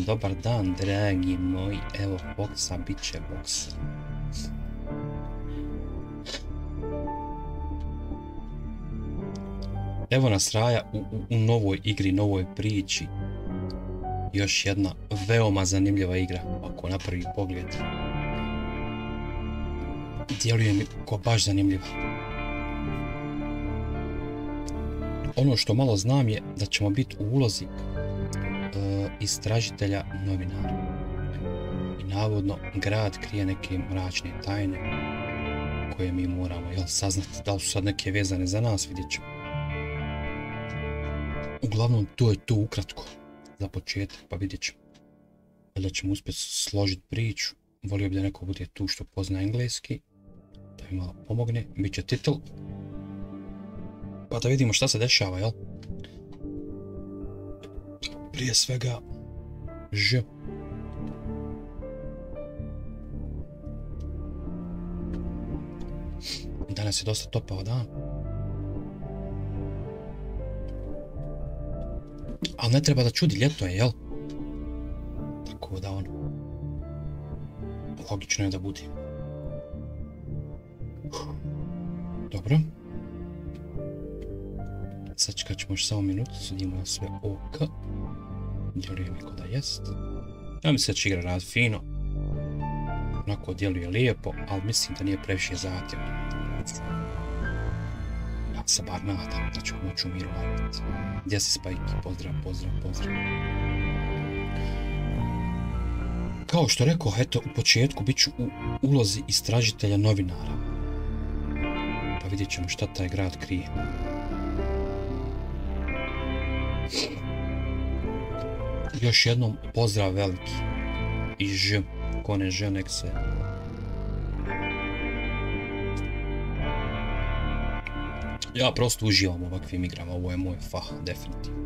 Dobar dan, dragi moji, evo boksa, bit će boksa. Evo nas raja u novoj igri, novoj priči. Još jedna veoma zanimljiva igra, ako na prvi pogled. Djeluje mi ko baš zanimljiva. Ono što malo znam je da ćemo biti u ulozi istražitelja novinara. I navodno grad krije neke mračne tajne koje mi moramo saznati. Da li su sad neke vezane za nas, vidjet ćemo. Uglavnom to je to ukratko za početak, pa vidjet ćemo. Da ćemo uspjeti složiti priču. Volio bi da neko bude tu što pozna engleski, da mi malo pomogne. Biće titel. Pa da vidimo šta se dešava, jel? Prije svega Ž. Danas je dosta topao dan. Ali ne treba da čudi, ljeto je, jel? Tako da ono, logično je da bude. Dobro. Sačekat ćemo još samo minutu, vidimo sve ok. Djeluje mi ko da jest. Ja mislim da će igra rad fino. Onako djeluje lijepo, ali mislim da nije previše zahtjevno. Ja se bar nadam da ću moći u miru raditi. Gdje si Spajki? Pozdrav. Kao što rekao, eto, u početku bit ću u ulozi istražitelja novinara. Pa vidjet ćemo šta taj grad krije. Još jednom pozdrav veliki. I Ž, ko ne Ž, nek se. Ja prosto uživam u ovakvim igrama, ovo je moj fah, definitivno.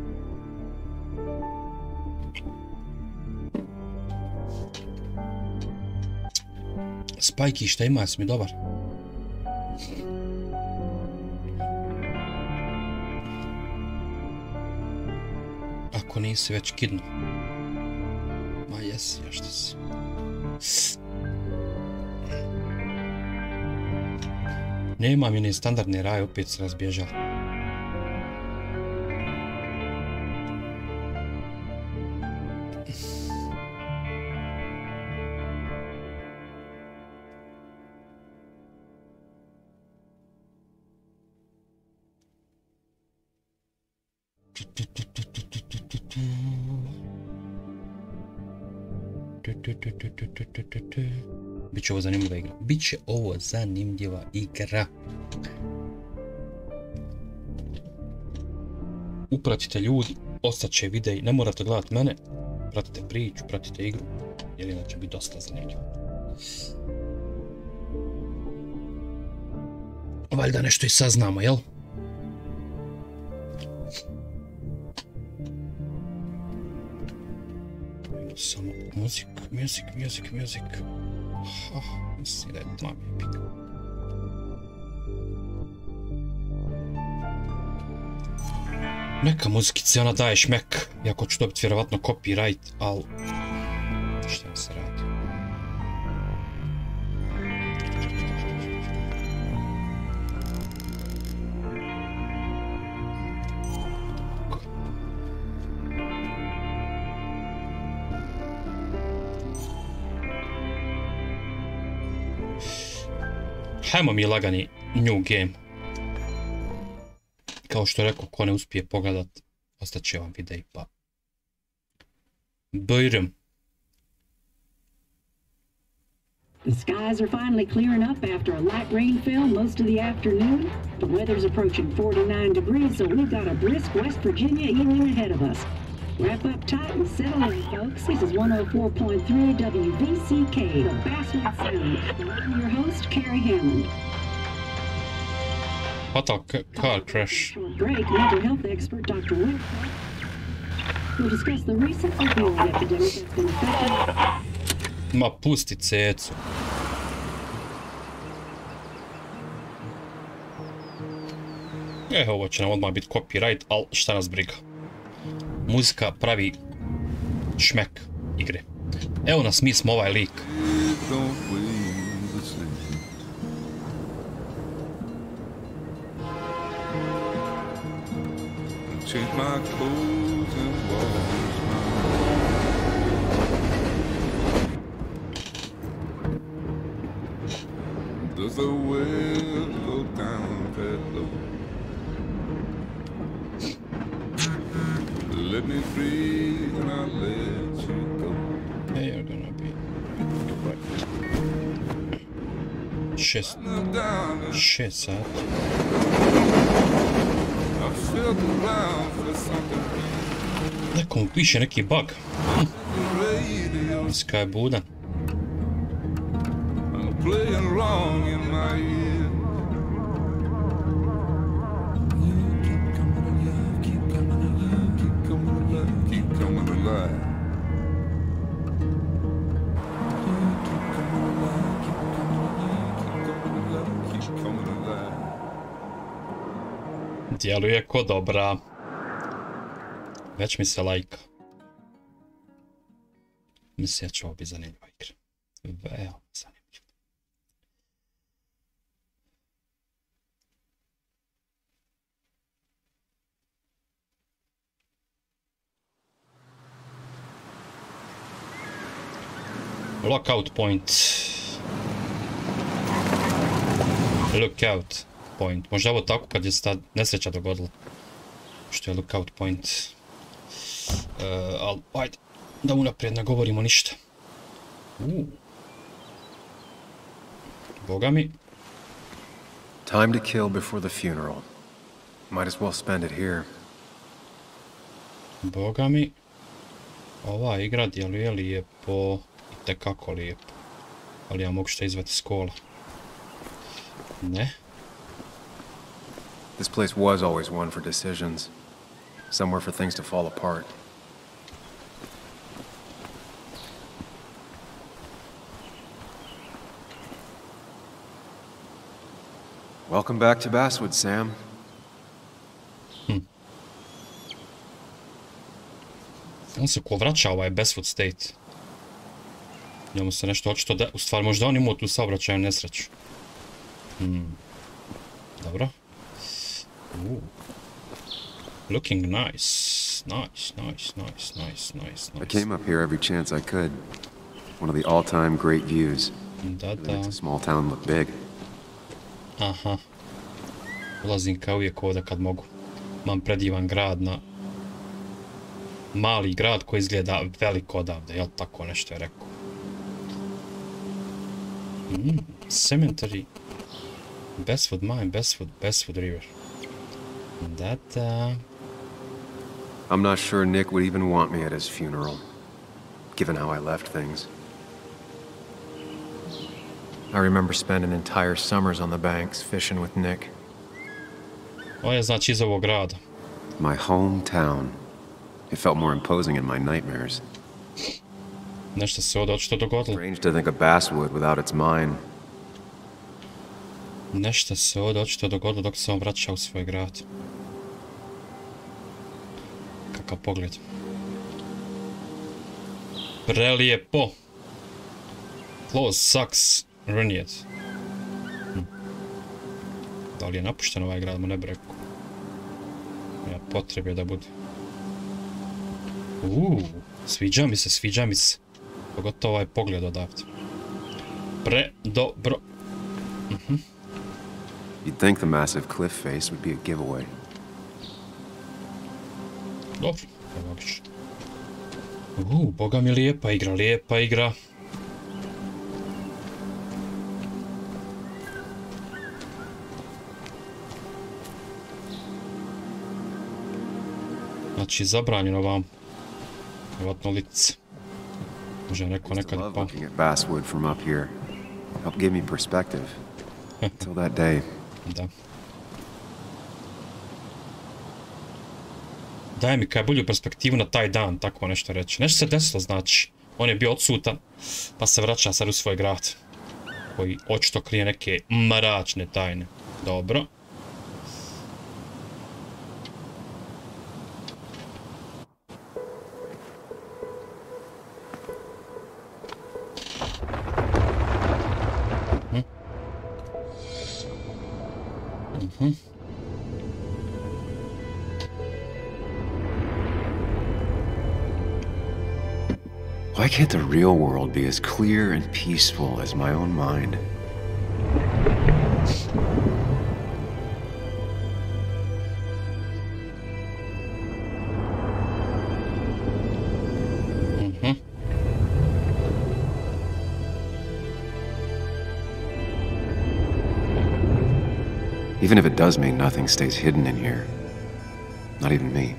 Spajki, šta ima, jesi mi dobar? Ako nisi već kidnu. Ma jesi, ja šta si. Nema mi ni standardni raj, opet se razbježala. Biće ovo zanimljiva igra. Biće ovo zanimljiva igra. Upratite ljudi, ostaće videi, ne morate gledati mene, pratite priču, pratite igru, jer inače bi dosta zanimljivo. Valjda nešto i saznamo, jel? Samo muzik. Mislim da je tma mi pika. Neka muzikice, ona daje šmek. Iako ću dobiti vjerovatno copyright, ali... Šta mi se radi? Hajmo mi lagani new game. Kao što rekao, ko ne uspije pogledat, ostaće vam videi, pa... Bojrim. The skies are finally clearing up after a light rain fell most of the afternoon. The weather's approaching 49 degrees, so we've got a brisk West Virginia evening ahead of us. Wrap up tight and settle in, folks. This is 104.3 WVCK, the Basswood Sound. I'm your host, Carrie Hammond. Fatal car crash. Break, mental health expert Dr. Wick will discuss the recent opioid epidemic that's been affecting... Ma pusti cecu. Ovo će nam odmah biti copyright, ali šta nas briga. Muzika pravi šmek igre. Evo nas, mi smo ovaj lik. Does the well go down that low? Let me breathe and I'll let you go. Hey, you're gonna be right. Shit, sad. I felt around for something. Nekom piše neki bug. Muzika je budan. Playing wrong in my ear. Keep coming alive, keep coming alive, keep coming alive, keep coming alive. Keep coming alive, keep coming alive, keep coming alive. Djeluje ko dobra. Već mi se lajka. Mislim da će ovo biti zanimljiva igra. Veoma zanimljiva. Lookout point. Lookout point. Možda ovo tako kad je se ta nesreća dogodila. Što je lookout point. Ali ajde, da unaprijed ne govorimo ništa. Boga mi. Time to kill before the funeral. Might as well spend it here. Boga mi. Ova igra djeluje lijepo. Tekako lijepo. Ali ja mogu što izvati iz kola. Ne. This place was always one for decisions. Somewhere for things to fall apart. Welcome back to Basswood, Sam. On se ko vraća ovaj Bestwood State. Njemu se nešto očito da... U stvari možda on imao tu saobraćajnu nesreću. Dobro. Looking nice. Nice. I came up here every chance I could. One of the all-time great views. Da. Makes a small town look big. Aha. Ulazim kao uvijek ovdje kad mogu. Imam predivan grad na... Mali grad koji izgleda veliko odavde, jel tako nešto je rekao. Cemetery. Bestwood Mine, Bestwood River. Da. I'm not sure Nick would even want me at his funeral, given how I left things. I remember spending entire summers on the banks fishing with Nick. On je znači iz ovog grada. My hometown. It felt more imposing in my nightmares. Nešto se ovdje očito dogodilo. Strange to think of Basswood without its mine. Nešto se ovdje očito dogodilo dok se on vraća u svoj grad. Kakav pogled. Prelijepo. Close sucks. Ruined. Da li je napušten ovaj grad, mu ne bi rekao. Ja potrebe da bude. Sviđa mi se. Pogotovo ovaj pogled odavde. Dobro. You'd think the massive cliff face would be a giveaway. Dobro, logično. Boga mi lijepa igra. Znači, zabranjeno vam. Vjerovatno lice. Može neko nekad pa... Looking at Basswood from up here. Helped give me perspective. Until that day. Da. Daj mi kaj bolju perspektivu na taj dan, tako nešto reći. Nešto se desilo, znači. On je bio odsutan, pa se vraća sad u svoj grad. Koji očito krije neke mračne tajne. Dobro. Why can't the real world be as clear and peaceful as my own mind? Even if it does mean nothing stays hidden in here. Not even me.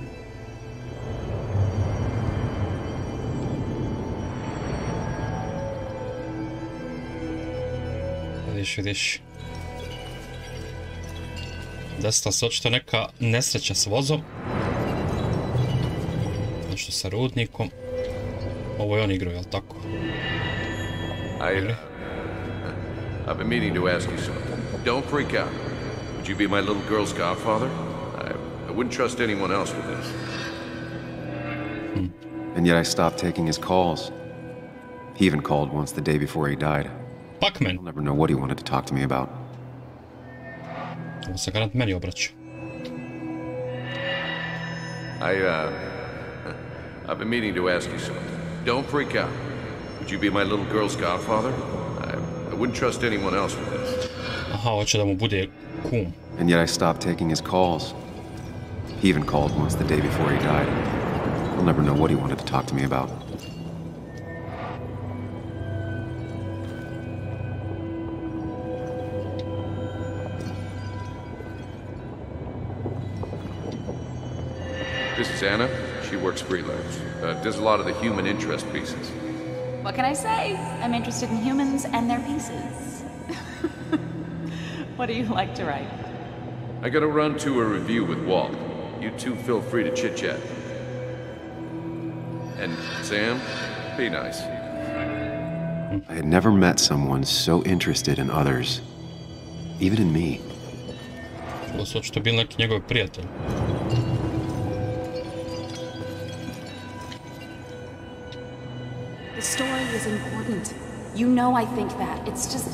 Vidiš. Desila se očito neka nesreća s vozom. Nešto sa rudnikom. Ovo je on igrao, jel tako? I've been meaning to ask you something. Don't freak out. Would you be my little girl's godfather? I wouldn't trust anyone else with this. And yet I stopped taking his calls. He even called once the day before he died. Pac-Man. I'll never know what he wanted to talk to me about. Ovo se garant meni obraća. I've been meaning to ask you something. Don't freak out. Would you be my little girl's godfather? I wouldn't trust anyone else with this. Aha, hoće da mu bude kum. And yet I stopped taking his calls. He even called once the day before he died. I'll never know what he wanted to talk to me about. This is Anna. She works freelance. Does a lot of the human interest pieces. What can I say? I'm interested in humans and their pieces. What do you like to write? I gotta run to a review with Walt. You two feel free to chit-chat. And Sam, be nice. I had never met someone so interested in others. Even in me. Ovo su očito bili neki njegovi prijatelji. The story is important. You know I think that. It's just...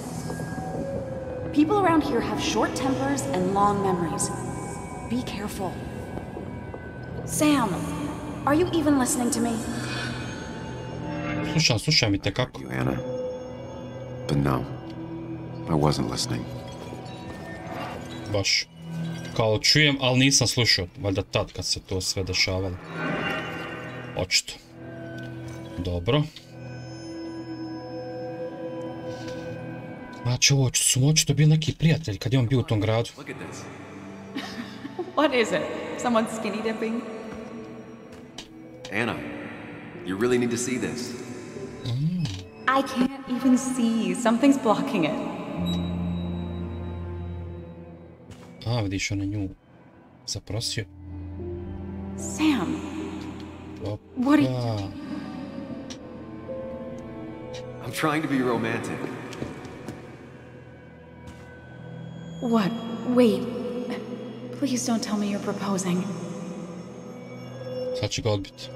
people around here have short tempers and long memories. Be careful. Sam, are you even listening to me? Slušam i tekako. You, Anna. But no, I wasn't listening. Baš. Kao čujem, ali nisam slušao. Valjda tad kad se to sve dešavalo. Očito. Dobro. Znači ovo su očito bili neki prijatelji kad je on bio u tom gradu. What is it? Someone skinny dipping? Anna, you really need to see this. I can't even see. Something's blocking it. A, vidiš, on je nju zaprosio. Sam, Opa. what are you... I'm trying to be romantic. What? Wait. Please don't tell me you're proposing. Sad će ga odbiti.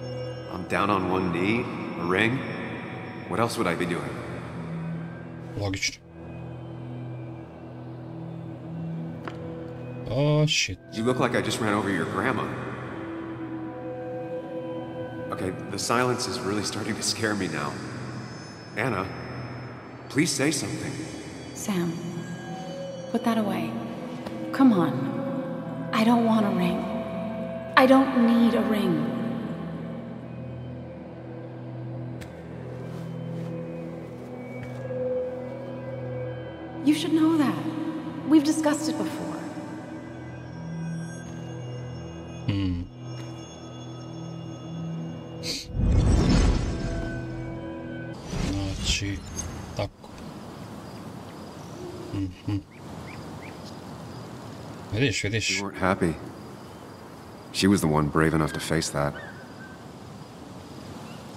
I'm down on one knee, a ring. What else would I be doing? Logično. Oh, shit. You look like I just ran over your grandma. Okay, the silence is really starting to scare me now. Anna, please say something. Sam, put that away. Come on. I don't want a ring. I don't need a ring. You should know that. We've discussed it before. Znači, tako. Vidiš. You weren't happy. She was the one brave enough to face that.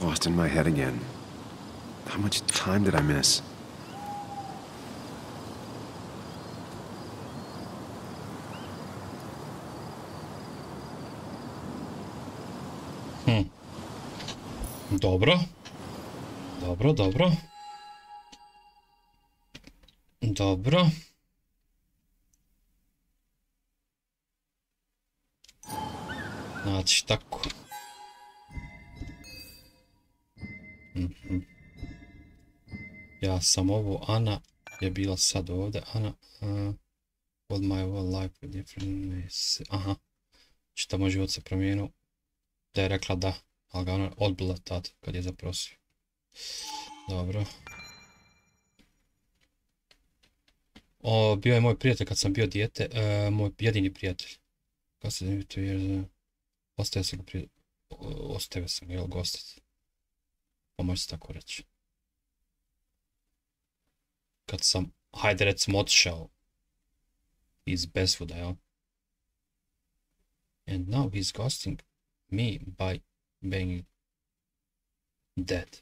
Lost in my head again. How much time did I miss? Dobro. Znači, tako. Ja sam ovo, Ana je bila sad ovdje. Ana, all my whole life with different ways. Aha. Čita moj život se promijenio. Da je rekla da, ali ga ona odbila tad kad je zaprosio. Dobro. Bio je moj prijatelj kad sam bio dijete, moj jedini prijatelj. Kad se zanimljivo jer ostavio sam ga, jel, gostit. Pa može se tako reći. Kad sam, hajde recimo, otišao iz Bezvuda, jel? And now he's ghosting me by being dead.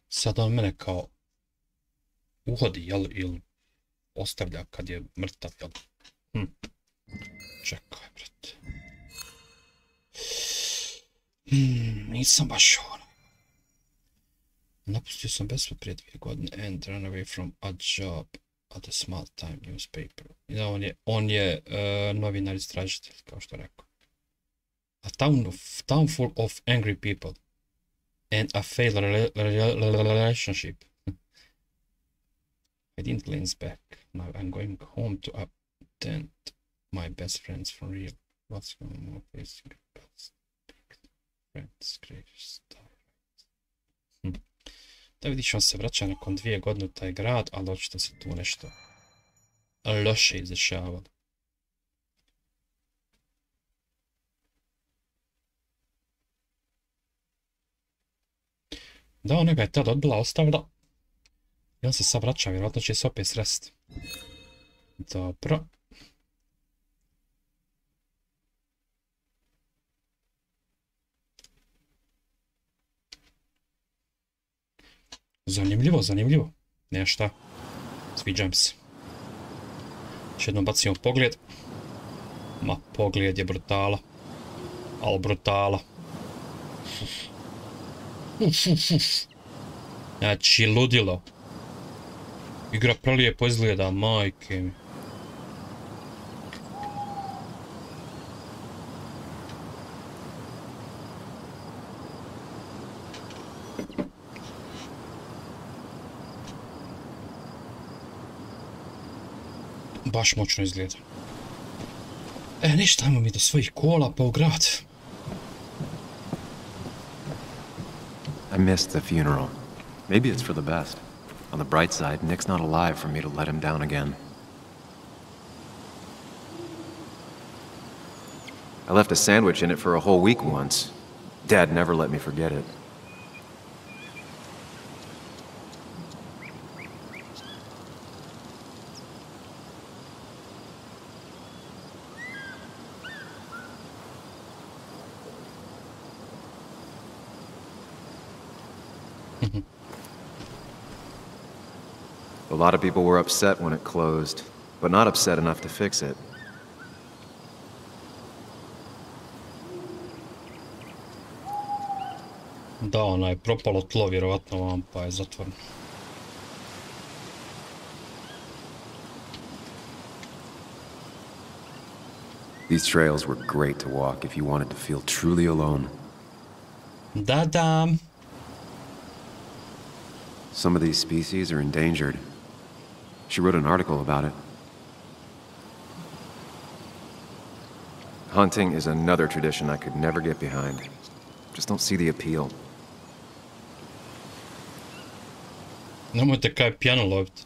Sad on mene kao uhodi, jel, ili ostavlja kad je mrtav, jel? Čekaj, brate. Nisam baš ono. Napustio sam Bezvud prije 2 godine and ran away from a job at a small time newspaper. Da, on je novinar istražitelj, kao što rekao. A town full of angry people and a failed relationship. I didn't glance back. Now I'm going home to attend my best friends for real. What's going on facing best friends, greatest star. Da vidiš, on se vraća nakon 2 godine u taj grad, ali očito se tu nešto loše izdešavalo. Da, ona ga je tad odbila, ostavila. I on se sad vraća, vjerojatno će se opet sresti. Dobro. Zanimljivo. Nešto. Sviđa mi se. Još jednom bacimo pogled. Ma, pogled je brutala. Al brutala. Znači, ludilo. Igra prelijepo izgleda, majke mi. Baš moćno izgleda. Ništa, ajmo mi do svojih kola pa u grad. I missed the funeral. Maybe it's for the best. On the bright side, Nick's not alive for me to let him down again. I left a sandwich in it for a whole week once. Dad never let me forget it. A lot of people were upset when it closed, but not upset enough to fix it. Da, ono je propalo tlo, vjerovatno vam, pa je zatvoreno. These trails were great to walk if you wanted to feel truly alone. Da. Some of these species are endangered. She wrote an article about it. Hunting is another tradition I could never get behind. Just don't see the appeal. Nemojte kaj pijano loviti.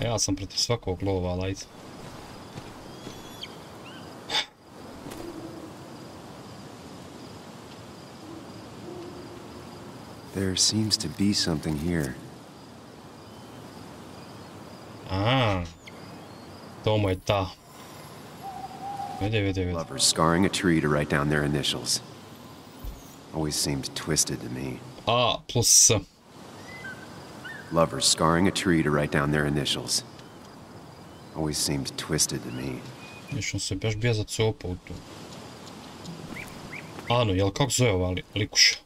Ja sam protiv svakog lova, ali ajde. There seems to be something here. To mu je ta. Vidi. Lovers scarring a tree to write down their initials. Always seemed twisted to me. A plus S. Lovers scarring a tree to write down their initials. Always seemed twisted to me. Išao se baš bija za copa u tu. Ano, jel kako zove ova likuša?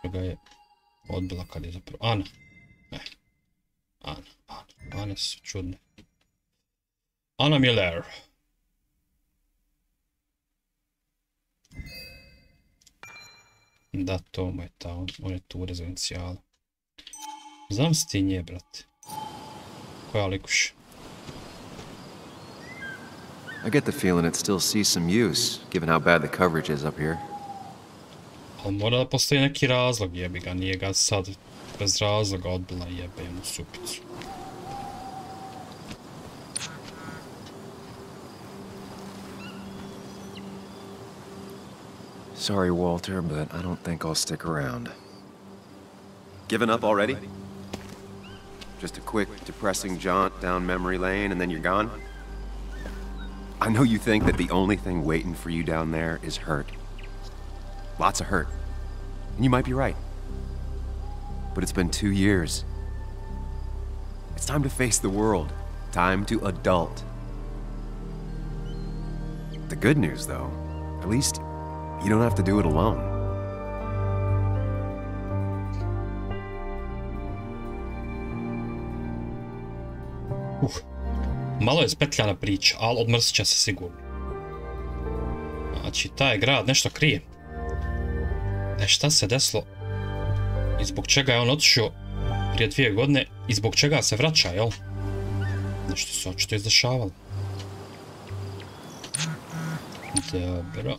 Ga je odbila kad je zapravo... Ana. Ane su čudne. Ana Miller. Da, to mu je ta, on je tu rezidencijala. Znam si ti nje, brate. Koja likuša? I get the feeling it still sees some use, given how bad the coverage is up here. Ali mora da postoji neki razlog, jebi ga, nije ga sad bez razloga odbila jebe mu supicu. Sorry, Walter, but I don't think I'll stick around. Given up already? Just a quick, depressing jaunt down memory lane and then you're gone? I know you think that the only thing waiting for you down there is hurt. Lots of hurt. And you might be right. But it's been 2 years. It's time to face the world. Time to adult. The good news, though, at least you don't have to do it alone. Malo je spetljana priča, ali odmrsit će se sigurno. Znači, taj grad nešto krije. Šta se desilo? I zbog čega je on otišao prije 2 godine i zbog čega se vraća, jel? Nešto se očito izdešavalo. Dobro.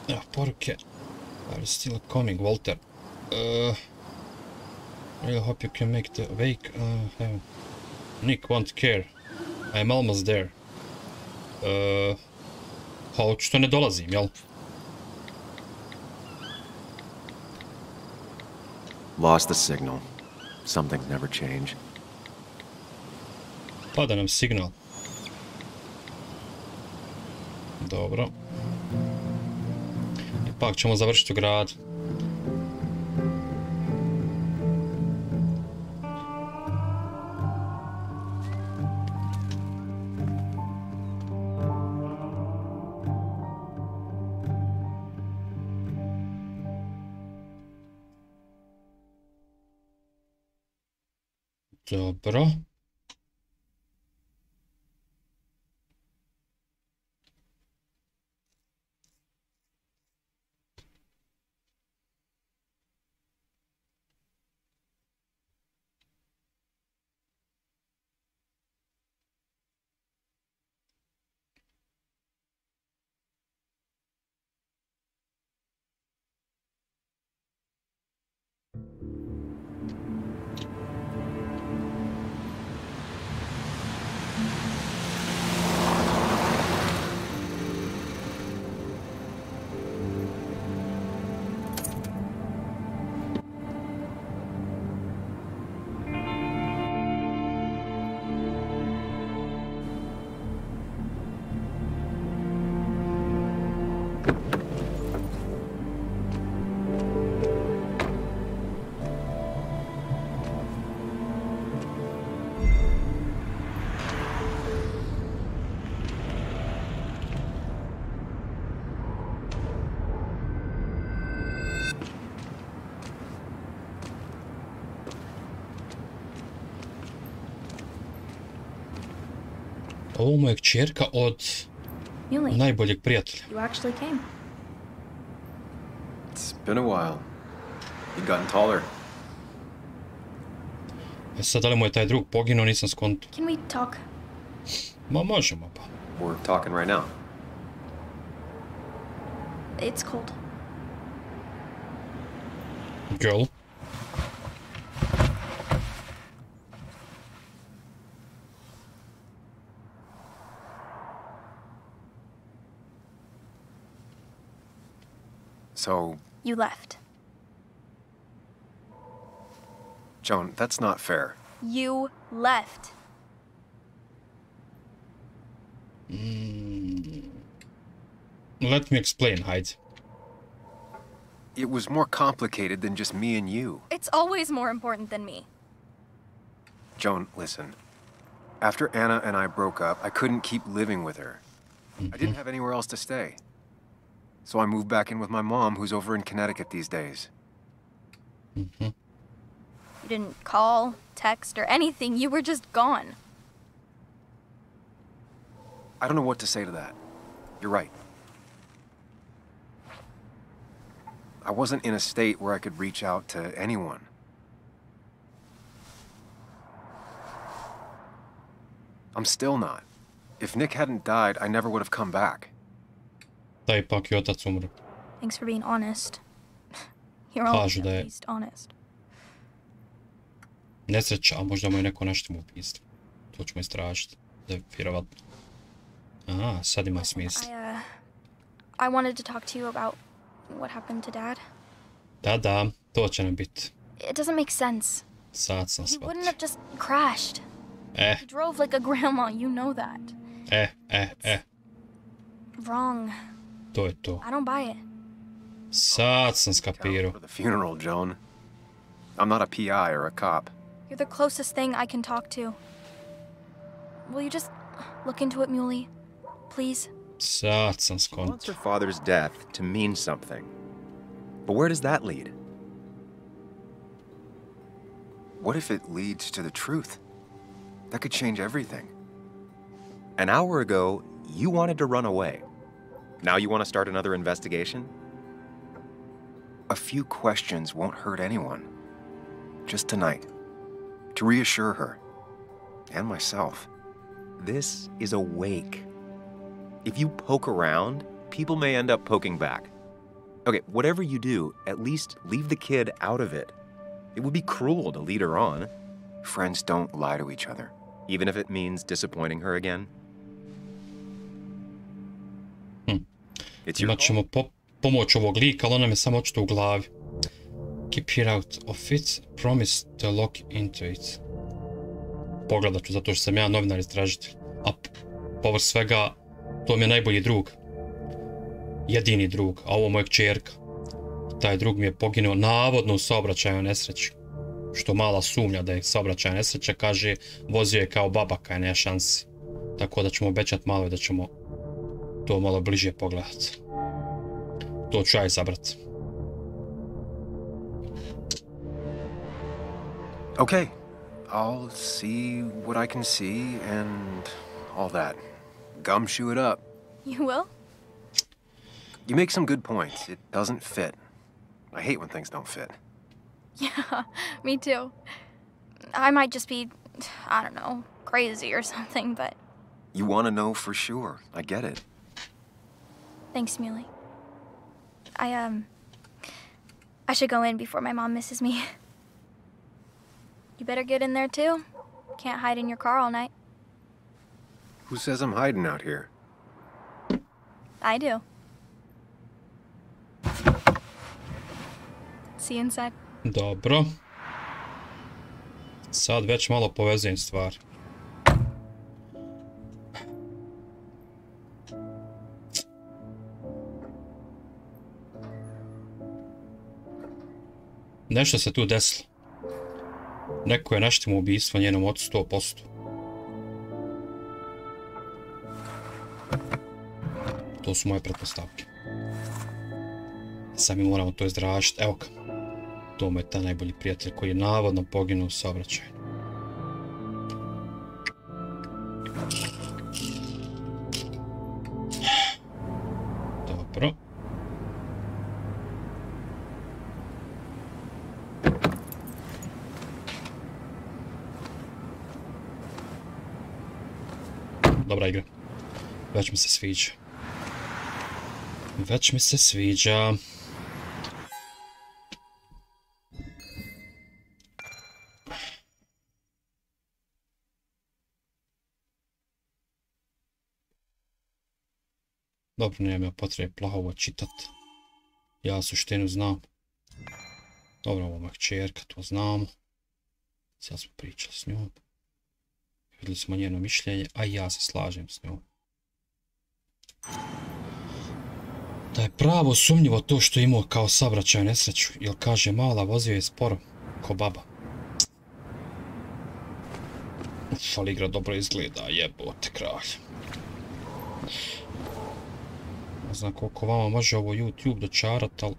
Evo, poruke. Are you still coming, Walter? Really hope you can make the wake. Nick won't care. I'm almost there. Pa očito ne dolazim, jel? Lost the signal. Some things never change. Pada nam signal. Dobro. Ipak ćemo završiti u gradu. Dobro. Ovo mu je kćerka od Muley, najboljeg prijatelja. you actually came. It's been a while. You've gotten taller. E sad, da li mu je taj drug poginuo, nisam skonto. Can we talk? Ma možemo pa. We're talking right now. It's cold. Girl. So, You left. Joan, that's not fair. You left. Let me explain, Hyde. It was more complicated than just me and you. It's always more important than me. Joan, listen. After Anna and I broke up, I couldn't keep living with her. I didn't have anywhere else to stay. So I moved back in with my mom, who's over in Connecticut these days. You didn't call, text, or anything. You were just gone. I don't know what to say to that. You're right. I wasn't in a state where I could reach out to anyone. I'm still not. If Nick hadn't died, I never would have come back. Da ipak je otac umro. Thanks for being honest. You're Kažu always da at je least honest. nesreća, a možda mu je neko naštimo upisati. To ćemo istražiti. Da je vjerovatno. Aha, sad ima smisla. I wanted to talk to you about what happened to Dad. Da, to će nam biti. It doesn't make sense. Sad sam He wouldn't shvatio. have just crashed. He drove like a grandma, you know that. Wrong. To je to. I don't buy it. Sad sam Count skapirao. for the funeral, Joan. I'm not a PI or a cop. You're the closest thing I can talk to. Will you just look into it, Muley? Please? Sad sam She wants skonto. her father's death to mean something. But where does that lead? What if it leads to the truth? That could change everything. An hour ago, you wanted to run away. Now you want to start another investigation? A few questions won't hurt anyone. Just tonight. To reassure her. And myself. This is a wake. If you poke around, people may end up poking back. Okay, whatever you do, at least leave the kid out of it. It would be cruel to lead her on, Friends don't lie to each other. even if it means disappointing her again. It's your Imat ćemo pomoć ovog lika, ali ona me samo očito u glavi. Keep it out of it, promise to look into it. Pogledat ću, zato što sam ja novinar istražitelj. A povrh svega, to mi je najbolji drug. Jedini drug, a ovo moja kćerka. Taj drug mi je poginuo navodno u saobraćajnoj nesreći. Što mala sumnja da je saobraćajna nesreća, kaže, vozio je kao babaka, je nema šansi. Tako da ćemo obećati malo i da ćemo to malo bliže pogledati. To ću ja izabrat. Okay. I'll see what I can see and all that. Gumshoe it up. You will? You make some good points. It doesn't fit. I hate when things don't fit. Yeah, me too. I might just be, I don't know, crazy or something, but... You want to know for sure. I get it. Thanks, Muley. I should go in before my mom misses me. You better get in there, too. Can't hide in your car all night. Who says I'm hiding out here? I do. See you inside. Dobro. Sad već malo povezujem stvari. Nešto se tu desilo. Neko je naštimo ubistvo njenom ocu 100%. To su moje pretpostavke. Sad mi moramo to izražiti. Evo ga. To mu je taj najbolji prijatelj koji je navodno poginuo u saobraćaju. Dobro. Dobra igra. Već mi se sviđa. Već mi se sviđa. Dobro, nemam ja potrebe plaho ovo čitat. Ja suštinu znam. Dobro, ovo je kćerka, to znamo. Sad smo pričali s njom. Vidjeli smo njeno mišljenje, a ja se slažem s njom. Da je pravo sumnjivo to što je imao kao saobraćajnu nesreću, jer kaže mala vozio je sporo, ko baba. Uf, ali igra dobro izgleda, jebote kralj. Ne znam koliko vama može ovo YouTube dočarat, ali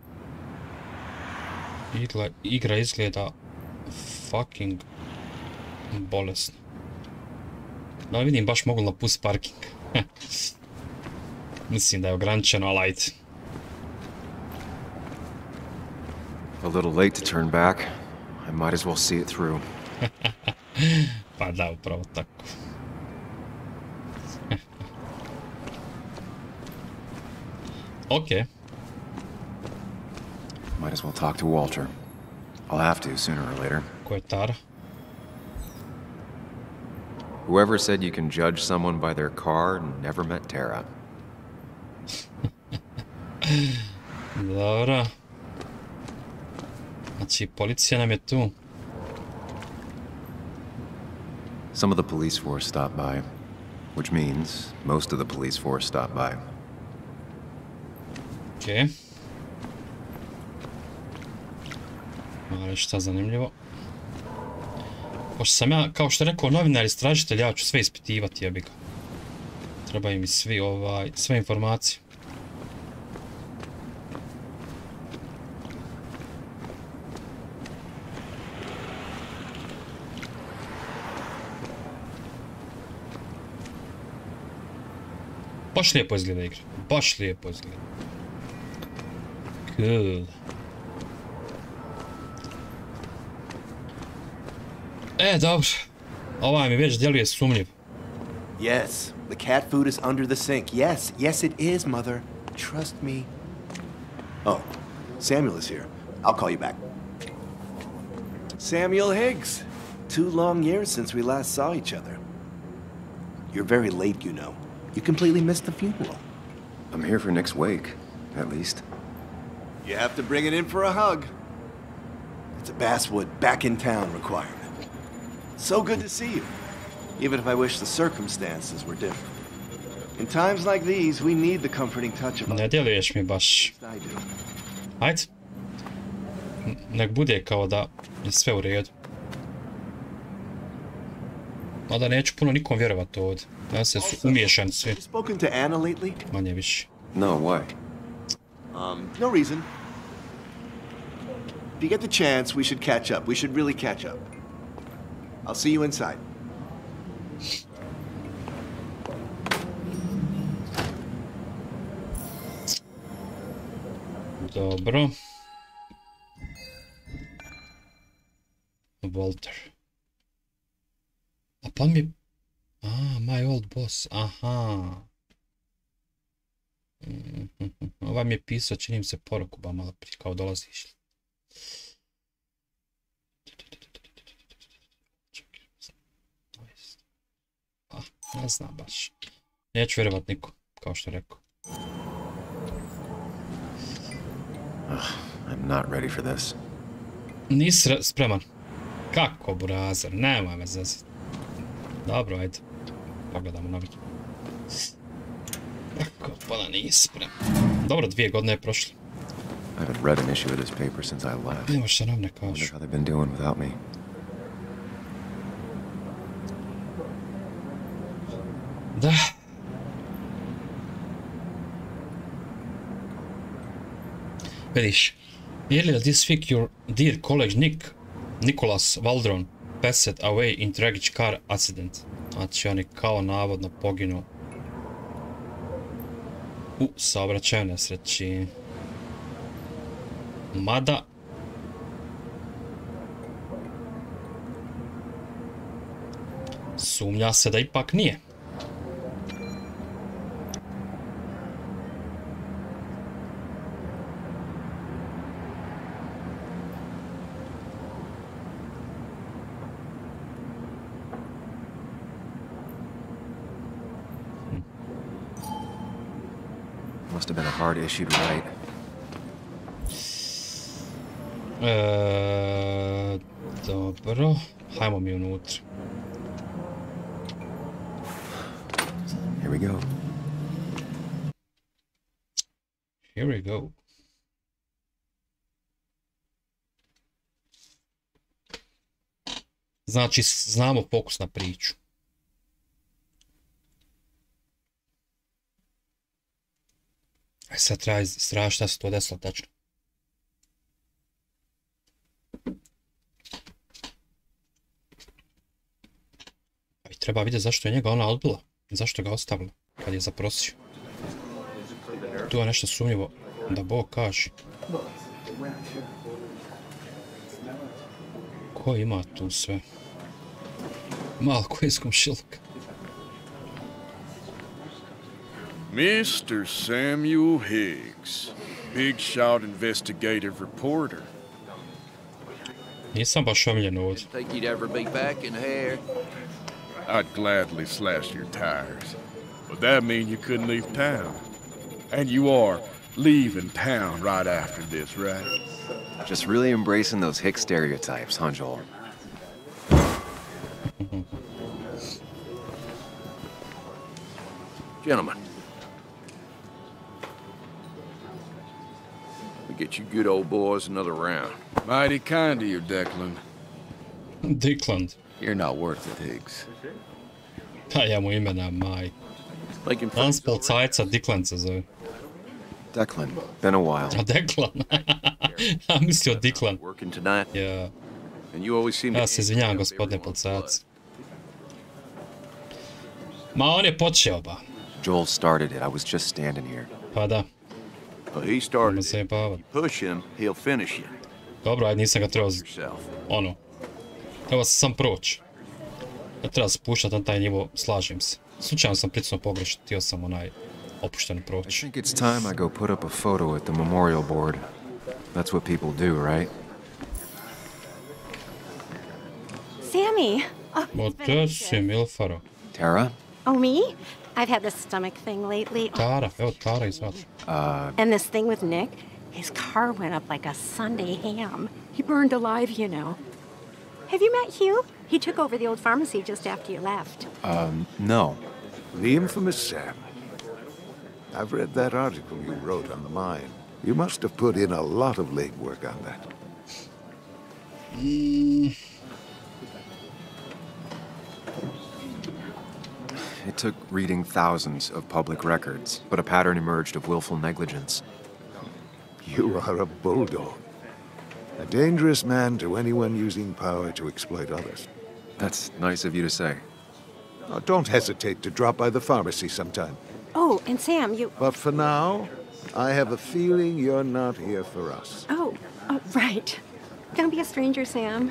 igra izgleda fucking bolesno. Da vidim, baš mogu napustiti parking. Mislim da je ograničeno, ali ajde. A little late to turn back. I might as well see it through. Pa da, upravo tako. Okay. Might as well talk to Walter. I'll have to sooner or later. Ko je Tara? Whoever said you can judge someone by their car never met Tara. Dobro. Znači, policija nam je tu. Some of the police force stopped by, which means most of the police force stopped by. Okej. Ali šta zanimljivo. Pošto sam ja, kao što je rekao novinar istražitelj, ja ću sve ispitivati, jebi ga. Trebaju mi svi sve informacije. Baš lijepo izgleda igra. Baš lijepo izgleda. Cool. Dobro. Ovaj mi već djeluje sumnjiv. Yes, the cat food is under the sink. Yes, yes it is, Mother. Trust me. Oh, Samuel is here. I'll call you back. Samuel Higgs. 2 long years since we last saw each other. You're very late, you know. You completely missed the funeral. I'm here for Nick's wake, at least. You have to bring it in for a hug. It's a Basswood back in town requirement. So good to see you, even if I wish the circumstances were different. In times like these, we need the comforting touch of Ne djeluješ mi baš. I do. Ajde. Nek bude kao da je sve u redu. Mada neću puno nikom vjerovat ovdje. Ja se su umiješani svi. Have you spoken to Anna lately? Manje više. No, why? No reason. If you get the chance, we should catch up. We should really catch up. I'll see you inside. Dobro. Walter. A pa mi... my old boss. Aha. Ovaj mi je pisao, čini mi se, poruku, ba malo prije, kao dolaziš. Ne znam baš. Neću vjerovat niko, kao što rekao. I'm not ready for this. Nisi spreman. Kako, burazer? Nemoj me zaziti. Dobro, ajde. Pogledamo na vidu. Kako, pa da nisi spreman. Dobro, 2 godine je prošlo. I haven't read an issue of this paper since I left. Idemo što nam ne I wonder kažu. how they've been doing without me. Da. Vidiš. Earlier this week your dear colleague Nicholas Waldron passed away in tragic car accident. Znači on je kao navodno poginuo u saobraćajnoj nesreći. Mada sumnja se da ipak nije. Must have been a hard issue to write. Dobro, hajmo mi unutra. Here we go. Here we go. Znači, znamo fokus na priču. A sad treba istražiti šta se to desilo tačno. I treba vidjeti zašto je njega ona odbila. I zašto ga ostavila kad je zaprosio. Tu je nešto sumnjivo da Bog kaže. Ko ima tu sve? Malo ko iz komšiluka. Mr. Samuel Higgs, big shot investigative reporter. Nisam baš omiljen ovdje. Think you'd ever be back in here? I'd gladly slash your tires, but that mean you couldn't leave town. And you are leaving town right after this, right? Just really embracing those hick stereotypes, huh, Joel? Gentlemen, we get you good old boys another round. Mighty kind of you, Declan. Dickland. You're not worth it, Higgs. Pa ja mu imena, maj. Making On s policajca Dickland se zove. Declan, been a while. A Declan. Ja mislio Dickland. working tonight, Ja, and you always seem to ja se izvinjavam gospodine policajac. Ma on je počeo ba. Joel started it. I was just standing here. Pa da, Well, he nema started se it. jebavat. Push him, he'll finish you. Dobro, ajde nisam ga trebao, Yourself. ono. Treba se sam proći. Ne treba spuštat na taj nivo, slažem se. Slučajno sam pricnuo pogrešno, htio sam onaj opušteno I proći. think it's time I go put up a photo at the memorial board. That's what people do, right? Sammy! Oh, O it's been te ages. si, Milfaro. Tara? Oh, me? I've had this stomach thing lately. Oh, Tara, evo Tara izvadi. and this thing with Nick, his car went up like a Sunday ham. He burned alive, you know. Have you met Hugh? He took over the old pharmacy just after you left. No. The infamous Sam. I've read that article you wrote on the mine. You must have put in a lot of legwork on that. It took reading thousands of public records, but a pattern emerged of willful negligence. You are a bulldog. A dangerous man to anyone using power to exploit others. That's nice of you to say. Oh, don't hesitate to drop by the pharmacy sometime. Oh, and Sam, you... But for now, I have a feeling you're not here for us. Oh, right. Don't be a stranger, Sam.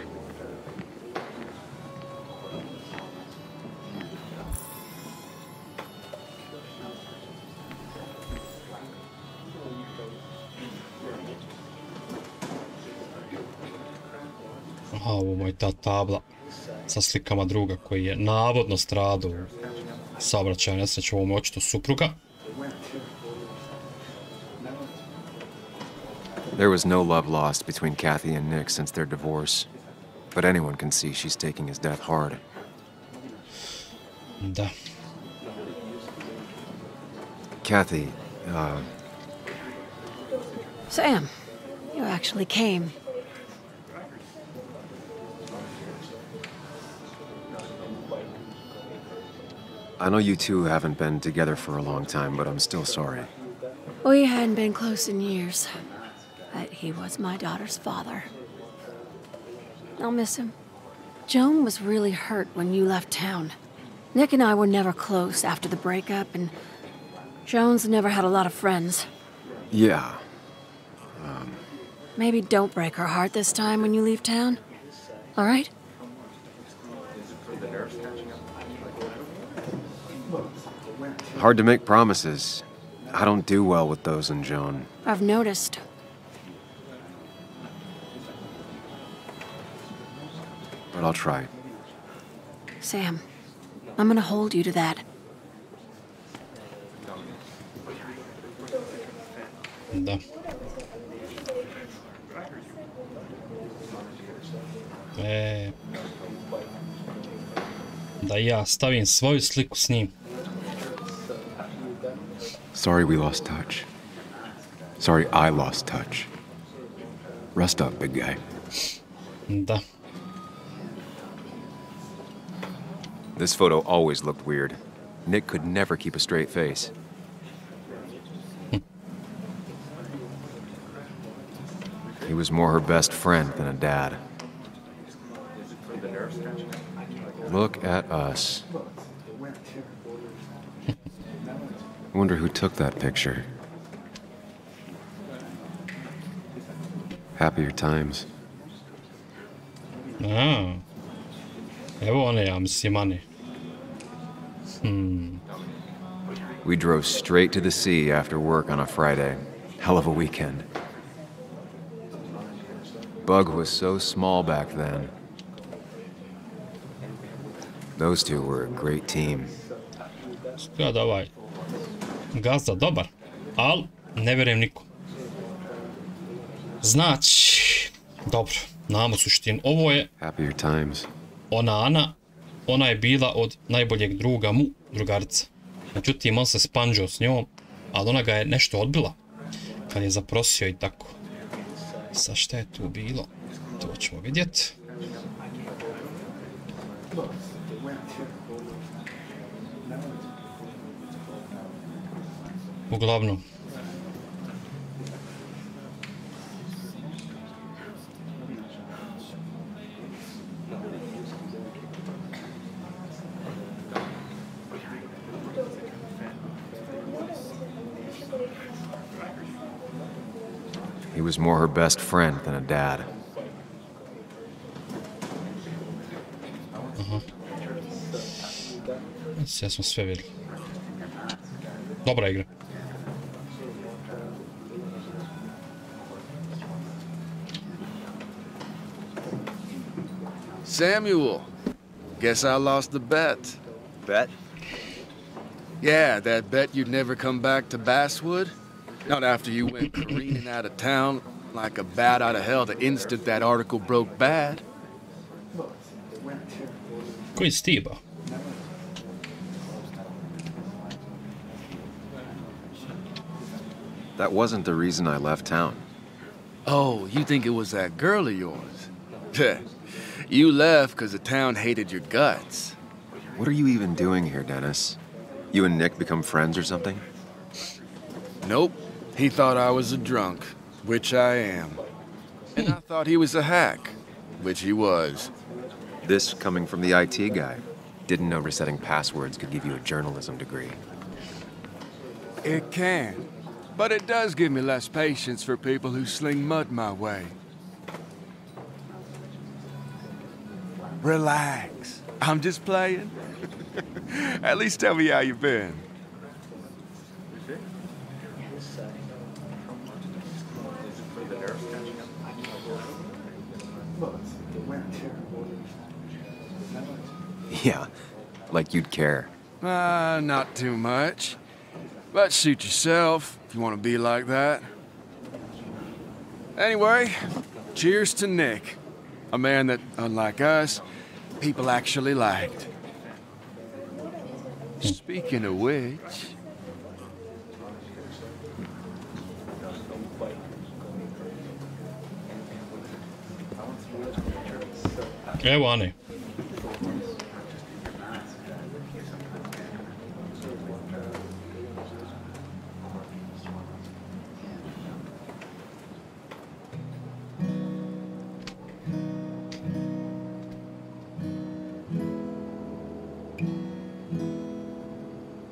Aha, ovo mu je ta tabla sa slikama druga koji je navodno stradao u saobraćaju nesreću, ovo mu je očito supruga. There was no love lost between Kathy and Nick since their divorce, but anyone can see she's taking his death hard. Da. Kathy, Sam, you actually came. I know you two haven't been together for a long time, but I'm still sorry. We hadn't been close in years, but he was my daughter's father. I'll miss him. Joan was really hurt when you left town. Nick and I were never close after the breakup, and Joan's never had a lot of friends. Yeah. Maybe don't break her heart this time when you leave town. All right? Hard to make promises. I don't do well with those in Joan. I've noticed. But I'll try. Sam, I'm gonna hold you to that. Da. Da ja stavim svoju sliku s njim. Sorry we lost touch. Sorry I lost touch. Rest up, big guy. Da. This photo always looked weird. Nick could never keep a straight face. He was more her best friend than a dad. Look at us. I wonder who took that picture. Happier times. Ah. Evo one, ja mislim, Ani. We drove straight to the sea after work on a Friday. Hell of a weekend. Bug was so small back then. Those two were a great team. Ja, da ovaj gazda dobar, al ne vjerujem nikom. Znači, dobro, znamo suštinu. Ovo je Happier times. ona Ana, ona je bila od najboljeg druga mu, drugarica. Međutim, on se spanđao s njom, ali ona ga je nešto odbila kad je zaprosio i tako. Sa šta je tu bilo? To ćemo vidjeti. Uglavnom. He was more her best friend than a dad. Ja smo sve vidjeli. Dobra igra. Samuel, guess I lost the bet. Bet? Yeah, that bet you'd never come back to Basswood. Not after you went careening out of town like a bat out of hell the instant that article broke bad. Koji stiba? That wasn't the reason I left town. Oh, you think it was that girl of yours? You left because the town hated your guts. What are you even doing here, Dennis? You and Nick become friends or something? Nope. He thought I was a drunk, which I am. And I thought he was a hack, which he was. This coming from the IT guy. Didn't know resetting passwords could give you a journalism degree. It can. But it does give me less patience for people who sling mud my way. Relax. I'm just playing. At least tell me how you've been. Yeah, like you'd care. Not too much. But suit yourself if you want to be like that. Anyway, cheers to Nick. A man that, unlike us, people actually liked. Speaking of which... Evo Ani.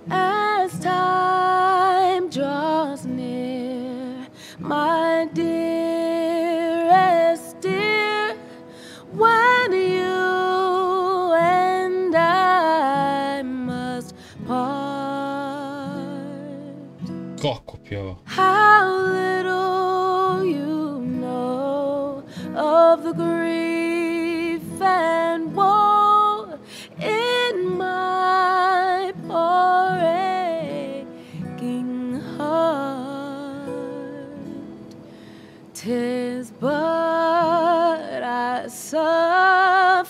As time draws near, my dearest dear, when you and I must part, Kako pjeva. how little you know of the grief and woe in my poor aching heart. 'Tis but I suffer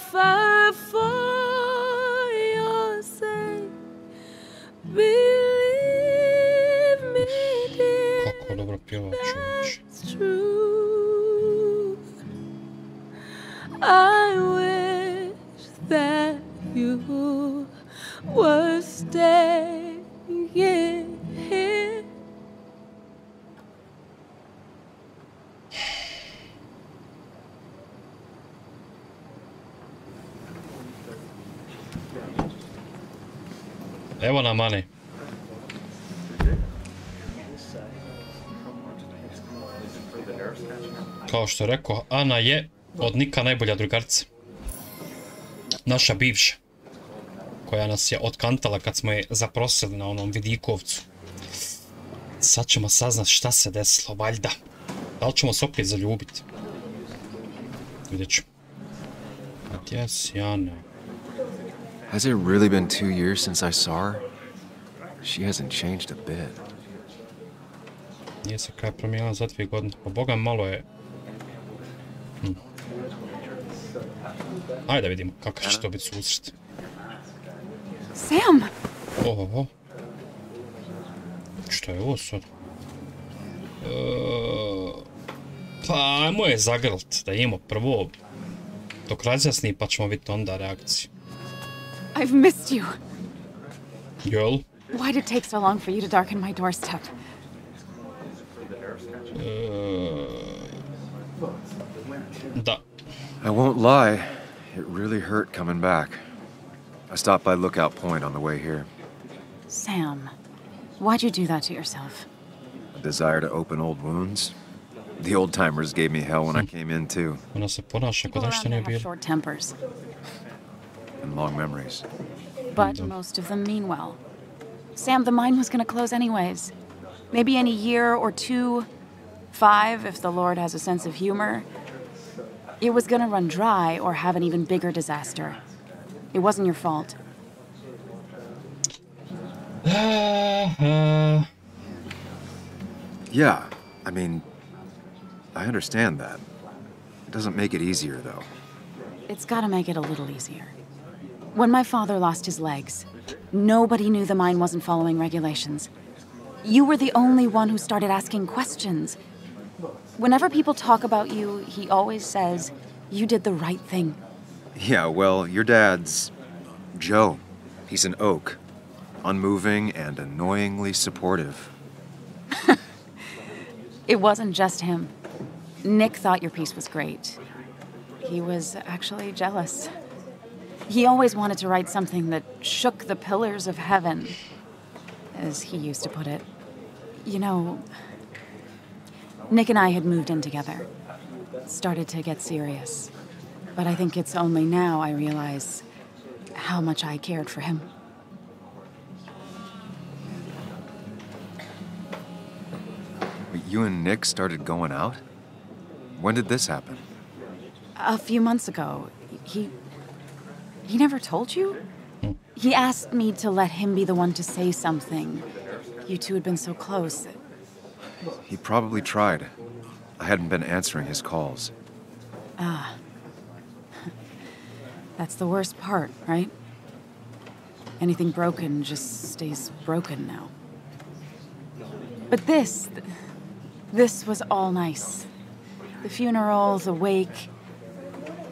for your sake. Believe me, dear, Kako dobro pjeva, čovječ. it's true. I wish that you were staying here. Evo nam Ani. Kao što rekao, Ana je od Nika najbolja drugarica. Naša bivša. Koja nas je otkantala kad smo je zaprosili na onom vidikovcu. Sad ćemo saznat šta se desilo, valjda. Da li ćemo se opet zaljubiti? Vidjet ćemo. Gdje si, Ana? Has it really been 2 years since I saw her? She hasn't changed a bit. Nije se kaj promijenila za 2 godine. Pa boga malo je... Ajde da vidimo kakav će to biti susret. Sam! Oho. Što je ovo sad? Pa ajmo je zagrlit, da imamo prvo dok razjasni pa ćemo vidjeti onda reakciju. I've missed you. Jel? Why did it take so long for you to darken my doorstep? Da. I won't lie, it really hurt coming back. I stopped by Lookout Point on the way here. Sam, why'd you do that to yourself? A desire to open old wounds. The old-timers gave me hell when I came in, too. Ona se ponaša People kod around nešto here nije have bilo. short tempers, And long memories. but most of them mean well. Sam, the mine was gonna close anyways. Maybe in a year or 2, 5 if the Lord has a sense of humor. It was gonna run dry or have an even bigger disaster. It wasn't your fault. Yeah, I mean, I understand that. It doesn't make it easier, though. It's gotta make it a little easier. When my father lost his legs, nobody knew the mine wasn't following regulations. You were the only one who started asking questions. Whenever people talk about you, he always says, you did the right thing. Yeah, well, your dad's... Joe. He's an oak. Unmoving and annoyingly supportive. It wasn't just him. Nick thought your piece was great. He was actually jealous. He always wanted to write something that shook the pillars of heaven, as he used to put it. You know, Nick and I had moved in together. Started to get serious. But I think it's only now I realize how much I cared for him. You and Nick started going out? When did this happen? A few months ago. He never told you? He asked me to let him be the one to say something. You two had been so close. He probably tried. I hadn't been answering his calls. Ah. That's the worst part, right? Anything broken just stays broken now. But this was all nice. The funeral, the wake.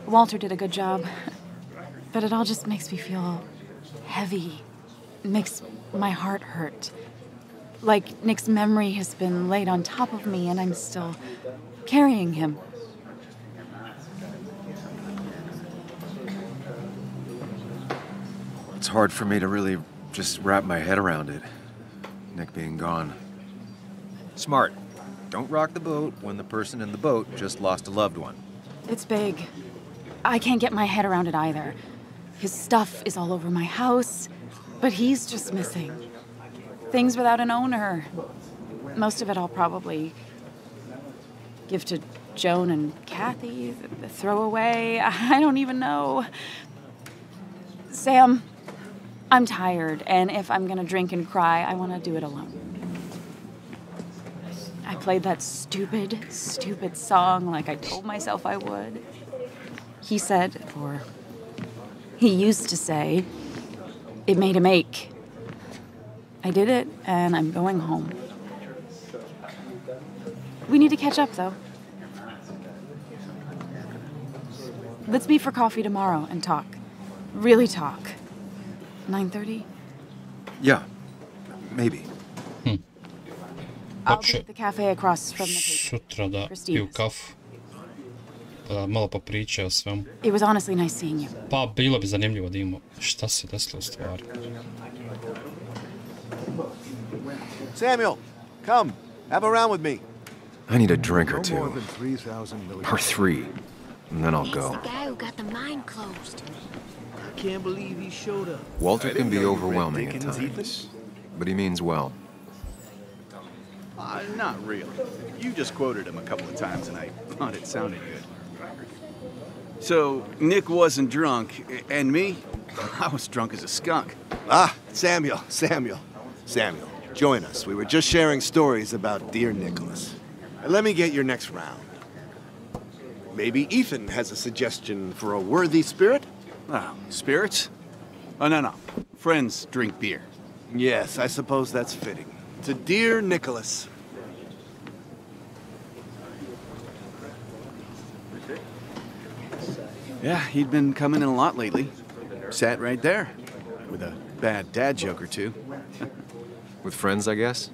Walter did a good job. But it all just makes me feel heavy. It makes my heart hurt. Like Nick's memory has been laid on top of me and I'm still carrying him. It's hard for me to really just wrap my head around it. Nick being gone. Smart. Don't rock the boat when the person in the boat just lost a loved one. It's big. I can't get my head around it either. His stuff is all over my house, but he's just missing. Things without an owner. Most of it I'll probably give to Joan and Kathy, throw away. I don't even know. Sam, I'm tired, and if I'm gonna drink and cry, I want to do it alone. I played that stupid song like I told myself I would. He said, or he used to say, it made him ache. I did it, and I'm going home. We need to catch up, though. Let's meet for coffee tomorrow and talk. Really talk. 9:30? Yeah, maybe. I'll be at the cafe across from the paper. Sutra da piju kafu. Da malo popričaju o svemu. It was honestly nice seeing you. Pa bilo bi zanimljivo da imamo šta se desilo u stvari. Samuel, come. Have a round with me. I need a drink or two. Or 3. And then I'll go. It's the guy who got the mine closed. I can't believe he showed up. Walter can be overwhelming at times. But he means well. Not really. You just quoted him a couple of times and I thought it sounded good. So, Nick wasn't drunk, and me? I was drunk as a skunk. Ah, Samuel, join us. We were just sharing stories about dear Nicholas. Let me get your next round. Maybe Ethan has a suggestion for a worthy spirit? Oh, spirits? Oh, no. Friends drink beer. Yes, I suppose that's fitting. To dear Nicholas. Yeah, he'd been coming in a lot lately. Sat right there. With a bad dad joke or two. With friends, I guess?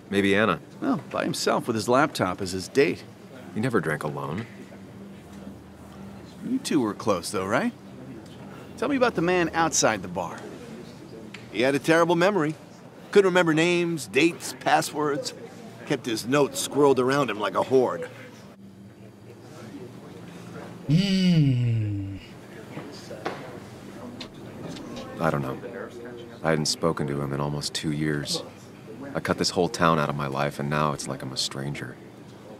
Maybe Anna. Well, by himself with his laptop as his date. He never drank alone. You two were close, though, right? Tell me about the man outside the bar. He had a terrible memory. Couldn't remember names, dates, passwords. Kept his notes squirreled around him like a hoard. I don't know. I hadn't spoken to him in almost 2 years. I cut this whole town out of my life, and now it's like I'm a stranger.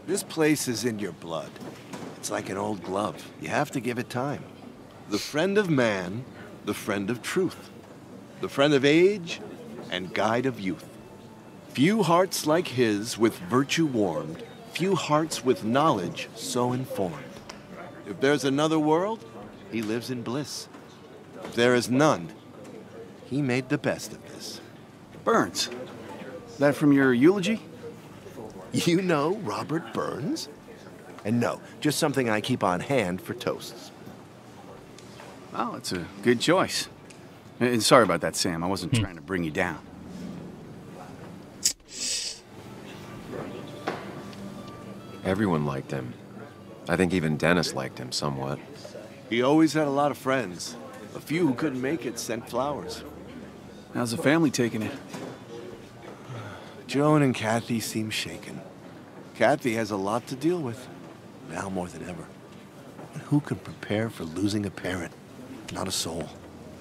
This place is in your blood. It's like an old glove. You have to give it time. The friend of man, the friend of truth. The friend of age, and guide of youth. Few hearts like his with virtue warmed, few hearts with knowledge so informed. If there's another world, he lives in bliss. If there is none, he made the best of this. Burns. That from your eulogy? You know Robert Burns? And no, just something I keep on hand for toasts. Well, it's a good choice. And sorry about that, Sam. I wasn't trying to bring you down. Everyone liked him. I think even Dennis liked him somewhat. He always had a lot of friends. A few who couldn't make it sent flowers. How's the family taking it? Joan and Kathy seem shaken. Kathy has a lot to deal with, now more than ever. And who can prepare for losing a parent? Not a soul.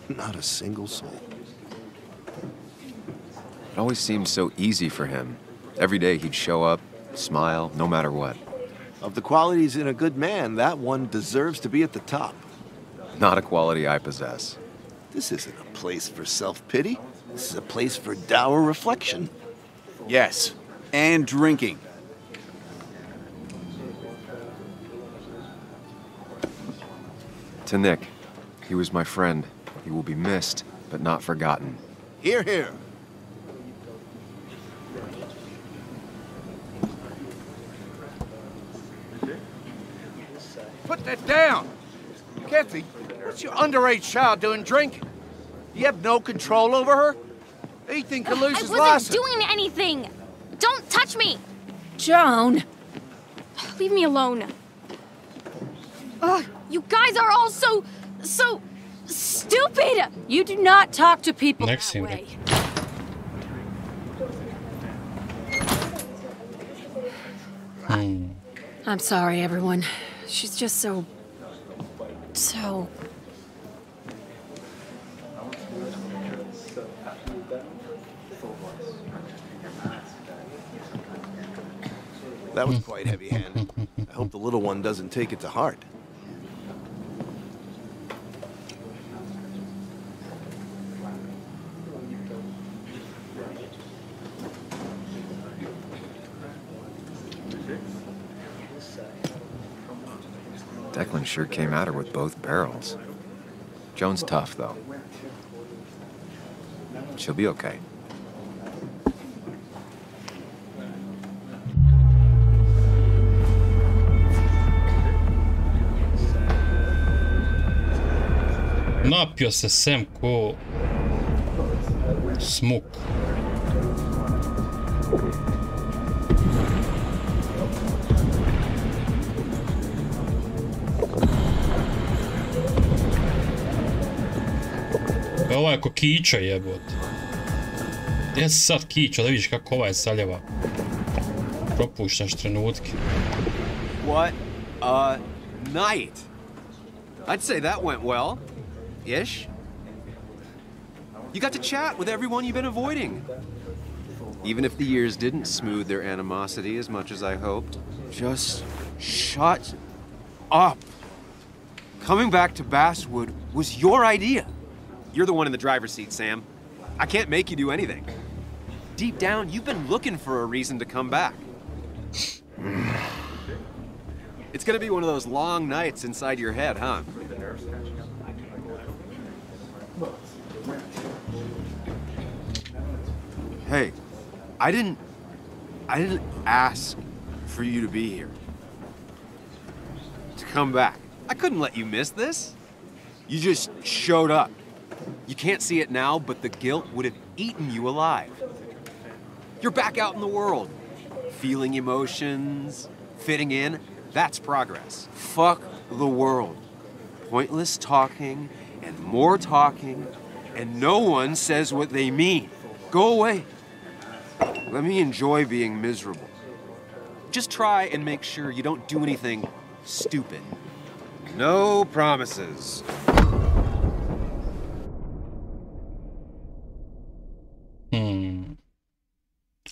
Not a single soul. It always seemed so easy for him. Every day he'd show up, smile, no matter what. Of the qualities in a good man, that one deserves to be at the top. Not a quality I possess. This isn't a place for self-pity. This is a place for dour reflection. Yes, and drinking. To Nick, he was my friend. He will be missed, but not forgotten. Hear, hear. Put that down! Kathy, what's your underage child doing drinking? You have no control over her? Ethan can lose his I license. wasn't doing anything! Don't touch me! Joan! Leave me alone. Ugh, you guys are all so stupid! You do not talk to people Next that thing, way. I'm sorry, everyone. She's just so... That was quite heavy-handed. I hope the little one doesn't take it to heart. Declan sure came at her with both barrels. Joan's tough, though. She'll be okay. Napio se Sam ko smuk. Ovo je ko kiča jebot. Gdje si sad kiča, da vidiš kako ovaj saljeva. Propuštaš trenutke. What a night! I'd say that went well. Ish. You got to chat with everyone you've been avoiding. Even if the years didn't smooth their animosity as much as I hoped. Just shut up. Coming back to Basswood was your idea. You're the one in the driver's seat, Sam. I can't make you do anything. Deep down, you've been looking for a reason to come back. It's gonna be one of those long nights inside your head, huh? Hey, I didn't ask for you to be here. To come back. I couldn't let you miss this. You just showed up. You can't see it now, but the guilt would have eaten you alive. You're back out in the world. Feeling emotions, fitting in, that's progress. Fuck the world. Pointless talking, and more talking, and no one says what they mean. Go away. Let me enjoy being miserable. Just try and make sure you don't do anything stupid. No promises.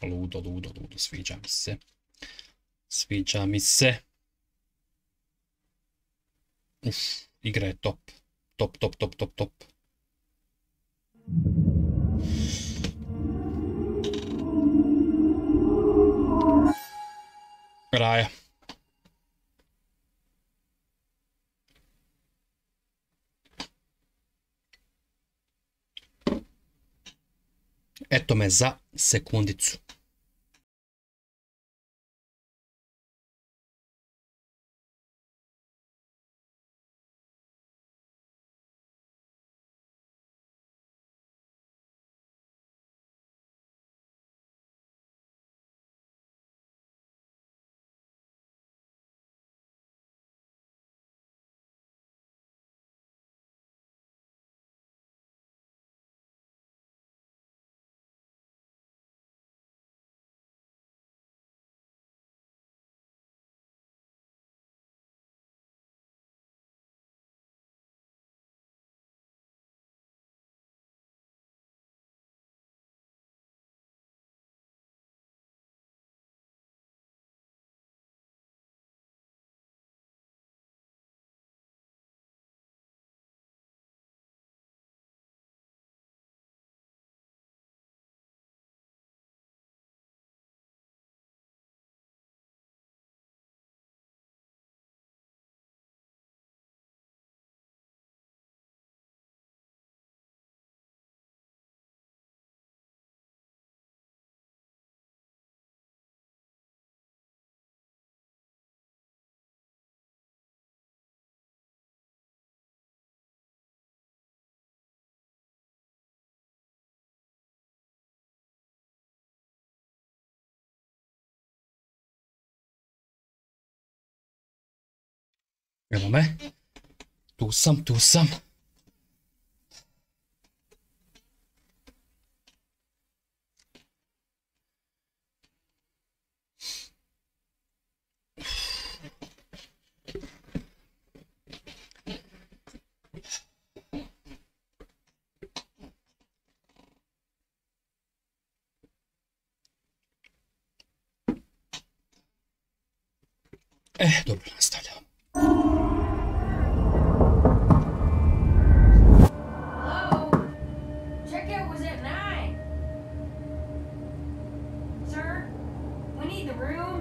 Ludo, sviđa mi se. Sviđa mi se. Igra je top. Top. Raja. Eto me za sekundicu. Evo me. Tu sam. Dobro, nastavljamo. Hello? Checkout was at 9. Sir, we need the room.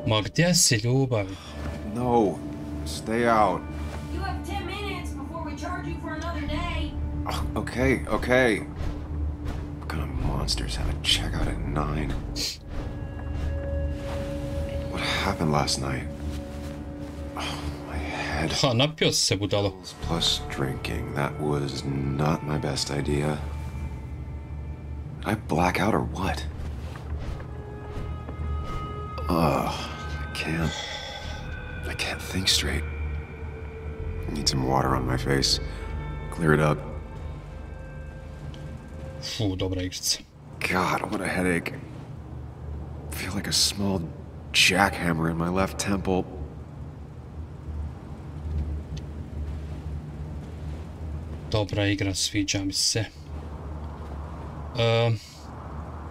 Ma gdje si, ljubavi? No, stay out. You have 10 minutes before we charge you for another day. Okay. What kind of monsters have a checkout at 9? What happened last night? Oh, my head. Ha, napio se, budalo. Plus drinking. That was not my best idea. Did I black out or what? I can't think straight. I need some water on my face. Clear it up. Dobra igrica. God, what a headache. I feel like a small jackhammer in my left temple. Dobra igra, sviđa mi se.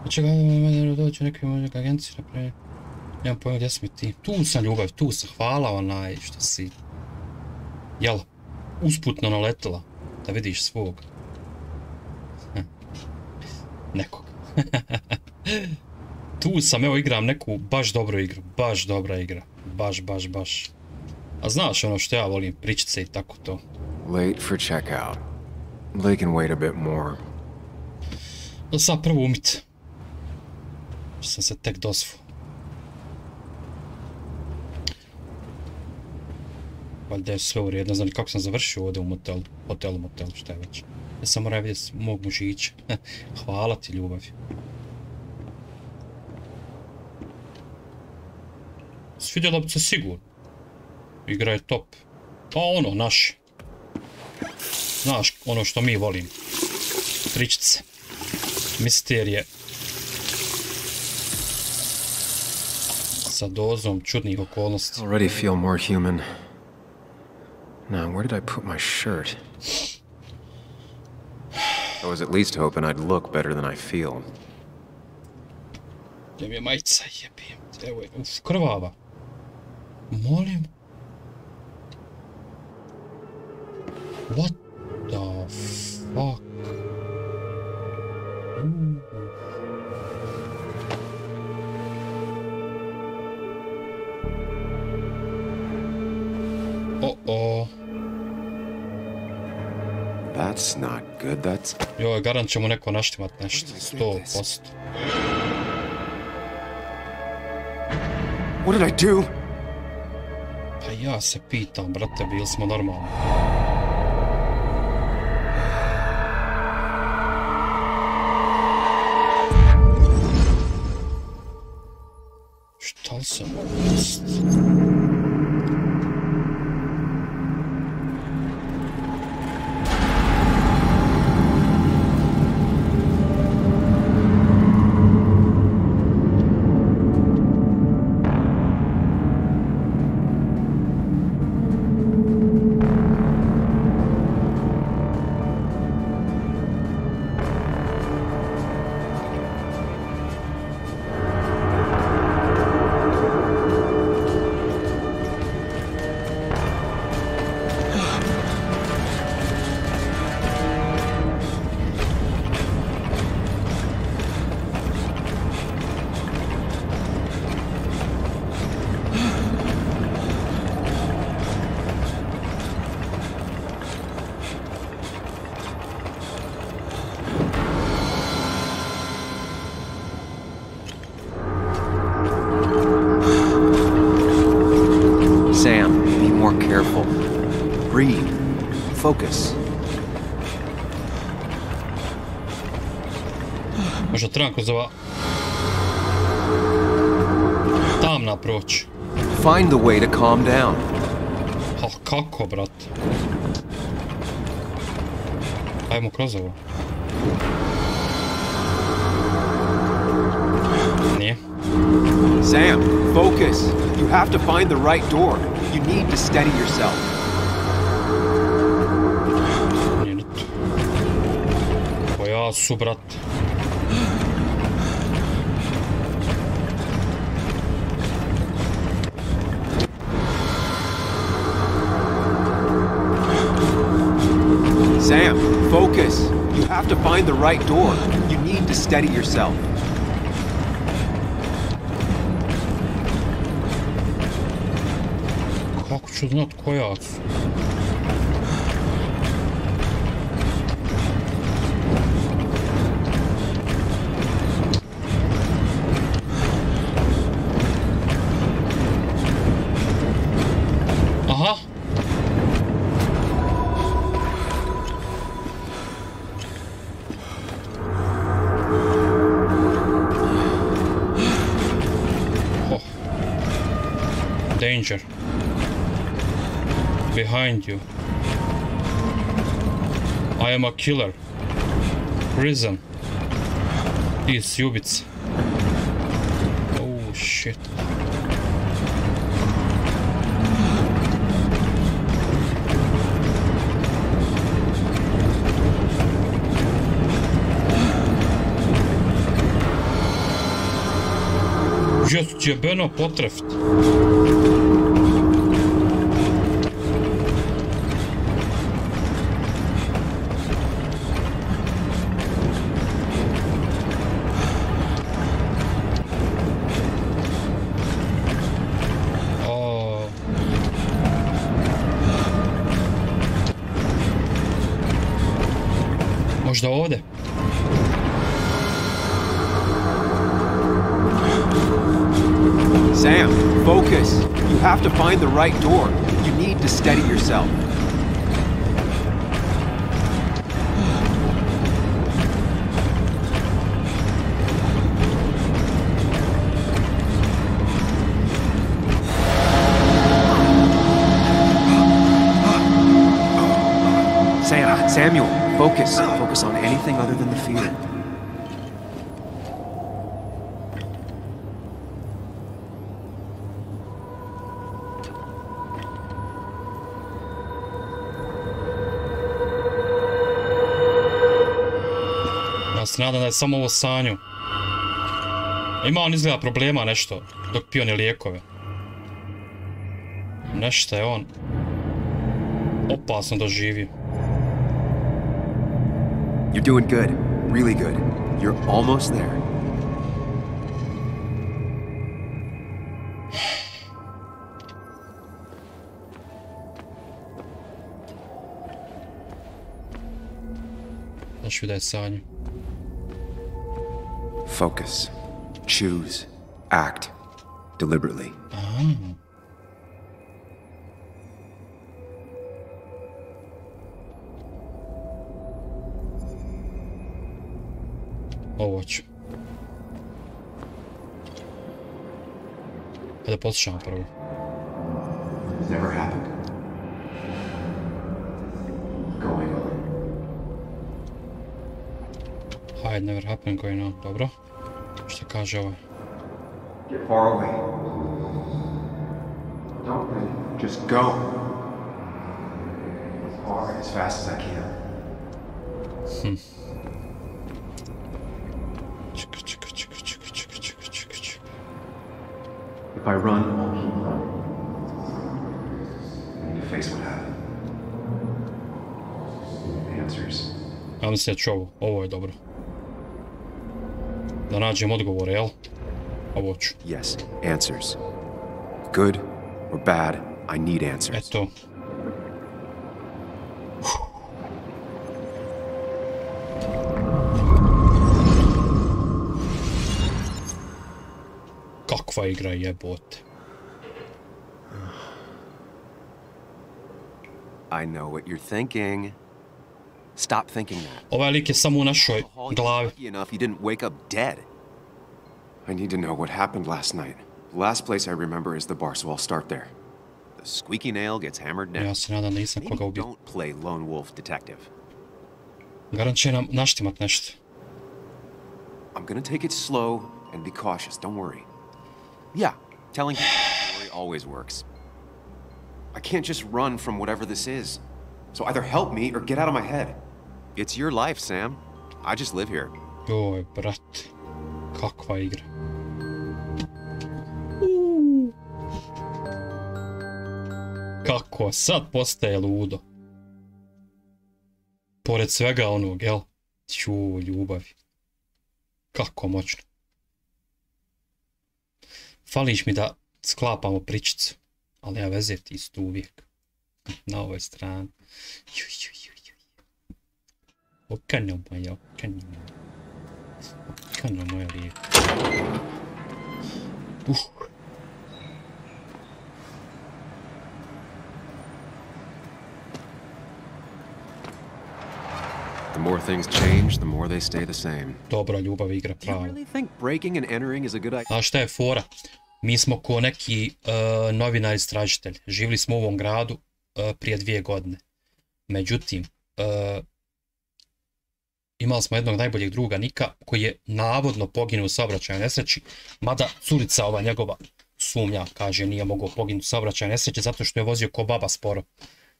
Čekaj, dođu neke agencije napravljaju. Nemam pojma gdje si mi ti. Tu sam, ljubav, tu sam. Hvala onaj što si... Jel, usputno naletila. Da vidiš svog. Nekog. Tu sam, evo igram neku baš dobru igru. Baš dobra igra. Baš. A znaš ono što ja volim, pričice i tako to. Late for checkout. They can wait a bit more. Da sad prvo umit. Što sam se tek dosvu. Valjda je sve u redu, ne znam kako sam završio ovdje u motelu. Motel, šta je već. Ja sam moram vidjeti mog mužića. Hvala ti, ljubavi. Svidjela bi se sigurno. Igra je top. Pa ono, naš. Znaš, ono što mi volim. Pričice. Misterije. Sa dozom čudnih okolnosti. Already feel more human. Now, where did I put my shirt? I was at least hoping I'd look better than I feel. Gdje mi je majica, jebim. Evo je, krvava. Molim. What the fuck? Uh-oh. That's not good, that's... Joj, garant ćemo neko naštimat nešto, 100%. What did I do? Pa ja se pitam, brate, bili smo normalni. Šta li sam jest? Sam, be more careful. Breathe. Focus. Možda trebam kroz ova... tamna proći. Find the way to calm down. Kako, brat? Ajmo kroz ovo. Nije. Sam, focus. You have to find the right door. You need to steady yourself. Nije ni to. Koja su, brat? Sam, focus. You have to find the right door. You need to steady yourself. Kako ću znat koja su? Aha! Oh. Danger. Behind you. I am a killer. Prison. Is ubica. Oh shit. Just jebeno potreft. Možda ovdje? Sam, focus. You have to find the right door. You need to steady yourself. Samuel, focus. Focus on anything other than the fear. Ja se nadam da je samo ovo sanju. Ima on izgleda problema nešto dok pije one lijekove. Nešto je on opasno doživio. You're doing good. Really good. You're almost there. Znaš da je sanju. Focus. Choose. Act. Deliberately. Ovo ću. Da poslušamo prvo. Never happened. Going on. Hide never happened going on. Dobro. Što kaže ovo? Get far away. Don't think. Just go. As far, as fast as I can. If I run, I'll keep running. I need to face what happened. Answers. Ja mislim da ću ovo. Ovo je dobro. Da nađem odgovore, jel? Ovo ću. Yes, answers. Good or bad, I need answers. Eto. Kakva igra jebote. I know what you're thinking. Stop thinking that. Ovaj lik je samo u našoj glavi. Lucky enough you didn't wake up dead. I need to know what happened last night. The last place I remember is the bar, so I'll start there. The squeaky nail gets hammered down. Ja se nadam da nisam koga ubio. Don't play lone wolf detective. Garant će nam naštimat nešto. I'm gonna take it slow and be cautious, don't worry. Yeah, telling people the story always works. I can't just run from whatever this is. So either help me or get out of my head. It's your life, Sam. I just live here. Joj, brat. Kakva igra. Kako sad postaje ludo. Pored svega onog, jel? Ću, ljubavi. Kako moćno. Fališ mi da sklapamo pričicu. Ali ja veze ti isto uvijek. Na ovoj strani. Okano moja, okano moja. Okano moja lijepa. The more things change, the more they stay the same. Dobra ljubav igra pravo. Do you really think breaking and entering is a good idea? A šta je fora? Mi smo ko neki novinar istražitelj. Živjeli smo u ovom gradu prije 2 godine. Međutim, imali smo jednog najboljeg druga Nika koji je navodno poginuo u saobraćajnoj nesreći, mada curica ova njegova sumnja, kaže nije mogao poginuti u saobraćajnoj nesreći zato što je vozio ko baba sporo.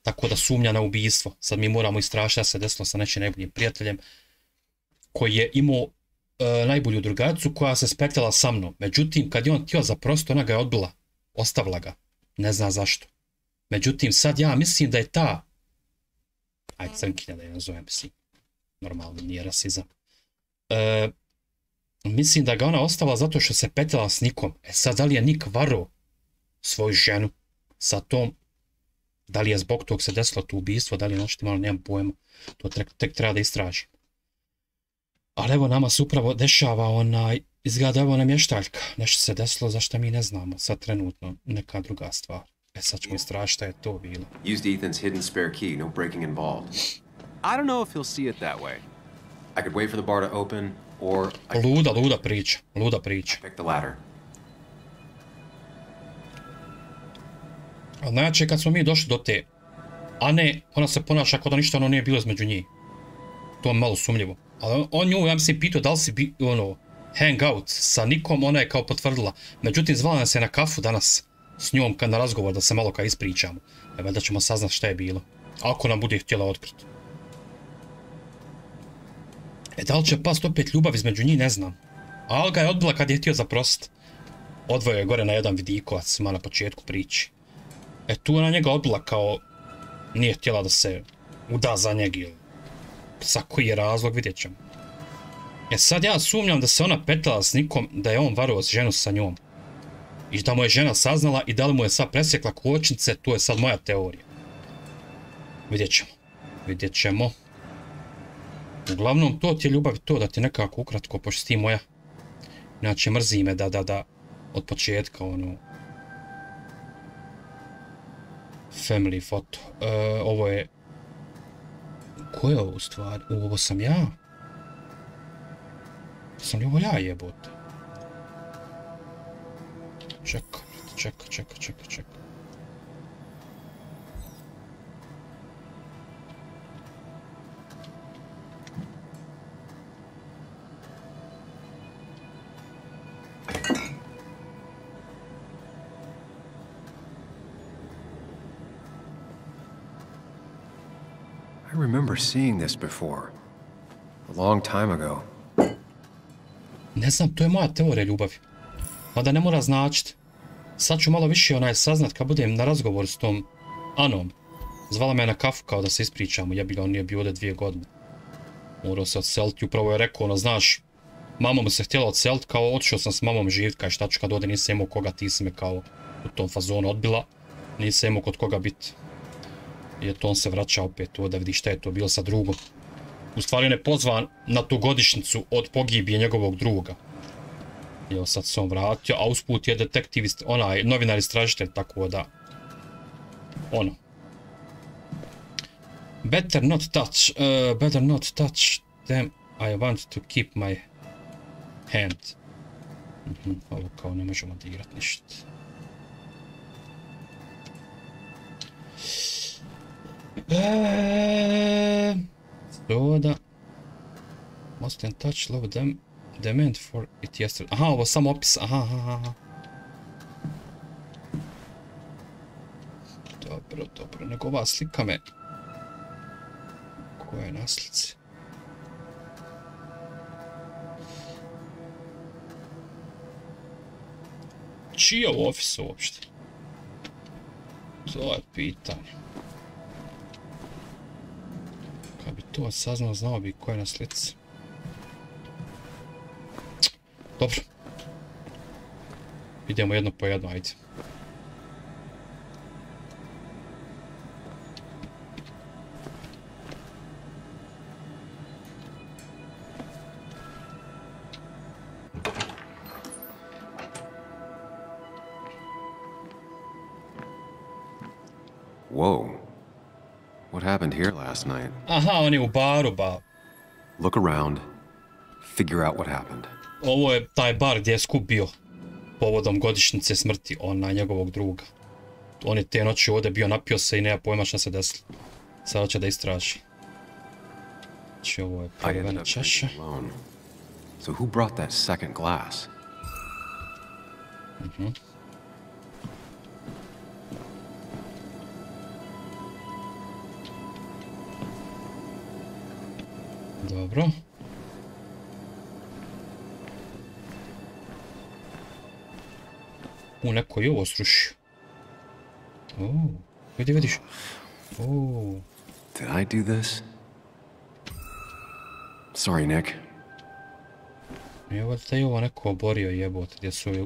Tako da sumnja na ubijstvo. Sad mi moramo istražiti da se desilo sa nečim najboljim prijateljem koji je imao najbolju drugaricu koja se spetljala sa mnom. Međutim, kad je on htio zaprosto, ona ga je odbila. Ostavila ga. Ne zna zašto. Međutim, sad ja mislim da je ta... Ajde, crnkinja da je nazovem, mislim. Normalno, nije rasizam. Mislim da ga ona ostavila zato što se petljala s Nikom. E sad, da li je Nik varao svoju ženu sa tom? Da li je zbog tog se desilo to ubijstvo? Da li je nešto malo, nemam pojma. To tek treba da istražim. Ali evo nama se upravo dešava izgleda evo nam ještaljka. Nešto se desilo zašto mi ne znamo. Sad trenutno neka druga stvar. E sad ćemo istražiti šta je to bilo. Used Ethan's hidden spare key, no breaking involved. I don't know if he'll see it that way. I could wait for the bar to open, or... Luda priča. Luda priča. Pick the latter. Ali najjače kad smo mi došli do te Ane, ona se ponaša kao da ništa ono nije bilo između njih. To je malo sumnjivo. Ali on nju, ja mi se pitao da li si hang out sa Nikom, ona je kao potvrdila. Međutim, zvala nas je na kafu danas s njom na razgovor da se malo kao ispričamo. Evo da ćemo saznat šta je bilo. Ako nam bude htjela otkriti. Da li će past opet ljubav između njih, ne znam. Ali ga je odbila kad je htio zaprositi. Odvojio je gore na jedan vidikovac, ima na početku priči. Tu ona njega odbila kao nije htjela da se uda za njega ili sa koji je razlog, vidjet ćemo. Sad ja sumnjam da se ona petljala s Nikom, da je on varao ženu sa njom. I da mu je žena saznala i da li mu je sad presjekla kočnice, to je sad moja teorija. Vidjet ćemo. Vidjet ćemo. Uglavnom, to ti je ljubav i to da ti nekako ukratko, pošto ti moja. Inače, mrzi me da od početka, family foto. Ovo je... Ko je ovo u stvari? Ovo sam ja. Sam li ovo ja jebote? Čekaj. I remember seeing this before. A long time ago. Ne znam, to je moja teorija ljubavi. Mada ne mora značiti. Sad ću malo više saznat kad budem na razgovoru s tom Anom. Zvala me na kafu kao da se ispričamo, jebi on nije bio ovdje 2 godine. Morao se odseliti, upravo je rekao, znaš, mama mu se htjela odseliti, kao otišao sam s mamom živit, kaj šta ću kad ovdje nisam imao koga, ti si me kao u tom fazonu odbila, nisam imao kod koga biti. I on se vraća opet to da vidi šta je to bilo sa drugom. U stvari on je pozvan na tu godišnjicu od pogibije njegovog druga. I evo sad se on vratio, a usput je detektivist, novinar istražitelj, tako da... Better not touch them, I want to keep my hand. Ovo kao ne možemo da igrat ništa. Soda. Must in touch low demand for it yesterday. Aha, ovo sam opis. Aha. Dobro. Nego ova slika me... Koja je na slici? Čiji je u ofisu uopšte? To je pitanje. Kad bi to saznao, znao bi ko je na slici. Dobro. Idemo jedno po jedno, ajde. Whoa. What happened here last night? Aha, on je u baru, ba. Look around. Figure out what happened. Ovo je taj bar gdje je skup bio. Povodom godišnjice smrti njegovog druga. On je te noći ovdje bio, napio se i nema pojma šta se desilo. Sada će da istraži. Znači ovo je prva čaša. So who brought that second glass? Dobro. Neko je ovo srušio. Vidiš. Did I do this? Sorry, Nick. Evo da je ovo neko oborio jebote, gdje su ove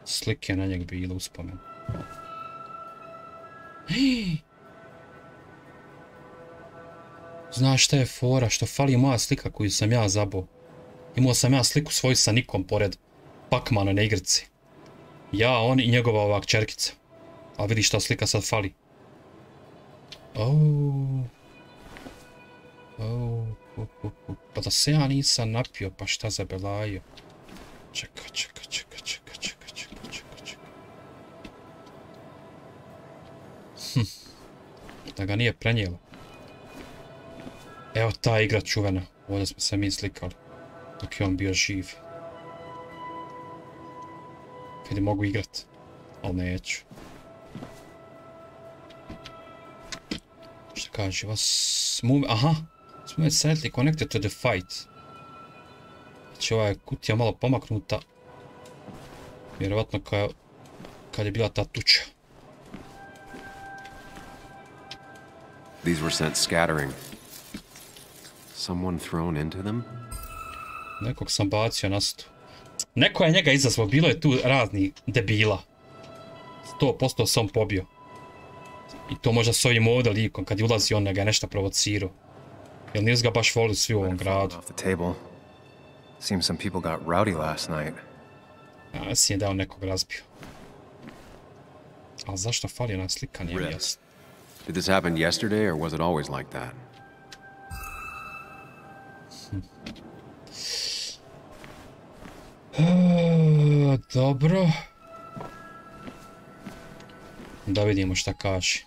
slike na njeg bile uspomen. Znaš šta je fora, što fali moja slika koju sam ja zabao. Imao sam ja sliku svoju sa Nikom pored Pacmana na igrici. Ja, on i njegova ova kćerkica. Ali vidiš šta slika sad fali. Pa da se ja nisam napio, pa šta za belaju. Čeka. Da ga nije prenijelo. Evo ta igra čuvena. Ovdje smo se mi slikali. Dok je on bio živ. Vidi, mogu igrat. Ali neću. Šta kaže vas? Aha! Smooth slightly connected to the fight. Znači ova je kutija malo pomaknuta. Vjerovatno kad je bila ta tuča. These were sent scattering. Someone thrown into them? Nekog sam bacio na stu. Neko je njega izazvao, bilo je tu razni debila. 100% sam pobio. I to možda s ovim ovdje likom, kad je ulazi on ga je nešto provocirao. Jel nisu ga baš volili svi u ovom gradu. Seems some people got rowdy last night. Ja mislim da je on nekog razbio. Ali zašto fali ona slika, nije mi jasno. Did this happen yesterday or was it always like that? Dobro. Da vidimo šta kaže.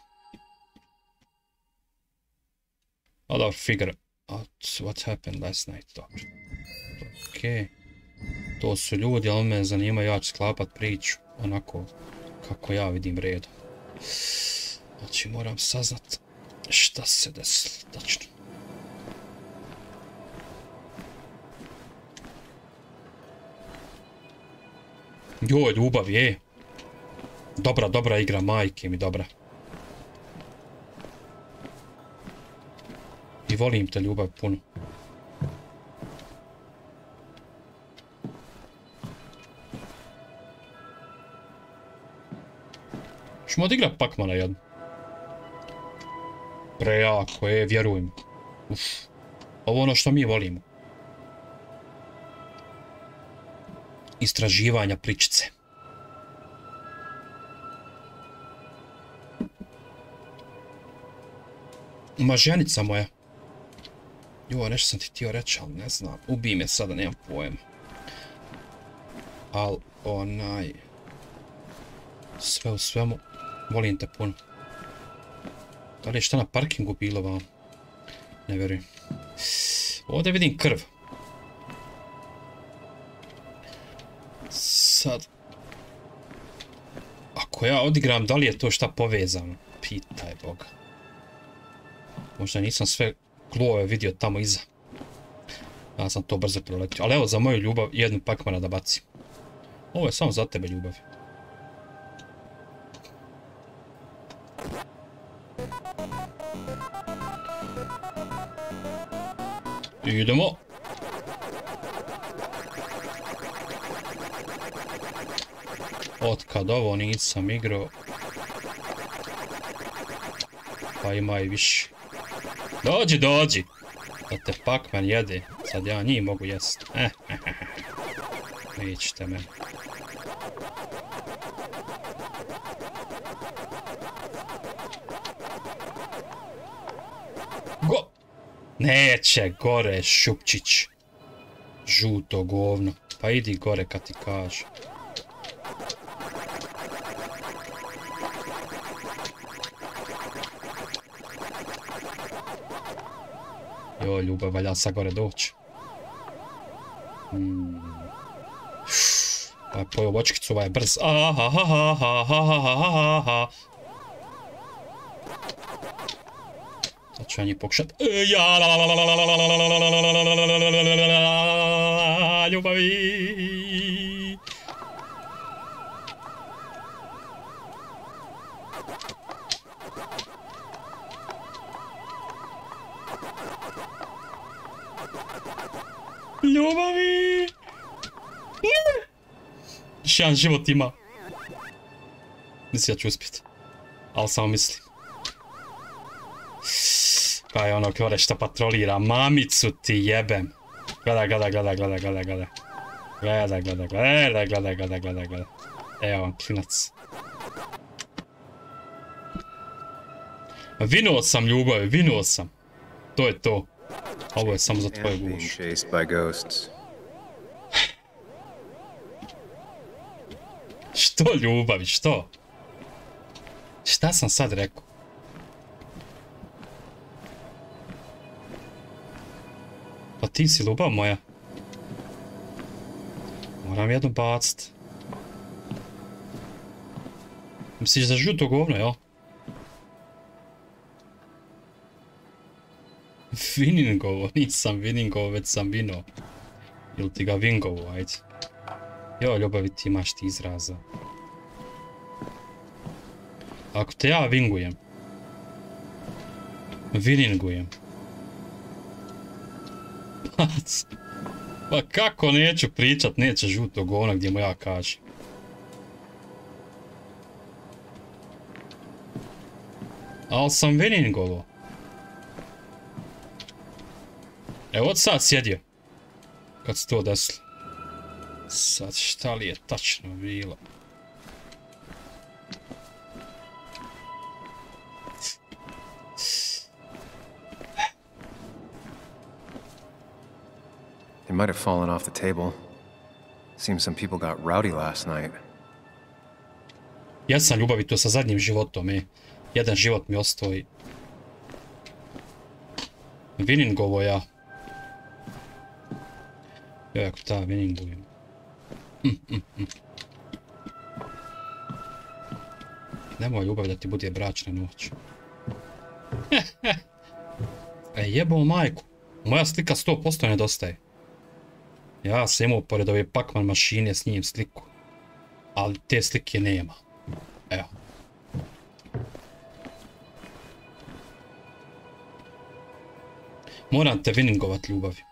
Oh, dobro, figure out what happened last night. Dobro. Okej. To su ljudi, ali me zanima, ja ću sklapat priču onako kako ja vidim redom. Znači moram saznat šta se desilo tačno. Joj, ljubav je. Dobra igra, majke mi, dobra. I volim te, ljubav, puno. Ćemo odigrat Pacmana jednu. Prejako je, vjerujem. Ovo ono što mi volimo. Istraživanja pričice. Ma ženica moja. Jo, nešto sam ti htio reći, ali ne znam. Ubij me sada, nemam pojma. Al onaj... Sve u svemu, volim te puno. Da li je šta na parkingu bilo vam? Ne vjerujem. Ovdje vidim krv. Sad... Ako ja odigram, da li je to šta povezano? Pitaj Boga. Možda nisam sve klove vidio tamo iza. Ja sam to brzo proletio. Ali evo, za moju ljubav jednu pakmana da bacim. Ovo je samo za tebe ljubav. Idemo. Otkad ovo nisam igrao. Pa ima i više. Dođi, dođi! Da te Pac-Man jede. Sad ja njih mogu jest. Nećete me. Go! Neće gore, šupčić. Žuto govno. Pa idi gore kad ti kažu. Jo, ljubav, valja sa gore doći. Pa je pojel vočkicu, ovaj je brz. Sad ću ja njih pokušat. Ljubavi. Ljubavi! Još jedan život ima. Mislim da ću uspjeti. Ali samo mislim. Pa je ono kore šta patrolira. Mamicu ti jebem. Gledaj, gledaj, gledaj, gledaj, gledaj, gledaj. Gledaj, gledaj, gledaj, gledaj, gledaj, gledaj, gledaj. Evo vam klinac. Vinuo sam ljubavi, vinuo sam. To je to. Ovo je samo za tvoje gušu. Što ljubavi, što? Šta sam sad rekao? Pa ti si ljubav moja. Moram jednu bacit. Misliš za žuto govno, jel? Viningovo, nisam viningovo, već sam vino. Ili ti ga vingovo, ajde. Jo, ljubavi, ti imaš ti izraza. Ako te ja vingujem, viningujem. Pa kako neću pričat, neće žuto govno gdje mu ja kažem. Al sam viningovo. Evo od sad sjedio. Kad se to desilo. Sad šta li je tačno bilo? They might have fallen off the table. Seems some people got rowdy last night. Ja sam ljubavi to sa zadnjim životom, jedan život mi ostao i... Viningovo ja. Jo, ako ta viningujem. Nemoj ljubav da ti bude bračna noć. Jebo majku. Moja slika 100% nedostaje. Ja sam imao pored ove Pac-Man mašine s njim sliku. Ali te slike nema. Evo. Moram te viningovat ljubavi.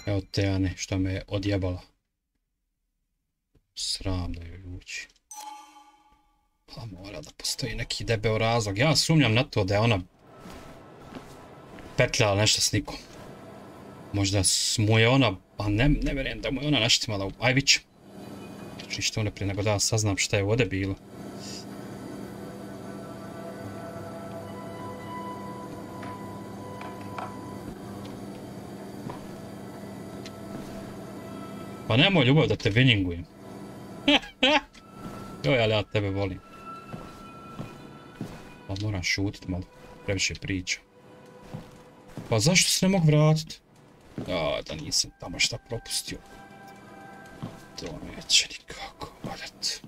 Evo te Ane, što me je odjebala. Sram da joj ući. Pa mora da postoji neki debeo razlog. Ja sumnjam na to da je ona petljala nešto s nikom. Možda mu je ona, a ne vjerujem da mu je ona naštimala u Ajvić. Znači ništa unaprijed nego da saznam šta je ovdje bilo. Pa nemoj ljubav da te viningujem. Joj, ali ja tebe volim. Pa moram šutit malo, previše priča. Pa zašto se ne mogu vratit? Da nisam tamo šta propustio. To neće nikako valjat.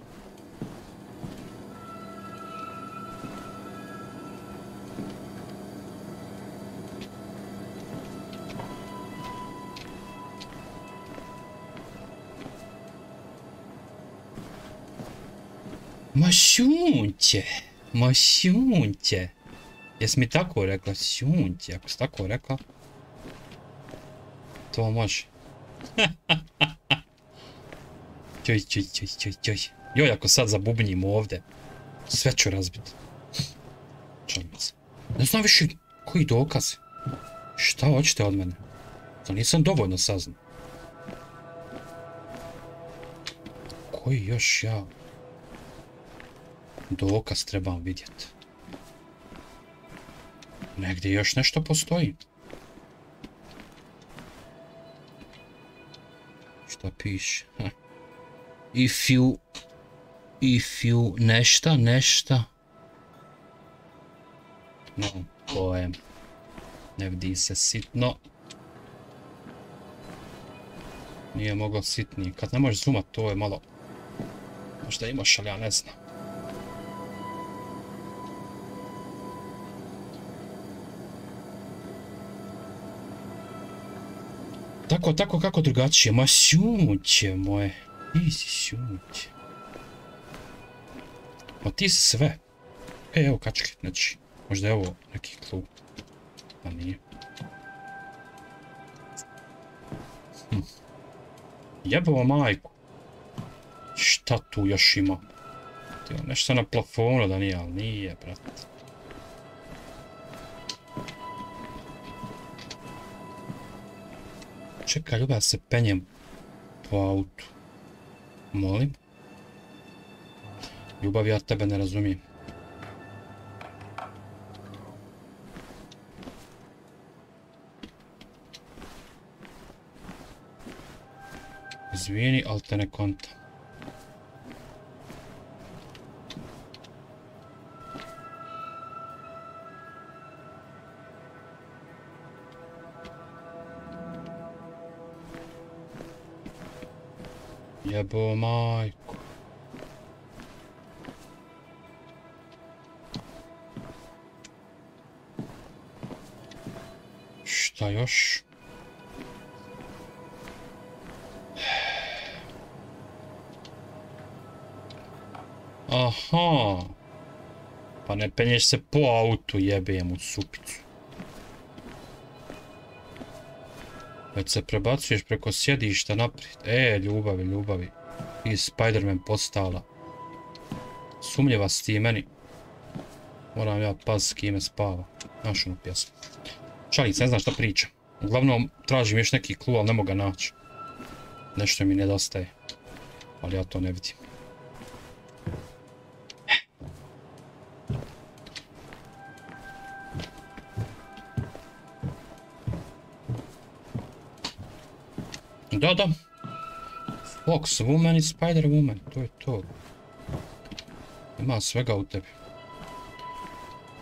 Ma šunće. Jes mi tako rekla, šunće, ako si tako rekla, to može. Čoj. Joj, ako sad zabubnjim ovdje, sve ću razbiti. Čalnice. Ne znam više koji dokaz. Šta hoćete od mene? To nisam dovoljno saznao. Koji još ja dokaz trebam vidjeti? Negdje još nešto postoji. Šta piše? If you nešta. No, pojem. Ne vidi se sitno. Nije moglo sitnije. Kad ne možeš zoomat, to je malo... Možda imaš, ali ja ne znam. Tako, kako drugačije? Ma šunće moje. Ti si šunće. Ma ti si sve. Evo kačke, znači. Možda je ovo neki klub. A nije. Jebova majku. Šta tu još ima? Nešto na plafonu da nije, ali nije, brat. Čekaj, ljubav, se penjem po autu. Molim? Ljubav, ja tebe ne razumijem. Izvini, ali te ne kontam. Jebo majku. Šta još? Aha. Pa ne penješ se po autu, jebijem u supicu. Već se prebacuješ preko sjedišta naprijed. Ljubavi. Ti Spider-Man postala. Sumnjiva si ti meni. Moram ja paziti s kime spava. Znaš onu pjesmu. Šalic, ne znam šta pričam. Uglavnom, tražim još neki clue, ali ne mogu ga naći. Nešto mi nedostaje. Ali ja to ne vidim. Da. Fox Woman i Spider Woman, to je to. Ima svega u tebi.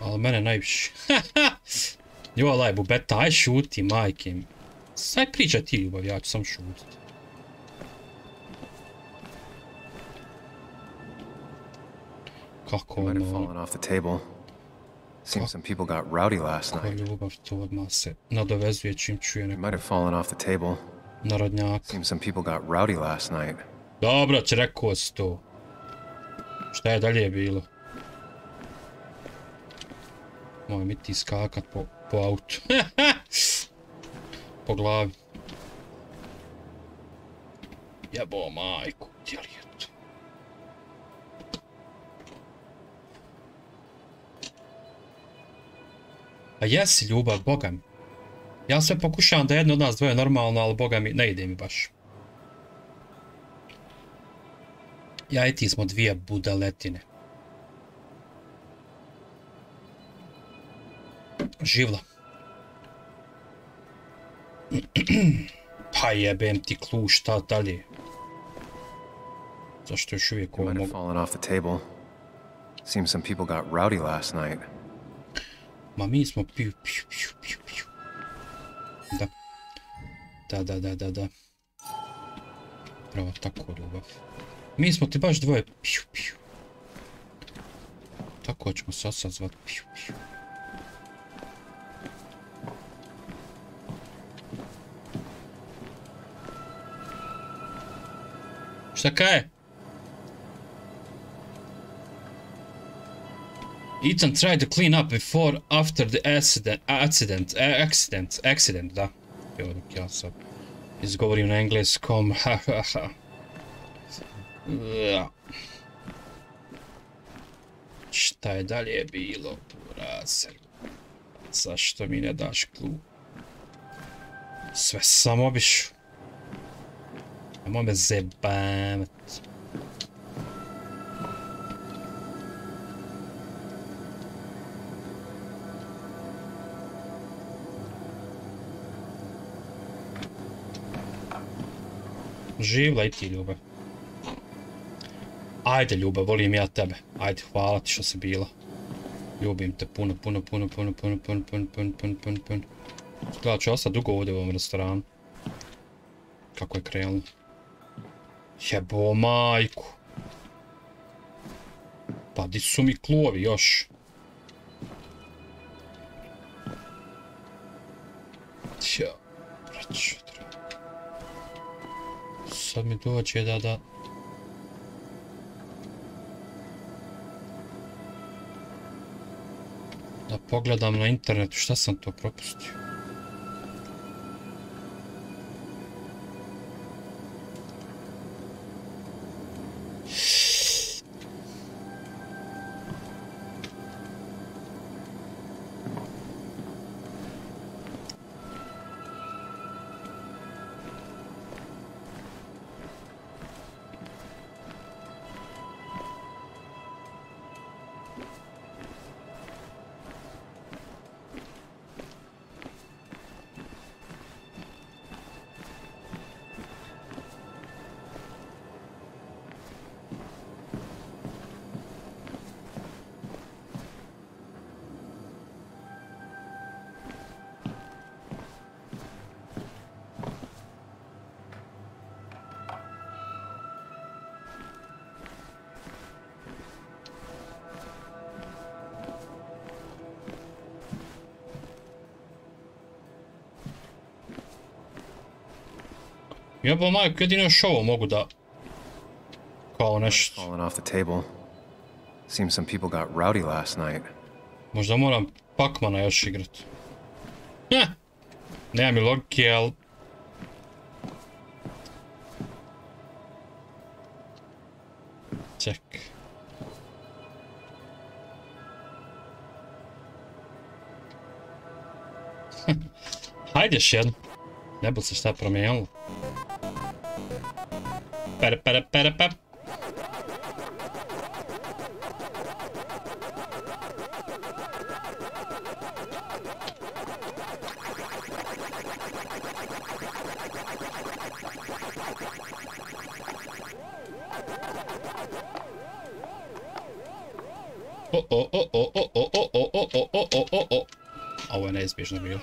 Ali mene najviše. Joj, laj, bubeta, aj šuti, majke mi. Saj priča ti, ljubav, ja ću sam šutit. Kako ono... Seems some people got rowdy last night. Ljubav, to odmah se nadovezuje čim čuje neko. Might have fallen off the table. Narodnjak. Seems some people got rowdy last night. Dobro, će rekao si to. Šta je dalje bilo? Moj mi ti skakat po autu. Po glavi. Jebo majku, gdje li je to? A jesi ljubav, boga mi. Ja sve pokušavam da jedno od nas dvoje normalno, ali boga mi, ne ide mi baš. Ja i ti smo dvije budaletine. Živla. Pa jebem ti kluš, šta dalje? Zašto još uvijek ovo mogu? Fallen off the table. Seems some people got rowdy last night. Ma mi smo piju. Da. Pravo tako ljubav. Mi smo ti baš dvoje piju. Tako ćemo se sad zvat piju. Šta kaje? Ethan tried to clean up before after the accident, da. Evo dok ja sad izgovorim na engleskom, Šta je dalje bilo, burazer? Zašto mi ne daš klub? Sve sam obišu. Nemoj me zebamat. Živla i ti, Ljube. Ajde, Ljube, volim ja tebe. Ajde, hvala ti što si bila. Ljubim te puno. Gledat ću ostati dugo ovdje u ovom restoranu. Kako je krenulo. Jebo majku. Pa di su mi klovi još? Tja, braćo. Sad mi dođe da pogledam na internetu šta sam to propustio. Jebo majku, jedino još ovo mogu da... Kao nešto... Fallen off the table. Seems some people got rowdy last night. Možda moram Pac-Mana još igrat. Nema mi logike, ali... Ček. Hajde još jedno. Ne bud se šta promijenilo. Pere. Ovo je neizbježno bilo.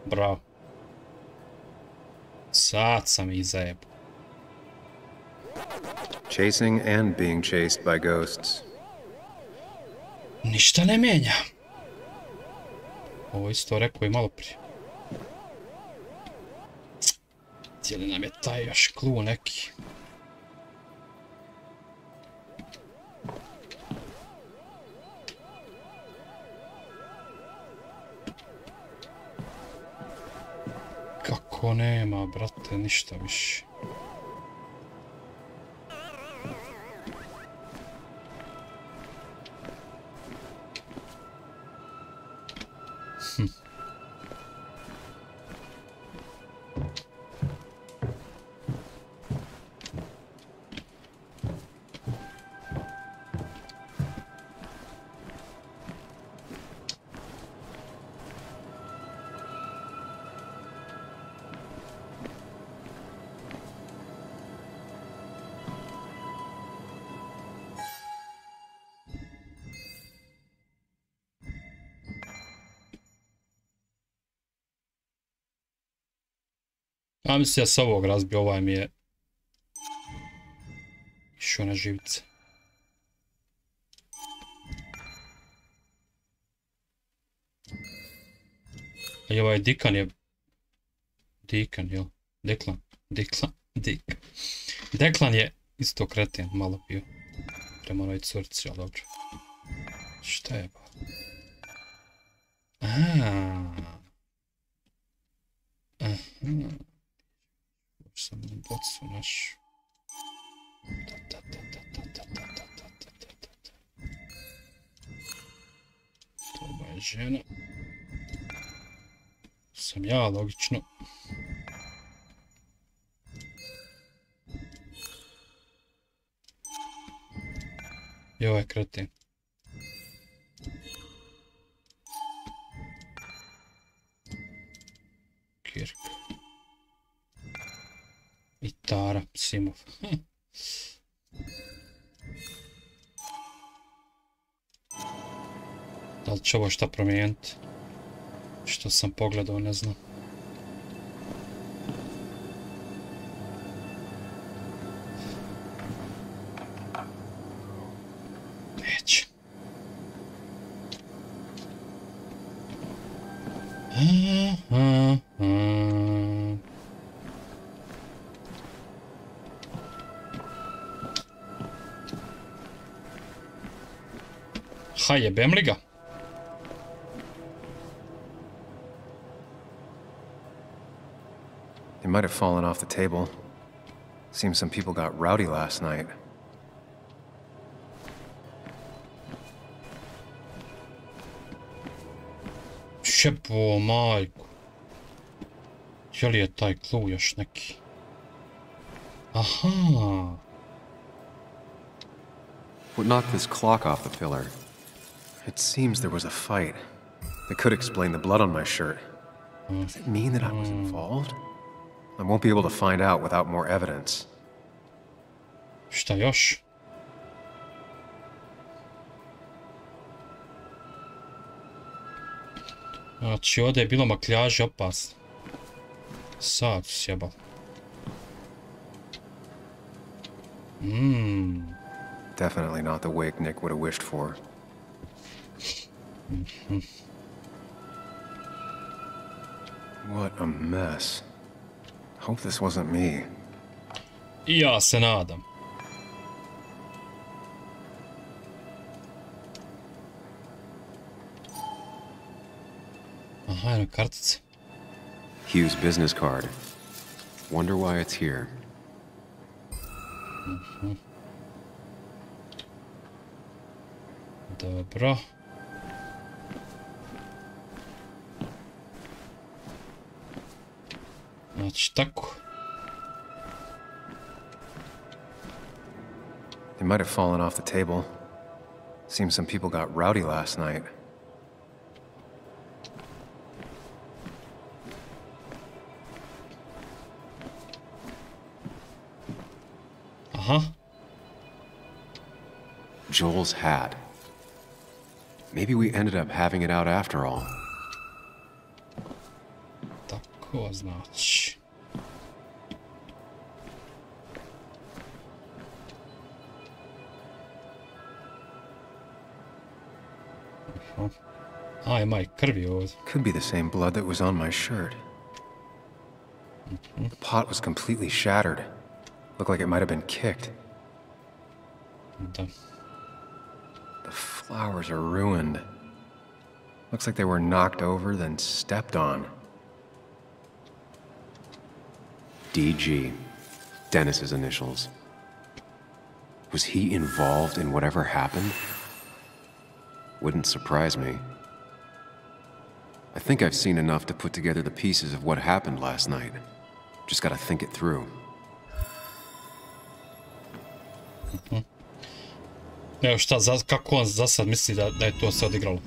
Bravo. Sad sam ih zajebao. Chasing and being chased by ghosts. Ništa ne mijenja. Ovo isto rekao i malo prije. Cijeli nam je taj još klu neki. Kako nema, brate, ništa više. A mislim ja s ovog razbio, ovaj mi je išao na živce. A i ovaj Dikan je... Dikan, jel? Deklan. Deklan je isto kreten, malo bio. Prema onoj curci, ali dobro. Šta je ba? Sam bocu naš. To je žena. Sam ja, logično. I ovaj kreten. Kirk. I Tara, Simov. Da li će ovo šta promijeniti? Što sam pogledao, ne znam. Neće. Ha, jebem li ga? It might have fallen off the table. Seems some people got rowdy last night. Šepo, majku. Je li je taj klu još neki? Aha. What knocked this clock off the pillar? It seems there was a fight. That could explain the blood on my shirt. Does it mean that I was involved? I won't be able to find out without more evidence. Šta još? Znači, ovdje je bilo makljaže opasno. Sad sjebal. Definitely not the wake Nick would have wished for. What a mess. Hope this wasn't me. I ja se nadam. Aha, jedna kartica. Hugh's business card. Wonder why it's here. Dobro. Znači, tako. It might have fallen off the table. Seems some people got rowdy last night. Aha. Joel's hat. Maybe we ended up having it out after all. Tako, znači. A, ima I krvi ovdje. Could be the same blood that was on my shirt. The pot was completely shattered. Looked like it might have been kicked. Da. The flowers are ruined. Looks like they were knocked over, then stepped on. DG. Dennis's initials. Was he involved in whatever happened? Wouldn't surprise me. I think I've seen enough to put together the pieces of what happened last night. Just gotta think it through. Evo šta, kako on za sad misli da je to se odigralo?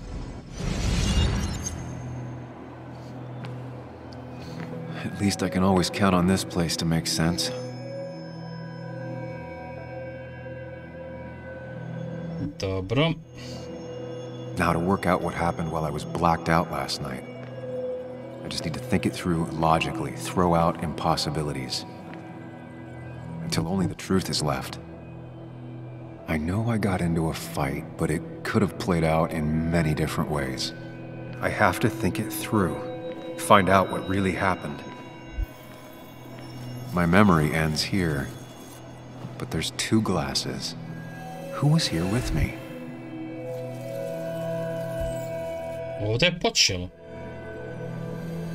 At least I can always count on this place to make sense. Dobro. Now to work out what happened while I was blacked out last night. I just need to think it through logically, throw out impossibilities. Until only the truth is left. I know I got into a fight, but it could have played out in many different ways. I have to think it through, find out what really happened. My memory ends here, but there's 2 glasses. Who was here with me? Ovdje je počelo.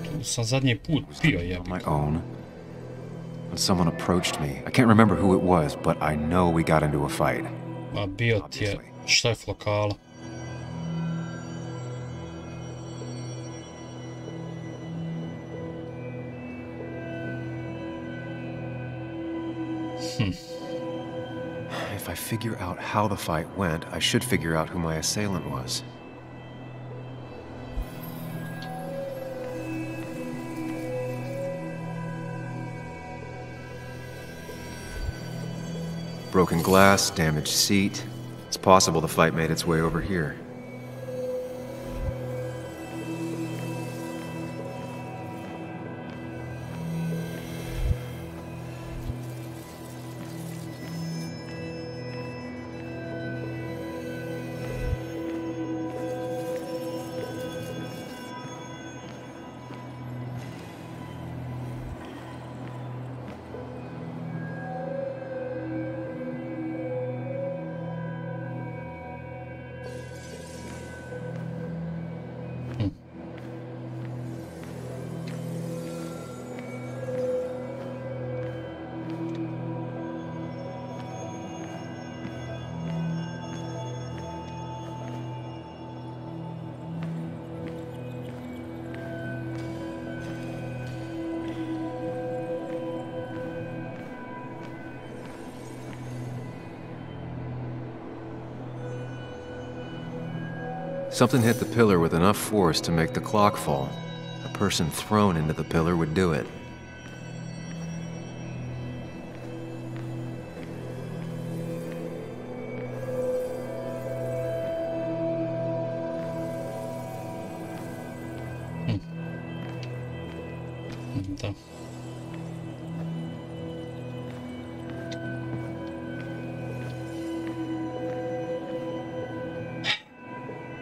Tu sam zadnji put pio on my own. When someone approached me, I can't remember who it was, but I know we got into a fight. Ma bio ti je šef lokala. If I figure out how the fight went, I should figure out who my assailant was. Broken glass, damaged seat. It's possible the fight made its way over here. Something hit the pillar with enough force to make the clock fall. A person thrown into the pillar would do it. Da.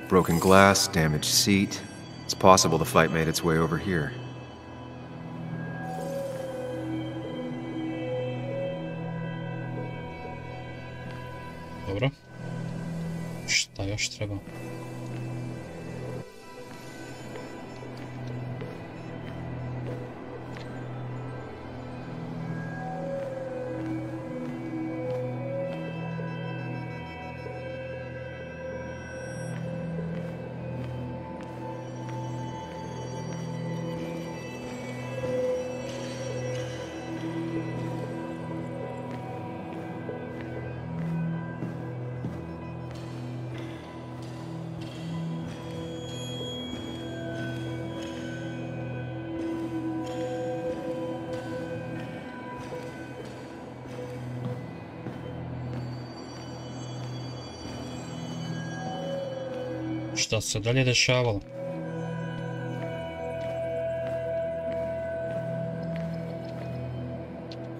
Broken glass, damaged seat. It's possible the fight made its way over here. Dobro. Šta još treba? Šta se dalje dešavalo?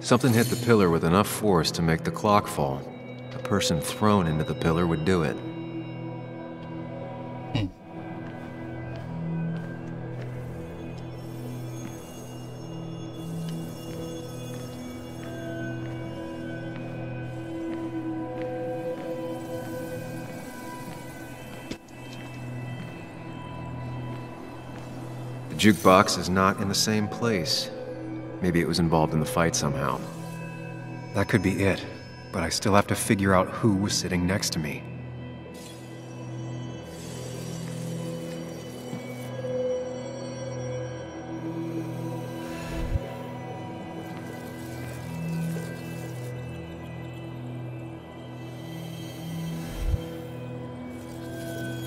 Something hit the pillar with enough force to make the clock fall. A person thrown into the pillar would do it. The jukebox is not in the same place. Maybe it was involved in the fight somehow. That could be it, but I still have to figure out who was sitting next to me.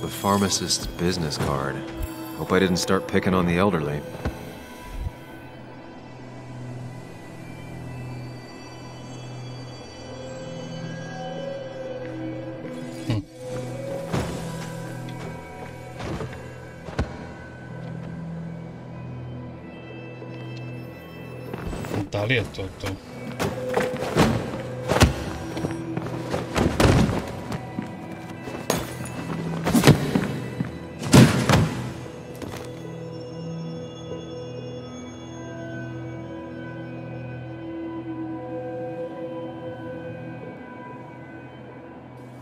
The pharmacist's business card. Hope I didn't start picking on the elderly. Da li je to to?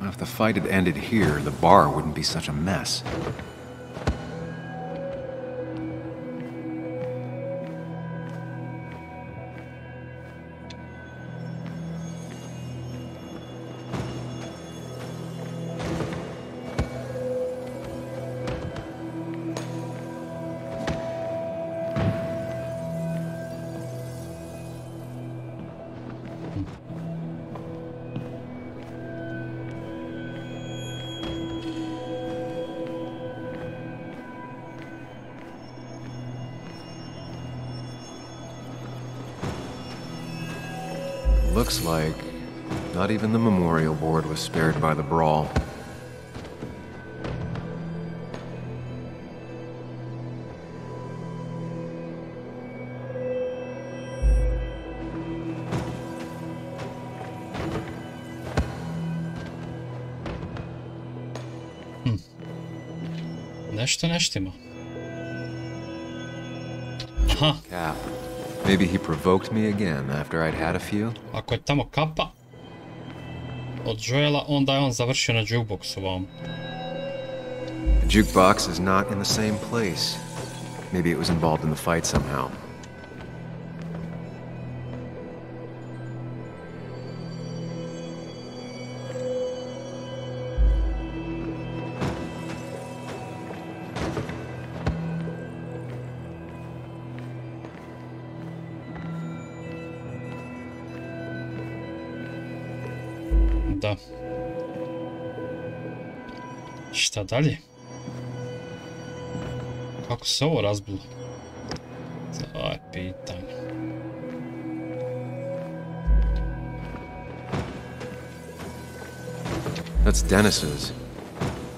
If the fight had ended here, the bar wouldn't be such a mess. Looks like not even the memorial board was spared by the brawl. Nešto ne štima. Aha. Cap. Maybe he provoked me again after I'd had a few. Ako je tamo kapa od Joela, onda je on završio na jukeboxu vam. The jukebox is not in the same place. Maybe it was involved in the fight somehow. Da. Šta dalje? Kako se ovo razbilo? To je pitanje. That's Dennis's.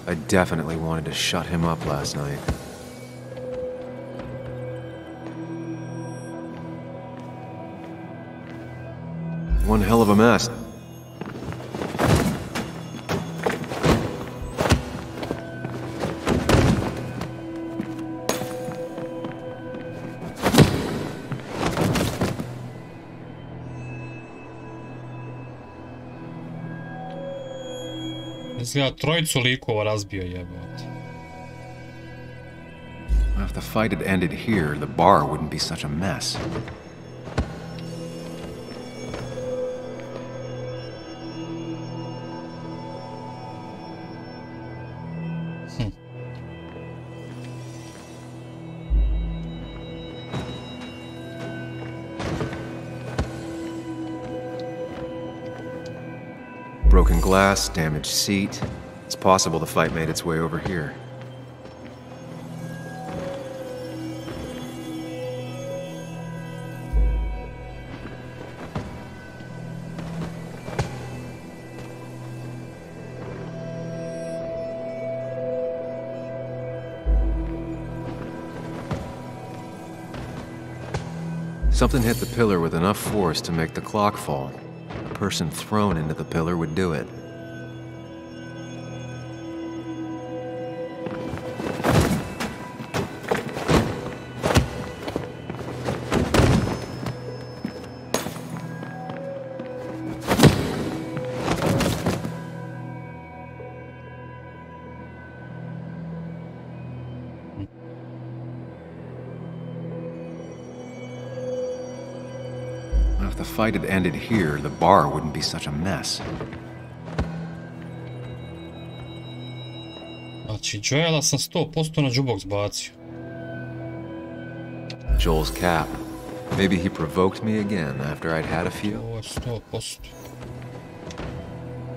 I definitely wanted to shut him up last night. One hell of a mess. Izgleda trojicu likova razbio jebote. If the fight had ended here, the bar wouldn't be such a mess. Broken glass, damaged seat. It's possible the fight made its way over here. Something hit the pillar with enough force to make the clock fall. A person thrown into the pillar would do it. If the fight had ended here, the bar wouldn't be such a mess. Znači, Joela sam 100% na jukebox bacio. Joel's cap. Maybe he provoked me again after I'd had a few. Ovo je 100%.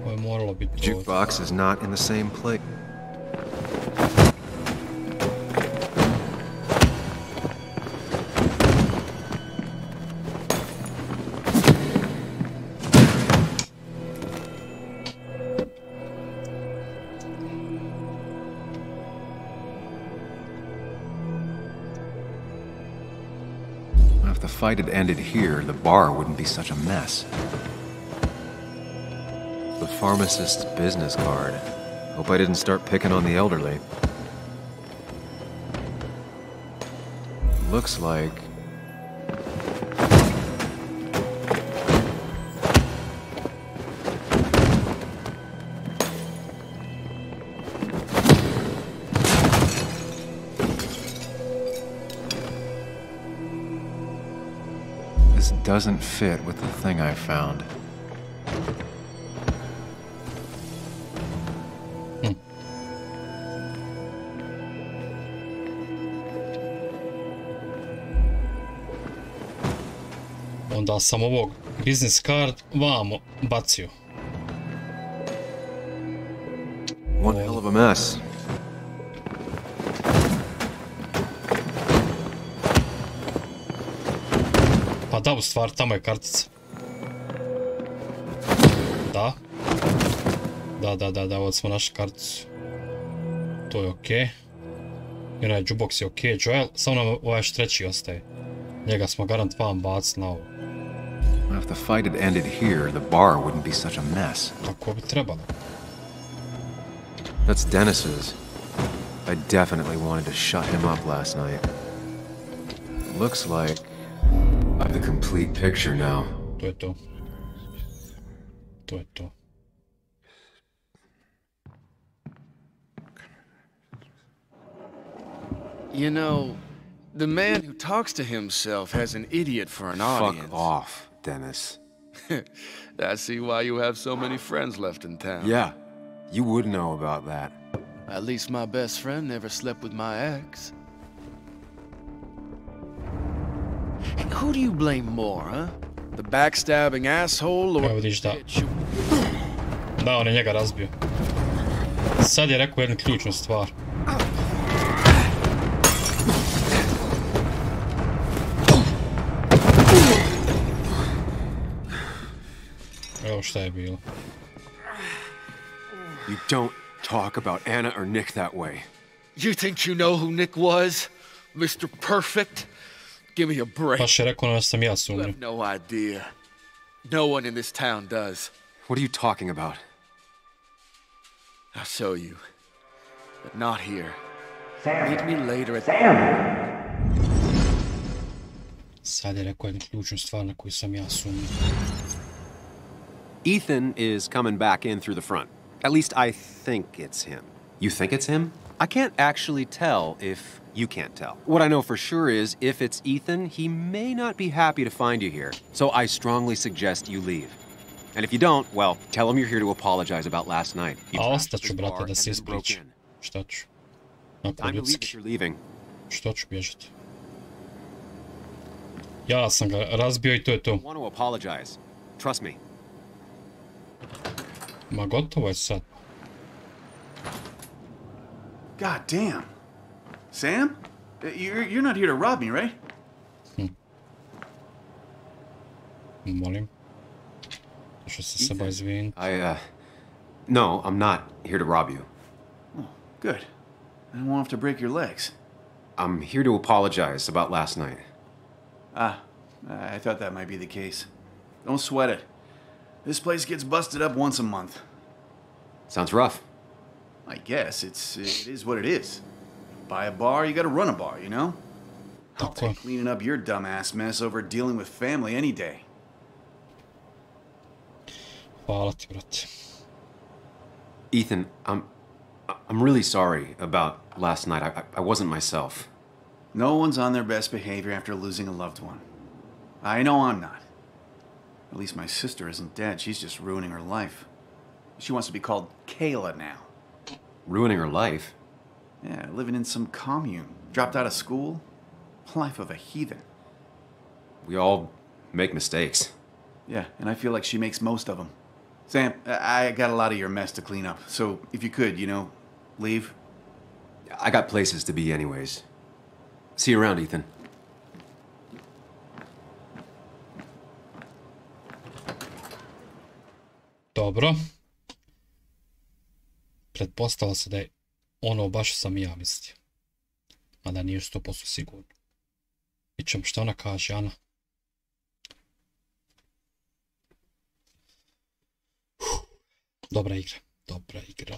Ovo je moralo biti The jukebox is not in the same place. If the fight had ended here, the bar wouldn't be such a mess. The pharmacist's business card. Hope I didn't start picking on the elderly. Looks like... This doesn't fit with the thing I found. Onda sam ovog business card vamo bacio. One hell of a mess. Pa da, u stvari, tamo je kartica. Da. Da, ovdje smo našli karticu. To je okej. I onaj jukebox je okej, Joel, samo nam ovaj još treći ostaje. Njega smo garant vam bacili na ovo. If the fight had ended here, the bar wouldn't be such a mess. Tako bi trebalo. That's Dennis's. I definitely wanted to shut him up last night. Looks like I have the complete picture now. To je to. To je to. You know, the man who talks to himself has an idiot for an audience. Fuck off, Dennis. I see why you have so many friends left in town. Yeah, you would know about that. At least my best friend never slept with my ex. Who do you blame more, huh? The backstabbing asshole or... Evo vidiš da. Da, on je njega razbio. Sad je rekao jednu ključnu stvar. Evo šta je bilo. You don't talk about Anna or Nick that way. You think you know who Nick was? Mr. Perfect? Give me a break. Baš je rekao da sam ja You sumnju. have no idea. No one in this town does. What are you talking about? I'll show you. But not here. Meet me later at... Sad je rekao jednu ključnu stvar na koju sam ja sumnju. Ethan is coming back in through the front. At least I think it's him. You think it's him? I can't actually tell if you can't tell. What I know for sure is, if it's Ethan, he may not be happy to find you here. So I strongly suggest you leave. And if you don't, well, tell him you're here to apologize about last night. A ostaću, brate, da se ispriča. Šta ću? Ako ljudski. Što ću bježati? Ja sam ga razbio i to je to. I want to apologize. Trust me. Ma gotovo je sad. God damn. Sam? You're not here to rob me, right? Molim. Što se seba izviniti. No, I'm not here to rob you. Oh, good. I won't have to break your legs. I'm here to apologize about last night. I thought that might be the case. Don't sweat it. This place gets busted up once a month. Sounds rough. I guess it is what it is. Buy a bar, you gotta run a bar, you know? I'll take cleaning up your dumbass mess over dealing with family any day. Hvala ti, brate. Ethan, I'm really sorry about last night. I wasn't myself. No one's on their best behavior after losing a loved one. I know I'm not. At least my sister isn't dead. She's just ruining her life. She wants to be called Kayla now. Ruining her life? Yeah, living in some commune. Dropped out of school. Life of a heathen. We all make mistakes. Yeah, and I feel like she makes most of them. Sam, I got a lot of your mess to clean up. So if you could, leave. I got places to be anyways. See you around, Ethan. Dobro. Pretpostavilo se da je ono baš sam ja mislio. Mada nije 100% sigurno. Vidjet što ona kaže, Ana. Dobra igra, dobra igra.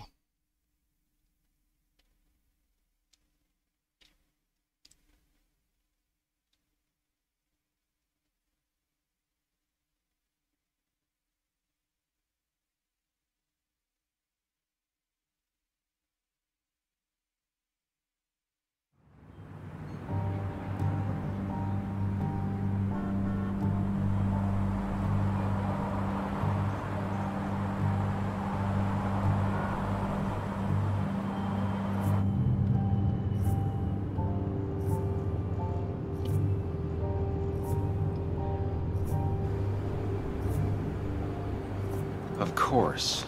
Of course.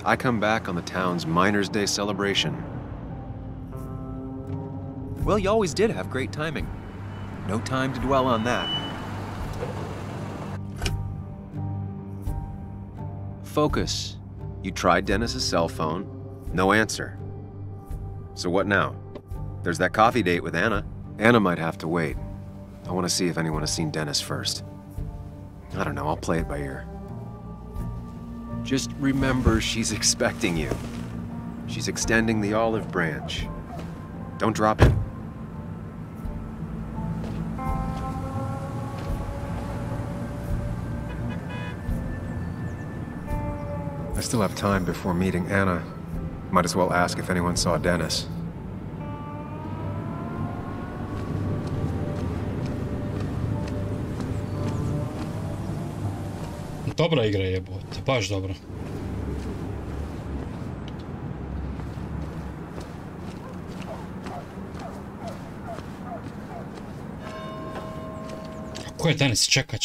I come back on the town's Miners' Day celebration. Well, you always did have great timing. No time to dwell on that. Focus. You tried Dennis's cell phone. No answer. So what now? There's that coffee date with Anna. Anna might have to wait. I want to see if anyone has seen Dennis first. I don't know, I'll play it by ear. Just remember she's expecting you. She's extending the olive branch. Don't drop it. I still have time before meeting Anna. Might as well ask if anyone saw Dennis. Dobra igra jebote, baš dobro. Ko je Dennis? Čekaj.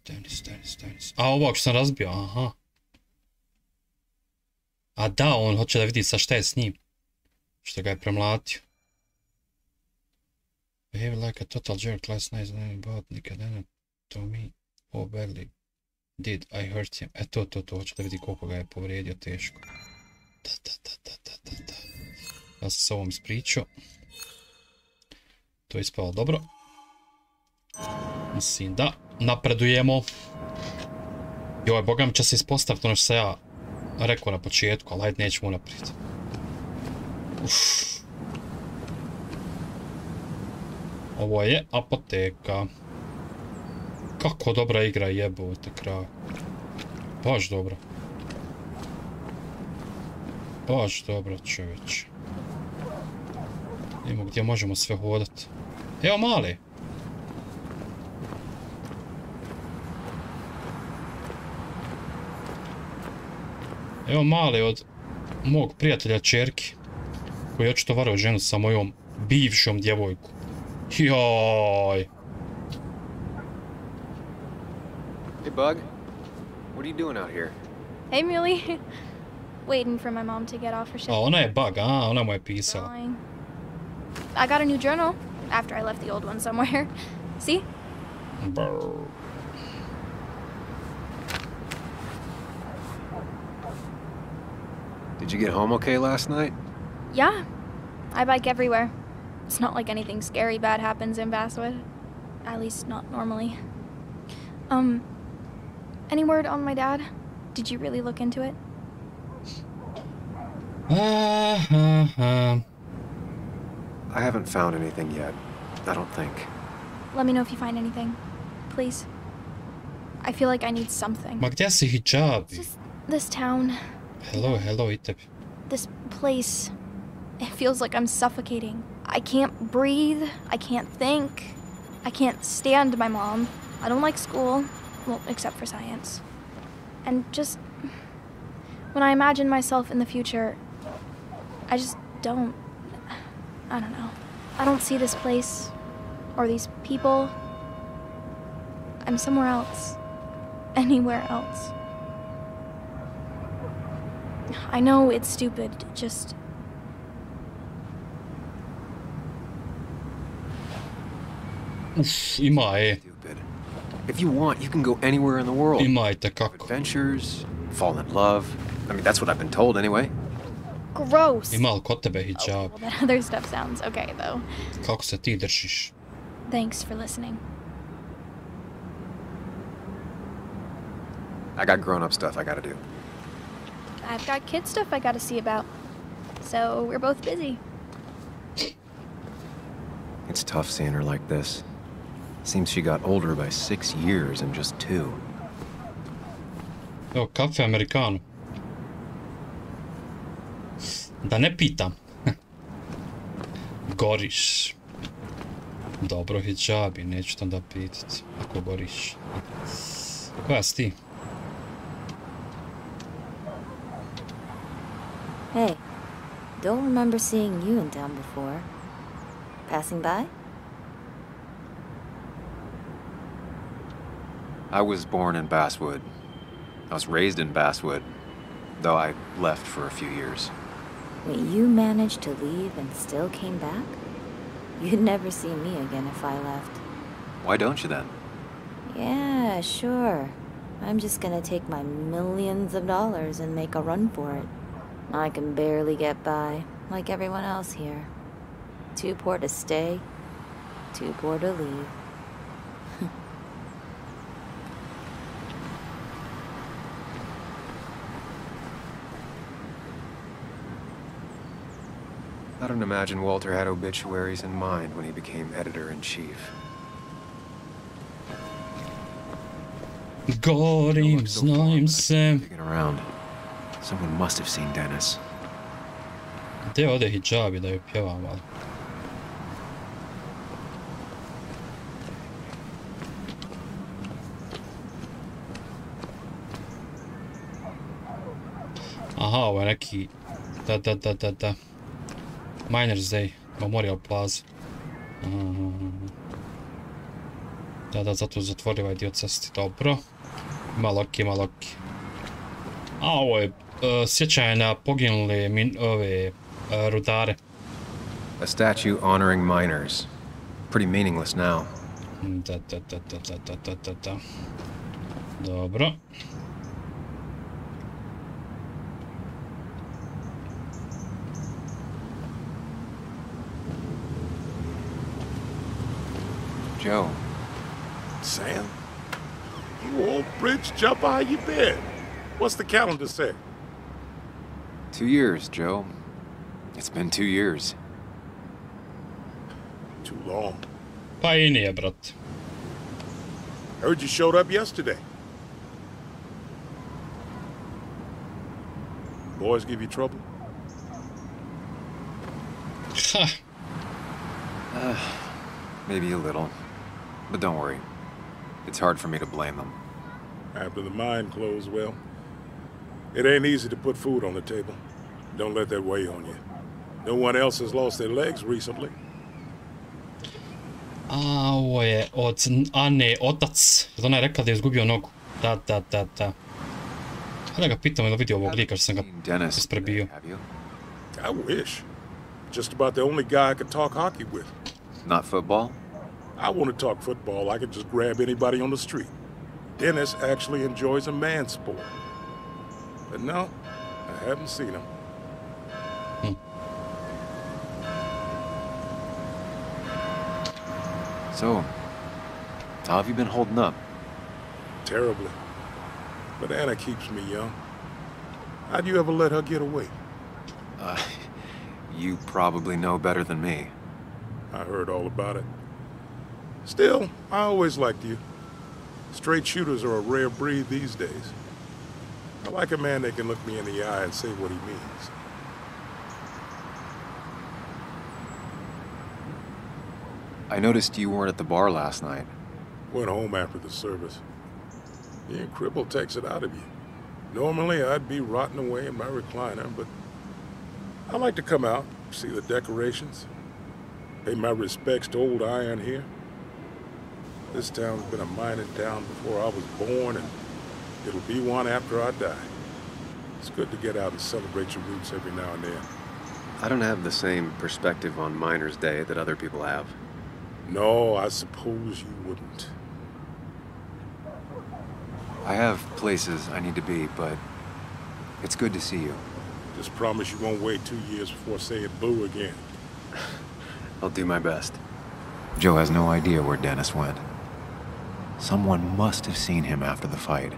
Dennis. A ovog što sam razbio, aha. A da, on hoće da vidi sa šta je s njim. Što ga je premlatio. Behaved like a total jerk last night, but nikada to me, oh badly did I hurt him. To, hoću da vidi koliko ga je povrijedio teško. Da. Ja sam s ovom ispričao. To je ispalo dobro. Mislim da napredujemo. Joj, bogam će se ispostaviti ono što sam ja rekao na početku, ali ajde nećemo naprijed. Ovo je apoteka. Kako dobra igra jebote kraj. Baš dobra. Baš dobra čovječe. Idemo gdje možemo sve hodati. Evo mali. Evo mali od mog prijatelja čerki. Koji je očito varao ženu sa mojom bivšom djevojku. Joj. Hey, Bug. What are you doing out here? Hey, Muley. Waiting for my mom to get off her shift. A ona je Bug, a? Ona mu je pisala. I got a new journal after I left the old one somewhere. See? Brr. Did you get home okay last night? Yeah. I bike everywhere. It's not like anything scary bad happens in Basswood. At least not normally. Any word on my dad? Did you really look into it? I haven't found anything yet. I don't think. Let me know if you find anything. Please. I feel like I need something. Ma gdje si hijabi? Just this town. Hello, i tebi. This place. It feels like I'm suffocating. I can't breathe. I can't think. I can't stand my mom. I don't like school. Well, except for science. And just... when I imagine myself in the future, I just don't... I don't know. I don't see this place, or these people. I'm somewhere else. Anywhere else. I know it's stupid, just... Ima je. If you want, you can go anywhere in the world. Imajte kako. Adventures, fall in love. I mean, that's what I've been told anyway. Gross. Ima li kod tebe hijab? Well, that other stuff sounds okay, though. Kako se ti držiš? Thanks for listening. I got grown-up stuff I gotta do. I've got kid stuff I gotta see about. So we're both busy. It's tough seeing her like this. Seems she got older by 6 years in just 2. Evo, kafe americano. Da ne pitam. Goriš. Dobro, hijabi, neću te onda pitat. Ako goriš. Koja si ti? Hey, don't remember seeing you in town before. Passing by? I was born in Basswood. I was raised in Basswood, though I left for a few years. Wait, you managed to leave and still came back? You'd never see me again if I left. Why don't you then? Yeah, sure. I'm just gonna take my millions of dollars and make a run for it. I can barely get by, like everyone else here. Too poor to stay, too poor to leave. I don't imagine Walter had obituaries in mind when he became editor-in-chief. Gorim, znajem se. Digging around. Someone must have seen Dennis. Gdje ode hijabi da ju pjevam, ali? Aha, ovo je neki... Da. Miners Day, Memorial Plaza. Da, zato zatvori ovaj dio cesti, dobro. Ima loki. A ovo je sjećanje na poginule rudare. A statue honoring miners. Pretty meaningless now. Da. Dobro. Joe. Sam? You old bridge jumper, how you been? What's the calendar say? 2 years, Joe. It's been 2 years. Too long. Pa I nije, brat. Heard you showed up yesterday. Boys give you trouble? Maybe a little. But don't worry. It's hard for me to blame them. After the mine closed, well, it ain't easy to put food on the table. Don't let that weigh on you. No one else has lost their legs recently. A, ovo je od Ane otac. Ona je rekla da je izgubio nogu. Da. Hajde ga pitam da vidio ovog lika što sam ga isprebio. I wish. Just about the only guy I could talk hockey with. Not football? I want to talk football. I could just grab anybody on the street. Dennis actually enjoys a man's sport. But no, I haven't seen him. So, how have you been holding up? Terribly. But Anna keeps me young. How'd you ever let her get away? You probably know better than me. I heard all about it. Still, I always liked you. Straight shooters are a rare breed these days. I like a man that can look me in the eye and say what he means. I noticed you weren't at the bar last night. Went home after the service. Being crippled takes it out of you. Normally, I'd be rotting away in my recliner, but I like to come out, see the decorations, pay my respects to old Iron here. This town's been a mining town before I was born, and it'll be one after I die. It's good to get out and celebrate your roots every now and then. I don't have the same perspective on Miners' Day that other people have. No, I suppose you wouldn't. I have places I need to be, but it's good to see you. Just promise you won't wait 2 years before saying boo again. I'll do my best. Joe has no idea where Dennis went. Someone must have seen him after the fight.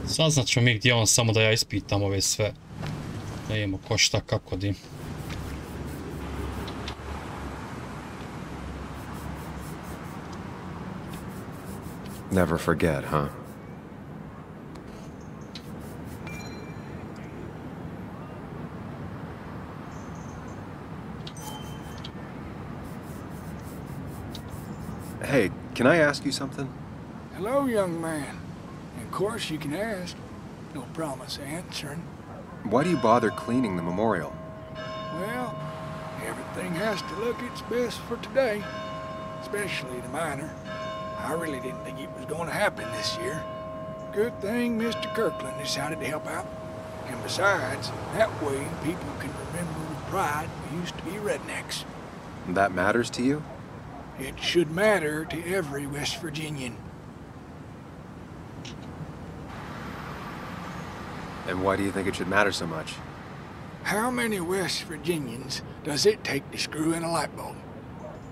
Saznat ćemo mi gdje on, samo da ja ispitam ove sve. Da imamo ko šta kako di. Never forget, huh? Hey, can I ask you something? Hello, young man. Of course you can ask. No promise answering. Why do you bother cleaning the memorial? Well, everything has to look its best for today. Especially the miner. I really didn't think it was going to happen this year. Good thing Mr. Kirkland decided to help out. And besides, that way people can remember with pride we used to be rednecks. That matters to you? It should matter to every West Virginian. And why do you think it should matter so much? How many West Virginians does it take to screw in a light bulb?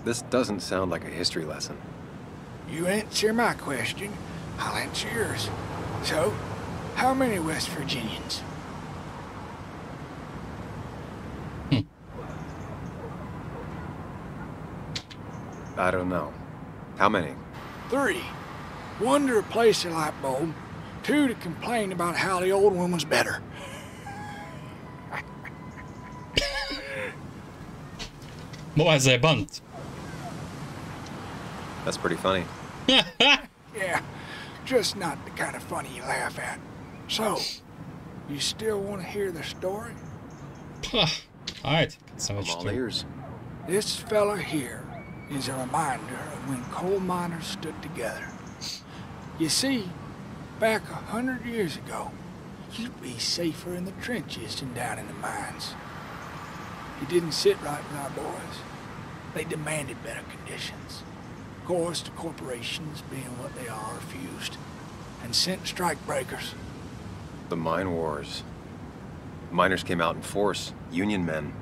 This doesn't sound like a history lesson. You answer my question, I'll answer yours. So, how many West Virginians? I don't know. How many? 3. 1 to replace a light bulb. 2 to complain about how the old one was better. Boy, zajebant. That's pretty funny. Yeah, just not the kind of funny you laugh at. So, you still want to hear the story? Alright, I'm all ears. This fella here is a reminder of when coal miners stood together. You see, back 100 years ago, you'd be safer in the trenches than down in the mines. It didn't sit right with our boys. They demanded better conditions. Of course, the corporations, being what they are, refused and sent strikebreakers. The mine wars. Miners came out in force, Union men.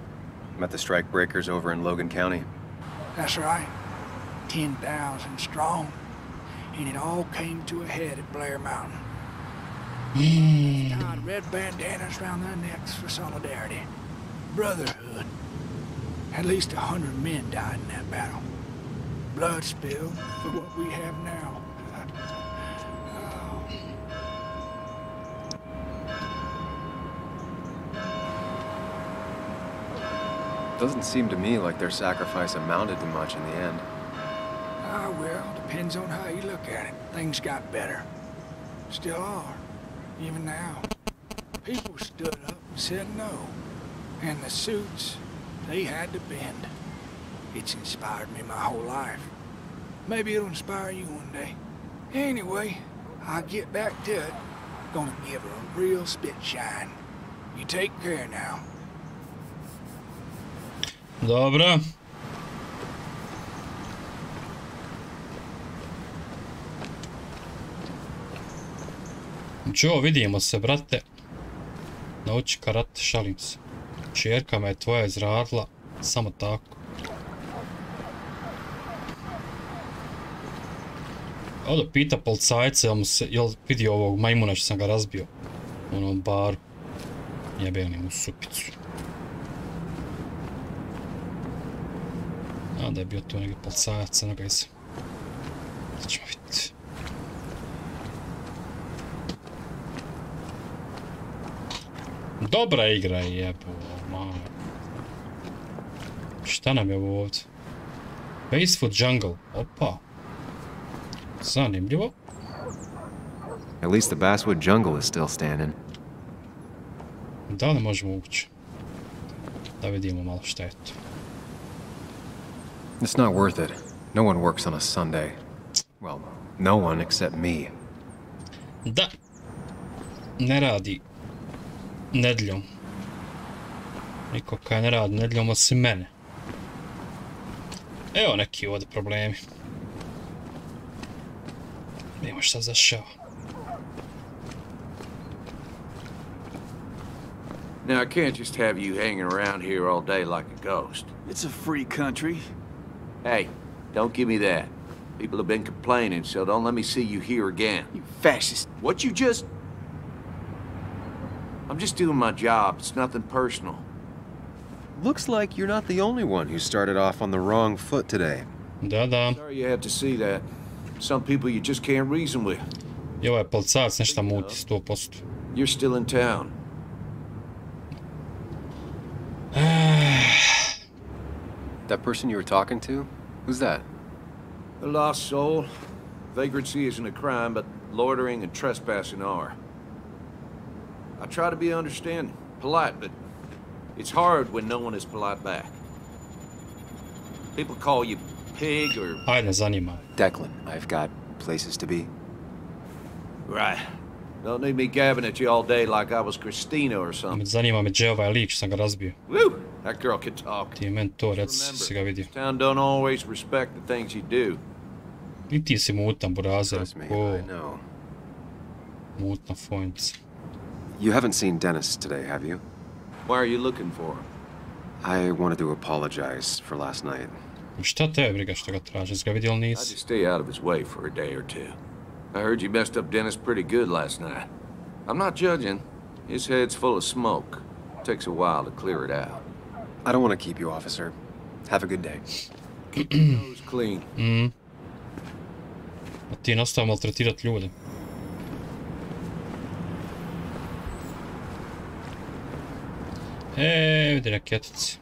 Met the strikebreakers over in Logan County. That's right. 10,000 strong. And it all came to a head at Blair Mountain. Tied red bandanas around their necks for solidarity. Brotherhood. At least 100 men died in that battle. Blood spilled for what we have now. Doesn't seem to me like their sacrifice amounted to much in the end. Ah, well, depends on how you look at it. Things got better. Still are. Even now. People stood up and said no. And the suits, they had to bend. It's inspired me my whole life. Maybe it'll inspire you one day. Anyway, I'll get back to it. Gonna give her a real spit shine. You take care now. Dobro. Joe, vidimo se, brate. Nauči karate, šalim se. Čerka me je tvoja izradila, samo tako. Ovdje pita policajce, jel vidio ovog majmuna što sam ga razbio u onom baru. Jebenim u supicu. A da je bio tu neki policajac, eno ga iz... Sad ćemo vidjeti. Dobra igra je, jebo, malo. Šta nam je ovo ovdje? Peaceful jungle. Opa. Zanimljivo. At least the basswood jungle is still standing. Da li možemo ući? Da vidimo malo šta je to. It's not worth it. No one works on a Sunday. Well, no one except me. Da. Ne radi nedjeljom. Niko kaj ne radi nedjeljom osim mene. Evo neki ovdje problemi. Vidimo šta zašao. Now, I can't just have you hanging around here all day like a ghost. It's a free country. Hey, don't give me that. People have been complaining, so don't let me see you here again. You fascist. What you just... I'm just doing my job. It's nothing personal. Looks like you're not the only one who started off on the wrong foot today. Da. Sorry you have to see that. Some people you just can't reason with. I ovaj policajac nešto muti 100%. You're still in town. That person you were talking to? Who's that? A lost soul. Vagrancy isn't a crime, but loitering and trespassing are. I try to be understanding, polite, but it's hard when no one is polite back. People call you pig or... Ajde, zanima. Declan, I've got places to be. Right. Don't need me gabbing at you all day like I was Christina or something. Zanima me gdje ovaj lik što sam ga razbio. Woo! That girl can talk. Ti je meni to reci, si ga vidio. This town don't always respect the things you do. I ti si mutan, burazer. I know. Mutna fojnica. You haven't seen Dennis today, have you? Why are you looking for him? I wanted to apologize for last night. Šta te je briga što ga traži? Ga vidio li I nisi? just stay out of his way for a day or two. I heard you messed up Dennis pretty good last night. I'm not judging. His head's full of smoke. It takes a while to clear it out. I don't want to keep you, officer. Have a good day. Keep your nose clean. A ti nastav maltretirat ljude. Vidi raketici.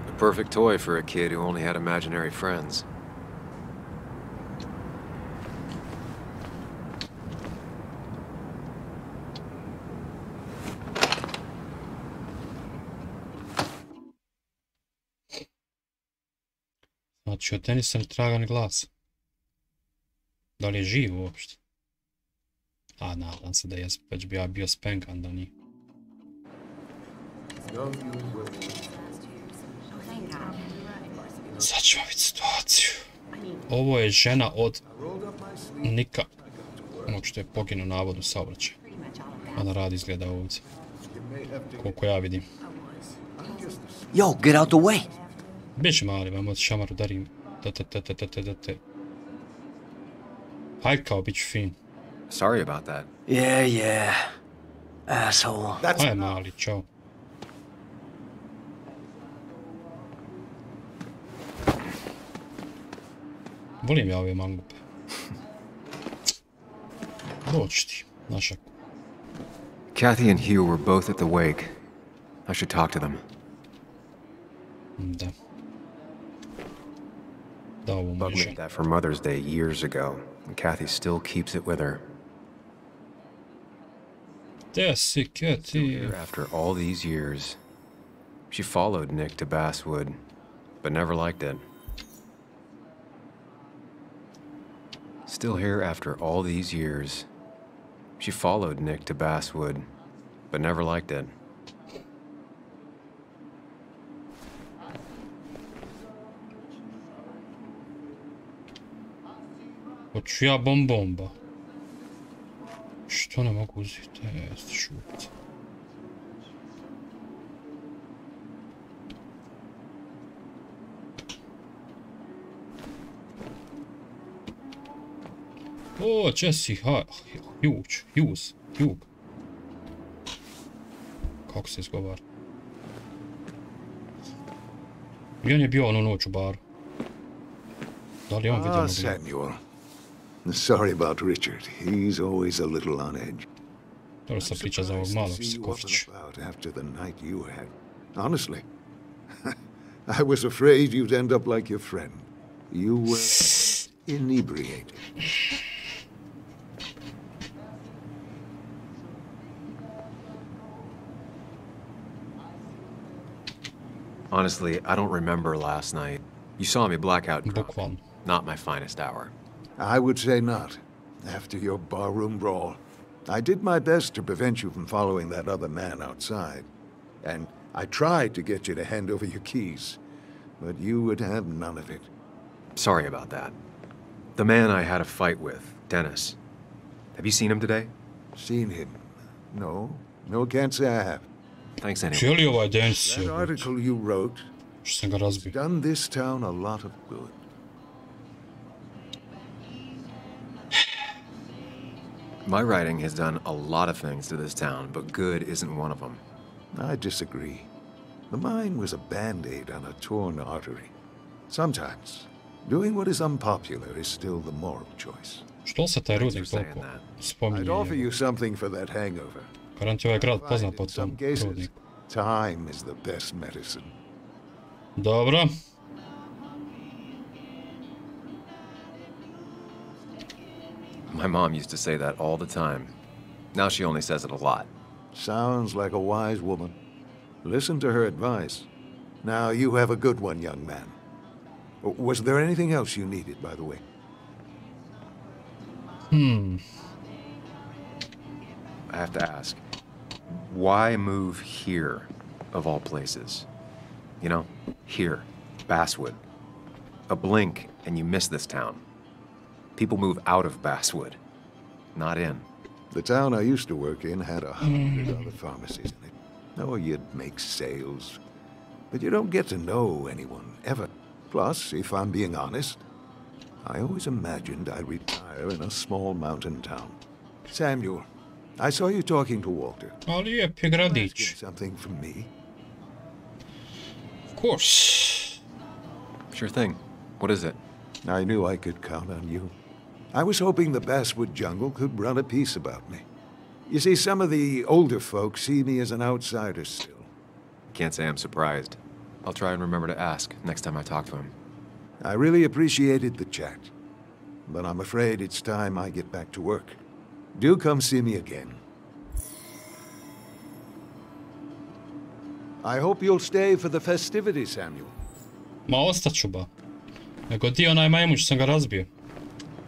A perfect toy for a kid who only had imaginary friends. Znači, od Denisa ne traga ni glasa. Da li je živ uopšte? A, nadam se da je već bio spenkan, da nije. Sad ćemo vidjeti situaciju. Ovo je žena od Nika, onog što je poginuo navodno saobraćaj. Ona radi izgleda ovdje. Koliko ja vidim. Yo, get out the way! Biće mali, vam od šamaru darim. Hajde kao, bit ću fin. Sorry about that. Yeah. Asshole. Ajde mali, čao. Volim ja ove mangupe. Doći ti, našaku. Kathy and Hugh were both at the wake. I should talk to them. Da. Da, ovo Bug made that for Mother's Day years ago, and Kathy still keeps it with her. Desi, Kathy. After all these years, she followed Nick to Basswood, but never liked it. Still here after all these years, she followed Nick to Basswood, but never liked it. Hoću ja bombomba. Što ne mogu uzeti? Šut. O, Jesse, Hugh. Kako se izgovara? I on je bio onu noć u baru. Da li je on vidio Samuel. Sorry about Richard. He's always a little on edge. Dobro se priča za ovog malog psikovića. After the night you had. Honestly, I was afraid you'd end up like your friend. You were inebriated. Honestly, I don't remember last night. You saw me blackout drunk. Not my finest hour. I would say not. After your barroom brawl, I did my best to prevent you from following that other man outside. And I tried to get you to hand over your keys, but you would have none of it. Sorry about that. The man I had a fight with, Dennis. Have you seen him today? Seen him? No. No, can't say I have. Thanks anyway. Želi ovaj Dennis. That article you wrote has done this town a lot of good. My writing has done a lot of things to this town, but good isn't one of them. I disagree. The mine was a band-aid on a torn artery. Sometimes, doing what is unpopular is still the moral choice. Što se taj rudnik toliko spominje? I'd offer you something for that hangover. Garanti ovaj grad poznat po tom rudniku. Time is the best medicine. Dobro. My mom used to say that all the time. Now she only says it a lot. Sounds like a wise woman. Listen to her advice. Now you have a good one, young man. Was there anything else you needed, by the way? I have to ask, why move here, of all places? You know, here, Basswood. A blink and you miss this town. People move out of Basswood, not in. The town I used to work in had 100 other pharmacies in it. Oh, you'd make sales. But you don't get to know anyone, ever. Plus, if I'm being honest, I always imagined I'd retire in a small mountain town. Samuel, I saw you talking to Walter. Lijepi gradić. Something from me? Of course. Sure thing. What is it? I knew I could count on you. I was hoping the Basswood jungle could run a piece about me. You see, some of the older folks see me as an outsider still. Can't say I'm surprised. I'll try and remember to ask next time I talk to him. I really appreciated the chat, but I'm afraid it's time I get back to work. Do come see me again. I hope you'll stay for the festivities, Samuel. Ma ostat ću ba. Nego di onaj majmun što sam ga razbio.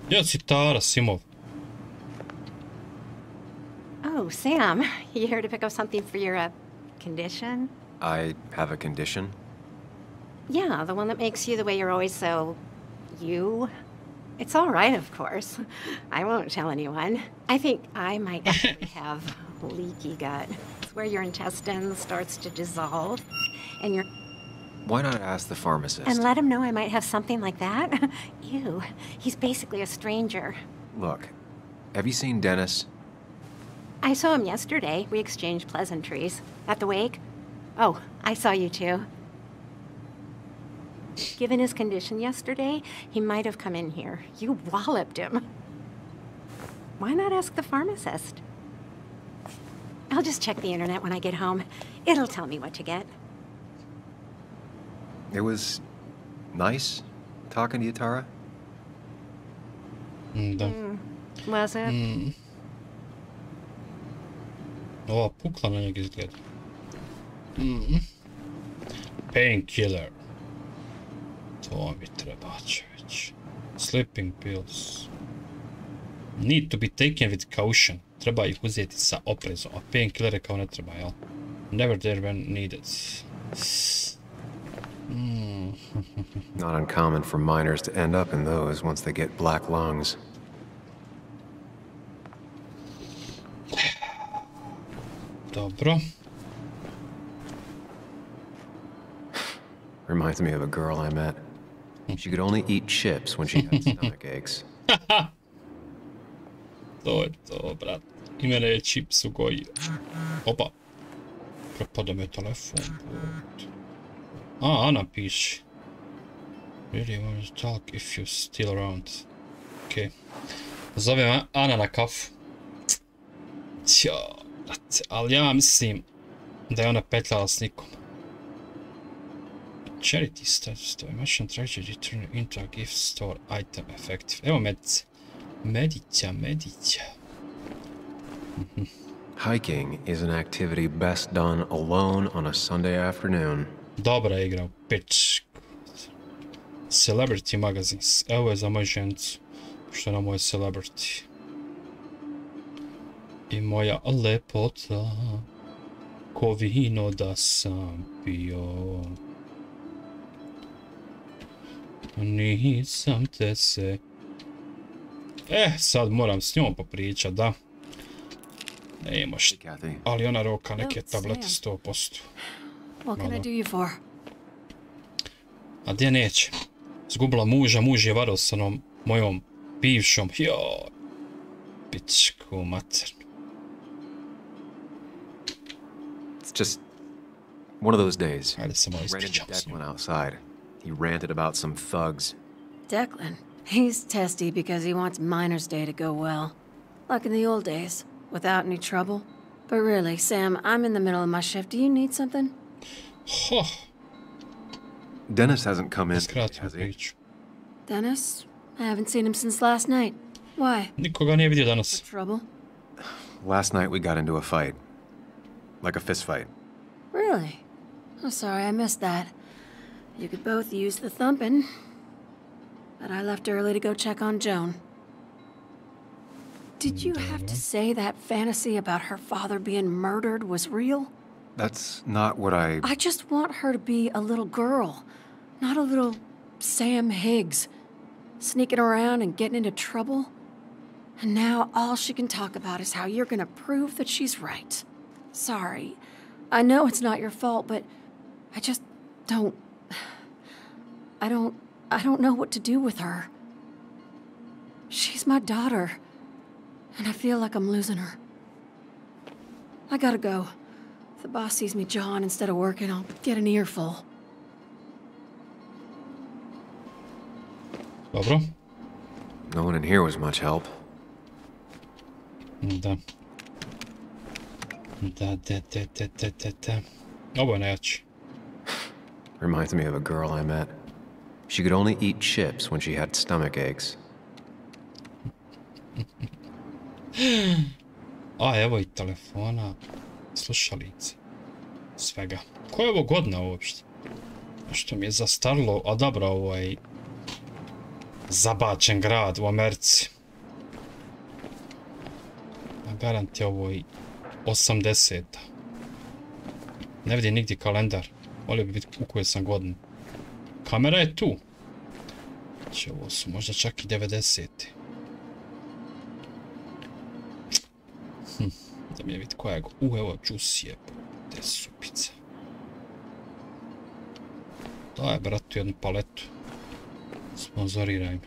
Gdje si Tara, Simov? Oh, Sam, you here to pick up something for your, condition? I have a condition? Yeah, the one that makes you the way you're always so... you? It's all right, of course. I won't tell anyone. I think I might actually have leaky gut. It's where your intestine starts to dissolve, and your... Why not ask the pharmacist? And let him know I might have something like that? Ew, he's basically a stranger. Look, have you seen Dennis? I saw him yesterday. We exchanged pleasantries. At the wake? Oh, I saw you too. Given his condition yesterday, he might have come in here. You walloped him. Why not ask the pharmacist? I'll just check the internet when I get home. It'll tell me what to get. It was nice talking to you, Tara. Was it? Ova pukla na njeg izgleda. Painkiller. To mi treba će već. Sleeping pills. Need to be taken with caution. Treba ih uzeti sa oprezom. A painkillere kao ne treba, jel? Never there when needed. Not uncommon for miners to end up in those once they get black lungs. Dobro. Reminds me of a girl I met. She could only eat chips when she had stomach aches. To je to, brat. I mene je chips ugojio. Opa. Propada me telefon. Ana piše. Really want to talk if you're still around. Okej. Zovem Ana na kafu. Ćao, brate. Ali ja mislim da je ona petljala s nikom. Charity status, to je machine tracker return into a gift store item effective. Evo medice. Medića. Hiking is an activity best done alone on a Sunday afternoon. Dobra igra u pičku. Celebrity magazines. Evo je za moju žencu. Što je na moje celebrity. I moja lepota. Ko vino da sam pio. Nisam te se... sad moram s njom popričat, da. Ne imaš, ali ona roka neke tablete 100%. What can I do you for? A gdje neće? Zgubila muža, muž je varao s onom mojom bivšom. Joj, pičku maternu. It's just one of those days. Ajde se malo Ran into ispričam s njom. Declan outside. He ranted about some thugs. Declan. He's testy because he wants Miner's Day to go well. Like in the old days, without any trouble. But really, Sam, I'm in the middle of my shift. Do you need something? Dennis hasn't come in, has he? Dennis? I haven't seen him since last night. Why? Nikoga nije vidio danas. Trouble? Last night we got into a fight. Like a fist fight. Really? Oh, sorry, I missed that. You could both use the thumping. But I left early to go check on Joan. Did you have to say that fantasy about her father being murdered was real? That's not what I just want her to be a little girl, not a little Sam Higgs, sneaking around and getting into trouble. And now all she can talk about is how you're gonna prove that she's right. Sorry. I know it's not your fault, but I just don't... I don't know what to do with her. She's my daughter, and I feel like I'm losing her. I gotta go. If the boss sees me jawing instead of working, I'll get an earful. Dobro. No one in here was much help. Da. Ovo je najjači. Reminds me of a girl I met. She could only eat chips when she had stomach aches. A, evo i telefona, slušalice, svega. Koja je ovo godina uopšte? Što mi je zastarilo, a dobro, ovo je zabačen grad u Americi. A garant je ovo i 80-a. Ne vidim nigdje kalendar. Volio bi vidjeti u kojoj sam godinu. Kamera je tu. Znači, ovo su možda čak i 90-te. Da mi je vidjeti koja je... evo, džus je. Te supice. Daj, bratu, jednu paletu. Sponzoriraj me.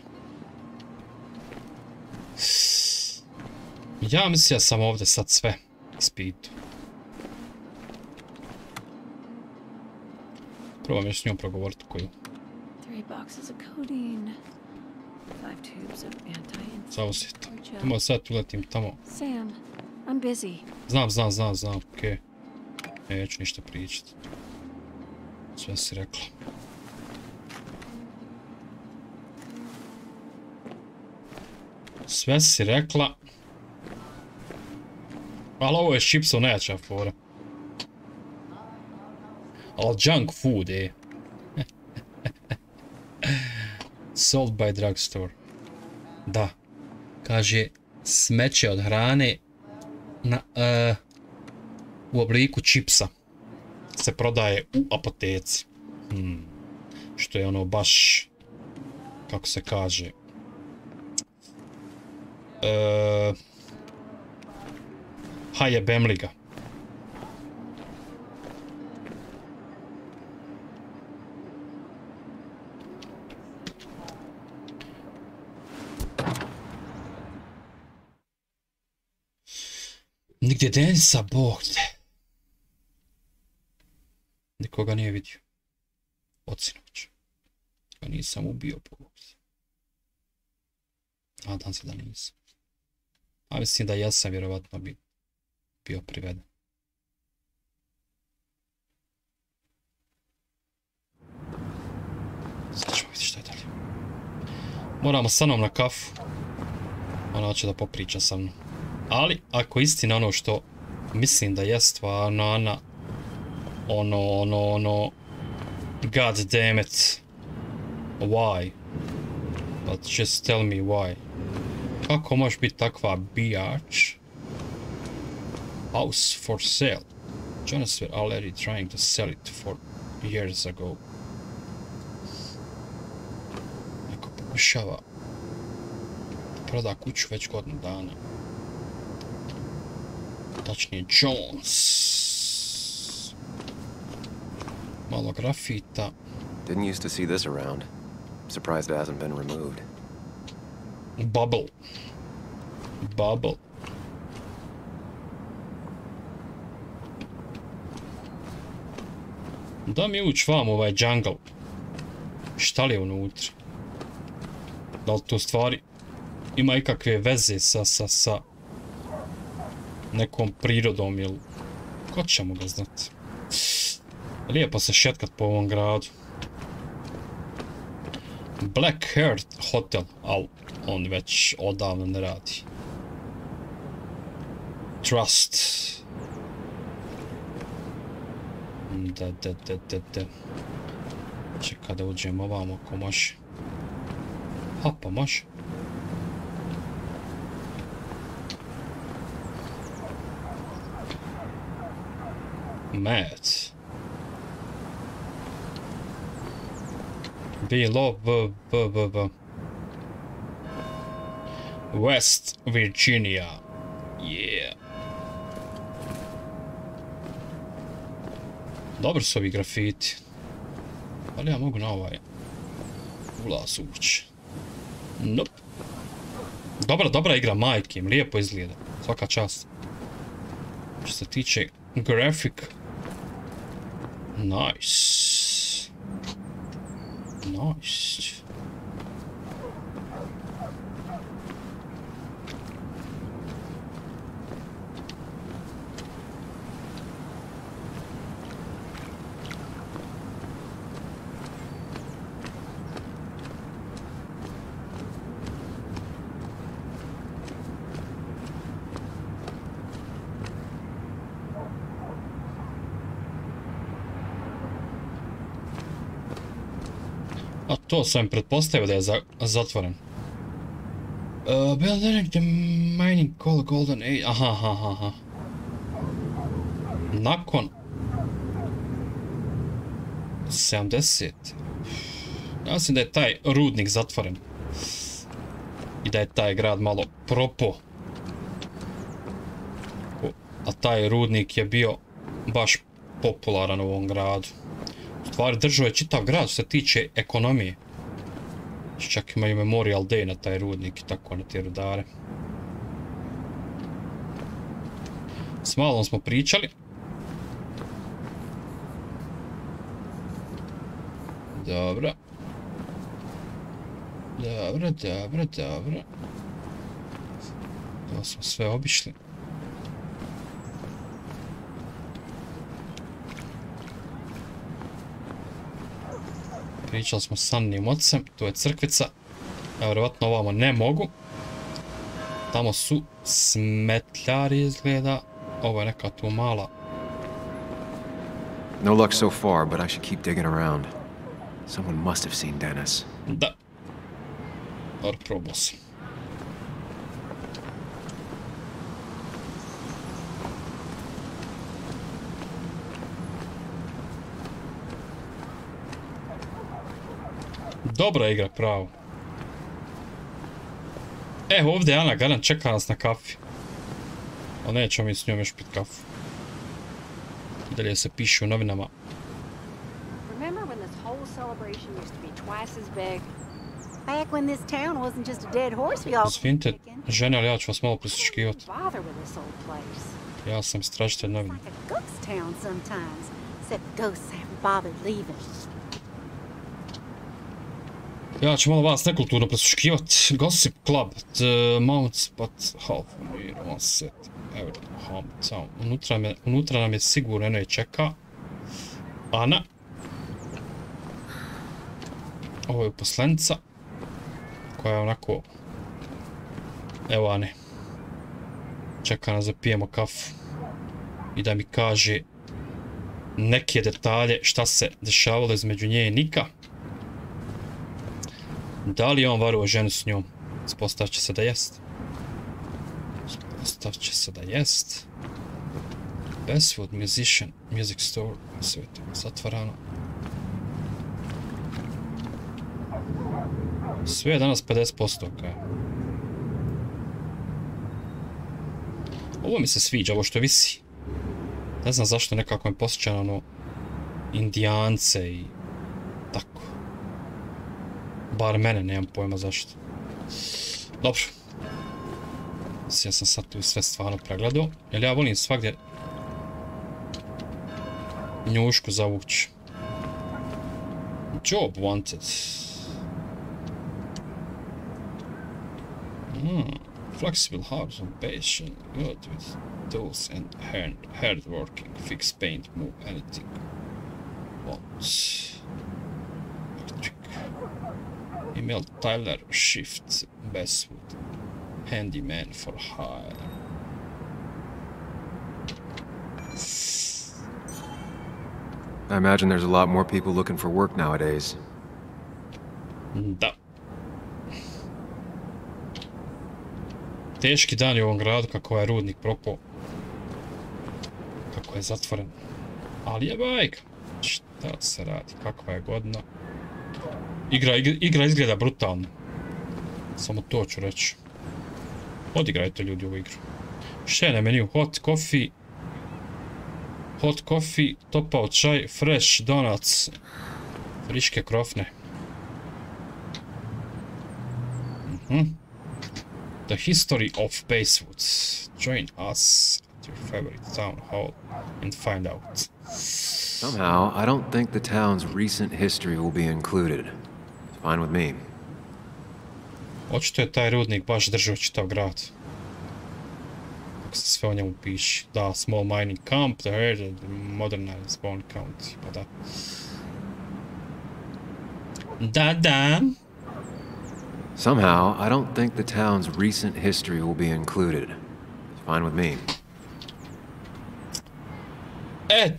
Ja mislim ja sam ovdje sad sve ispitu. Probam još s njom progovoriti koju. 3 boxes of codeine. 5 tubes of anti-inflammatory. Zauzeti. Tamo sad uletim tamo. Sam, I'm busy. Znam, okej. Neću ništa pričati. Sve si rekla. Sve si rekla. Ali ovo je čipsov najjača fora. Ali junk food, Sold by drugstore. Da. Kaže, smeće od hrane u obliku čipsa se prodaje u apoteci. Što je ono baš, kako se kaže, hajebemliga. Nigdje Denisa, Bog te. Nikoga nije vidio. Od sinoć. Ga nisam ubio, Bog te. Nadam se da nisam. A mislim da ja sam vjerovatno bio priveden. Moramo sa mnom na kafu. Ona hoće da popriča sa mnom. Ali, ako istina ono što mislim da je stvarno, Ana, ono, god damn it. Why? But just tell me why. Kako može biti takva bijač? House for sale. Jonas were already trying to sell it for years ago. Neko pokušava da proda kuću već godinu dana. Tačnije Jones. Malo grafita. Didn't used to see this around. Surprised it hasn't been removed. Bubble. Bubble. Da mi ući vam ovaj jungle. Šta li je unutra? Da li to stvari ima ikakve veze sa nekom prirodom ili ko ćemo ga znati? Lijepo se šetkat po ovom gradu. Black Heart Hotel, ali on već odavno ne radi. Trust. Da. Čekaj da uđem ovamo ako može. Pa može. Mad. Below West Virginia. Yeah. Dobro su ovi grafiti. Ali ja mogu na ovaj ulaz ući. Nope. Dobra igra, majke im, lijepo izgleda. Svaka čast. Što se tiče grafik. Nice. A to sam pretpostavio da je zatvoren. Building the mining coal golden age. Aha. Nakon 70. Ja mislim da je taj rudnik zatvoren. I da je taj grad malo propo. A taj rudnik je bio baš popularan u ovom gradu. U stvari držao je čitav grad što se tiče ekonomije. Čak imaju Memorial Day na taj rudnik i tako na te rudare. S malom smo pričali. Dobro. To smo sve obišli. Pričali smo s Annim ocem, tu je crkvica. Evo, vjerovatno ovamo ne mogu. Tamo su smetljari izgleda. Ovo je neka tu mala. No luck so far, but I should keep digging around. Someone must have seen Dennis. Da. Dobro, probao sam. Dobra igra, pravo. Evo ovdje je Ana Garan, čeka nas na kafi. O, nećemo mi s njom još pit kafu. Dalje se piše u novinama. Remember when this whole celebration used to be twice as big? Back when this town wasn't just a dead horse we all Izvinite, žene, ali ja ću vas malo prisluškivati. bother with this old place. Ja sam istražitelj novina. Like a ghost town sometimes, except ghosts haven't bothered leaving. Ja ću malo vas nekulturno prisluškivati. Gossip Club, the mounts, but half a year, one set. Evo, hometown. Unutra nam je sigurno jedno je čeka. Ana. Ovo je uposlenica. koja je onako... Evo Ane. Čeka nas da pijemo kafu. I da mi kaže neke detalje šta se dešavalo između nje i Nika. Da li je on varuo ženu s njom? Ispostavit će se da jest. Ispostavit će se da jest. Bestwood Musician, Music Store, sve je to zatvarano. Sve je danas 50%, kaj. Ovo mi se sviđa, ovo što visi. Ne znam zašto, nekako me posjeća na ono Indijance i tako. Bar mene, nemam pojma zašto. Dobro. Ja sam sad tu sve stvarno pregledao. Jer ja volim svagdje njušku zavući. Job wanted. Flexible hours on patient, good with tools and hard working, fix paint, move anything. Want. Electric. Email Tyler Shift Bestwood. Handyman for hire. I imagine there's a lot more people looking for work nowadays. Da. Teški dan je u ovom gradu, kako je rudnik propao. Kako je zatvoren. Ali je bajka. Šta se radi, kakva je godina. Igra izgleda brutalno. Samo to ću reći. Odigrajte ljudi ovu igru. Šta je na meniju? Hot coffee, topao čaj, fresh donuts. Friške krofne. The history of Basewood. Join us at your favorite town hall and find out. Somehow, I don't think the town's recent history will be included. It's fine with me. Očito je taj rudnik baš držao čitav grad. Kako se sve o njemu piše. Da, small mining camp, the herd, modernized Bone County. Pa da. Da. Somehow, I don't think the town's recent history will be included. It's fine with me.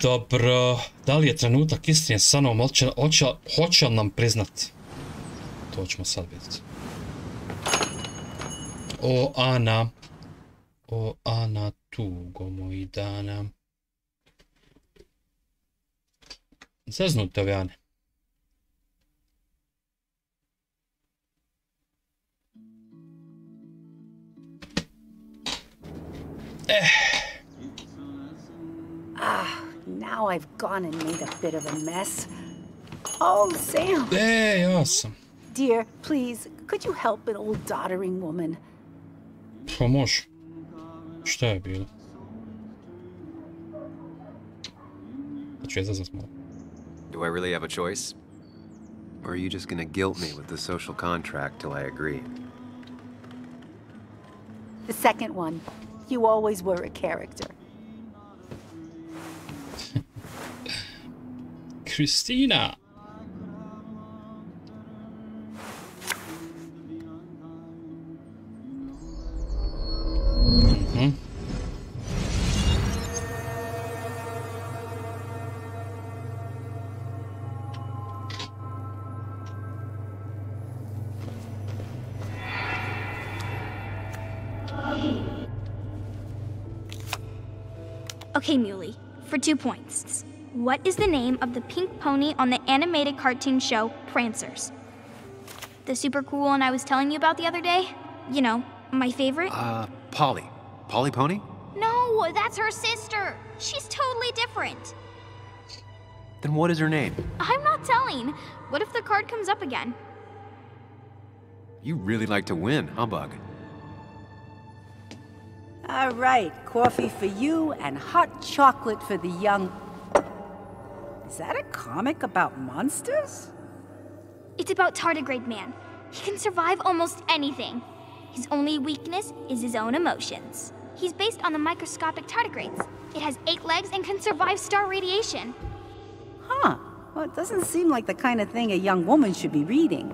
Dobro. Da li je trenutak istine sa mnom? Hoće li nam priznati? To ćemo sad vidjeti. O, Ana, tugo moji dana. Zeznute ove Ane. Now I've gone and made a bit of a mess. Oh, Sam. Hey, awesome. Dear, please, could you help an old doddering woman? Pa može. Šta je bilo? Ću je zazvat malo. Do I really have a choice? Or are you just gonna guilt me with the social contract till I agree? The second one. You always were a character. Christina! Okay, Muley, for 2 points. What is the name of the pink pony on the animated cartoon show Prancers? The super cool one I was telling you about the other day? You know, my favorite? Polly. Polly Pony? No, that's her sister. She's totally different. Then what is her name? I'm not telling. What if the card comes up again? You really like to win, huh, Bug? All right, coffee for you and hot chocolate for the young... Is that a comic about monsters? It's about Tardigrade Man. He can survive almost anything. His only weakness is his own emotions. He's based on the microscopic tardigrades. It has 8 legs and can survive star radiation. Huh. Well, it doesn't seem like the kind of thing a young woman should be reading.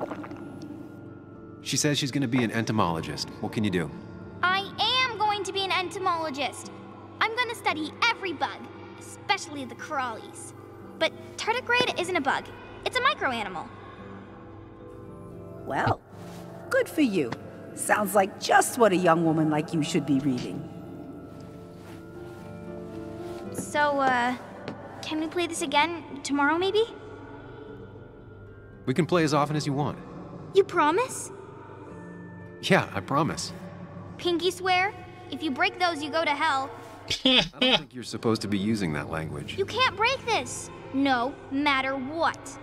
She says she's gonna be an entomologist. What can you do? I am going to be an entomologist. I'm going to study every bug, especially the crawlies. But tardigrade isn't a bug. It's a microanimal. Well, good for you. Sounds like just what a young woman like you should be reading. So, can we play this again tomorrow, maybe? We can play as often as you want. You promise? Yeah, I promise. Pinky swear? If you break those, you go to hell. I don't think you're supposed to be using that language. You can't break this. No matter what.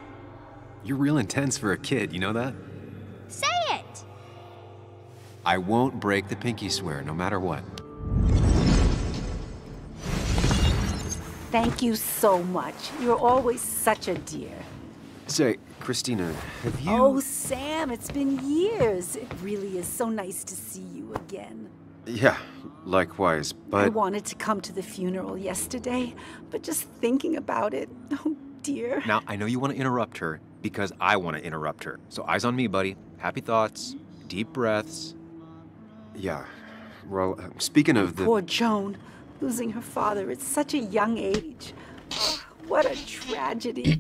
You're real intense for a kid, you know that? Say it! I won't break the pinky swear, no matter what. Thank you so much. You're always such a dear. Say, Christina, have you... Oh, Sam, it's been years. It really is so nice to see you again. Yeah, likewise, but... I wanted to come to the funeral yesterday, but just thinking about it, oh dear. Now, I know you want to interrupt her because I want to interrupt her. So eyes on me, buddy. Happy thoughts, deep breaths. Yeah, well, speaking of the... Poor Joan, losing her father at such a young age. Oh, what a tragedy.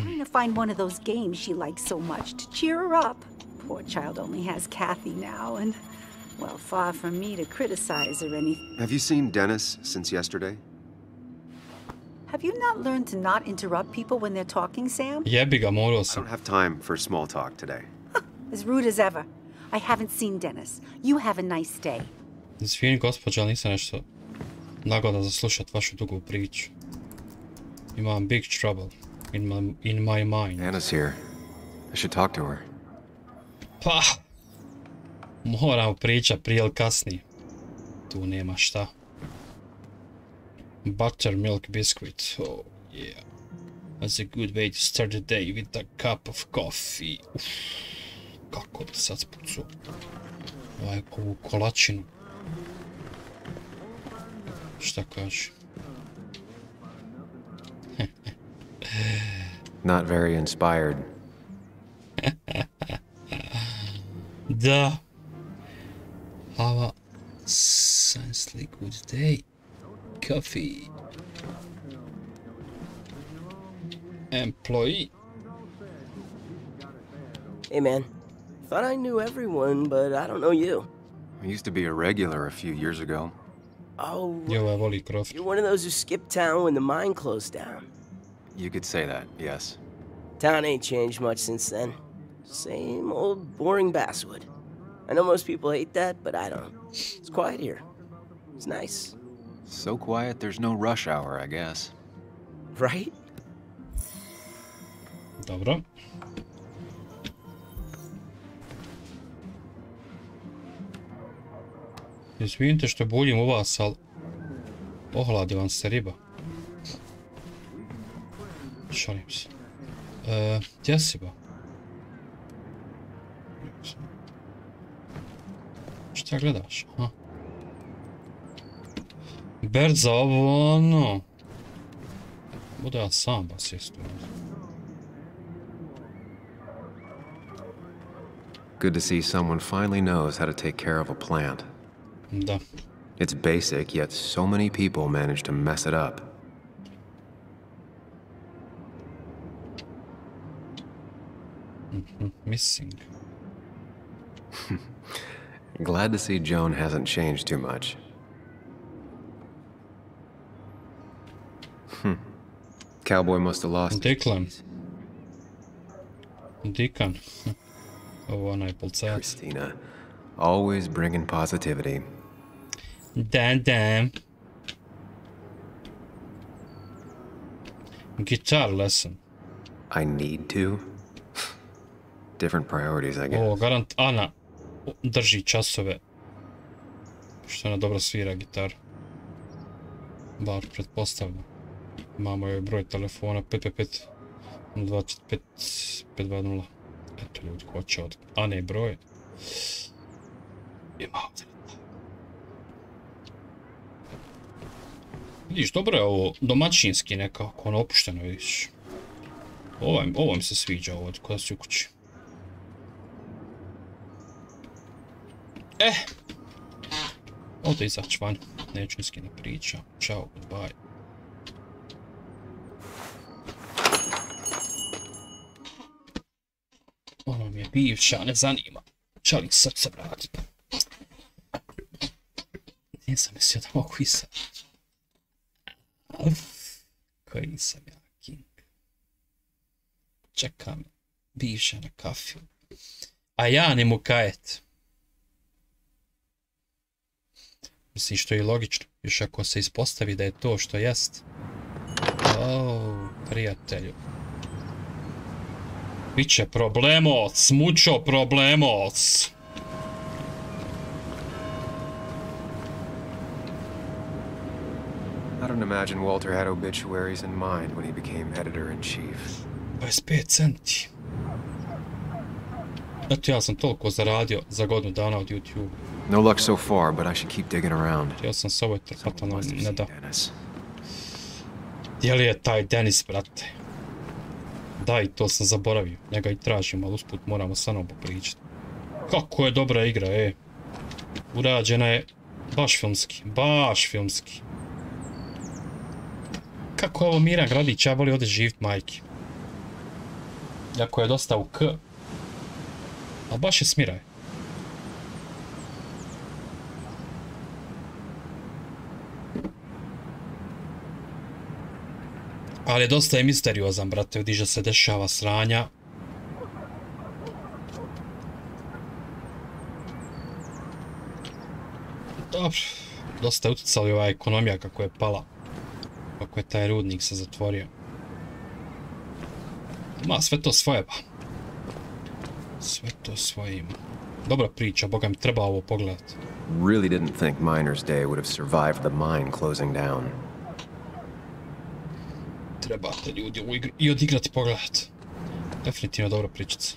Trying to find one of those games she likes so much to cheer her up. Poor child only has Kathy now, and, well, far from me to criticize or anything. Have you seen Dennis since yesterday? Have you not learned to not interrupt people when they're talking, Sam? Jebi ga, morao I sam. don't have time for small talk today. As rude as ever. I haven't seen Dennis. You have a nice day. Izvini, gospođa, ali nisam nešto nagoda za slušat vašu dugu priču. Imam big trouble in my mind. Anna's here. I should talk to her. Pa! Moramo pričat prije ili kasnije. Tu nema šta. Buttermilk biscuit. Oh, yeah. That's a good way to start the day with a cup of coffee. Uf, kako da sad spucu ovu kolačinu. Šta kaže? Not very inspired. Da. Have a sensely good day. Coffee. Employee. Hey man, thought I knew everyone, but I don't know you. I used to be a regular a few years ago. Oh, you're one of those who skipped town when the mine closed down. You could say that, yes. Town ain't changed much since then. Same old boring basswood. I know most people hate that, but I don't. It's quiet here. It's nice. So quiet there's no rush hour, I guess. Right? Dobro. Izvinite što buljim u vas, ali ohladi vam se riba. Šalim se. Gdje si ba? Šta gledaš? Aha. Berza, ovo ono. Bude ja sam ba sjestu. Good to see someone finally knows how to take care of a plant. Da. It's basic, yet so many people manage to mess it up. Missing. Glad to see Joan hasn't changed too much. Cowboy must have lost Declan. Deacon. Ovo onaj polcajac. Christina, always bringing positivity. Damn. Guitar lesson. I need to? Different priorities, I guess. Ovo garant Ana drži časove. Što ona dobro svira gitaru. Bar pretpostavljam. Imamo joj broj telefona 555 025 520. Eto ljudi, ko će od Ane broj. Ima ovdje. Vidiš, dobro je ovo domaćinski nekako, ono opušteno, vidiš. Ovo mi se sviđa, ovo kod da si u kući. Ovdje izaći van. Neću niski ne pričam. Ćao, goodbye. Ono mi je bivša, ne zanima. Želim srce vratiti. Nisam mislio da mogu i sad. Koji sam ja, king. Čeka me bivša na kafi. A ja ne mu kajet. Mislim što je i logično. Još ako se ispostavi da je to što jest. Prijatelju. Biće problemoc, mučo problemoc. I don't imagine Walter had obituaries in mind when he became editor-in-chief. 25 centi. Eto, ja sam toliko zaradio za godinu dana od YouTube. No luck so far, but I should keep digging around. Ja sam s ovoj trpatano ne da. Gdje li je taj Dennis, brate? Daj, to sam zaboravio. Njega i tražim, ali usput moramo sa mnom popričati. Kako je dobra igra, Urađena je baš filmski, baš filmski. Kako je ovo miran gradić, ja volim ovdje živit, majke. Jako je dosta u K. Ali baš je smiraj. Ali dosta je misteriozan, brate, vidiš da se dešava sranja. Dobro, dosta je utjecala ova ekonomija kako je pala. Kako je taj rudnik se zatvorio. Ma, sve to svoje, ba. Sve to svoje ima. Dobra priča, boga mi treba ovo pogledati. Really didn't think Miner's Day would have survived the mine closing down. Trebate ljudi ovu igru i odigrati pogledati. Definitivno dobra pričica.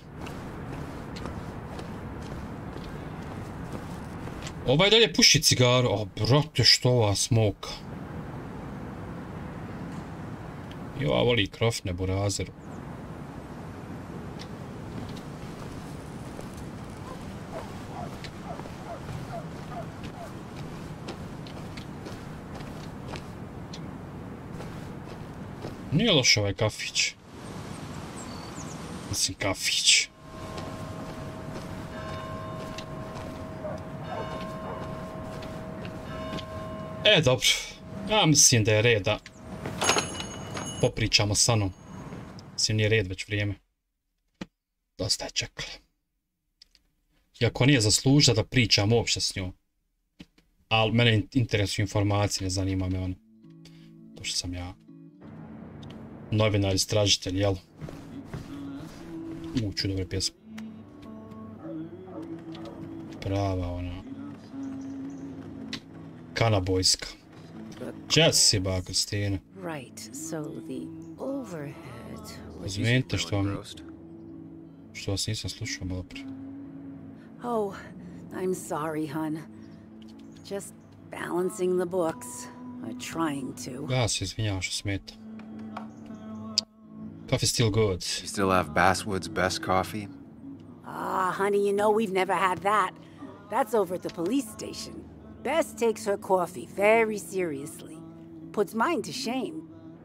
Ovaj dalje puši cigaru. O, brate, što ova smoka. I ova voli krofne burazeru. Nije loš ovaj kafić. Mislim, kafić. Dobro. Ja mislim da je red da popričamo sa mnom. Mislim, nije red, već vrijeme. Dosta je čekala. Iako nije zaslužila da pričam uopšte s njom. Ali mene interesuju informacije, ne zanima me ono. Pošto sam ja novinar, istražitelj, jel? Ču dobre pjesme. Prava ona. Kanabojska. Jesse, ba, Kristina. Izvinite što vas nisam slušao malo prije. Oh, I'm sorry, hon. Just balancing the books. Trying to. Ja se izvinjavam što smeta. Coffee's still good. You still have Basswood's best coffee? Honey, you know we've never had that. That's over at the police station. Bess takes her coffee very seriously. Puts mine to shame.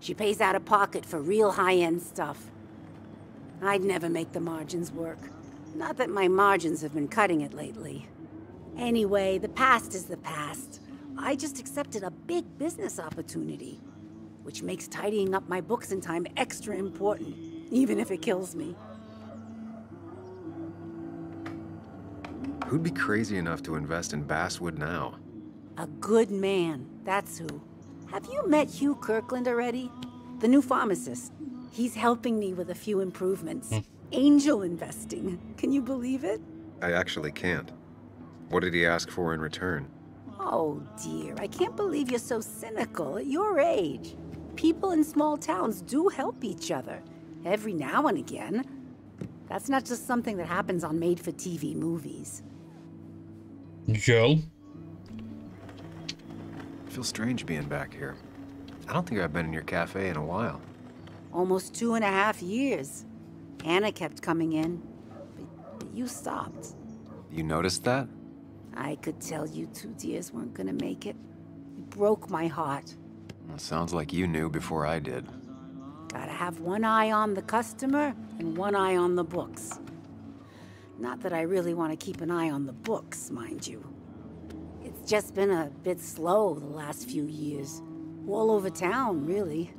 She pays out of pocket for real high-end stuff. I'd never make the margins work. Not that my margins have been cutting it lately. Anyway, the past is the past. I just accepted a big business opportunity, which makes tidying up my books in time extra important, even if it kills me. Who'd be crazy enough to invest in Basswood now? A good man, that's who. Have you met Hugh Kirkland already? The new pharmacist. He's helping me with a few improvements. Angel investing. Can you believe it? I actually can't. What did he ask for in return? Oh dear, I can't believe you're so cynical at your age. People in small towns do help each other, every now and again. That's not just something that happens on made-for-TV movies. Joel? I feel strange being back here. I don't think I've been in your cafe in a while. Almost 2.5 years. Anna kept coming in, but you stopped. You noticed that? I could tell you two dears weren't gonna make it. You broke my heart. Well, sounds like you knew before I did. Gotta have one eye on the customer and one eye on the books. Not that I really want to keep an eye on the books, mind you. It's just been a bit slow the last few years. All over town, really.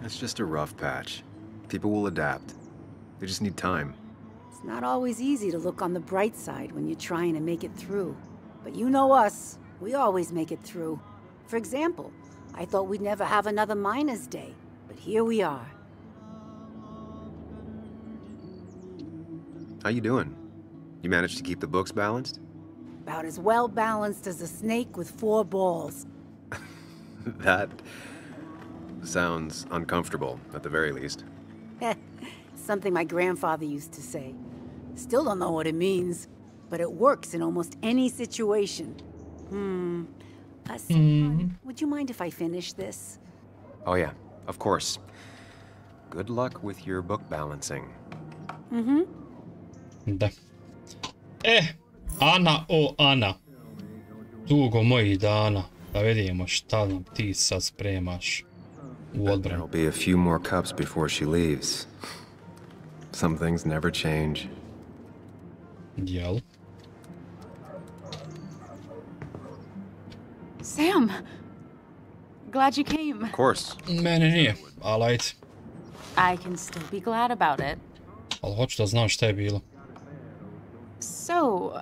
It's just a rough patch. People will adapt. They just need time. It's not always easy to look on the bright side when you're trying to make it through. But you know us. We always make it through. For example, I thought we'd never have another Miners' Day. But here we are. How you doing? You managed to keep the books balanced? About as well balanced as a snake with 4 balls. That sounds uncomfortable, at the very least. Something my grandfather used to say. Still don't know what it means, but it works in almost any situation. Would you mind if I finish this? Oh yeah, of course. Good luck with your book balancing. Da. Ana o Ana. Dugo mojih dana. Da vidimo šta nam ti sad spremaš u odbranu. There'll be a few more cups before she leaves. Some things never change. Jel? Sam! Glad you came. Of course. Mene nije, ali ajde. I can still be glad about it. Ali hoću da znam šta je bilo. So,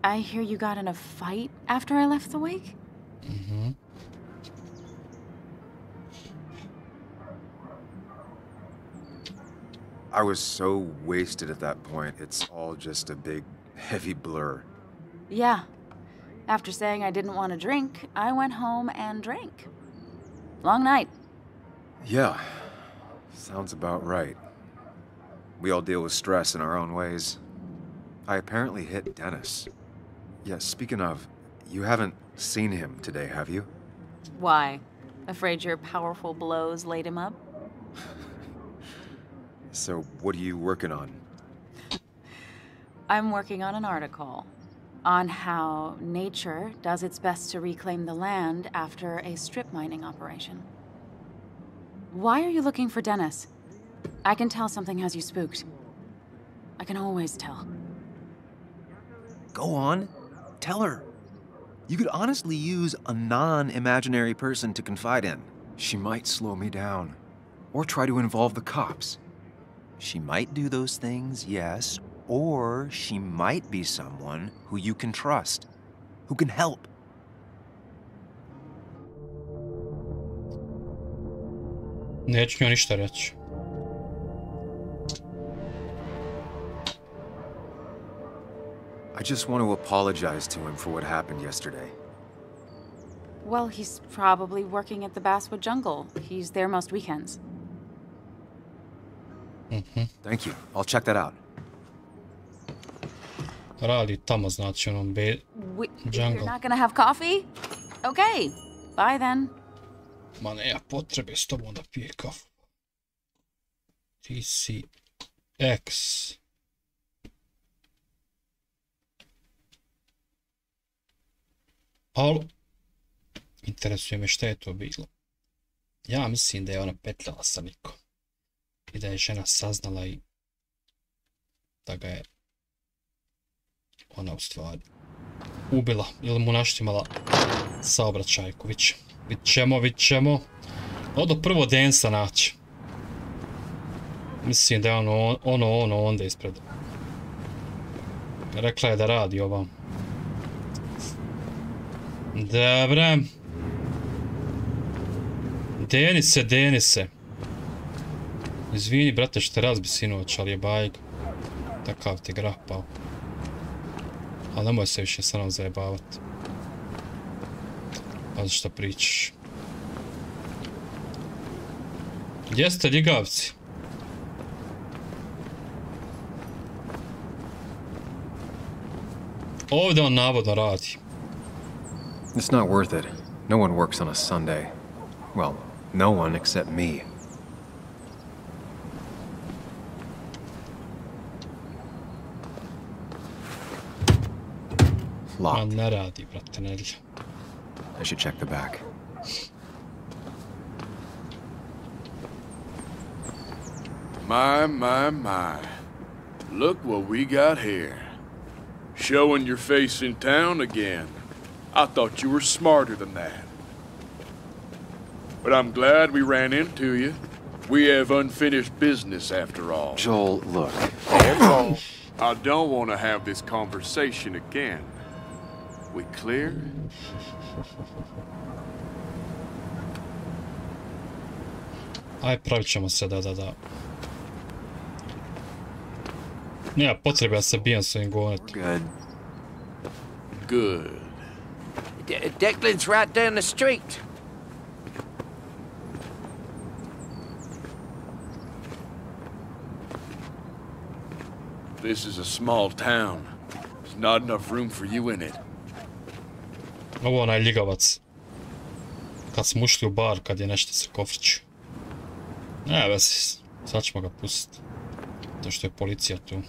I hear you got in a fight after I left the wake? I was so wasted at that point, it's all just a big, heavy blur. Yeah. After saying I didn't want to drink, I went home and drank. Long night. Yeah, sounds about right. We all deal with stress in our own ways. I apparently hit Dennis. Yeah, speaking of, you haven't seen him today, have you? Why? Afraid your powerful blows laid him up? So, what are you working on? I'm working on an article on how nature does its best to reclaim the land after a strip mining operation. Why are you looking for Dennis? I can tell something has you spooked. I can always tell. Go on. Tell her. You could honestly use a non-imaginary person to confide in. She might slow me down. Or try to involve the cops. She might do those things, yes. Or she might be someone who you can trust. Who can help. Neću njoj ništa reći. I just want to apologize to him for what happened yesterday. Well, he's probably working at the Basswood Jungle. He's there most weekends. Thank you. I'll check that out. Radi tamo, znači, onom jungle. You're not gonna have coffee? Okay. Bye then. Ma nema potrebe s tobom da pije kafu. Ti si X. Alo. Interesuje me šta je to bilo. Ja mislim da je ona petljala sa nikom. I da je žena saznala i da ga je ona u stvari ubila ili mu naštimala saobraćajku. Vidit ćemo. Odo prvo Densa naći. Mislim da je ono onda ispred. Rekla je da radi ovam. Dobre. Denise. Izvini, brate, što te razbi sinoć, ali je bajg. Takav ti grah pao. Ali nemoj se više sa mnom zajebavat. Pazi šta pričaš. Gdje ste ljigavci? Ovdje on navodno radi. It's not worth it. No one works on a Sunday. Well, no one except me. Locked. Ne radi, brate, nedjelja. I should check the back. My. Look what we got here. Showing your face in town again. I thought you were smarter than that. But I'm glad we ran into you. We have unfinished business after all. Joel, look. I don't want to have this conversation again. We clear? Aj, pravit ćemo se, da. Nema potrebe da se bijem s ovim gonetom. Good. Declan's right down the street. This is a small town. There's not enough room for you in it. Ovo je onaj ljigavac. Kad smo ušli u bar, kad je nešto se kofriću. Ne, vezi, sad ćemo ga pustiti. To što je policija tu.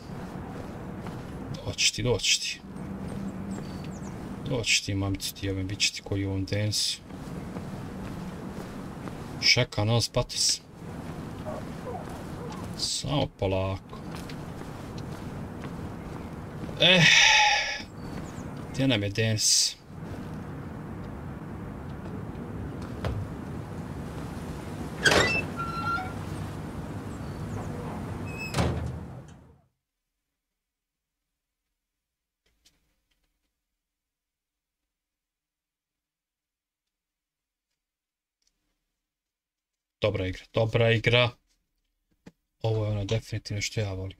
Doći ti. Doći ti, mamicu ti, bit će ti koji u ovom densu. Šeka nos patos. Samo polako. Gdje nam je dens? Dobra igra. Ovo je ono definitivno što ja volim.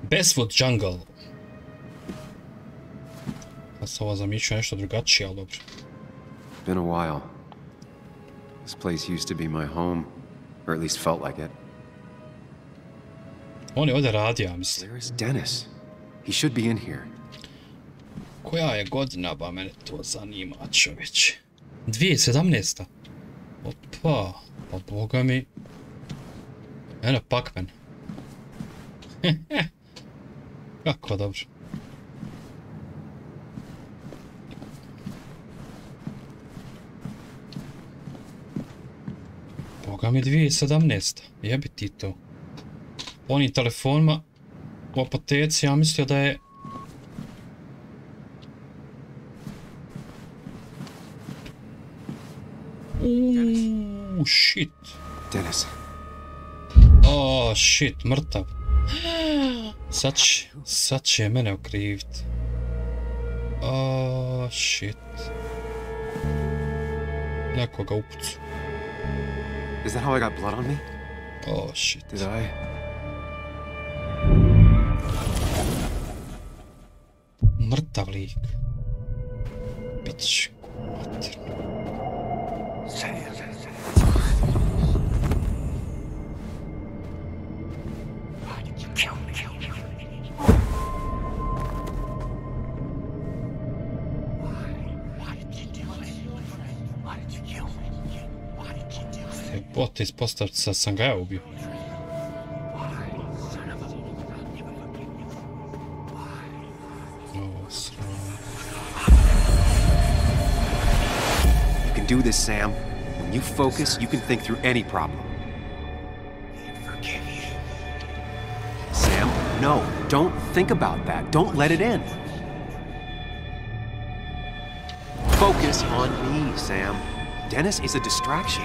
Basswood Jungle. Ja sam ovo zamišljao nešto drugačije, ali dobro. Been a while. This place used to be my home, or at least felt like it. On je ovdje radio, ja mislim. Where is Dennis? He should be in here. Koja je godina, ba mene to zanima, čovječe. 2017. Opa, pa boga mi. Eno, Pac-Man. Kako dobro. Boga mi 2017. Jebi ti to. Onim telefonima u apoteci, ja mislio da je... Shit. Dennis. Oh, shit, mrtav. Sad će mene okrivit. Oh, shit. Neko ga upucu. Is that how I got blood on me? Oh, shit. Did I? Mrtav lik. Pić. Bote ispostaviti se da sam ga ja ubio. You can do this, Sam. When you focus, you can think through any problem. Sam, no, don't think about that. Don't let it in. Focus on me, Sam. Dennis is a distraction.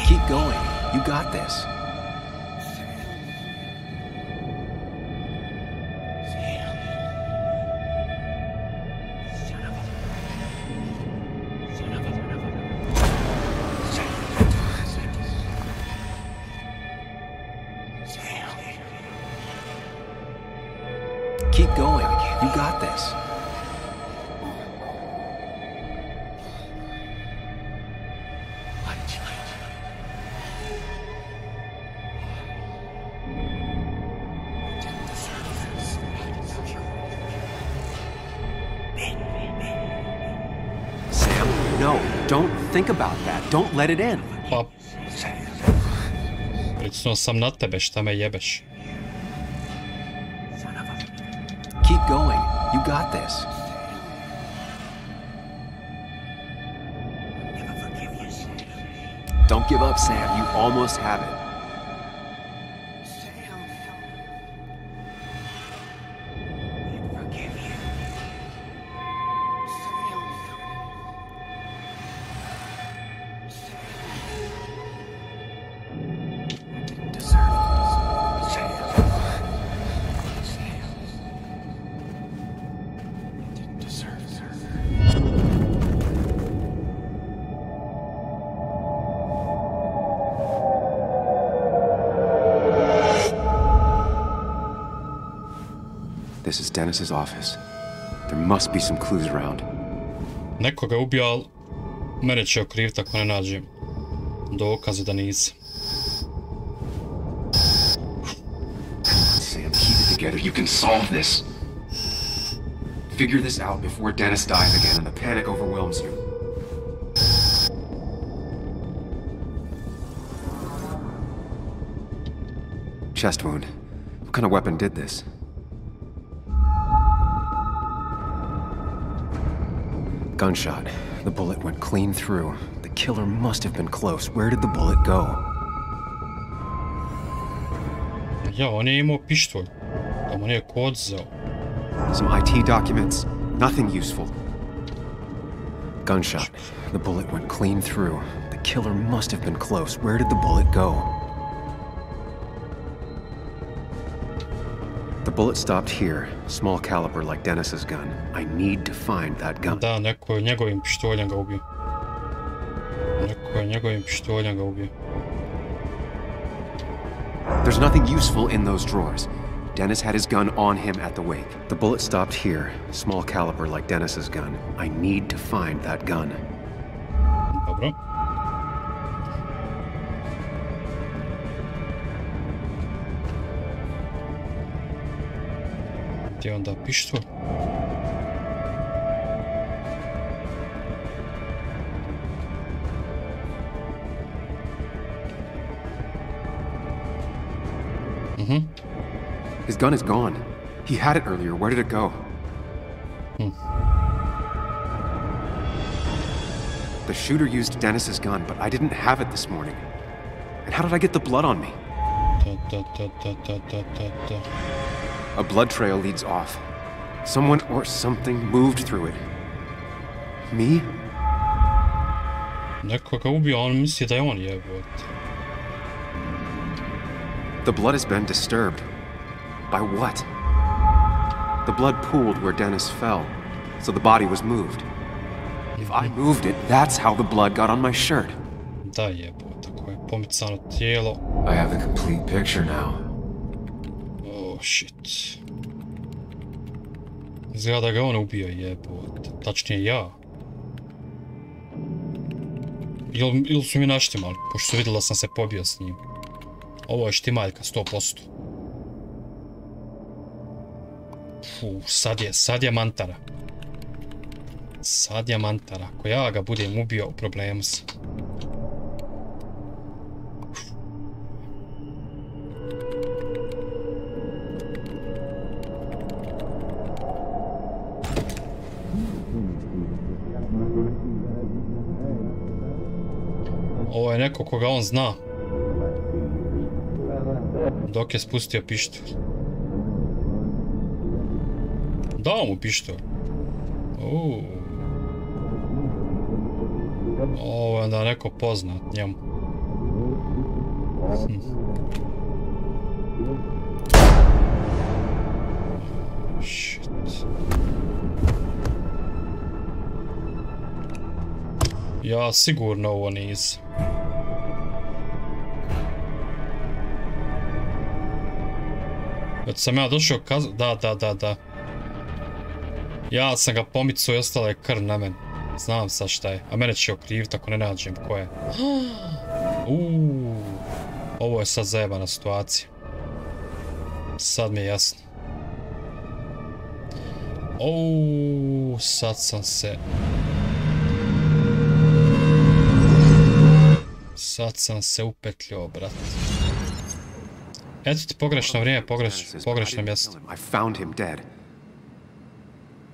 Keep going. You got this. Keep going. You got this. No, don't think about that. Don't let it in. Pa... Pricnuo sam na tebe, šta me jebeš? Keep going. You got this. Don't give up, Sam. You almost have it. This is Dennis's office. There must be some clues around. Neko ga ubio, ali mene će okriviti ako ne nađem dokaze da nisam. Sam, keep it together. You can solve this. Figure this out before Dennis dies again and the panic overwhelms you. Chest wound. What kind of weapon did this? Gunshot. The bullet went clean through. The killer must have been close. Where did the bullet go? Ja, on je imao pištolj. Da mu nije kod zao. Some IT documents. Nothing useful. Gunshot. The bullet went clean through. The killer must have been close. Where did the bullet go? The bullet stopped here. Small caliber like Dennis's gun. I need to find that gun. Da, neko je njegovim pištoljem ga ubio. Neko je njegovim pištoljem ga ubio. There's nothing useful in those drawers. Dennis had his gun on him at the wake. The bullet stopped here. Small caliber like Dennis's gun. I need to find that gun. Dobro. Gdje je onda pištolj? His gun is gone. He had it earlier. Where did it go? The shooter used Dennis's gun, but I didn't have it this morning. And how did I get the blood on me? A blood trail leads off. Someone or something moved through it. Me? Neko ga ubio, on misli da je on jebote. The blood has been disturbed. By what? The blood pooled where Dennis fell, so the body was moved. If I moved it, that's how the blood got on my shirt. Da jebote, koje je pomicano tijelo. I have the complete picture now. Oh shit. Izgleda da ga on ubio jebote, tačnije ja. Ili su mi naštimali, pošto su vidjeli da sam se pobio s njim. Ovo je štimaljka, 100%. Sad je mantara. Sad je mantara. Ako ja ga budem ubio, problemu sam. Ovo je neko koga on zna. Dok je spustio pištolj. Dao mu pištolj. Ovo je onda neko poznat njemu. Shit. Ja sigurno ovo nisam. Već sam ja došao da. Ja sam ga pomicao i ostala je krv na meni. Znam sad šta je. A mene će okriviti ako ne nađem ko je. Ovo je sad zajebana situacija. Sad mi je jasno. Sad sam se... Sad sam se upetljao, brat. Eto ti pogrešno vrijeme, pogrešno mjesto. I found him dead.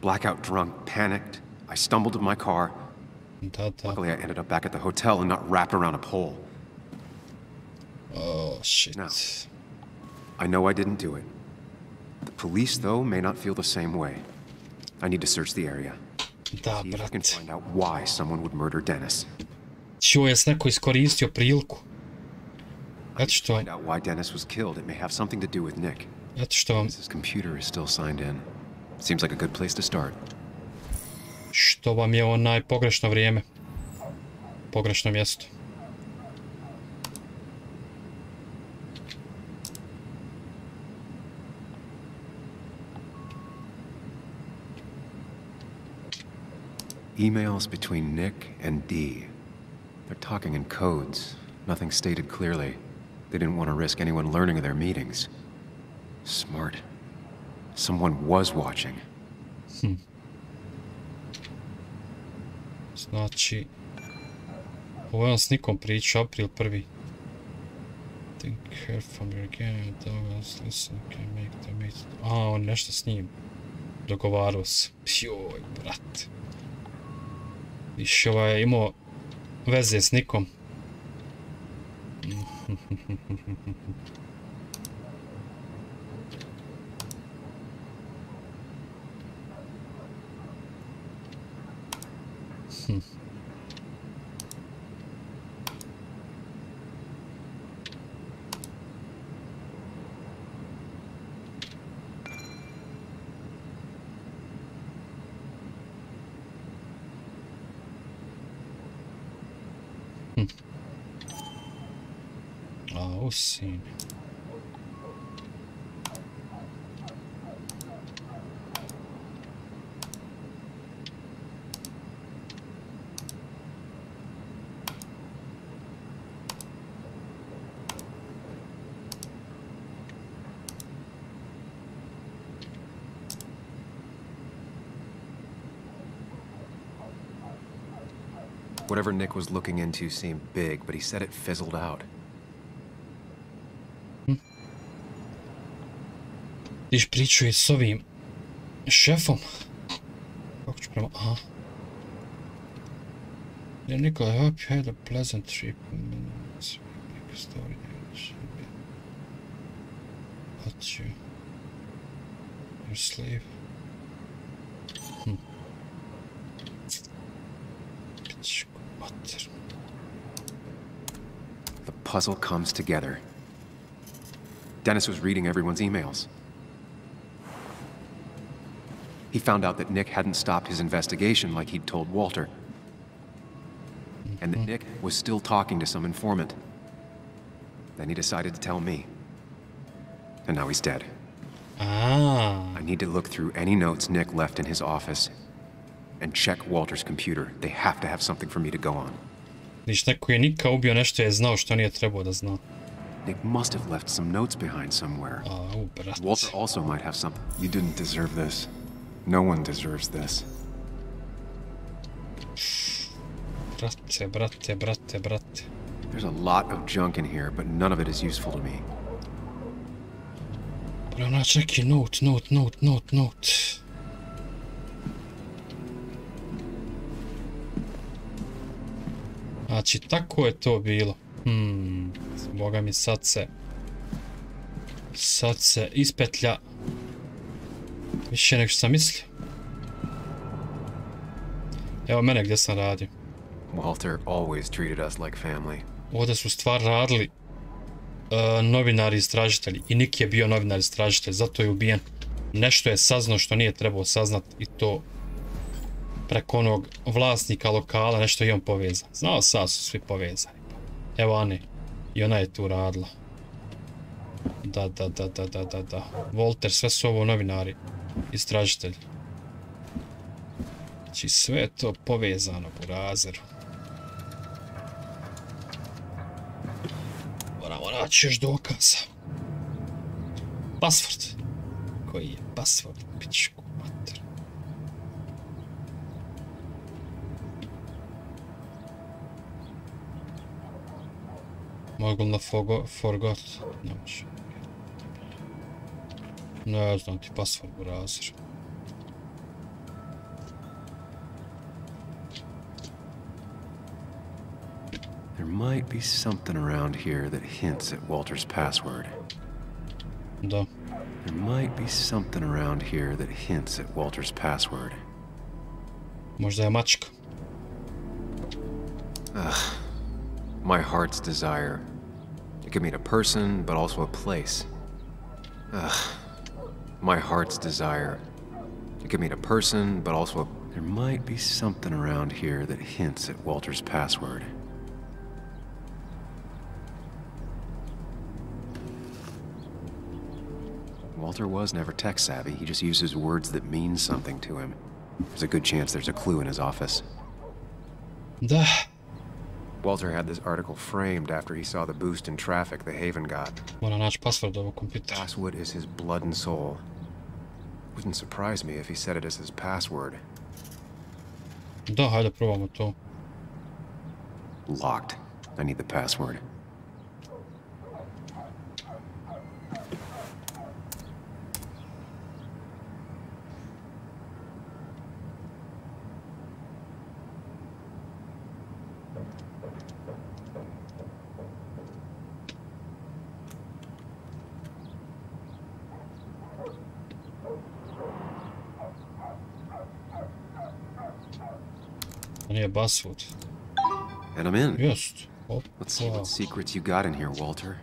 Blackout drunk, panicked. I stumbled to my car. Luckily, I ended up back at the hotel and not wrapped around a pole. Oh, shit. Now, I know I didn't do it. The police, though, may not feel the same way. I need to search the area. Da, See if I brat. can find out why someone would murder Dennis. Čuo je neko iskoristio priliku. Eto što... Find out why Dennis was killed. It may have something to do with Nick. Eto što vam... His computer is still signed in. Seems like a good place to start. Što vam je onaj pogrešno vrijeme. Pogrešno mjesto. Emails between Nick and Dee. They're talking in codes. Nothing stated clearly. They didn't want to risk anyone learning of their meetings. Smart. Someone was watching. Znači... Ovo je on s nikom pričao, April 1. Think here from your game, listen, can make the meet. A, on nešto s njim. Dogovarao se. Joj, brat. Viš ovaj je imao veze s nikom. A, usin. Whatever Nick was looking into seemed big, but he said it fizzled out. Tiš pričao je s ovim šefom. Kako ću prema... Aha. Yeah, Nicola, I hope you had a pleasant trip. Make a story. But you... Your slave. The puzzle comes together. Dennis was reading everyone's emails. He found out that Nick hadn't stopped his investigation like he'd told Walter. And that Nick was still talking to some informant. Then he decided to tell me. And now he's dead. Ah. I need to look through any notes Nick left in his office and check Walter's computer. They have to have something for me to go on. Viš, neko je Nika ubio, nešto je znao što nije trebao da zna. Nick must have left some notes behind somewhere. Au, brat. Walter also might have some. You didn't deserve this. No one deserves this. Brate. There's a lot of junk in here, but none of it is useful to me. Pronaći neki note. Znači, tako je to bilo. Boga mi sad se ispetlja više nego što sam mislio. Evo mene gdje sam radio. Walter always treated us like family. Ovdje su stvar radili novinari istražitelji i Nick je bio novinar istražitelj, zato je ubijen. Nešto je saznao što nije trebao saznat i to preko onog vlasnika lokala, nešto je on povezan. Znao sad su svi povezani. Evo Ane, i ona je tu radila. Da. Walter, sve su ovo novinari istražitelji. Znači sve je to povezano po razeru. Moramo naći još dokaza. Password. Koji je password? Pičku mater. Mogu na forgot? Ne može. Ne znam ti password browser. There might be something around here that hints at Walter's password. Da. There might be something around here that hints at Walter's password. Možda je mačka. Ugh. My heart's desire. It could mean a person, but also a place. Ugh. My heart's desire. It could mean a person, but also a... There might be something around here that hints at Walter's password. Walter was never tech-savvy. He just uses words that mean something to him. There's a good chance there's a clue in his office. Da. Walter had this article framed after he saw the boost in traffic the Haven got. Moram naći password ovog kompjutera. Basswood is his blood and soul. Wouldn't surprise me if he said it as his password. Da, hajde probamo to. Locked. I need the password. Nije Basswood. And I'm in. Just. Let's see what secrets you got in here, Walter.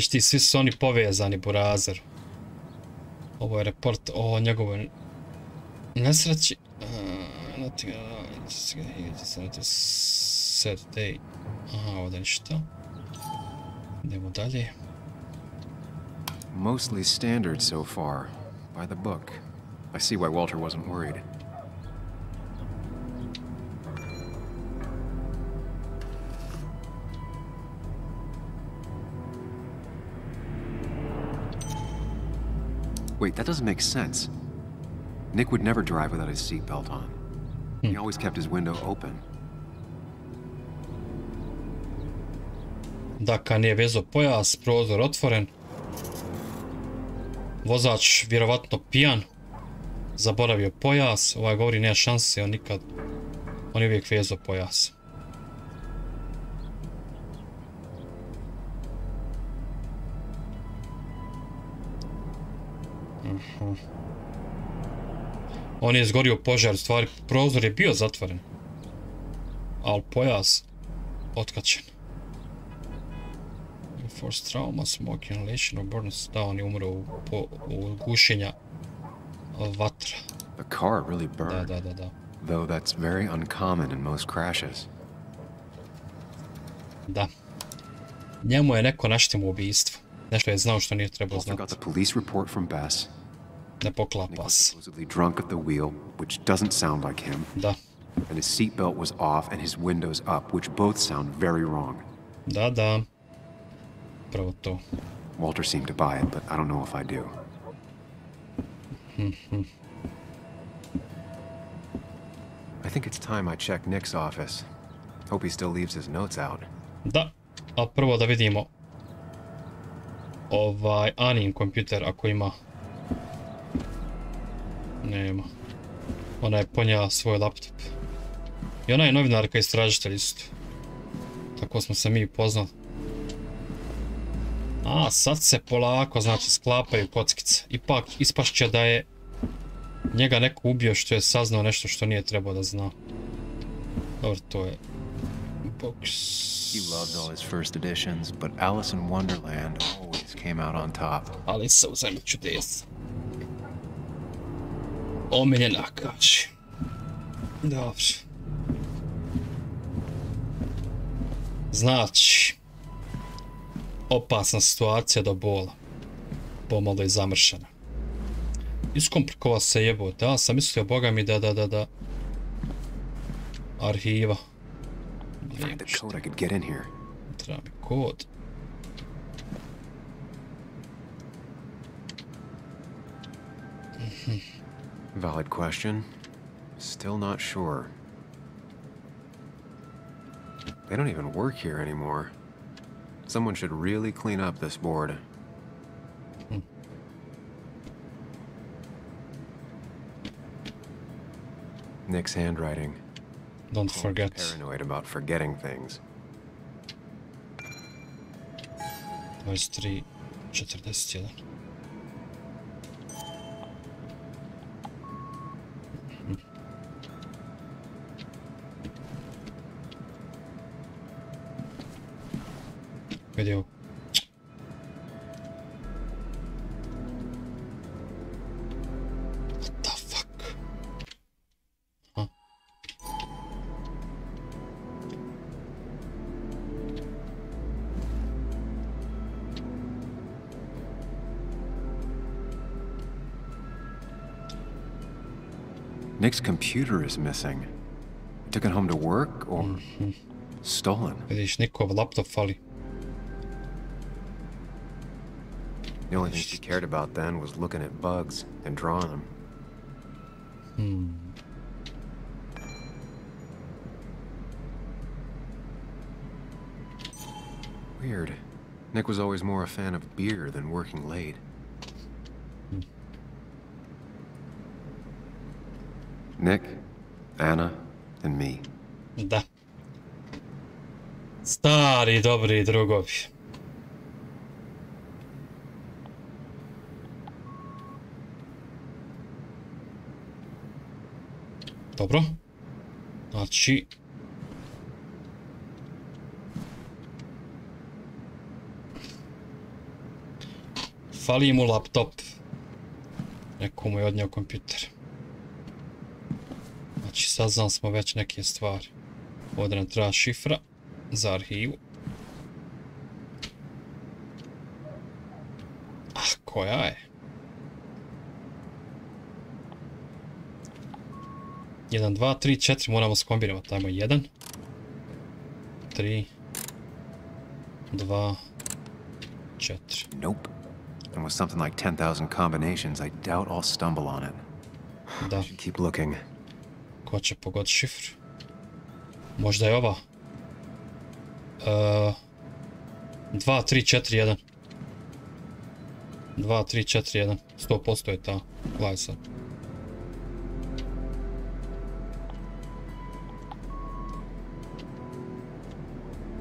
Ti svi su oni povezani, burazer. Ovo je report o njegovoj nesreći. Sad day. Aha, ovdje ništa. Idemo dalje. Mostly standard so far, by the book. I see why Walter wasn't worried. Wait, that doesn't make sense. Nick would never drive without his seatbelt on. He always kept his window open. Dakle, nije vezao pojas, prozor otvoren. Vozač vjerovatno pijan. Zaboravio pojas. Ovaj govori nema šanse, on nikad... On je uvijek vezao pojas. On je izgorio požar, u stvari prozor je bio zatvoren. Ali pojas otkačen. Forced trauma, smoke inhalation, or burns down, je umro u gušenja vatra. The car really burned. Da. Though that's very uncommon in most crashes. Da. Njemu je neko naštimao ubijstvo. Nešto je znao što nije trebao znati. Walter got the police report from Bess. Ne poklapa se. Supposedly drunk at the wheel, which doesn't sound like him. Da. And his seatbelt was off and his windows up, which both sound very wrong. Da. Pravo to. Walter seemed to buy it, but I don't know if I do. I think it's time I check Nick's office. Hope he still leaves his notes out. Da, a prvo da vidimo Anin kompjuter ako ima. Nema. Ona je ponijela svoj laptop. I ona je novinarka istražitelj isto. Tako smo se mi upoznali. A, sad se polako, znači, sklapaju kockice. Ipak ispašće da je njega neko ubio što je saznao nešto što nije trebao da zna. Dobro, to je box. He loved all his first editions, but Alice in Wonderland always came out on top. Alisa u zemlji čudesa. Omiljena, kaže. Dobro. Znači, opasna situacija do bola. Pomalo je zamršena. Iskomplikovao se jebote, ja sam mislio, boga mi, da. Arhiva. Treba mi kod. Valid question. Still not sure. They don't even work here anymore. Someone should really clean up this board. Nick's handwriting. Don't forget. Paranoid about forgetting things. 23:41. Vidi ovo. What the fuck? Huh? Nick's computer is missing. He took it home to work or stolen. Vidiš, Nikov laptop fali. The only thing she cared about then was looking at bugs and drawing them. Weird. Nick was always more a fan of beer than working late. Nick, Anna, and me. Da. Stari, dobri drugovi. Dobro. Znači... Fali mu laptop. Neko mu je odnio kompjuter. Znači, saznali smo već neke stvari. Ovdje nam treba šifra za arhivu. Ah, koja je? 1, 2, 3, 4, moramo skombinirati. Dajmo 1, 3, 2, 4. Nope. And with something like 10,000 combinations, I doubt I'll stumble on it. Da. Keep looking. Ko će pogoditi šifru? Možda je ova. 2, 3, 4, 1. 2, 3, 4, 1. 100% je ta. Gledaj sad.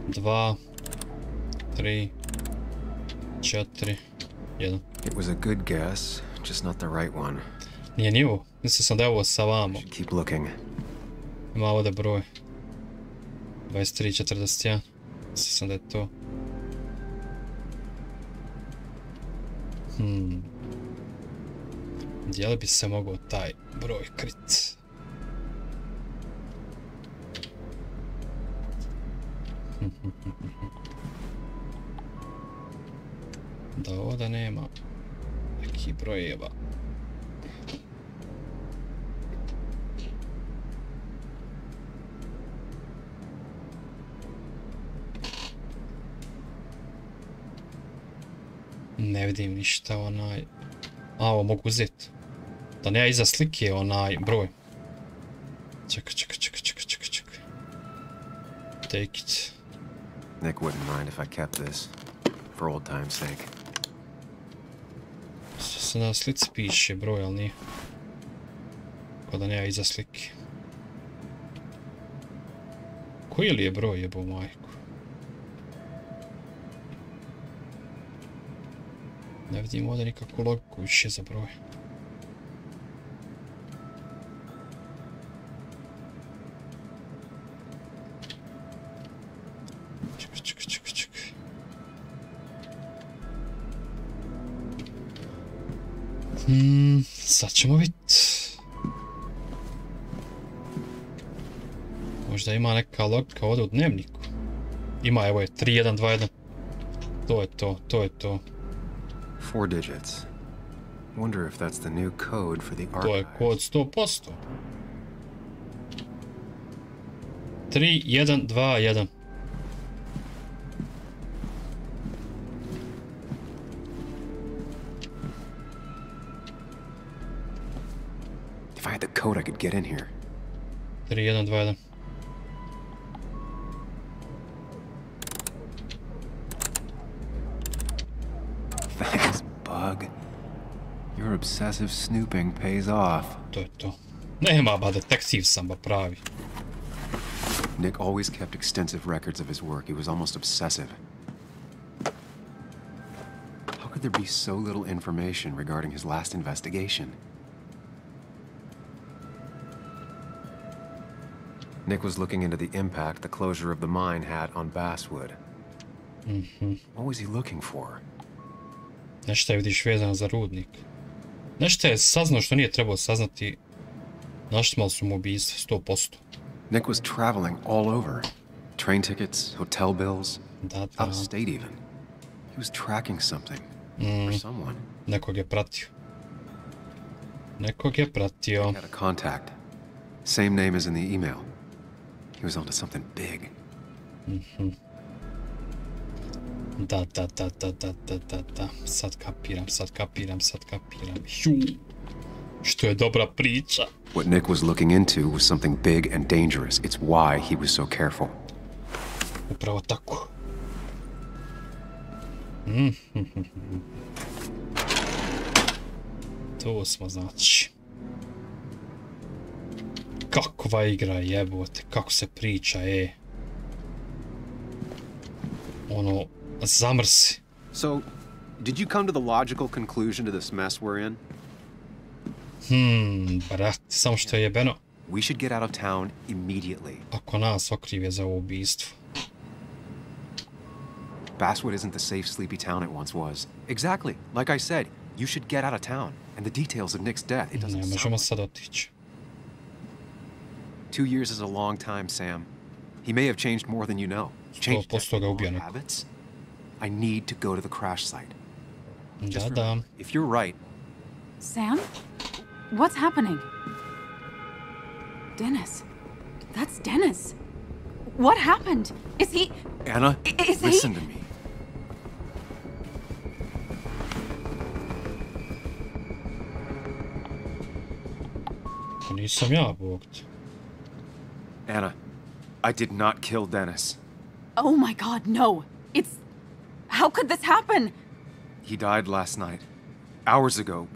Dva, 3, 4, 1. It was a good guess, just not the right one. Nije ni ovo. Mislio sam da je ovo sa vama. Keep looking. Ima ovdje broj. 23, 41. Mislio sam da je to. Gdje li bi se mogao taj broj krit? Da ovdje nema nekih brojeva. Ne vidim ništa onaj... A, ovo mogu uzeti. Da ne ja iza slike onaj broj. Čekaj. Take it. Nick wouldn't mind if I kept this, for old time's sake. Se na slici piše broj, ali nije. Ko da ne ja iza slike. Koji li je broj, jebo majku? Ne vidim ovdje nikakvu logiku više za broj. Čekaj. Sad ćemo vidjeti. Možda ima neka logika ovdje u dnevniku. Ima, evo je 3121. To je to. 4 digits. Wonder if that's the new code for the archive. To je kod 100%. 3121. If I had the code, I could get in here. 3-1-2-1. Thanks, Bug. Your obsessive snooping pays off. To je to. Nema ba detektiv sam ba pravi. Nick always kept extensive records of his work. He was almost obsessive. How could there be so little information regarding his last investigation? Nick was looking into the impact the closure of the mine had on Basswood. What was he looking for? Nešto je vidiš vezano za rudnik. Nešto je saznao što nije trebao saznati. Naštimali su mu ubijstvo, 100%. Nick was traveling all over. Train tickets, hotel bills, out of state even. He was tracking something. Or someone. Nekog je pratio. Nekog je pratio. He had a contact. Same name as in the email. He was onto something big. Da. Sad kapiram. Ju. Što je dobra priča. What Nick was looking into was something big and dangerous. It's why he was so careful. Upravo tako. To smo znači. Kakva igra jebote, kako se priča, Ono, zamrsi. So, did you come to the logical conclusion to this mess we're in? Brat, samo što je jebeno. We should get out of town immediately. Ako nas okrive za ovo ubijstvo. Basswood isn't the safe, sleepy town it once was. Exactly. Like I said, you should get out of town. And the details of Nick's death, it doesn't Ne možemo sad otići. 2 years is a long time, Sam. He may have changed more than you know. He changed habits. I need to go to the crash site. Just remember, if you're right. Sam? What's happening? Dennis. That's Dennis. What happened? Is he... Anna, listen to me. Nisam ja, Bog. Anna, I did not kill Dennis. Oh my God, no. It's... How could this happen? He died last night. Hours ago.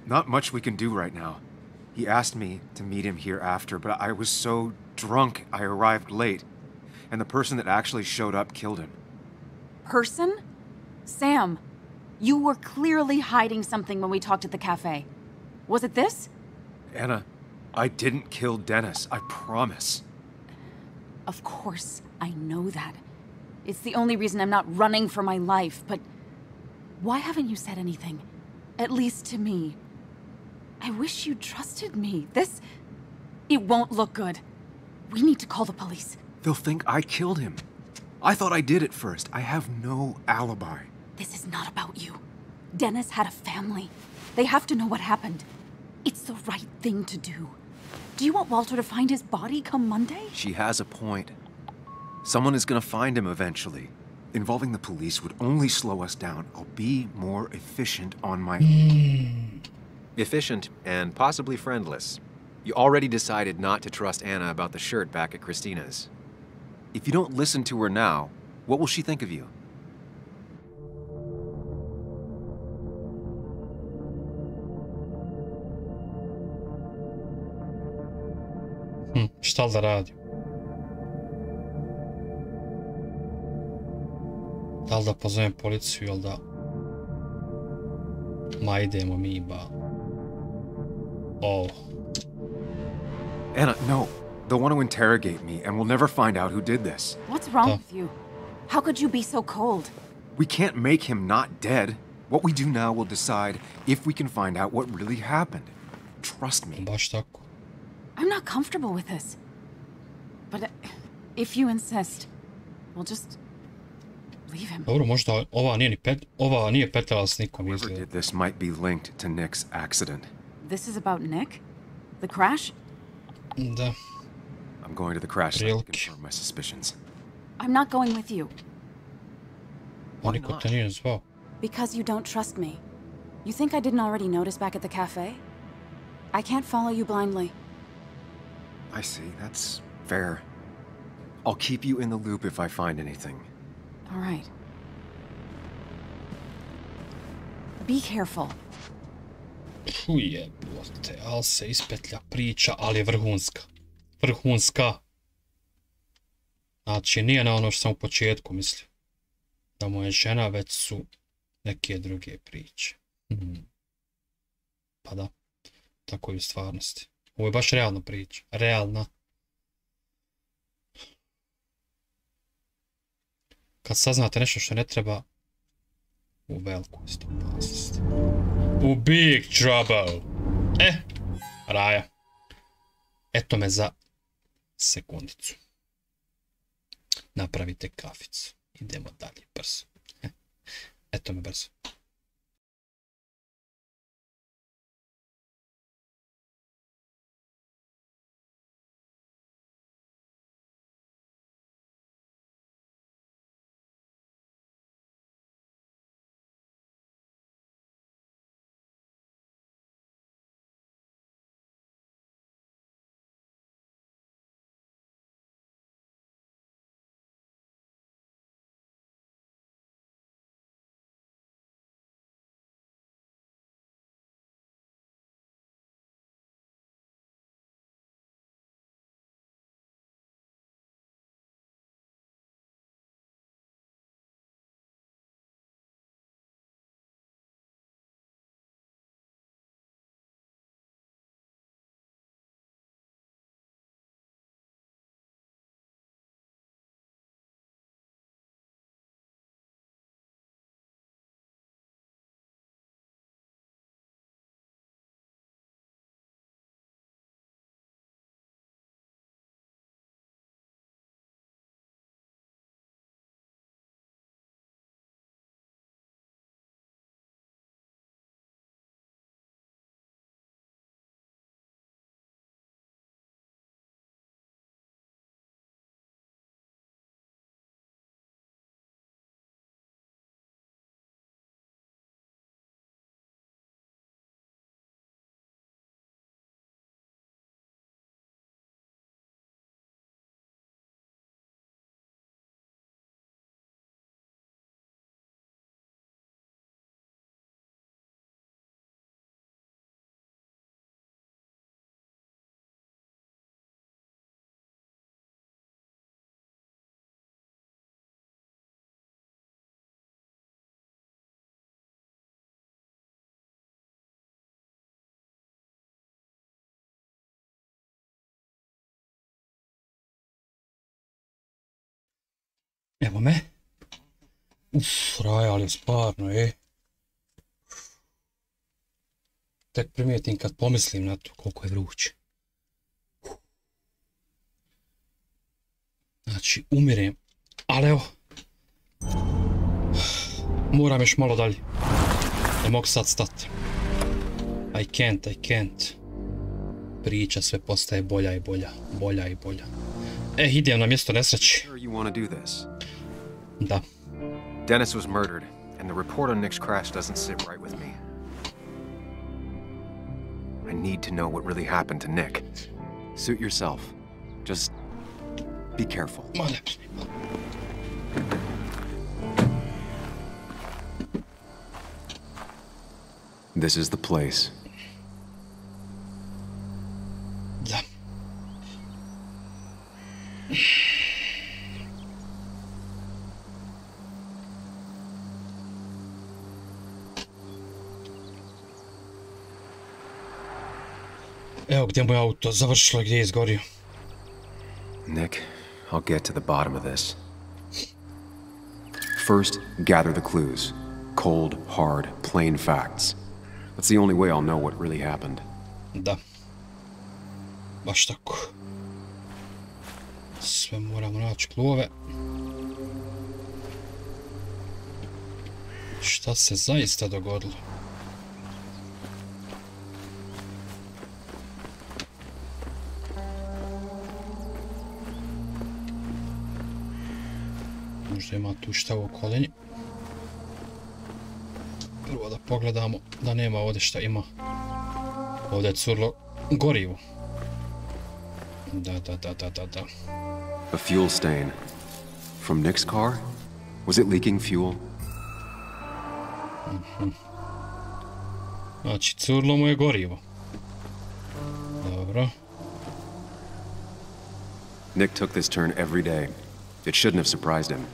Not much we can do right now. He asked me to meet him here after, but I was so drunk I arrived late. And the person that actually showed up killed him. Person? Sam, you were clearly hiding something when we talked at the cafe. Was it this? Anna, I didn't kill Dennis, I promise. Of course, I know that. It's the only reason I'm not running for my life, but why haven't you said anything? At least to me. I wish you trusted me. It won't look good. We need to call the police. They'll think I killed him. I thought I did at first. I have no alibi. This is not about you. Dennis had a family. They have to know what happened. It's the right thing to do. Do you want Walter to find his body come Monday? She has a point. Someone is gonna find him eventually. Involving the police would only slow us down. I'll be more efficient on my own. Efficient and possibly friendless. You already decided not to trust Anna about the shirt back at Christina's. If you don't listen to her now, what will she think of you? Šta da radim? Da li da pozovem policiju ili da... Ma idemo mi, ba. Oh. Anna, no. They'll want to interrogate me, and we'll never find out who did this. What's wrong with you? How could you be so cold? We can't make him not dead. What we do now will decide if we can find out what really happened. Trust me. Baš tako. I'm not comfortable with this. But if you insist, we'll just leave him. Dobro, možda ova nije petala s nikom Whoever izgleda. did this might be linked to Nick's accident. This is about Nick? The crash? Da. I'm going to the crash site to confirm my suspicions. I'm not going with you. Niko te nije zvao. Because you don't trust me. You think I didn't already notice back at the cafe? I can't follow you blindly. I see, that's fair. I'll keep you in the loop if I find anything. All right. Be careful. Jebote, ali se ispetlja priča, ali je vrhunska. Vrhunska. Znači, nije na ono što sam u početku mislio. Da mu je žena, već su neke druge priče. Pa da, tako je u stvarnosti. Ovo je baš realna priča. Realna. Kad saznate nešto što ne treba, u veliku ste opasnosti. U big trouble. Raja. Eto me za sekundicu. Napravite kaficu. Idemo dalje, brzo. Eto me brzo. Evo me. Raja, ali stvarno, Tek primijetim kad pomislim na to koliko je vruće. Znači, umirem. Ali evo. Moram još malo dalje. Ne mogu sad stati. I can't. Priča sve postaje bolja i bolja. Bolja i bolja. Idem na mjesto nesreći. Da. Dennis was murdered, and the report on Nick's crash doesn't sit right with me. I need to know what really happened to Nick. Suit yourself. Just be careful. This is the place. Da. Evo gdje je moj auto, završilo gdje je izgorio. Nick, I'll get to the bottom of this. First, gather the clues. Cold, hard, plain facts. That's the only way I'll know what really happened. Da. Baš tako. Sve moramo naći klove. Šta se zaista dogodilo? Možda ima tu šta u okolini. Prvo da pogledamo da nema ovdje šta ima Ovdje je curlo gorivo. Da. A fuel stain. From Nick's car? Was it leaking fuel? Znači, curlo mu je gorivo. Dobro. Nick took this turn every day. It shouldn't have surprised him.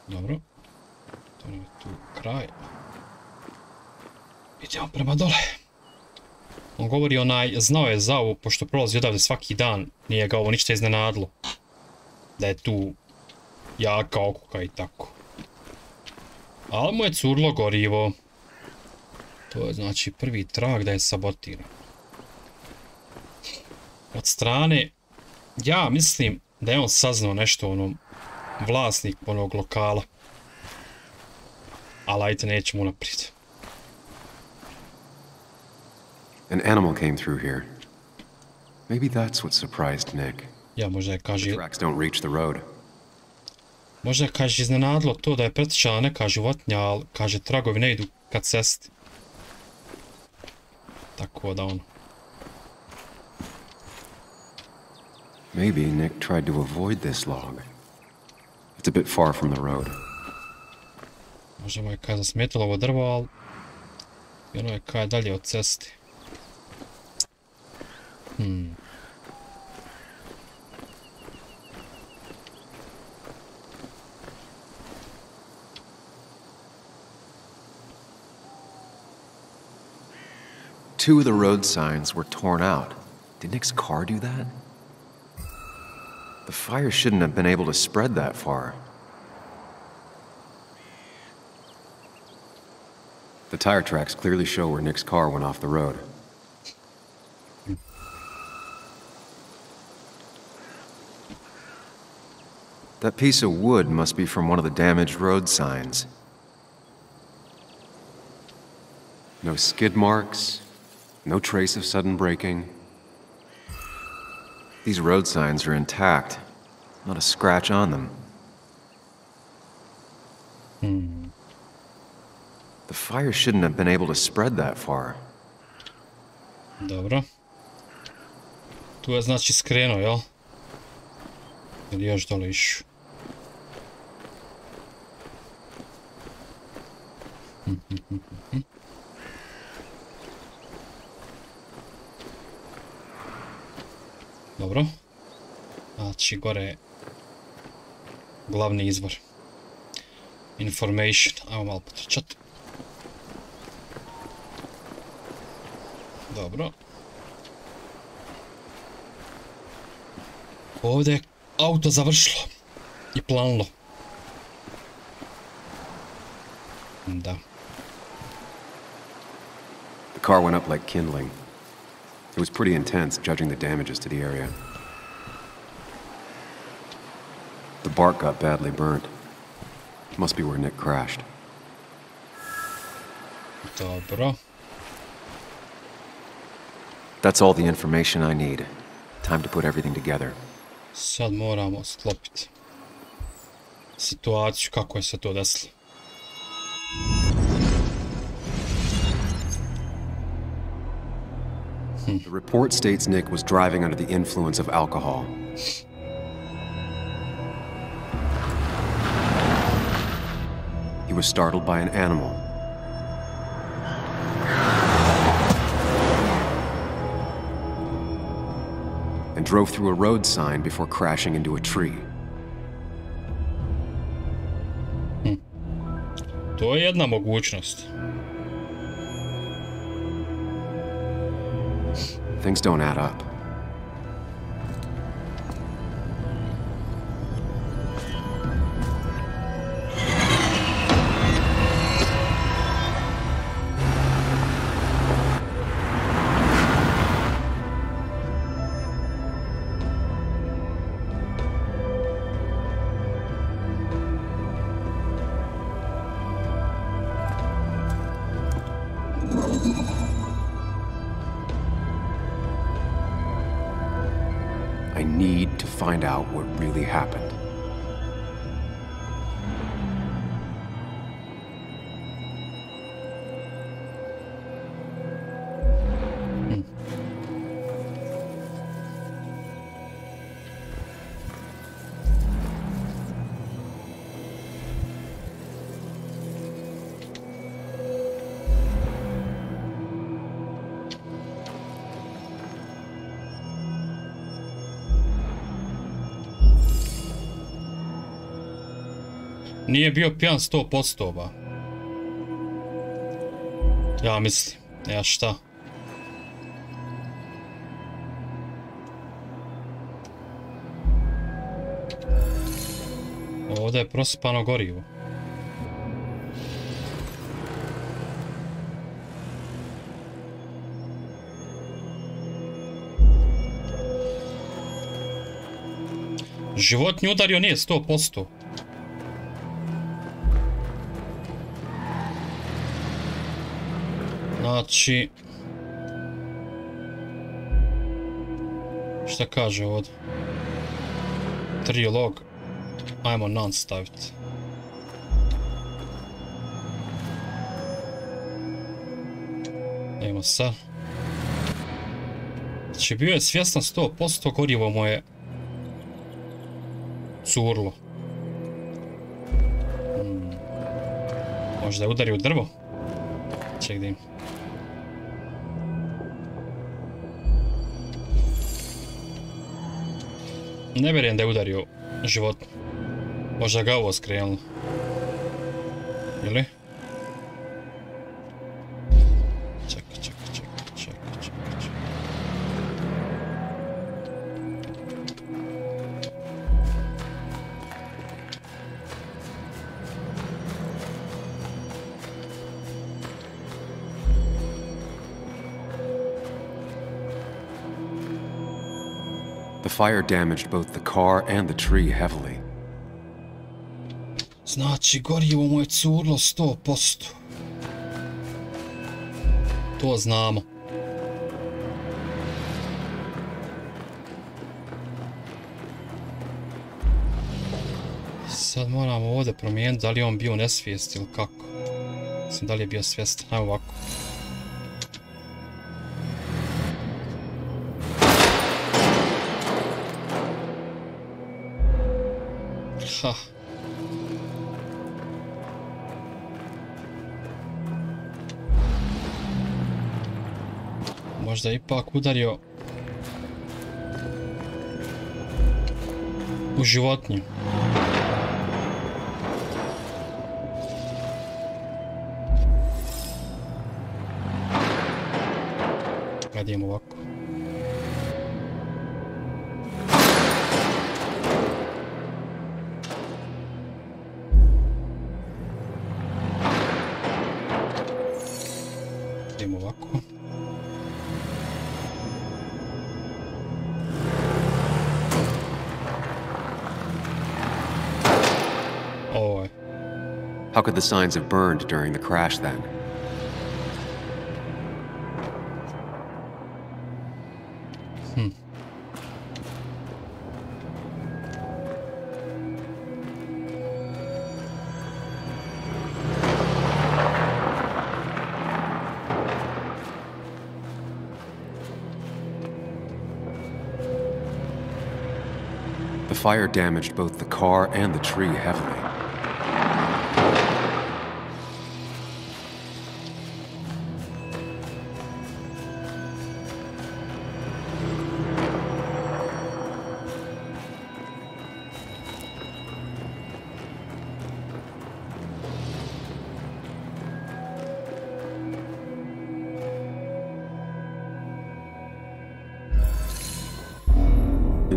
Dobro. To je tu kraj. Idemo prema dole. On govori znao je za ovo, pošto prolazi odavde svaki dan, nije ga ovo ništa iznenadilo. Da je tu jaka okuka i tako. Ali mu je curlo gorivo. To je znači prvi trag da je sabotiran. Od strane, ja mislim da je on saznao nešto onom vlasnik onog lokala. Ali ajte nećemo naprijed. An animal came through here. Maybe that's what surprised Nick. Ja, možda je kaže... The tracks don't reach the road. Možda je kaže iznenadilo to da je pretičala neka životinja, ali kaže tragovi ne idu ka cesti. Tako da ono. Maybe Nick tried to avoid this log. It's a bit far from the road. Možda mu je kaj zasmetilo ovo drvo, ali... I ono je kaj dalje od cesti. Two of the road signs were torn out. Did Nick's car do that? The fire shouldn't have been able to spread that far. The tire tracks clearly show where Nick's car went off the road. That piece of wood must be from one of the damaged road signs. No skid marks, no trace of sudden braking. These road signs are intact, not a scratch on them. The fire shouldn't have been able to spread that far. Dobro. Tu je znači skrenuo, jel? Ili još dole išu. Dobro. Znači gore je glavni izvor. Information. Ajmo malo potrčati. Dobro. Ovdje je auto završilo. I planilo. Da. The car went up like kindling. It was pretty intense, judging the damages to the area. The bark got badly burnt. Must be where Nick crashed. Dobro. That's all the information I need. Time to put everything together. Sad moramo sklopiti situaciju kako je se to desilo. The report states Nick was driving under the influence of alcohol. He was startled by an animal. And drove through a road sign before crashing into a tree. To je jedna mogućnost. Things don't add up. I need to find out what really happened. Nije bio pijan 100%, ba. Ja mislim, ja šta? Ovdje je prosipano gorivo. Životinju udario nije 100%. Znači... Šta kaže ovdje? 3 log. Ajmo non staviti. Idemo sad. Znači bio je svjestan 100%, gorivo mu je curlo. Možda je udario u drvo? Ček da im. Ne vjerujem da je udario životinju. Možda ga ovo skrenulo. Ili? Čekaj. The fire damaged both the car and the tree heavily. Znači, gorivo mu je curlo 100%. To znamo. Sad moramo ovdje promijeniti da li je on bio nesvijest ili kako. Mislim da li je bio svjestan. Ajmo ovako. Ha. Možda je ipak udario u životinju. Gledajmo ovako. Gledajmo ovako. Ovo je. How could the signs have burned during the crash then? The fire damaged both the car and the tree heavily.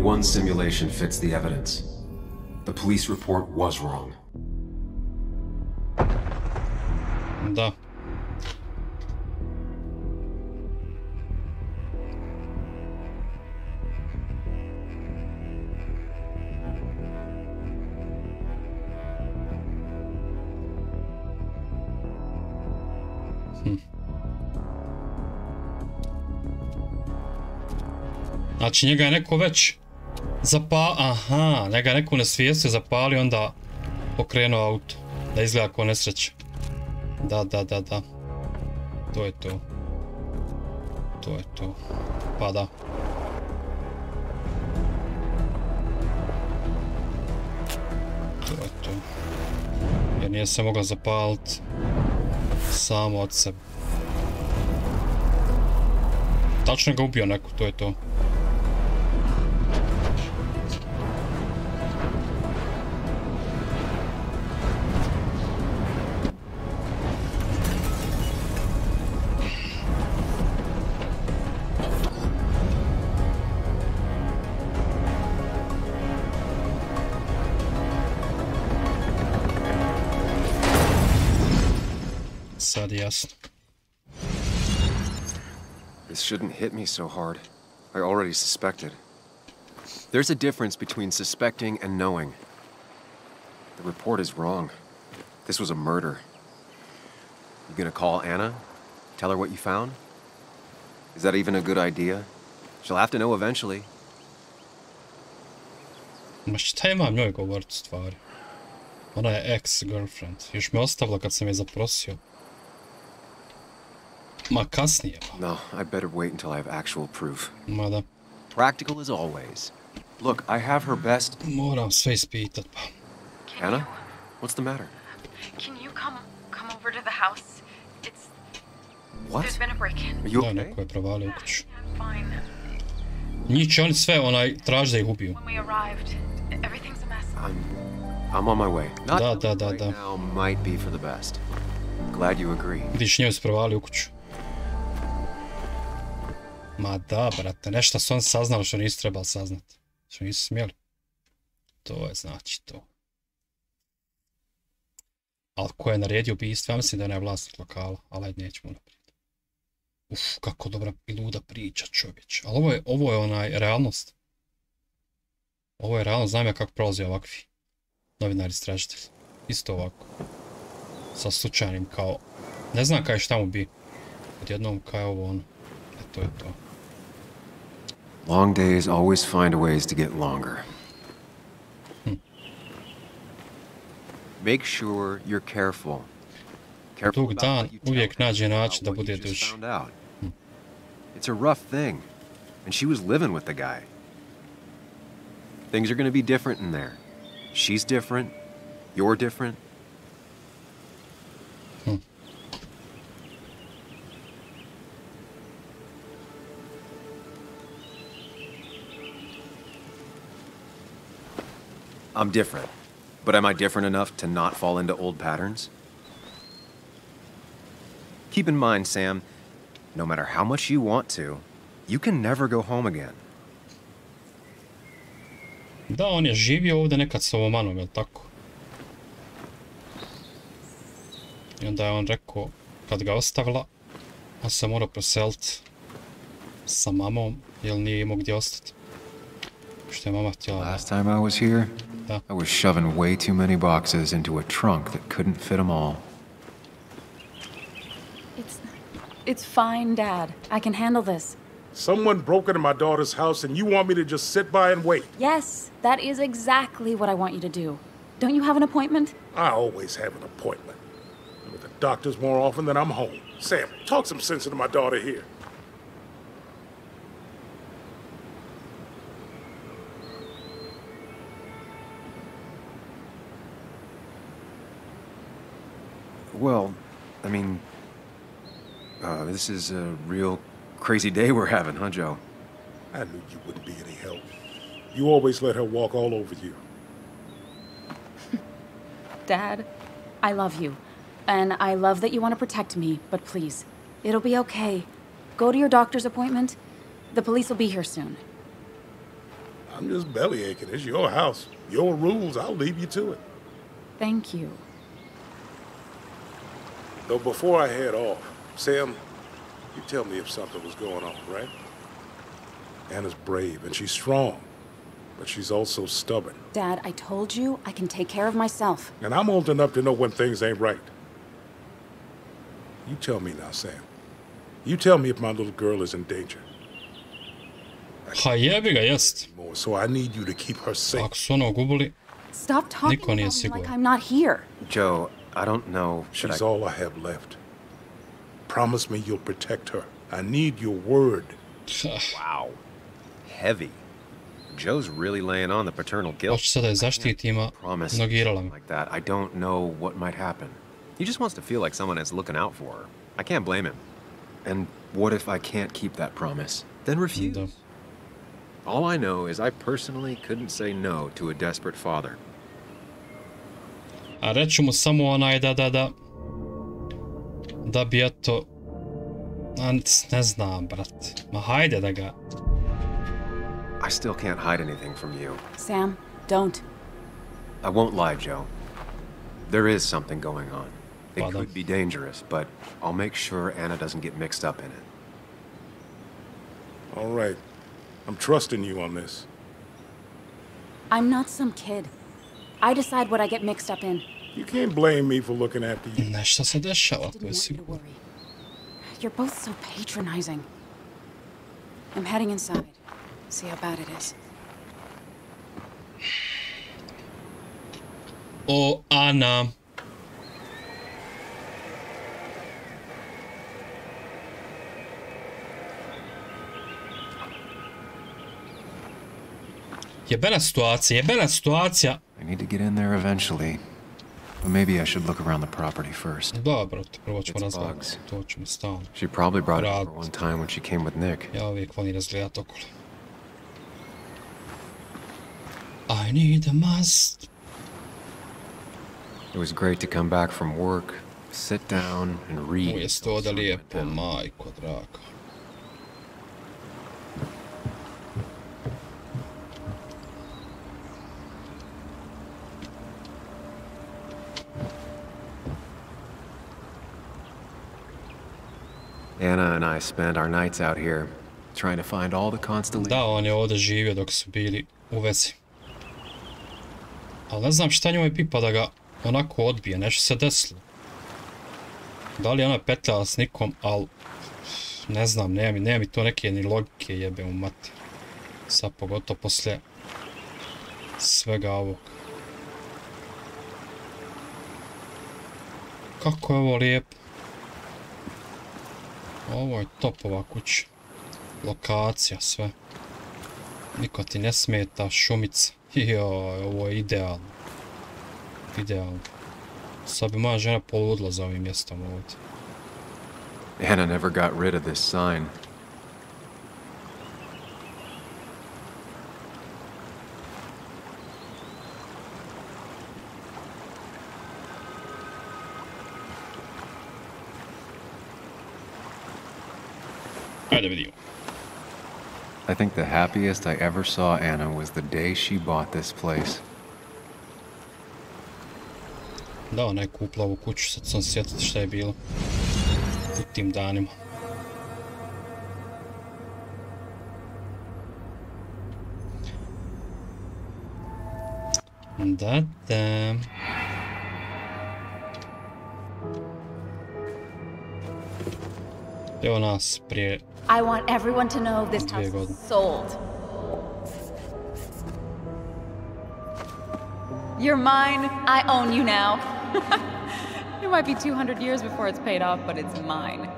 One simulation fits the evidence. The police report was wrong. Da. Znači njega je neko već Aha, njega neku nesvijestio, zapalio, onda pokrenuo auto. Da izgleda kao nesreća. Da. To je to. To je to. Pa da. To je to. Jer nije se mogla zapaliti samo od sebe. Tačno ga ubio neko, to je to. Sad je jasno. This shouldn't hit me so hard. I already suspected. There's a difference between suspecting and knowing. The report is wrong. This was a murder. You gonna call Anna? Tell her what you found? Is that even a good idea? She'll have to know eventually. Ma šta imam njoj govorit stvari? Ona je ex-girlfriend. Još me ostavila kad sam je zaprosio. Ma kasnije. No, I better wait until I have actual proof. Ma da. Practical as always. Look, I have her best... Moram sve ispitat pa. Anna? What's the matter? Can you come over to the house? It's... What? There's been a break-in. Are you Da, okay? neko je provalio u kuću. Fine. Njih će oni sve traži da ih ubiju. When we arrived, everything's a mess. I'm on my way. Not Da. right now might be for the best. Glad you agree. Vidiš, njoj se provalio u kuću. Ma da, brate, nešto su oni saznali što nisu trebali saznati. Što nisu smjeli. To je znači to. Ali ko je naredio ubijstvo, ja mislim da je onaj vlasnik lokala, ali ajde nećemo naprijed. Kako dobra i luda priča, čovječ. Ali ovo je onaj realnost. Ovo je realnost, znam ja kako prolazi ovakvi novinari istražitelji. Isto ovako. Sa slučajnim kao, ne znam kaj šta mu bi. Odjednom kaj je ovo ono. To je to. Long days always find a ways to get longer. Make sure you're careful. Dug dan uvijek nađe način da bude duži. It's a rough thing, and she was living with the guy. Things are going to be different in there. She's different. You're different. I'm different, but am I different enough to not fall into old patterns? Keep in mind, Sam, no matter how much you want to, you can never go home again. Da, on je živio ovdje nekad s ovom manom, jel tako? I onda je on rekao, kad ga ostavila, on se mora preseliti sa mamom, jer nije imao gdje ostati. Što je mama htjela. Last time I was here, I was shoving way too many boxes into a trunk that couldn't fit them all. It's fine, Dad. I can handle this. Someone broke into my daughter's house and you want me to just sit by and wait? Yes, that is exactly what I want you to do. Don't you have an appointment? I always have an appointment. I'm at the doctor's more often than I'm home. Sam, talk some sense into my daughter here. Well, I mean, this is a real crazy day we're having, huh, Joe? I knew you wouldn't be any help. You always let her walk all over you. Dad, I love you. And I love that you want to protect me, but please, it'll be okay. Go to your doctor's appointment. The police will be here soon. I'm just bellyaching. It's your house. Your rules, I'll leave you to it. Thank you. Though before I head off, Sam, you tell me if something was going on, right? Anna's brave and she's strong, but she's also stubborn. Dad, I told you I can take care of myself. And I'm old enough to know when things ain't right. You tell me now, Sam. You tell me if my little girl is in danger. Ha jebi ga, jest. So I need you to keep her safe. Ako su ono gubili, Stop talking niko nije about me like siguran. I'm not here. Joe, I don't know. She's all I have left. Promise me you'll protect her. I need your word. Wow. Heavy. Joe's really laying on the paternal guilt. Hoće sada je zaštitima, nogirala mi. Like that. I don't know what might happen. He just wants to feel like someone is looking out for her. I can't blame him. And what if I can't keep that promise? Then refuse. All I know is I personally couldn't say no to a desperate father. A reću mu samo onaj da bi eto, ne znam, brate. Ma hajde da ga... I still can't hide anything from you. Sam, don't. I won't lie, Joe. There is something going on. It could be dangerous, but I'll make sure Anna doesn't get mixed up in it. All right. I'm trusting you on this. I'm not some kid. I decide what I get mixed up in. You can't blame me for looking after you. Nešto se dešava, to je sigurno. You're both so patronizing. I'm heading inside. See how bad it is. O, Ana. Jebena situacija. I need to get in there eventually. But maybe I should look around the property first. Dobro, prvo ćemo razgledati. To ćemo stalno. She probably brought it over one time when she came with Nick. Ja uvijek volim razgledati okolo. I need a must. It was great to come back from work, sit down and read. Ujeste ovdje lijepo, majko draga. Anna and I spent our nights out here, trying to find all the constellations. Da, on je ovdje živio dok su bili u vezi. Ali ne znam šta njoj pipa da ga onako odbije, nešto se desilo. Da li je ona petljala s nikom, ali ne znam, nema mi to neke ni logike, jebe u mati. Sad pogotovo poslije svega ovog. Kako je ovo lijepo. Ovo je top ova kuća. Lokacija, sve. Niko ti ne smeta, šumica. Joj, ovo je idealno. Idealno. Sad bi moja žena poludla za ovim mjestom ovdje. Anna never got rid of this sign. Ajde vidimo. I think the happiest I ever saw Anna was the day she bought this place. Da, ona je kupila ovu kuću, sad sam sjetiti šta je bilo u tim danima. Da. Evo nas prije I want everyone to know this house is sold. You're mine. I own you now. It might be 200 years before it's paid off, but it's mine.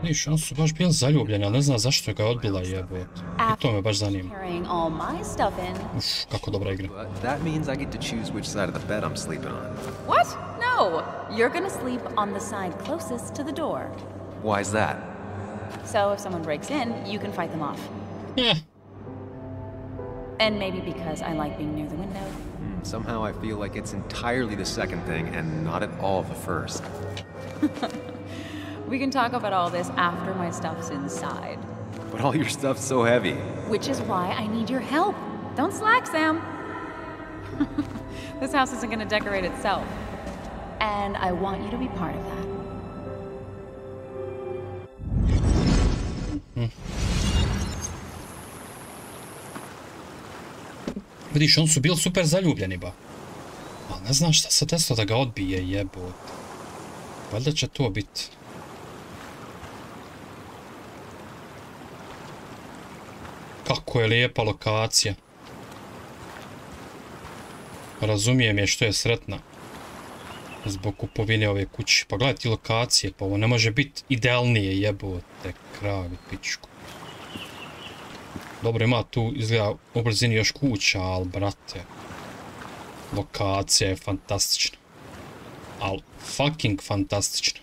Niš, oni su baš bili zaljubljeni, ali ne znam zašto ga odbila jebot. I to me baš zanima. Uf, kako dobra igra. That means I get to choose which side of the bed I'm sleeping on. What? No. You're gonna sleep on the side closest to the door. Why is that? So if someone breaks in, you can fight them off. Yeah. And maybe because I like being near the window. Somehow I feel like it's entirely the second thing and not at all the first. We can talk about all this after my stuff's inside. But all your stuff's so heavy. Which is why I need your help. Don't slack, Sam. This house isn't gonna decorate itself. And I want you to be part of that. Vidiš, oni su bili super zaljubljeni, ba. Ali ne znam šta se desilo da ga odbije, jebot. Valjda će to biti. Kako je lijepa lokacija. Razumijem je što je sretna zbog kupovine ove kuće. Pa gledaj ti lokacije, pa ovo ne može biti idealnije, jebote kravi pičku. Dobro, ima tu izgleda u blizini još kuća, ali brate, lokacija je fantastična. Ali fucking fantastična.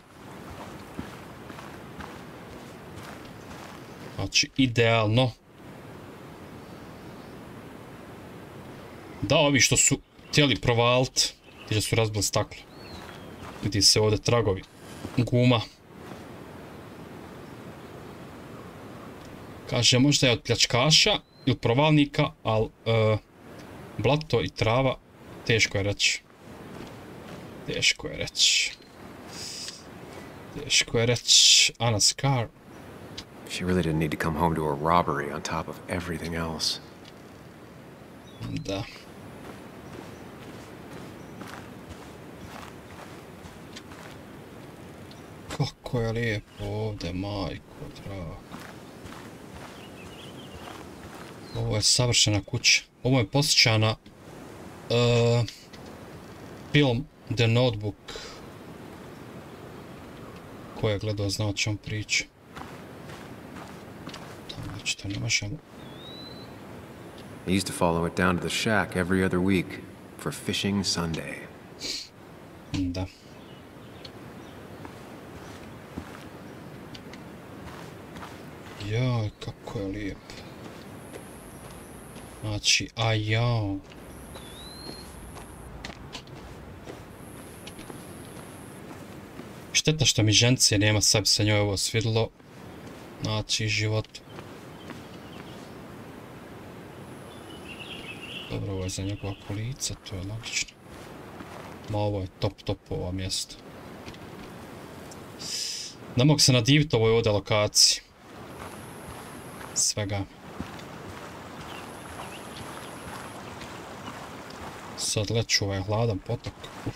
Znači, idealno. Da, ovi što su htjeli provaliti, gdje su razbili staklo. Vidi se ovdje tragovi guma. Kaže, možda je od pljačkaša ili provalnika, ali blato i trava, teško je reći. Teško je reći. Teško je reći. Anna's car. She really didn't need to come home to a robbery on top of everything else. Da. Kako je lijepo ovdje, majko draga. Ovo je savršena kuća. Ovo je posjeća na film The Notebook. Ko je gledao, zna o čem priča. Znači, to ne možemo. I used to follow it down to the shack every other week for fishing Sunday. Da. Joj, kako je lijepo. Znači, a jao. Šteta što mi žencije nema, sad bi se njoj ovo svidilo. Znači, životu. Dobro, ovo je za njegova kolica, to je logično. Ma ovo je top ovo mjesto. Ne mogu se nadiviti ovoj ovdje lokaciji. Svega. Sad leću ovaj hladan potok. Uf.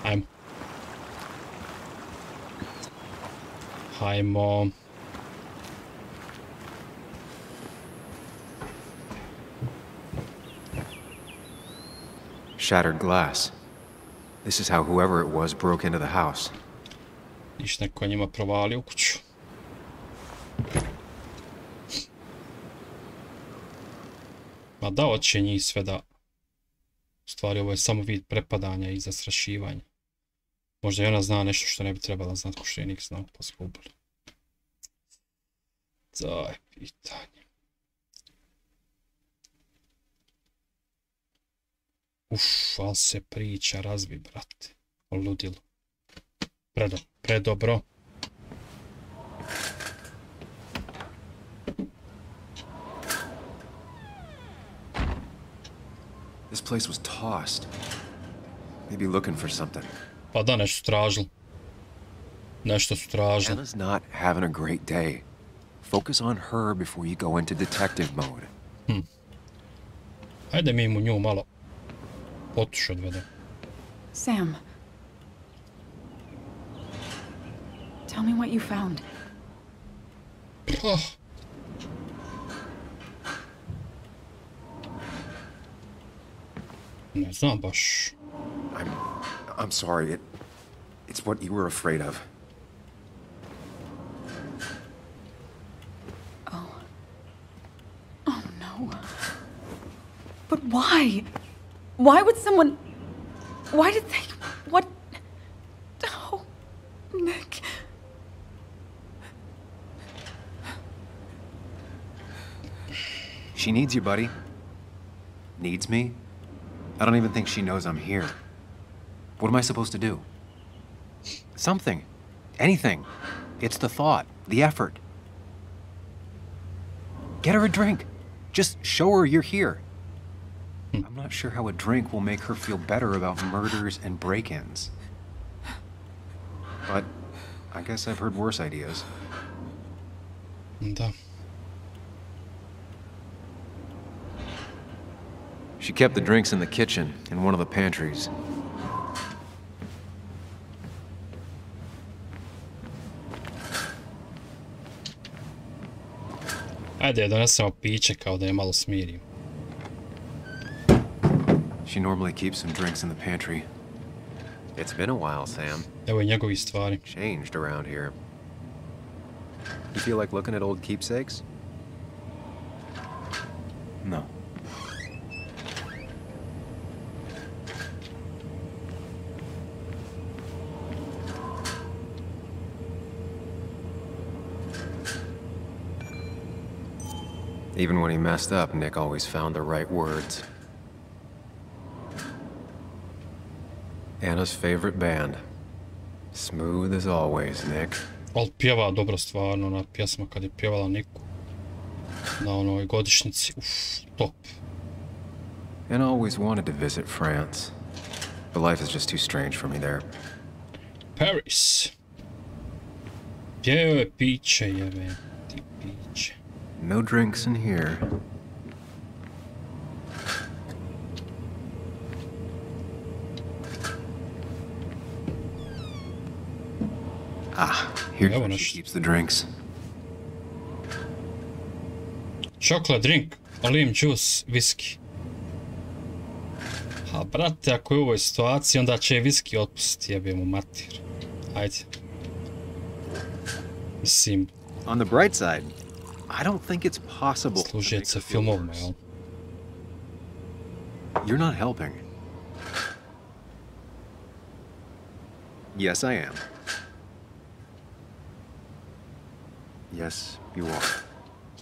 Hajmo. Hajmo. Shattered glass. This is how whoever it was broke into the house. Viš neko njima provalio u kuću. Ma da, oće njih sve da... U stvari, ovo je samo vid prepadanja i zastrašivanja. Možda i ona zna nešto što ne bi trebala znati, ko što je nik znao, pa zgubili. To je pitanje. Ali se priča razbi, brate. O ludilu. Predobro. This place was tossed. Maybe looking for something. Pa da, nešto su tražili. Nešto su tražili. Anna's not having a great day. Focus on her before you go into detective mode. Hajde mi mu nju malo potuš odvede. Sam. Tell me what you found. Ne znam baš. I'm sorry. It's what you were afraid of. Oh no. But why? Why would someone... Why did they... What... Oh, Nick. She needs you, buddy. Needs me? I don't even think she knows I'm here. What am I supposed to do? Something. Anything. It's the thought, the effort. Get her a drink. Just show her you're here. I'm not sure how a drink will make her feel better about murders and break-ins. But I guess I've heard worse ideas. Da. She kept the drinks in the kitchen, in one of the pantries. Ajde, donesemo piće kao da je malo smirim. She normally keeps some drinks in the pantry. It's been a while, Sam. Evo i njegovi stvari. Changed around here. You feel like looking at old keepsakes? No. Even when he messed up, Nick always found the right words. Anna's favorite band. Smooth as always, Nick. Ali pjeva dobro stvarno, ona pjesma kad je pjevala Niku. Na onoj godišnjici, top. Anna always wanted to visit France. But life is just too strange for me there. Paris. Gdje je piće, jebe ti piće. No drinks in here. Ah, here's where she keeps the drinks. Chocolate drink, lime juice, viski. A brate, ako je u ovoj situaciji, onda će je viski otpustiti, jebe mu mater. Ajde. Mislim... On the bright side, I don't think it's possible. Služit se filmovima, jel? You're not helping. Yes, I am. Yes, you are.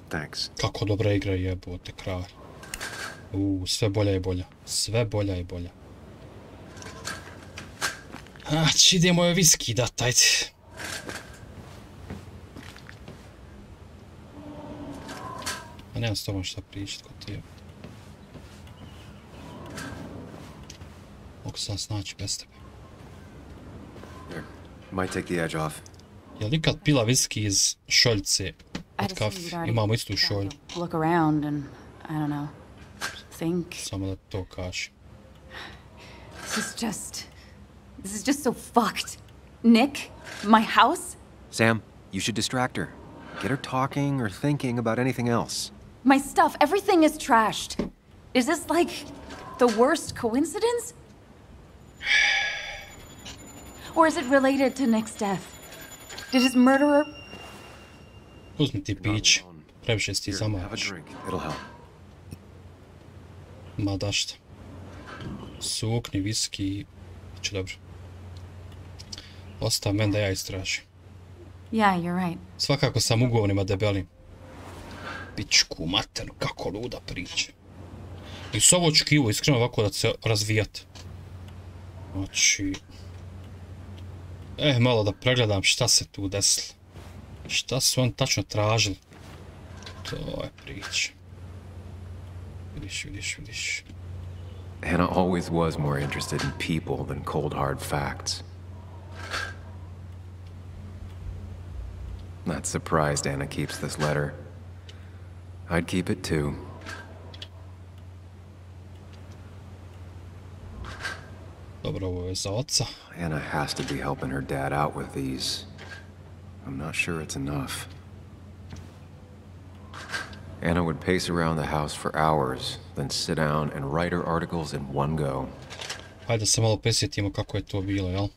Thanks. Kako dobra igra jebote, kralj. Sve bolja i bolja. Sve bolja i bolja. Idemo je viski dat, ajde. A nemam s tobom šta pričat, ko ti je. Mogu sam snaći bez tebe. There. Might take the edge off. Je li ikad pila viski iz šoljce od kafe? Imamo istu šolju. Look around and, I don't know, think. Samo da to kaži. This is just so fucked. Nick, my house? Sam, you should distract her. Get her talking or thinking about anything else. My stuff, everything is trashed. Is this like the worst coincidence? Or is it related to Nick's death? Did his murderer... Uzmi ti pić. Previše si ti zamaraš. Ma da šta. Sukni, viski. Biće dobro. Ostav men da ja istražim. Yeah, you're right. Svakako sam u govnima debelim. Pičku maternu, kako luda priča. I s ovo očekivo, iskreno ovako da se razvijat. Znači... malo da pregledam šta se tu desilo. Šta su oni tačno tražili. To je priča. Vidiš. Anna always was more interested in people than cold hard facts. Not surprised Anna keeps this letter. I'd keep it too. Dobro, ovo je za oca. Anna has to be helping her dad out with these. I'm not sure it's enough. Anna would pace around the house for hours, then sit down and write her articles in one go. Hajde se malo prisjetimo kako je to bilo, jel?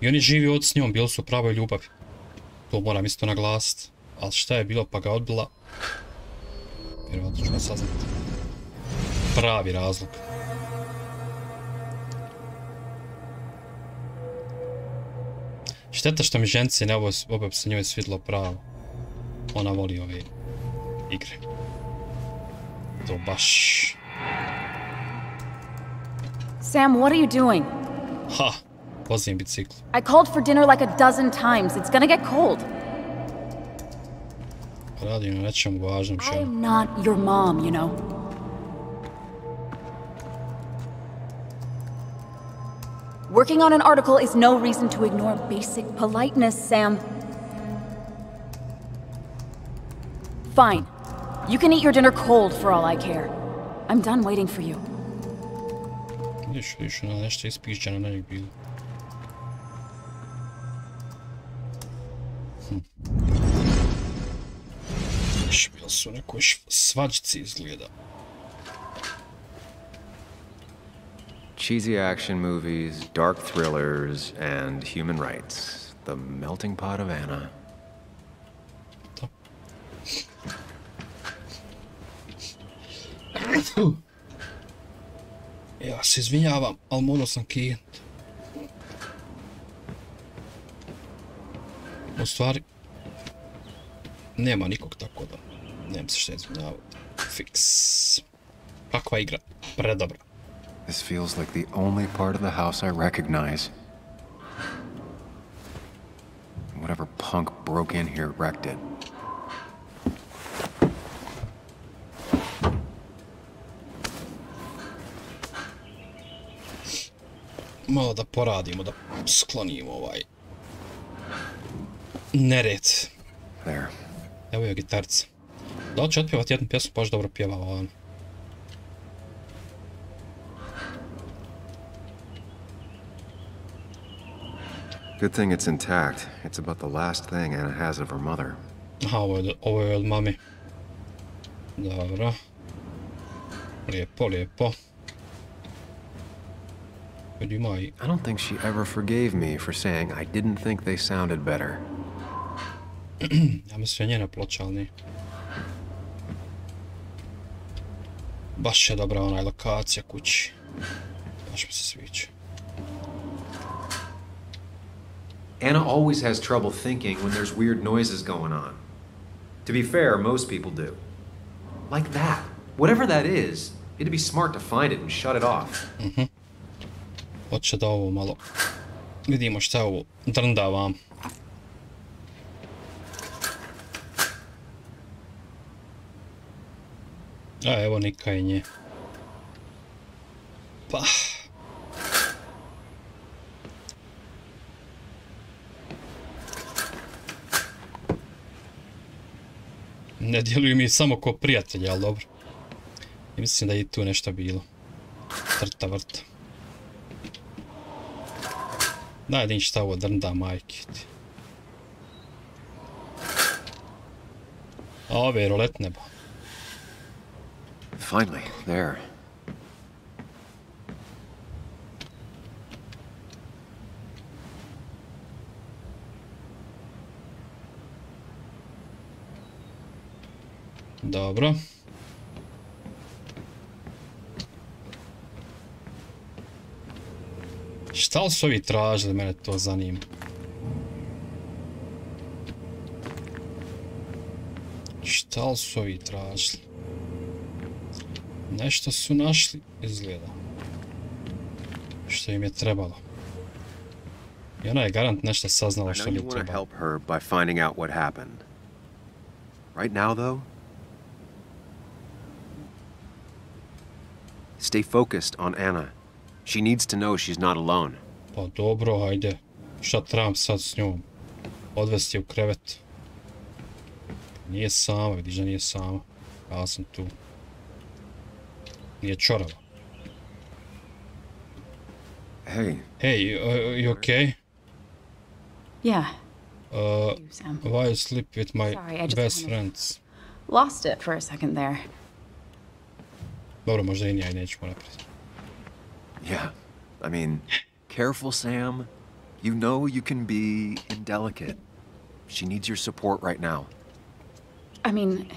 I oni živi od s njom, bili su u pravoj ljubavi. To moram isto naglasiti. Ali šta je bilo pa ga odbila? Vjerovatno ćemo saznati. Pravi razlog. Šteta što mi žence ne oba se njoj svidlo pravo. Ona voli ove igre. To baš... Sam, what are you doing? Ha! Vozim bicikl. I called for dinner like a dozen times. It's gonna get cold. Radi na nečemu važnom I am not your mom, you know. Working on an article is no reason to ignore basic politeness, Sam. Fine. You can eat your dinner cold for all I care. I'm done waiting for you. Vidiš, ona nešto ispišćena na njeg bilo. Bilo su u nekoj svađici izgleda. Cheesy action movies, dark thrillers, and human rights. The melting pot of Anna. Ja se izvinjavam, ali morao sam kijent. U stvari, nema nikog, tako da nemam se šta izvinjavati. Fiks. Kakva igra, predobra. This feels like the only part of the house I recognize. Whatever punk broke in here wrecked it. Malo da poradimo, da sklonimo ovaj nered. There. Evo je gitarca. Da li će otpjevati jednu pjesmu, baš dobro pjevao on. Good thing it's intact. It's about the last thing Anna has of her mother. Aha, ovo je od mami. Dobro. Lijepo, lijepo. I don't think she ever forgave me for saying I didn't think they sounded better. Ja mislim njena ploča, ali nije. Baš je dobra onaj lokacija kući. Baš mi se sviđa. Anna always has trouble thinking when there's weird noises going on. To be fair, most people do. Like that. Whatever that is, it'd be smart to find it and shut it off. Hoće da ovo malo vidimo šta ovo drnda vam. A evo nikajnje. Pa. Ne djeluju mi samo ko prijatelji, ali dobro. I mislim da je tu nešto bilo. Trta vrta. Daj da šta ovo drnda, majke ti. A ove je rolet nebo. Finally, there. Dobro. Šta li su ovi tražili, mene to zanima. Šta li su ovi tražili? Nešto su našli, izgleda. Što im je trebalo. I ona je garant nešto saznala što mi je trebalo. I know you want to help her by finding out what happened. Right now, though, stay focused on Anna. She needs to know she's not alone. Pa dobro, hajde. Šta trebam sad s njom? Odvesti je u krevet. Nije sama, vidiš da nije sama. Ja sam tu. Nije čorava. Hey. Hey, you okay? Yeah. Why you sleep with my best friends? Lost it for a second there. Dobro, možda i nije, nećemo naprijed. Yeah, I mean, careful, Sam. You know you can be indelicate. She needs your support right now. I mean,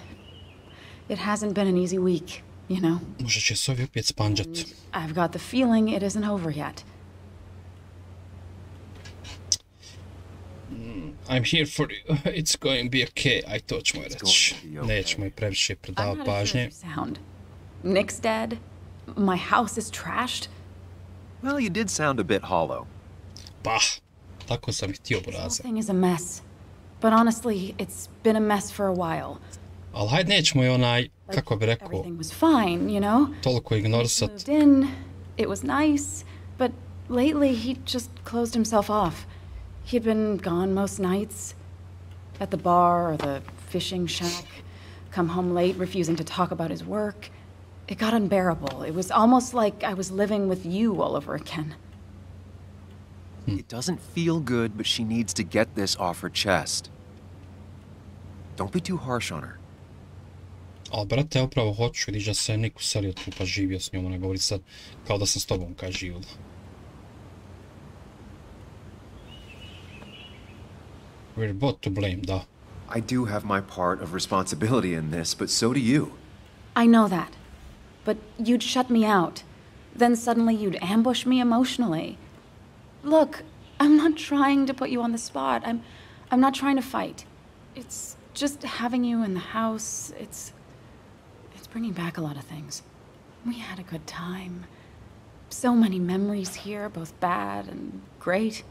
it hasn't been an easy week, you know? Možda će se ovi opet spanđat. I've got the feeling it isn't over yet. I'm here for you. It's going to be okay. Aj, to ćemo reći. Nećemo i previše predavati pažnje. Nick's dead. My house is trashed. Well, you did sound a bit hollow. Pa, tako sam ih htio This buraze. thing is a mess. But honestly, it's been a mess for a while. Ali hajde nećemo i onaj, kako bi rekao, Everything was fine, you know? toliko ignorisat. Moved in, it was nice, but lately he just closed himself off. He'd been gone most nights, at the bar or the fishing shack, come home late refusing to talk about his work. It got unbearable. It was almost like I was living with you all over again. It doesn't feel good, but she needs to get this off her chest. Don't be too harsh on her. Ali, brate, ja upravo hoću, vidiš da se Nick uselio tu pa živio s njom, ona govori sad kao da sam s tobom kaj živjela. We're both to blame, da. I do have my part of responsibility in this, but so do you. I know that. But you'd shut me out. Then suddenly you'd ambush me emotionally. Look, I'm not trying to put you on the spot. I'm not trying to fight. It's just having you in the house. It's bringing back a lot of things. We had a good time. So many memories here, both bad and great.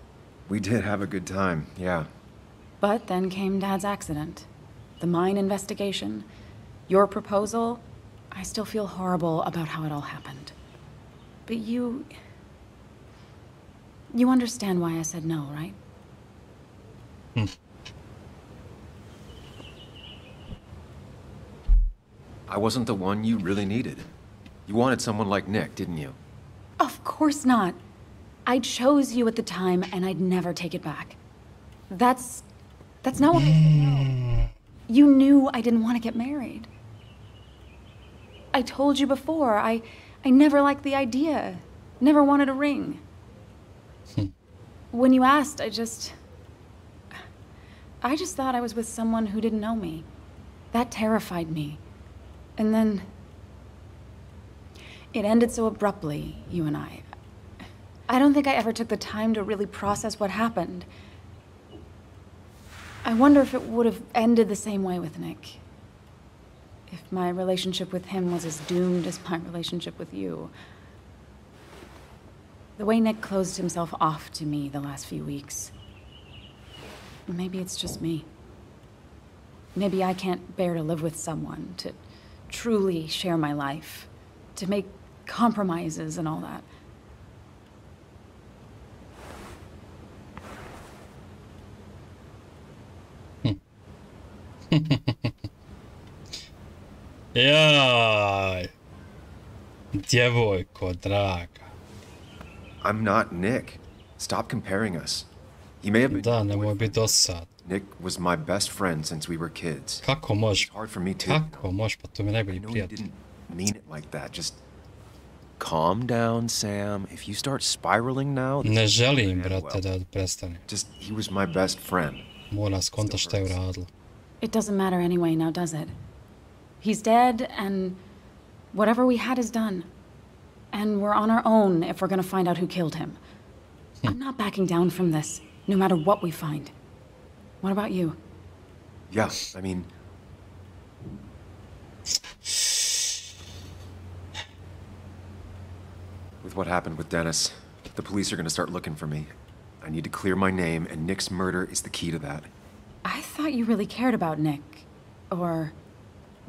We did have a good time, yeah. But then came Dad's accident. The mine investigation. Your proposal. I still feel horrible about how it all happened. But you understand why I said no, right? I wasn't the one you really needed. You wanted someone like Nick, didn't you? Of course not. I chose you at the time, and I'd never take it back. That's not what I said no. You knew I didn't want to get married. I told you before, I never liked the idea. Never wanted a ring. When you asked, I just thought I was with someone who didn't know me. That terrified me. And then it ended so abruptly, you and I. I don't think I ever took the time to really process what happened. I wonder if it would have ended the same way with Nick. If my relationship with him was as doomed as my relationship with you. The way Nick closed himself off to me the last few weeks. Maybe it's just me. Maybe I can't bear to live with someone, to truly share my life, to make compromises and all that. Jaj. Djevojko draga. I'm not Nick. Stop comparing us. He may have been. Da, nemoj biti dosad. Nick was my best friend since we were kids. Kako možeš? Hard for me too. Kako možeš, pa to mi je najbolji prijatelj. I didn't mean it like that. Just calm down, Sam. If you start spiraling now... Ne želim, brate, da prestane. Just, he was my best friend. Mora skonta šta je uradila. It doesn't matter anyway, now does it? He's dead, and whatever we had is done. And we're on our own if we're gonna find out who killed him. I'm not backing down from this, no matter what we find. What about you? Yeah, I mean... With what happened with Dennis, the police are gonna start looking for me. I need to clear my name, and Nick's murder is the key to that. I thought you really cared about Nick. Or...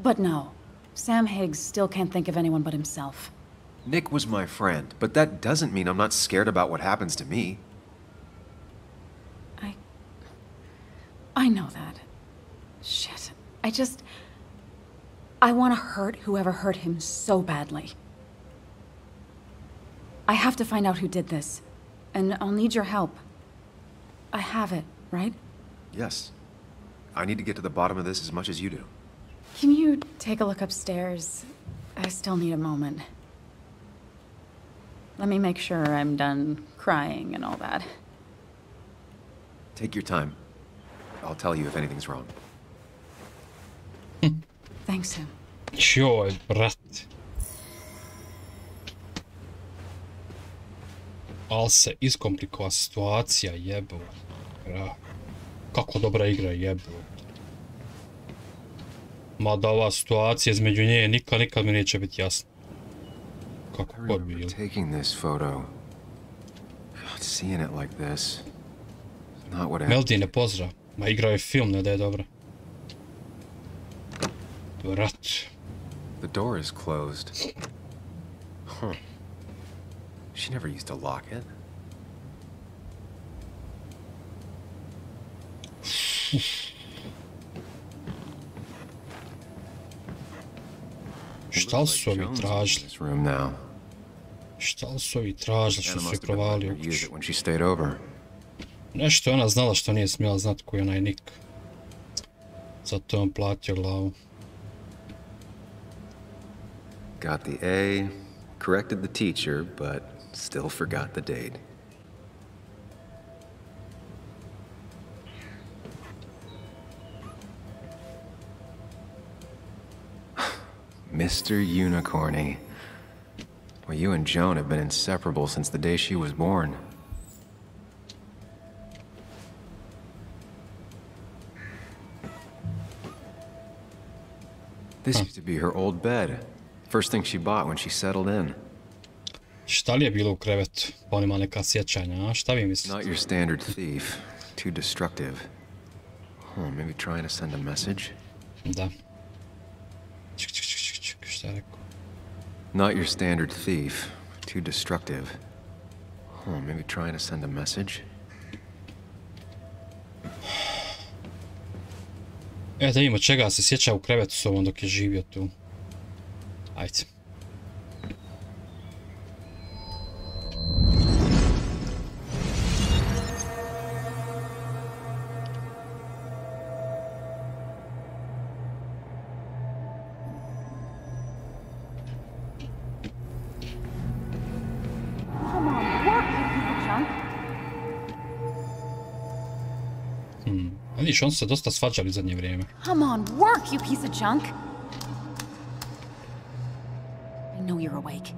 But no. Sam Higgs still can't think of anyone but himself. Nick was my friend, but that doesn't mean I'm not scared about what happens to me. I know that. Shit. I want to hurt whoever hurt him so badly. I have to find out who did this. And I'll need your help. I have it, right? Yes. I need to get to the bottom of this as much as you do. Can you take a look upstairs? I still need a moment. Let me make sure I'm done crying and all that. Take your time. I'll tell you if anything's wrong. Thanks, Sam. Joj, brat. Al se iskomplikova situacija, jebo. Kako dobra igra, jebo. Mada ova situacija između nje nikad mi neće biti jasna. Kako god bilo. Taking this photo. Seeing it like this. Not what I... Meldi ne pozdrav. Ma igrao je film, ne da je dobra. Brat. The door is closed. Huh. She never used to lock it. Šta li su ovi tražili? Šta li su ovi tražili što su je provali u kuću? Nešto je ona znala što nije smjela znat koji je onaj Nik. Zato je on platio glavu. Got the A, corrected the teacher, but still forgot the date. Mr. Unicorny. Well, you and Joan have been inseparable since the day she was born. This used to be her old bed. First thing she bought when she settled in. Šta li je bilo u krevetu? Pa on ima neka sjećanja, a? Šta vi mislite? Not your standard thief. Too destructive. Maybe trying to send a message? Da. Šta je rekao? Not your standard thief. Too destructive. Maybe trying to send a message? Da vidimo čega se sjeća u krevetu s ovom dok je živio tu. Ajde. Vidiš, on su se dosta svađali u zadnje vrijeme. Come on, work, you piece of junk! I know you're awake.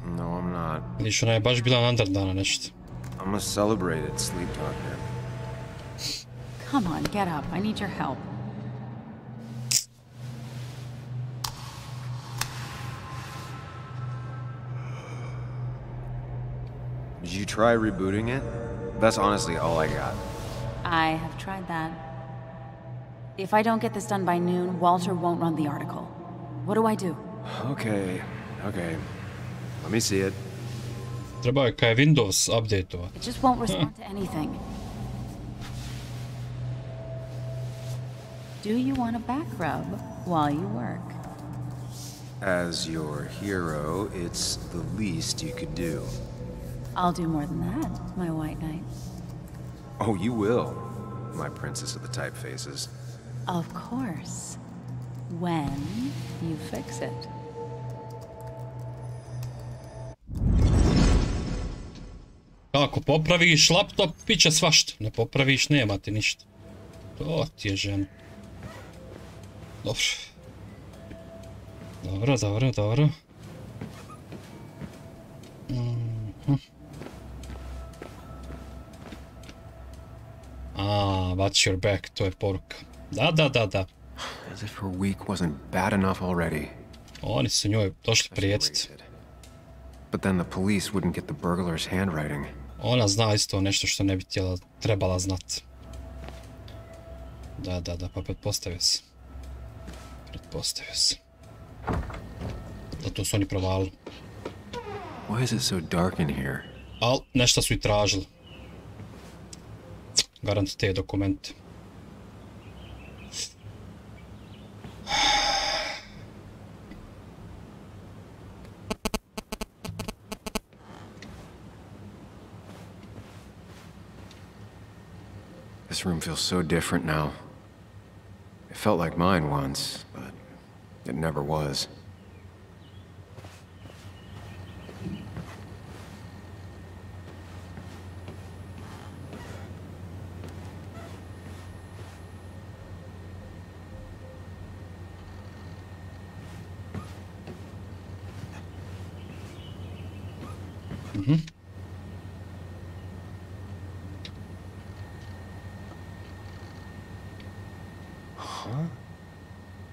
No, I'm not. Vidiš, ona je baš bila nadrdana nešto. I'm a celebrated sleep talker. Come on, get up. I need your help. Did you try rebooting it? That's honestly all I got. I have tried that. If I don't get this done by noon, Walter won't run the article. What do I do? Okay. Let me see it. Trebao je kaj Windows update-ovat. It just won't respond to anything. Do you want a back rub while you work? As your hero, it's the least you could do. I'll do more than that, my white knight. Oh, you will, my princess of the typefaces. Of course. When you fix it. Ako popraviš laptop, bit će svašta. Ne popraviš, nema ti ništa. To ti je žena. Dobro. Watch your back, to je poruka. Da. As if her week wasn't bad enough already. Oni su njoj došli prijetiti. But then the police wouldn't get the burglar's handwriting. Ona zna isto nešto što ne bi trebala znat. Da, pa pretpostavio se. Zato su oni provalili. Why is it so dark in here? Al, nešto su i tražili. Garant te dokumente. This room feels so different now. It felt like mine once, but it never was.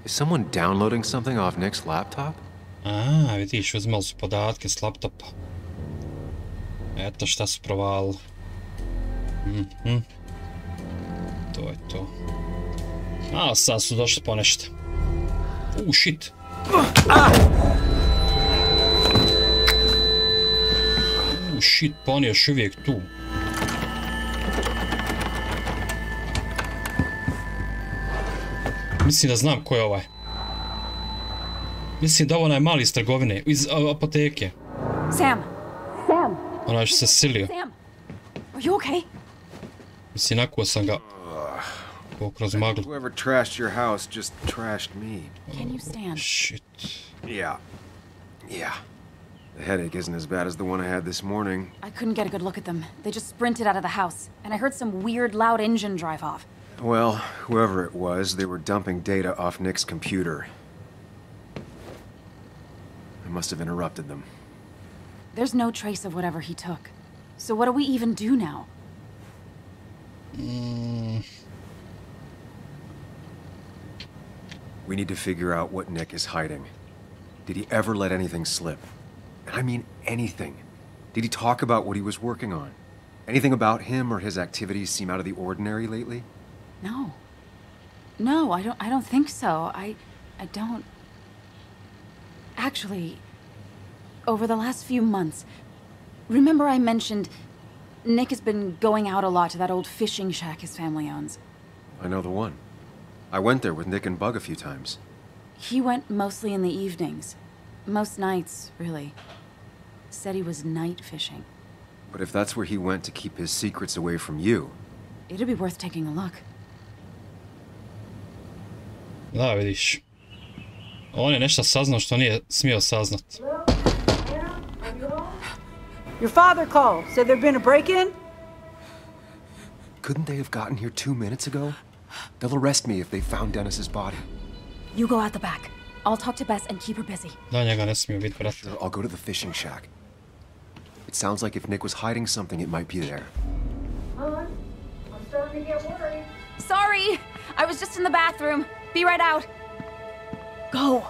Is someone downloading something off Nick's laptop? Vidiš, uzimali su podatke s laptopa. Eto šta su provalili. To je to. Sad su došli po nešto. Shit. Shit, pa on je još uvijek tu. Mislim da znam ko je ovaj. Mislim da ovo onaj mali iz trgovine, iz apoteke. Sam! Sam! Onaj što se silio. Sam! Are you okay? Mislim, nakuo sam ga kroz maglu. Whoever trashed your house just trashed me. Can you stand? Shit. Yeah. The headache isn't as bad as the one I had this morning. I couldn't get a good look at them. They just sprinted out of the house, and I heard some weird, loud engine drive off. Well, whoever it was, they were dumping data off Nick's computer. I must have interrupted them. There's no trace of whatever he took. So what do we even do now? We need to figure out what Nick is hiding. Did he ever let anything slip? And I mean anything. Did he talk about what he was working on? Anything about him or his activities seem out of the ordinary lately? No. No, I don't think so. I don't... Actually, over the last few months, remember I mentioned Nick has been going out a lot to that old fishing shack his family owns. I know the one. I went there with Nick and Bug a few times. He went mostly in the evenings. Most nights, really. Said he was night fishing. But if that's where he went to keep his secrets away from you... It'd be worth taking a look. Da, vidiš. On je nešto saznao što nije smio saznat. Your father called. Said there'd been a break-in? Couldn't they have gotten here 2 minutes ago? They'll arrest me if they found Dennis's body. You go out the back. I'll talk to Bess and keep her busy. Da, njega ne smiju biti, brate. Sure, I'll go to the fishing shack. It sounds like if Nick was hiding something, it might be there. Hon, I'm starting to get worried. Sorry! I was just in the bathroom. Be right out. Go!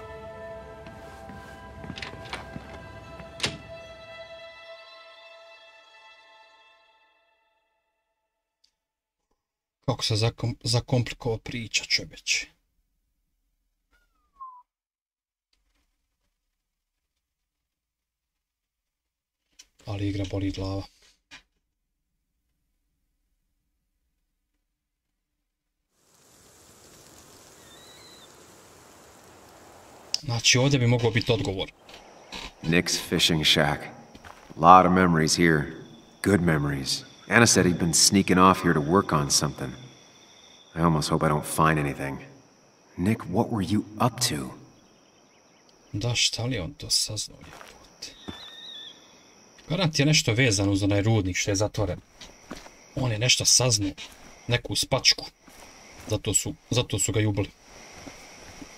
Kako se zakomplikova priča, čoveče. Ali igra boli glava. Znači, ovdje bi mogao biti odgovor. Nick's fishing shack. A lot of memories here. Good memories. Anna said he'd been sneaking off here to work on something. I almost hope I don't find anything. Nick, what were you up to? Da, šta li on to saznao, jebote? Garant je nešto vezano uz onaj rudnik što je zatvoren. On je nešto saznao. Neku spačku. Zato su ga jubili.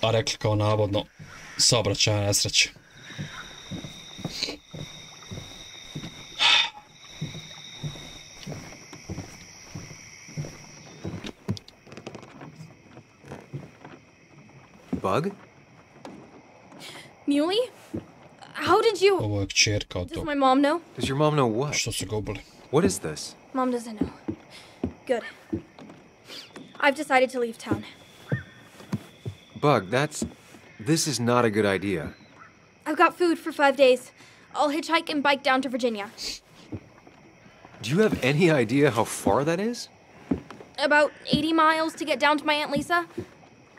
A rekli kao navodno saobraćajna nesreća. Bug? Muley? How did you... Ovo je kćerka od Does toga. my mom know? Does your mom know what? Što su ga ubili? What is this? Mom doesn't know. Good. I've decided to leave town. Bug, this is not a good idea. I've got food for 5 days. I'll hitchhike and bike down to Virginia. Do you have any idea how far that is? About 80 miles to get down to my Aunt Lisa.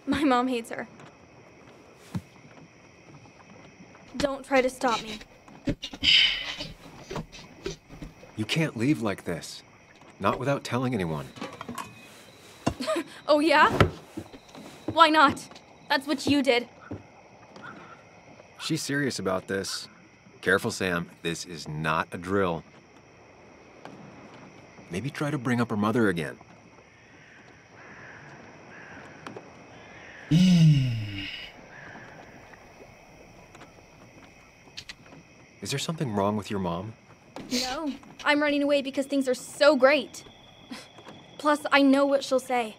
My mom hates her. Don't try to stop me. You can't leave like this. Not without telling anyone. Oh, yeah? Why not? That's what you did. She's serious about this. Careful, Sam. This is not a drill. Maybe try to bring up her mother again. Is there something wrong with your mom? No, I'm running away because things are so great. Plus, I know what she'll say.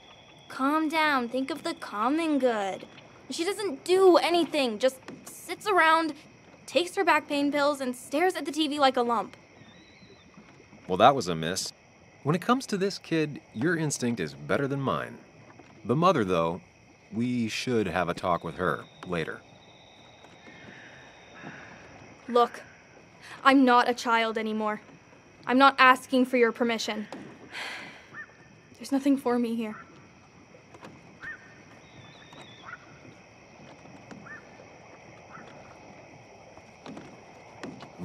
Calm down, think of the common good. She doesn't do anything, just sits around, takes her back pain pills, and stares at the TV like a lump. Well, that was a miss. When it comes to this kid, your instinct is better than mine. The mother, though, we should have a talk with her later. Look, I'm not a child anymore. I'm not asking for your permission. There's nothing for me here.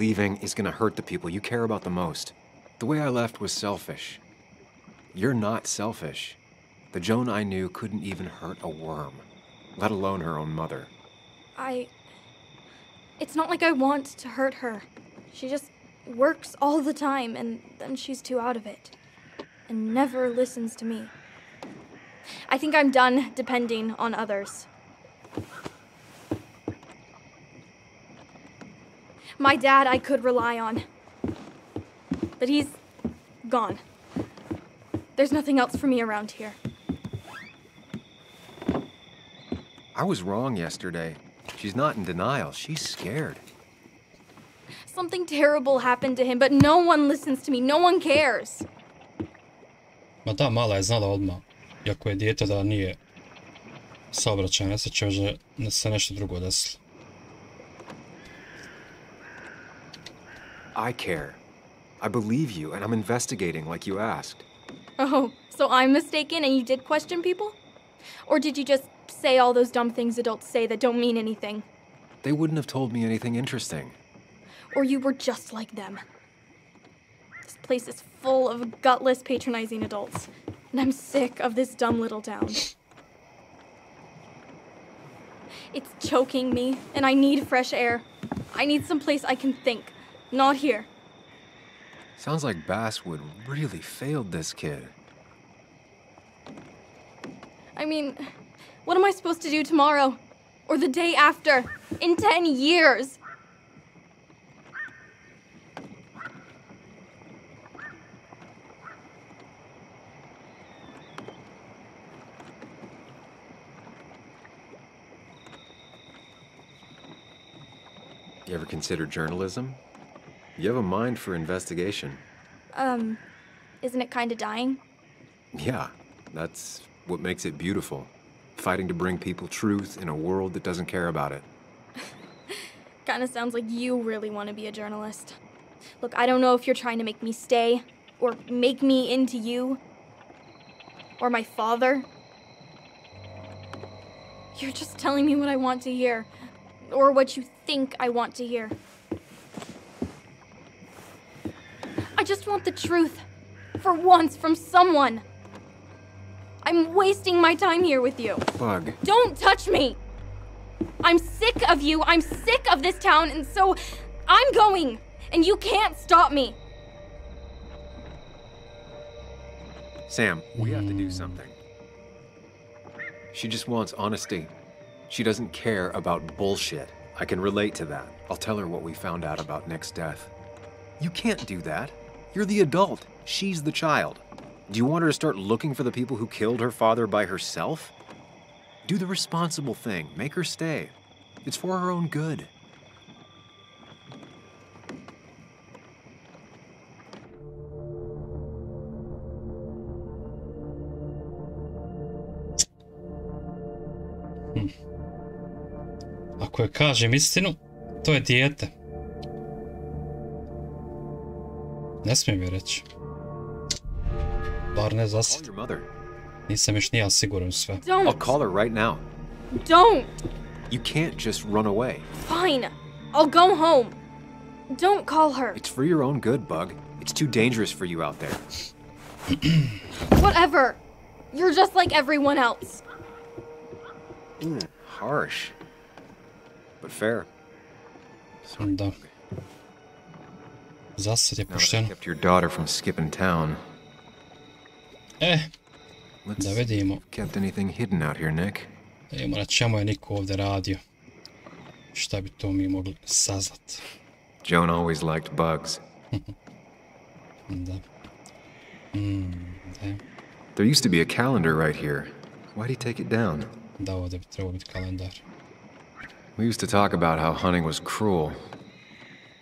Leaving is gonna hurt the people you care about the most. The way I left was selfish. You're not selfish. The Joan I knew couldn't even hurt a worm, let alone her own mother. It's not like I want to hurt her. She just works all the time, and then she's too out of it. And never listens to me. I think I'm done depending on others. My dad I could rely on. But he's gone. There's nothing else for me around here. I was wrong yesterday. She's not in denial. She's scared. Something terrible happened to him, but no one listens to me. No one cares. Ma da, mala je znala odmah. Iako je dijete da nije saobraćajna nesreća, da se nešto drugo desilo. I care. I believe you, and I'm investigating like you asked. Oh, so I'm mistaken and you did question people? Or did you just say all those dumb things adults say that don't mean anything? They wouldn't have told me anything interesting. Or you were just like them. This place is full of gutless, patronizing adults. And I'm sick of this dumb little town. It's choking me, and I need fresh air. I need some place I can think. Not here. Sounds like Basswood really failed this kid. I mean, what am I supposed to do tomorrow? Or the day after? In 10 years? You ever consider journalism? You have a mind for investigation. Isn't it kind of dying? Yeah, that's what makes it beautiful. Fighting to bring people truth in a world that doesn't care about it. Kind of sounds like you really want to be a journalist. Look, I don't know if you're trying to make me stay, or make me into you, or my father. You're just telling me what I want to hear, or what you think I want to hear. I just want the truth, for once, from someone. I'm wasting my time here with you. Bug. Don't touch me! I'm sick of you, I'm sick of this town, and so I'm going, and you can't stop me. Sam, we have to do something. She just wants honesty. She doesn't care about bullshit. I can relate to that. I'll tell her what we found out about Nick's death. You can't do that. You're the adult. She's the child. Do you want her to start looking for the people who killed her father by herself? Do the responsible thing. Make her stay. It's for her own good. Ako je kažem istinu, to je dijete. Ne smijem je reći. Bar ne zasad. Nisam još nija siguran u sve. I'll call her right now. Don't! You can't just run away. Fine. I'll go home. Don't call her. It's for your own good, Bug. It's too dangerous for you out there. Whatever. You're just like everyone else. Harsh. But fair. Da. Zasad je Now that I pušteno. kept your daughter from skipping town. Da vidimo. Kept anything hidden out here, Nick? Da vidimo na čemu je Niko ovdje radio. Šta bi to mi mogli saznat. Joan always liked bugs. Da. Da. There used to be a calendar right here. Why'd he take it down? Da, ovdje bi trebao biti kalendar. We used to talk about how hunting was cruel.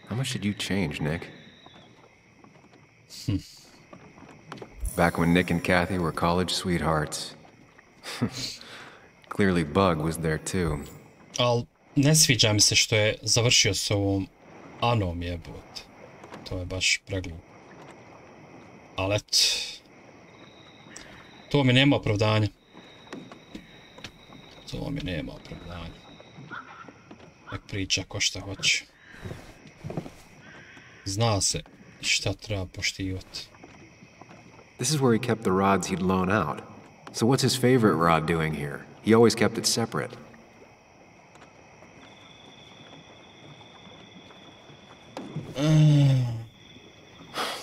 How much did you change, Nick? Back when Nick and Kathy were college sweethearts. Clearly Bug was there too. Al ne sviđa mi se što je završio s ovom Anom jebote. To je baš preglupo. Ali eto. To mi nema opravdanja. To mi nema opravdanja. Nek priča ko šta hoće. Zna se šta treba poštivati. This is where he kept the rods he'd loan out. So what's his favorite rod doing here? He always kept it separate.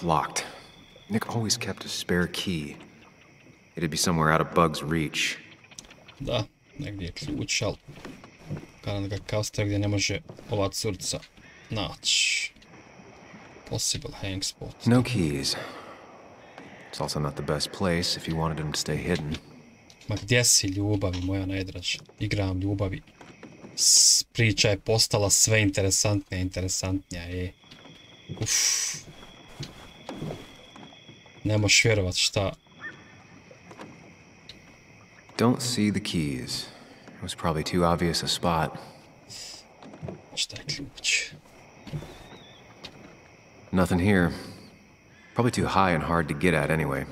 Locked. Nick always kept a spare key. It'd be somewhere out of Bug's reach. Da, negdje je ključ, ali kada ga kastra gdje ne može ova curca naći. Possible hang spot. No keys. It's also not the best place if you wanted him to stay hidden. Ma gdje si, ljubavi moja najdraža? Igram ljubavi. Priča je postala sve interesantnija, Uff. Ne možeš vjerovat šta. Don't see the keys. It was probably too obvious a spot. Šta je ključ? Nothing here. Probably too high and hard to get at anyway.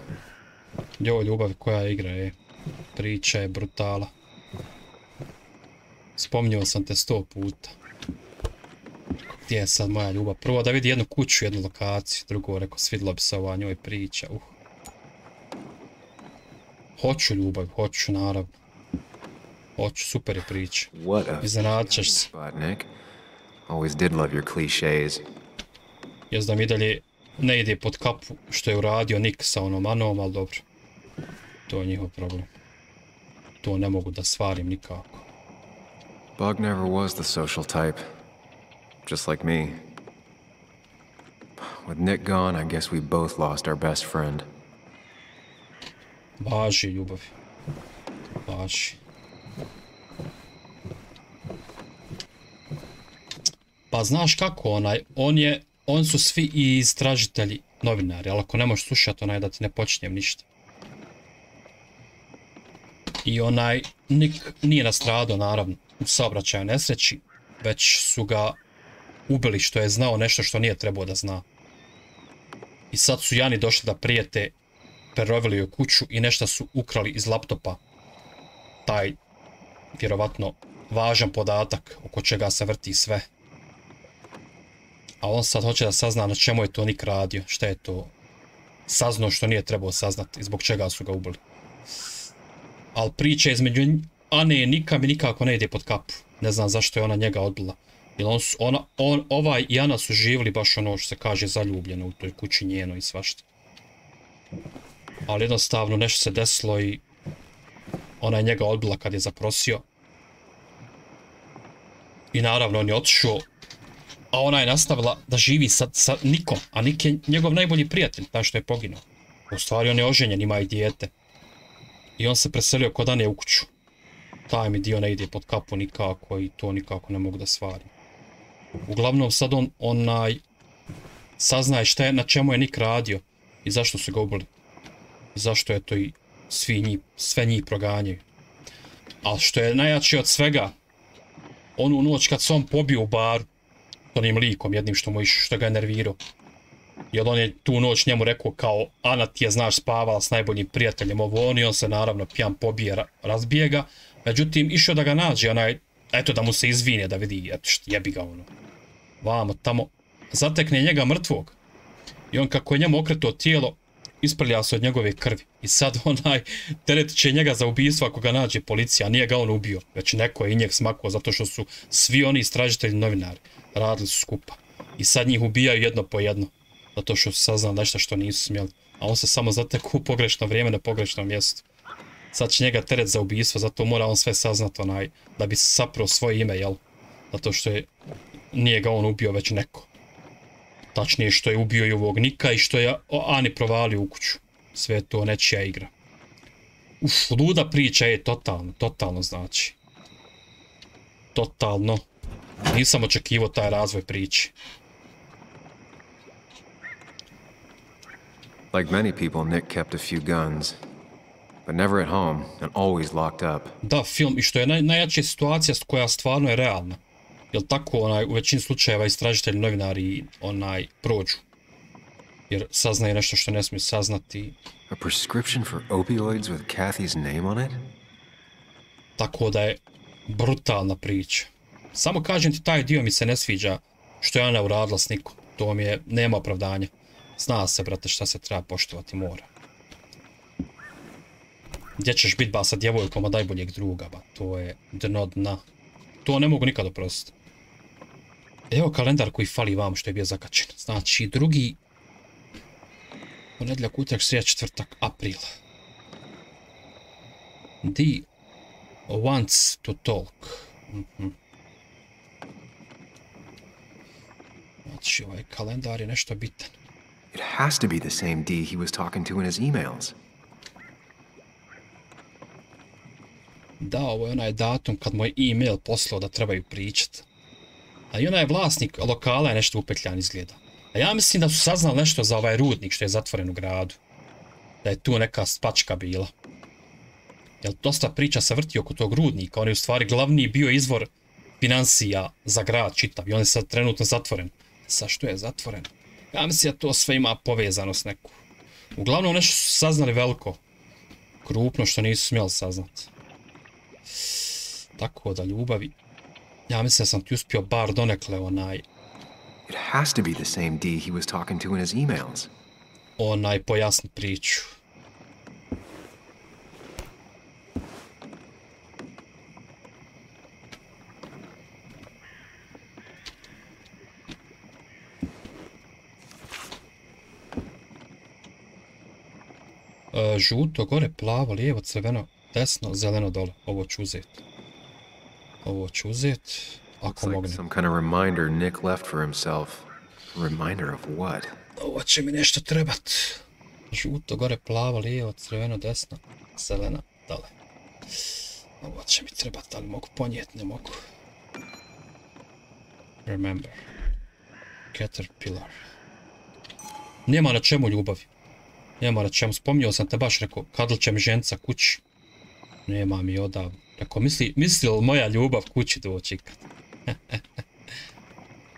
Jo, ljubav koja igra priča je brutala. Spominjao sam te 100 puta. Gdje je sad moja ljubav? Prvo da vidi jednu kuću, jednu lokaciju. Drugo, rekao, svidjela bi se ova njoj priča. Hoću ljubav, hoću naravno. Hoću, super je priča. Iznenadit ćeš se. Always did love your clichés. Jes da mi dalje ne ide pod kapu što je uradio Nick sa onom Anom, ali dobro. To je njihov problem. To ne mogu da svarim nikako. Bug never was the social type. Just like me. With Nick gone, I guess we both lost our best friend. Važi, ljubavi. Važi. Pa znaš kako, oni su svi i istražitelji, novinari, ali ako ne možeš slušati da ti ne počinjem ništa. I Nick nije nastradao, naravno, u saobraćaju nesreći, već su ga ubili što je znao nešto što nije trebao da zna. I sad su Jani došli da prijete, prerovili joj kuću i nešto su ukrali iz laptopa. Taj, vjerovatno, važan podatak oko čega se vrti sve. A on sad hoće da sazna na čemu je to Nick radio, šta je to saznao što nije trebao saznati i zbog čega su ga ubili. Ali priča između Ane i Nika mi nikako ne ide pod kapu. Ne znam zašto je ona njega odbila. Jer ovaj i Ana su živjeli baš ono što se kaže zaljubljeno u toj kući njeno i svašta. Ali jednostavno nešto se desilo i ona je njega odbila kad je zaprosio. I naravno on je otišao, a ona je nastavila da živi sa Nikom, a Nik je njegov najbolji prijatelj, taj što je poginuo. U stvari on je oženjen, ima i dijete. I on se preselio kod Ane u kuću. Taj mi dio ne ide pod kapu nikako i to nikako ne mogu da svarim. Uglavnom sad on saznaje šta je, na čemu je Nick radio i zašto su ga ubili. I zašto je to i sve njih proganjaju. Ali što je najjače od svega, onu noć kad se on pobio u baru, onim likom jednim što ga je nervirao. Jer on je tu noć njemu rekao kao Ana ti je znaš spavala s najboljim prijateljem i on se naravno pijan pobije, razbije ga. Međutim, išao da ga nađe, eto da mu se izvine, da vidi, eto jebi ga vamo tamo, zatekne njega mrtvog. I on kako je njemu okretao tijelo, isprlja se od njegove krvi. I sad teretit će njega za ubijstvo ako ga nađe policija, a nije ga on ubio, već neko je i njeg smakao zato što su svi oni istražitelji novinari, radili su skupa. I sad njih ubijaju jedno po jedno, zato što su saznali nešto što nisu smjeli. A on se samo zatekao u pogrešno vrijeme na pogrešnom mjestu. Sad će njega teret za ubijstvo, zato mora on sve saznat da bi saprao svoje ime, jel? Zato što nije ga on ubio, već neko. Tačnije što je ubio i ovog Nika i što je Ani provalio u kuću. Sve je to nečija igra. Luda priča je totalno znači. Totalno. Nisam očekivao taj razvoj priče. Like many people, Nick kept a few guns. But never at home and always locked up. Da, film, i što je najjača situacija koja stvarno je realna. Jel tako u većini slučajeva istražitelji novinari prođu. Jer saznaju nešto što ne smiju saznati. A prescription for opioids with Kathy's name on it? Tako da je brutalna priča. Samo kažem ti, taj dio mi se ne sviđa što je Ana uradila s Nikom. To mi je, nema opravdanja. Zna se, brate, šta se treba poštovati, mora. Gdje ćeš biti ba sa djevojkom od najboljeg druga, ba? To je dno dna. To ne mogu nikad oprostiti. Evo kalendar koji fali vam što je bio zakačen. Znači, drugi... Ponedjeljak, utorak, srijeda, četvrtak, april. The wants to talk. Znači, ovaj kalendar je nešto bitan. It has to be the same D he was talking to in his emails. Da, ovo je onaj datum kad moj e-mail poslao da trebaju pričat. A i onaj vlasnik lokala je nešto upetljan izgleda. A ja mislim da su saznali nešto za ovaj rudnik što je zatvoren u gradu. Da je tu neka spačka bila. Jer dosta priča se vrti oko tog rudnika. On je u stvari glavni bio izvor financija za grad čitav. I on je sad trenutno zatvoren. Sa što je zatvoren? Ja mislim da to sve ima povezanost neku. Uglavnom nešto su saznali veliko. Krupno što nisu smjeli saznati. Tako da ljubavi. Ja mislim da sam ti uspio bar donekle onaj... It has to be the same D he was talking to in his emails. Onaj pojasni priču. Žuto gore, plavo, lijevo, crveno, desno, zeleno dole. Ovo ću uzeti. Ovo ću uzeti. Ako mogu. Some kind of reminder Nick left for himself. A reminder of what? Ovo će mi nešto trebat. Žuto gore, plavo, lijevo, crveno, desno, zeleno dole. Ovo će mi trebat, ali mogu ponijeti, ne mogu. Remember. Caterpillar. Nema na čemu ljubavi. Nema na čemu, spominjao sam te baš, rekao, kadl će mi ženca kući. Nema mi odavno. Rekao, misli li moja ljubav kući doći ikad?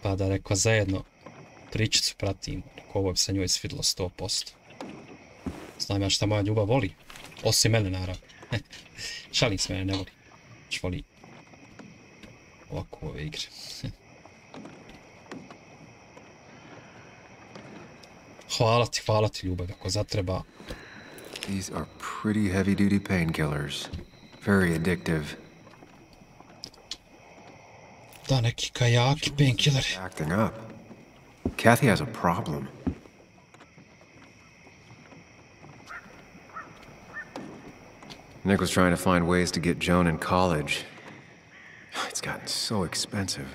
Pa da, rekao, zajedno pričicu pratimo. Rekao, ovo bi se njoj svidilo 100%. Znam ja šta moja ljubav voli. Osim mene, naravno. Šalim se, mene ne voli. Č voli ovako ove igre. Hvala ti ljubav, ako zatreba. These are pretty heavy-duty painkillers. Very addictive. Da, neki kajaki painkilleri. Acting up. Kathy has a problem. Nick was trying to find ways to get Joan in college. It's gotten so expensive.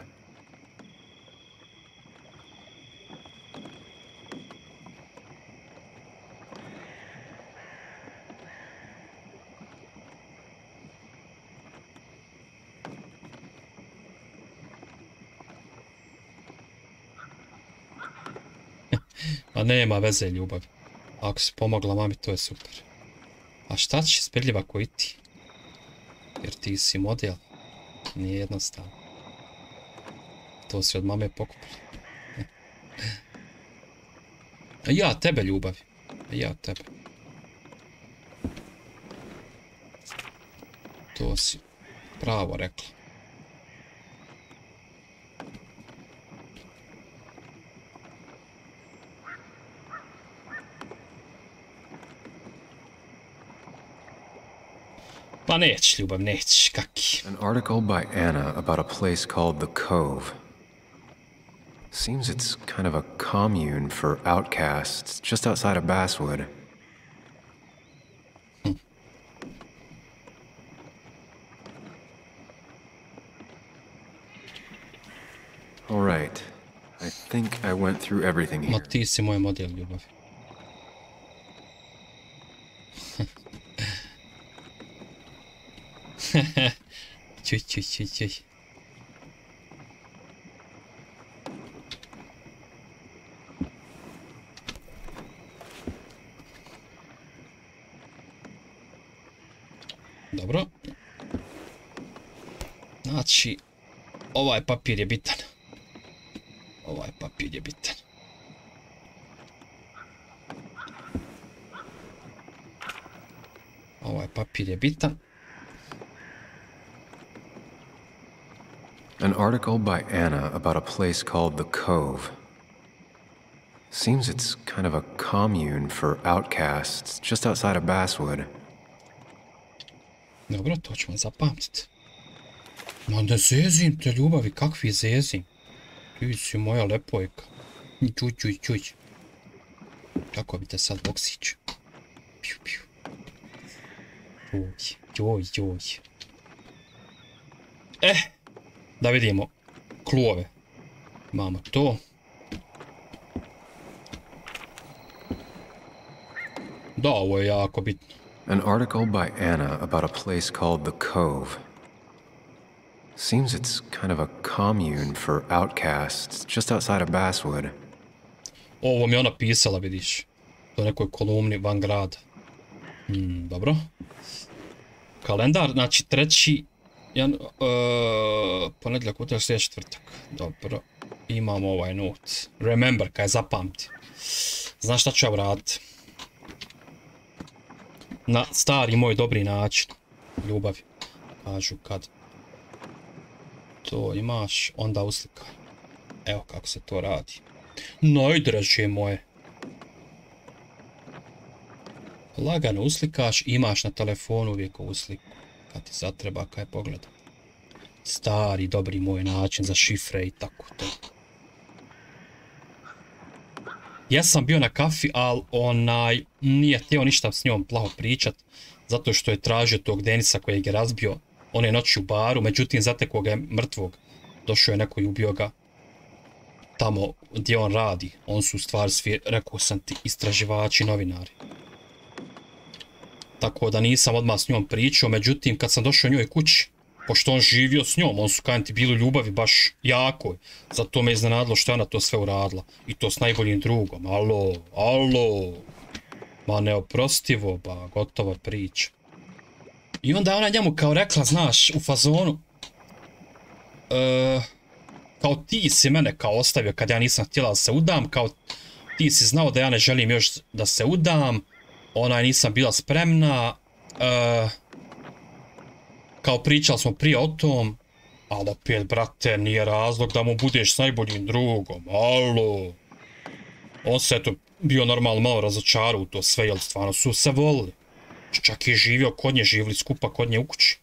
A nema veze ljubavi. Ako si pomogla mami, to je super. A šta ćeš ispredljiva koji ti? Jer ti si model. Nije jednostavno. To si od mame pokupili. A ja tebe ljubavi. A ja tebe. To si pravo rekla. Pa neć, ljubav, neć, kaki. An article by Anna about a place called the Cove. Seems it's kind of a commune for outcasts just outside of Basswood. All right. I think I went through everything here. Ma ti si moj model ljubavi. Čuj. Dobro. Znači, ovaj papir je bitan. Ovaj papir je bitan. Ovaj papir je bitan. An article by Anna about a place called the Cove. Seems it's kind of a commune for outcasts just outside of Basswood. Dobro, to ćemo zapamtiti. Ma ne zezim te ljubavi, kakvi zezim? Ti si moja lepojka. Čuj. Kako bi te sad boksić? Piu. Joj. Da vidimo klove. Imamo to. Da, ovo je jako bitno. An article by Anna about a place called the Cove. Seems it's kind of a commune for outcasts just outside of Basswood. Ovo mi je ona pisala, vidiš. To nekoj kolumni van grada. Dobro. Kalendar, znači 3. Ponedjeljak, utorak, sljedeći četvrtak. Dobro. Imamo ovaj note. Remember, kaj zapamti. Znaš šta ću ja vratiti? Na stari moj dobri način ljubavi. Kažu kad to imaš, onda uslikaj. Evo kako se to radi. Najdraže moje. Lagano uslikaš, imaš na telefonu uvijek ovu sliku. Kad ti zatreba kaj pogleda. Stari dobri moj način za šifre i tako to. Ja sam bio na kafi, ali nije htio ništa s njom plaho pričat, zato što je tražio tog Denisa kojeg je razbio one noći u baru, međutim zatekao ga je mrtvog. Došao je neko i ubio ga tamo gdje on radi. On su u stvari svi, rekao sam ti, istraživači, novinari. Tako da nisam odmah s njom pričao, međutim kad sam došao njoj kući, pošto on živio s njom, on su kajem ti bili u ljubavi baš jako. Zato me iznenadilo što je ona to sve uradila. I to s najboljim drugom. Alo. Ma neoprostivo, ba, gotova priča. I onda ona njemu kao rekla, znaš, u fazonu, kao ti si mene kao ostavio kad ja nisam htjela da se udam, kao ti si znao da ja ne želim još da se udam, nisam bila spremna, kao pričali smo prije o tom, ali opet, brate, nije razlog da mu budeš s najboljim drugom, alo. On se eto bio normalno malo razočarao u to sve, jer stvarno su se volili. Čak je živio kod nje, živili skupa kod nje u kući.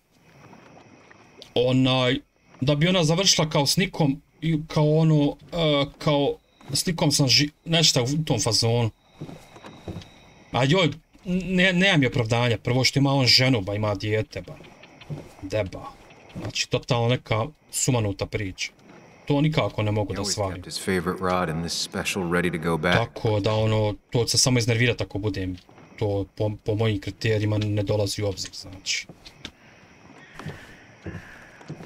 Da bi ona završila kao s nikom, kao s nikom sam nešto u tom fazonu. A joj, nemam je opravdanja, prvo što ima on ženu, ba ima dijete, ba. Deba. Znači, totalno neka sumanuta priča. To nikako ne mogu da shvatim. Tako da to će se samo iznervirati ako budem. To po mojim kriterijima ne dolazi u obzir, znači.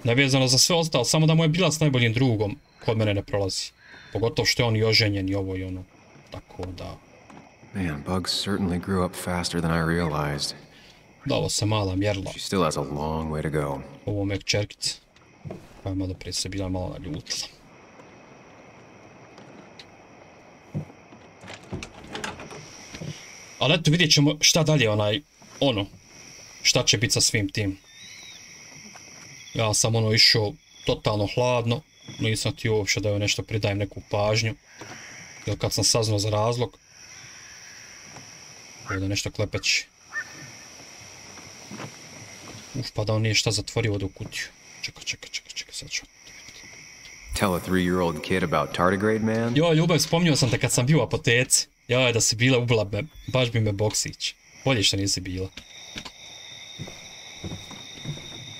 Nevezano za sve ostalo, samo da mu je bila s najboljim drugom, kod mene ne prolazi. Pogotovo što je on i oženjen i ovo i ono. Tako da... Man, Bugs certainly grew up faster than I realized. Da, ovo se mala mjerila. She still has a long way to go. Ovo me kćerkica. Pa je malo prije se bila malo naljutila. Ali eto, vidjet ćemo šta dalje šta će biti sa svim tim. Ja sam išao totalno hladno, nisam htio uopće da joj nešto pridajem neku pažnju. Jer kad sam saznao za razlog, ovdje nešto klepeći. Pa da on nije šta zatvorio ovdje u kutiju. Čekaj, sad ću. Tell a 3-year-old kid about tardigrade, man? Joj, ljubav, spomnio sam te kad sam bio u apoteci. Joj, da si bila ubila me, baš bi me boksić. Bolje što nisi bila.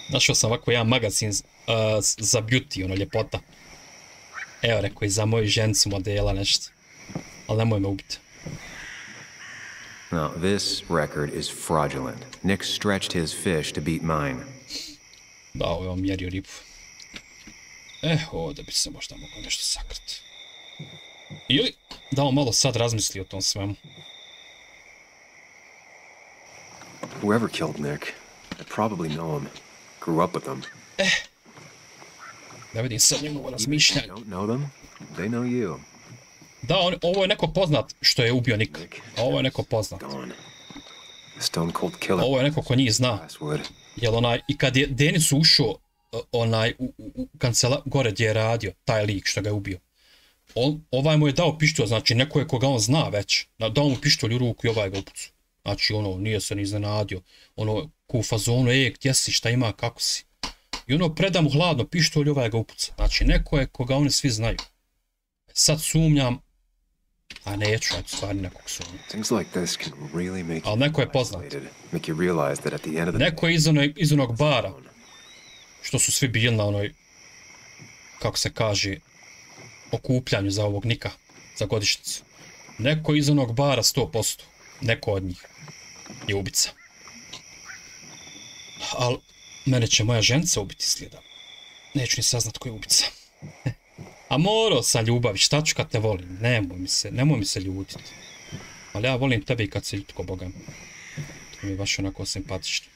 Našao sam ovako jedan magazin za beauty, ljepota. Evo, rekao, i za moju ženicu modela nešto. Ali nemoj me ubiti. Now, this record is fraudulent. Nick stretched his fish to beat mine. Da, ovo je on mjerio ribu. Ovdje bi se možda mogao nešto sakrati. Ili da on malo sad razmisli o tom svemu. Whoever killed Nick, I probably know him. Grew up with him. Da vidim sad njegovo razmišljanje. I don't know them, they know you. Da, ovo je neko poznat što je ubio Nick. Ovo je neko poznat. Ovo je neko ko njih zna. Jel i kad je Denis ušao u kancelar, gore gdje je radio, taj lik što ga je ubio. Ovaj mu je dao pištolj, znači neko je koga on zna već. Dao mu pištolj u ruku i ovaj ga upucu. Znači ono, nije se ni iznenadio. Ono, ko u fazonu, gdje si, šta ima, kako si. I ono, preda mu hladno pištolj i ovaj ga upuca. Znači neko je koga oni svi znaju. Sad sumnjam, a neću, eto stvari nekog sumnjam. Ali neko je poznat. Neko je iz onog bara, što su svi bili na onoj, kako se kaže, okupljanju za ovog Nika, za godišnjicu. Neko iz onog bara 100%. Neko od njih je ubica. Ali mene će moja ženca ubiti slijedom. Neću ni saznat ko je ubica. A morao sam ljubavi, šta ću kad te volim? Nemoj mi se ljutiti. Ali ja volim tebe i kad se ljutko bogam. To mi je baš onako simpatično.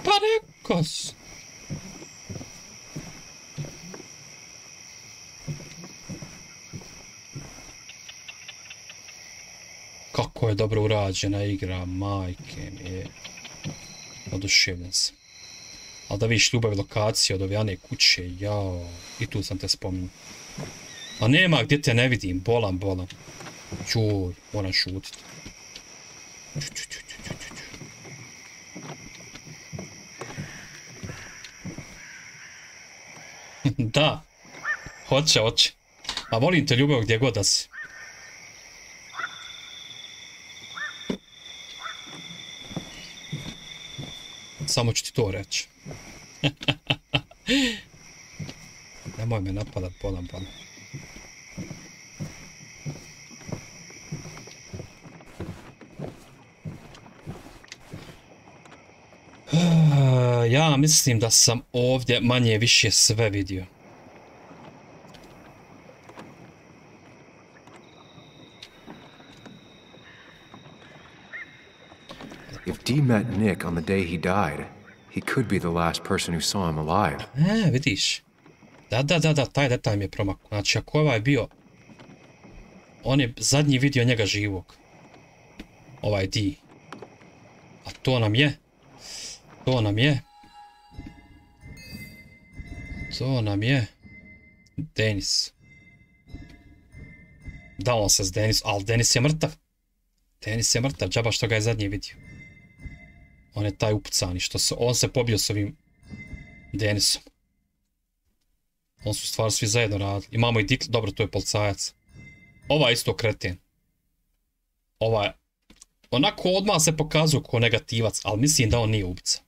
Pa rekao si. Kako je dobro urađena igra, majke mi je. Oduševljen sam. Ali da vidiš ljubav i lokacije od ove Ane kuće, jao, i tu sam te spominjao. A nema gdje te ne vidim, bolan. Čuj, moram šutiti. Da, hoće. A volim te ljubav gdje god da si. Samo ću ti to reći. Nemoj me napadat, bolan. Ja mislim da sam ovdje manje više sve vidio. If Dee met Nick on the day he died, he could be the last person who saw him alive. Vidiš. Da, taj detalj mi je promakao. Znači, ako ovaj bio... On je zadnji vidio njega živog. Ovaj Dee. A to nam je... Denis. Da, on se s Denis... Ali Denis je mrtav. Džaba što ga je zadnji vidio. On je taj upucani, on se pobio s ovim Denisom. On su stvar svi zajedno radili. Imamo i Dikl, dobro, to je policajac. Ova je isto kreten. Onako odmah se pokazuje kao negativac, ali mislim da on nije ubica.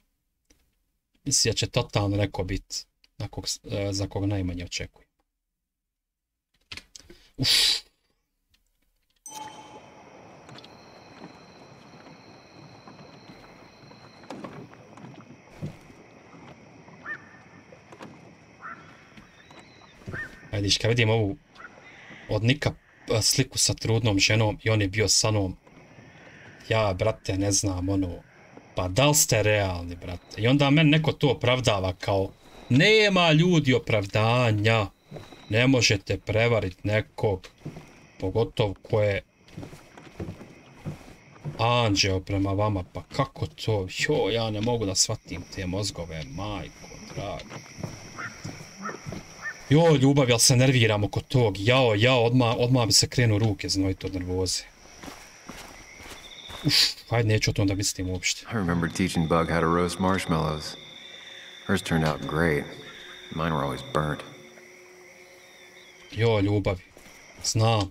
Mislim da će totalno neko biti za koga najmanje očekujem. Ajde, kad vidim ovu od Nika sliku sa trudnom ženom i on je bio sa mnom, ja, brate, ne znam, pa da li ste realni, brate? I onda meni neko to opravdava kao, nema ljudi opravdanja, ne možete prevariti nekog, pogotovo ko je anđeo prema vama, pa kako to, ja ne mogu da shvatim te mozgove, majko, drago. Ljubav, jel se nerviram oko tog, odmah bi se krenu ruke znojiti od nervoze. Hajde, neću o tom da mislim uopšte. I remember teaching Bug how to roast marshmallows. Hers turned out great. Mine were always burnt. Ljubavi, znam.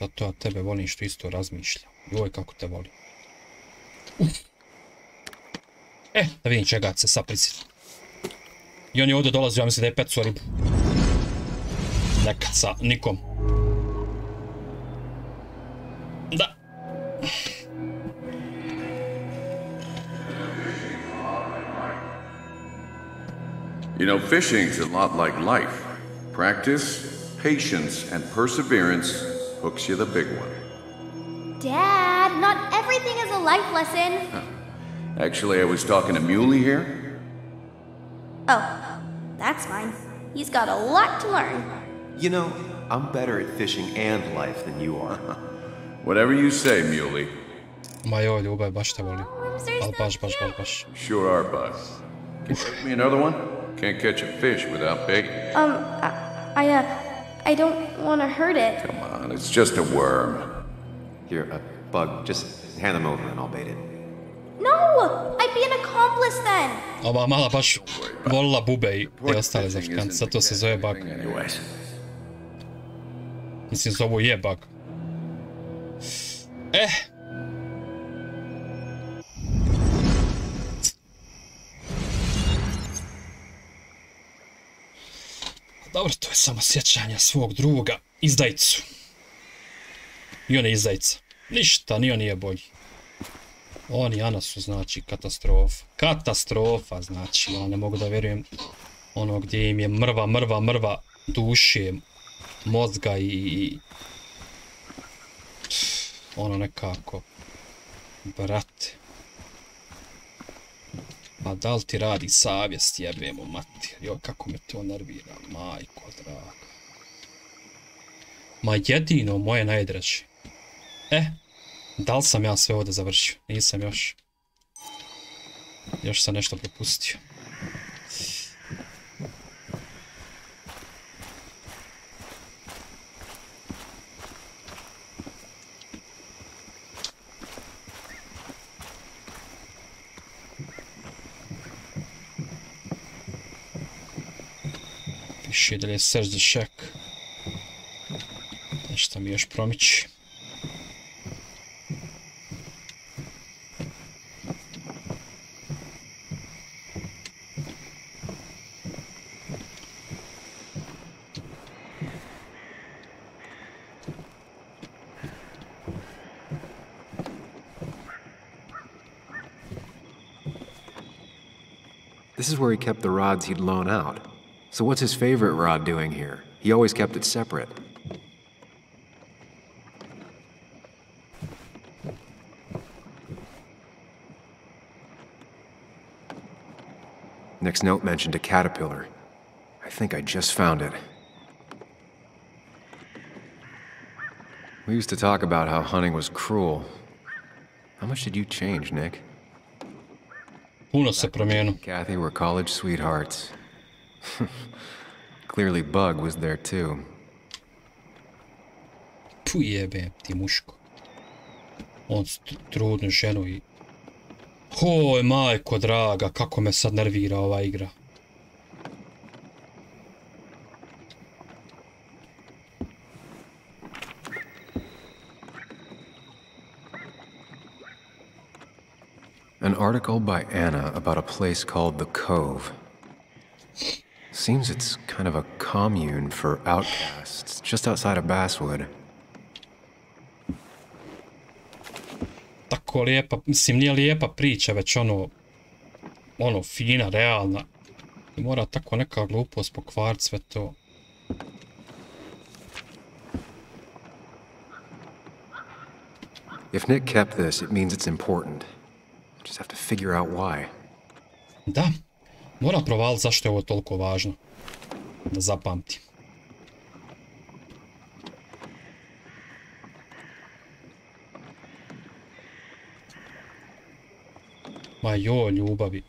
Zato ja tebe volim što isto razmišljam. Kako te volim. Da vidim čega se sad prisjetim. I on je ovdje dolazio, ja mislim da je pecu ribu. Nekad sa Nikom. Da. You know, fishing's a lot like life. Practice, patience, and perseverance hooks you the big one. Dad, not everything is a life lesson. Actually, I was talking to Muley here. Oh, that's fine. He's got a lot to learn. You know, I'm better at fishing and life than you are. Whatever you say, Muley. Ma ljubav, baš te volim. Ali baš. Sure are, Bug. Can you make me another one? Can't catch a fish without bait. I don't want to hurt it. Come on, it's just a worm. Here, Bug, just hand them over and I'll bait it. No! I'd be an accomplice then! Ova mala baš volila bube i te ostale zafrkanci, zato se zove Bug. Mislim, zovu je Bug. Dobro, to je samo sjećanje svog druga, izdajcu. I on je izdajca. Ništa, ni on nije bolji. On i Ana su, znači, katastrofa. Katastrofa, znači, ja ne mogu da vjerujem ono gdje im je mrva duše, mozga i ono nekako. Brate. Pa da li ti radi savjest, jebemo mater. Jo, kako me to nervira, majko draga. Ma jedino moje najdraže. Da li sam ja sve ovdje završio? Nisam još. Još sam nešto propustio. Piše da je search the shack. Nešto mi još promiči. This is where he kept the rods he'd loan out. So what's his favorite rod doing here? He always kept it separate. Nick's note mentioned a caterpillar. I think I just found it. We used to talk about how hunting was cruel. How much did you change, Nick? Puno se promijenio. Kathy were college sweethearts. Clearly Bug was there too. Puh, jebem ti muško. On trudnu ženu i... Hoj, majko draga, kako me sad nervira ova igra. An article by Anna about a place called the Cove. Seems it's kind of a commune for outcasts, just outside of Basswood. Tako lijepa, mislim nije lijepa priča, već ono fina, realna. I mora tako neka glupost pokvarit sve to. If Nick kept this, it means it's important. Just have to figure out why. Da, mora provaliti zašto je ovo toliko važno. Da zapamtim. Ma joj, ljubavi.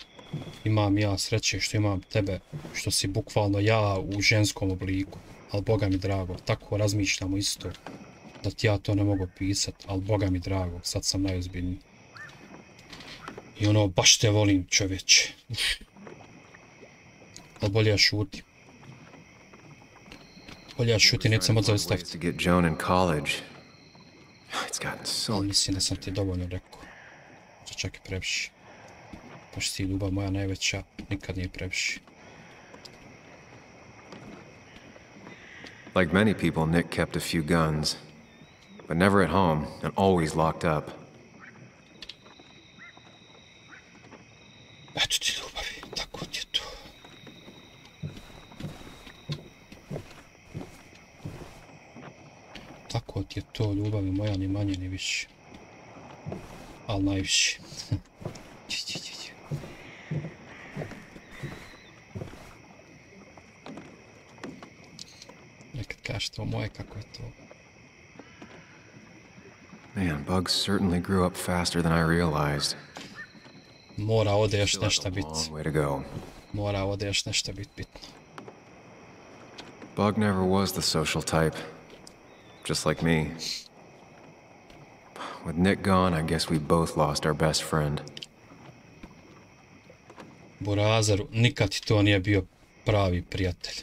Imam ja sreće što imam tebe, što si bukvalno ja u ženskom obliku. Ali Boga mi drago, tako razmišljamo isto. Da ti ja to ne mogu pisat, ali Boga mi drago, sad sam najozbiljniji. I ono, baš te volim, čovječe. Ali bolje ja šutim. Bolje ja šutim, neću sam odzaustaviti. Ali mislim da sam ti dovoljno rekao. To čak i previše. Baš ti ljubav moja najveća, nikad nije previše. Like many people, Nick kept a few guns. But never at home, and always locked up. Eto ti ljubavi, tako ti je to. Tako ti je to, ljubavi moja, ni manje ni više. Ali najviše. Nekad kaži to moje, kako je to. Man, Bugs certainly grew up faster than I realized. Mora ovdje još nešto biti. Way to go. Mora ovdje još nešto biti bitno. Bug never was the social type. Just like me. With Nick gone, I guess we both lost our best friend. Burazeru, nikad ti to nije bio pravi prijatelj.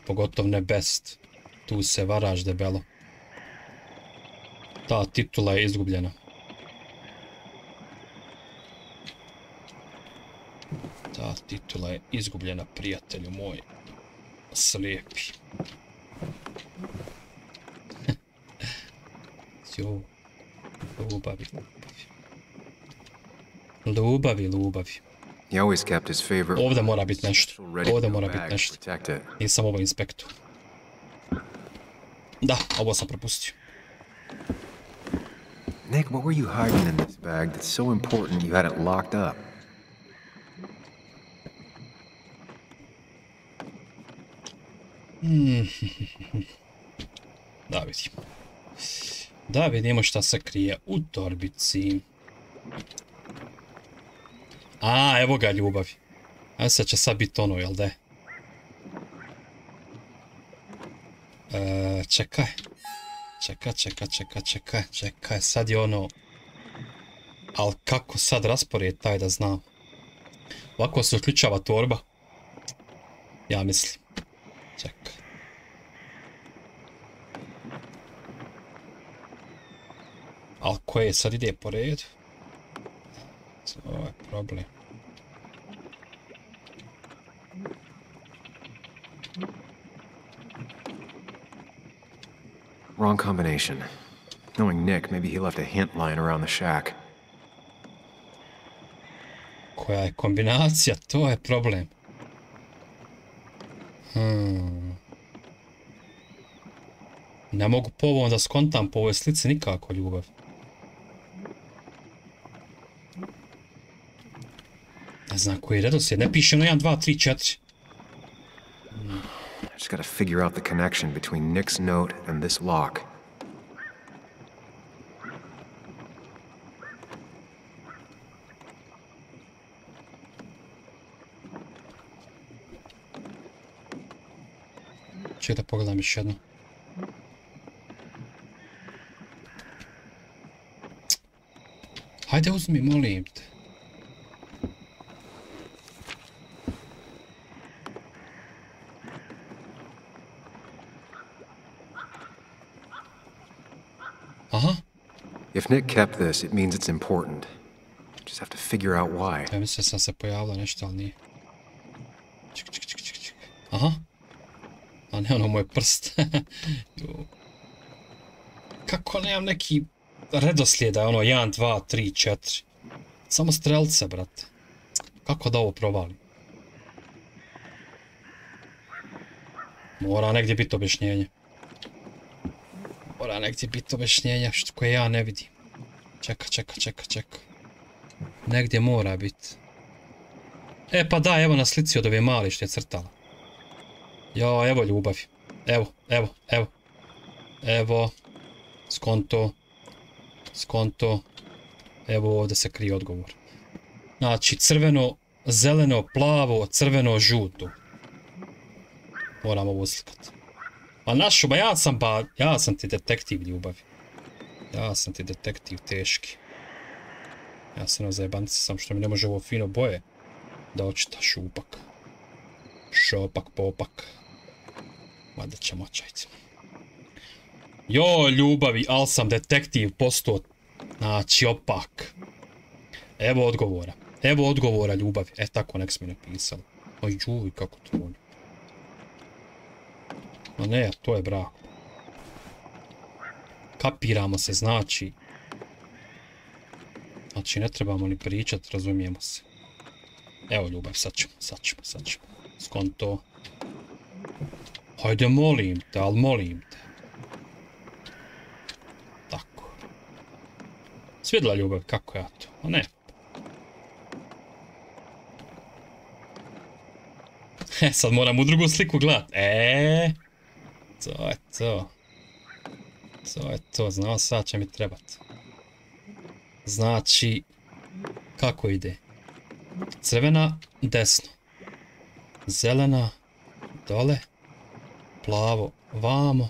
Pogotovo ne best. Tu se varaš debelo. Ta titula je izgubljena. Ta titula je izgubljena, prijatelju moj. Slijepi. Jo. Ljubavi, ljubavi. Ljubavi. He always kept his favorite. Ovdje mora biti nešto. Ovdje mora biti nešto. Nisam ovo inspektu. Da, ovo sam propustio. Nick, what were you hiding in this bag that's so important you had it locked up? Da vidimo. Da vidimo šta se krije u torbici. A, evo ga ljubavi. A sad će sad biti ono, jel da je? Čekaj. Čekaj, sad je ono... Ali kako sad raspored taj da znam? Ovako se uključava torba. Ja mislim. Čekaj. Ali koje sad ide po redu? Ovo je problem. Wrong combination. Knowing Nick, maybe he left a hint lying around the shack. Koja je kombinacija? To je problem. Ne mogu po ovom da skontam po ovoj slici nikako ljubav. Ne znam koji je redoslijed, ne piše ono 1, 2, 3, 4. I just gotta figure out the connection between Nick's note and this lock. Čekaj da pogledam još jedno. Hajde uzmi, molim te. Aha. If Nick kept this, it means it's important. Just have to figure out why. Ja mislim sam se pojavila nešto, ali nije. Ček. Aha. A ne ono moj prst. Kako nemam neki redoslijeda, ono 1, 2, 3, 4. Samo strelce, brate. Kako da ovo provalim? Mora negdje biti objašnjenje. Mora negdje biti objašnjenja koje ja ne vidim. Čeka. Negdje mora biti. E pa da, evo na slici od ove mali što je crtala. Ja, evo ljubavi. Evo. Evo. Skonto. Evo ovdje se krije odgovor. Znači, crveno, zeleno, plavo, crveno, žuto. Moram ovo uslikati. A našo, ba ja sam ti detektiv ljubavi. Ja sam ti detektiv teški. Ja sam na zajebanci sam što mi ne može ovo fino boje da očita šupak. Šopak, popak. Mada će moćajci. Jo, ljubavi, al sam detektiv postao. Znači, opak. Evo odgovora, ljubavi. E, tako nek mi napisali. Oj, juj, kako to volju. Ma ne, to je brak. Kapiramo se, znači. Znači, ne trebamo ni pričat, razumijemo se. Evo, ljubav, sad ćemo. Skonto. Hajde, molim te. Tako. Svidjela ljubav, kako ja to? A ne. Sad moram u drugu sliku gledat. To je to, znao sad će mi trebat. Znači, kako ide? Crvena, desno. Zelena, dole. plavo vamo,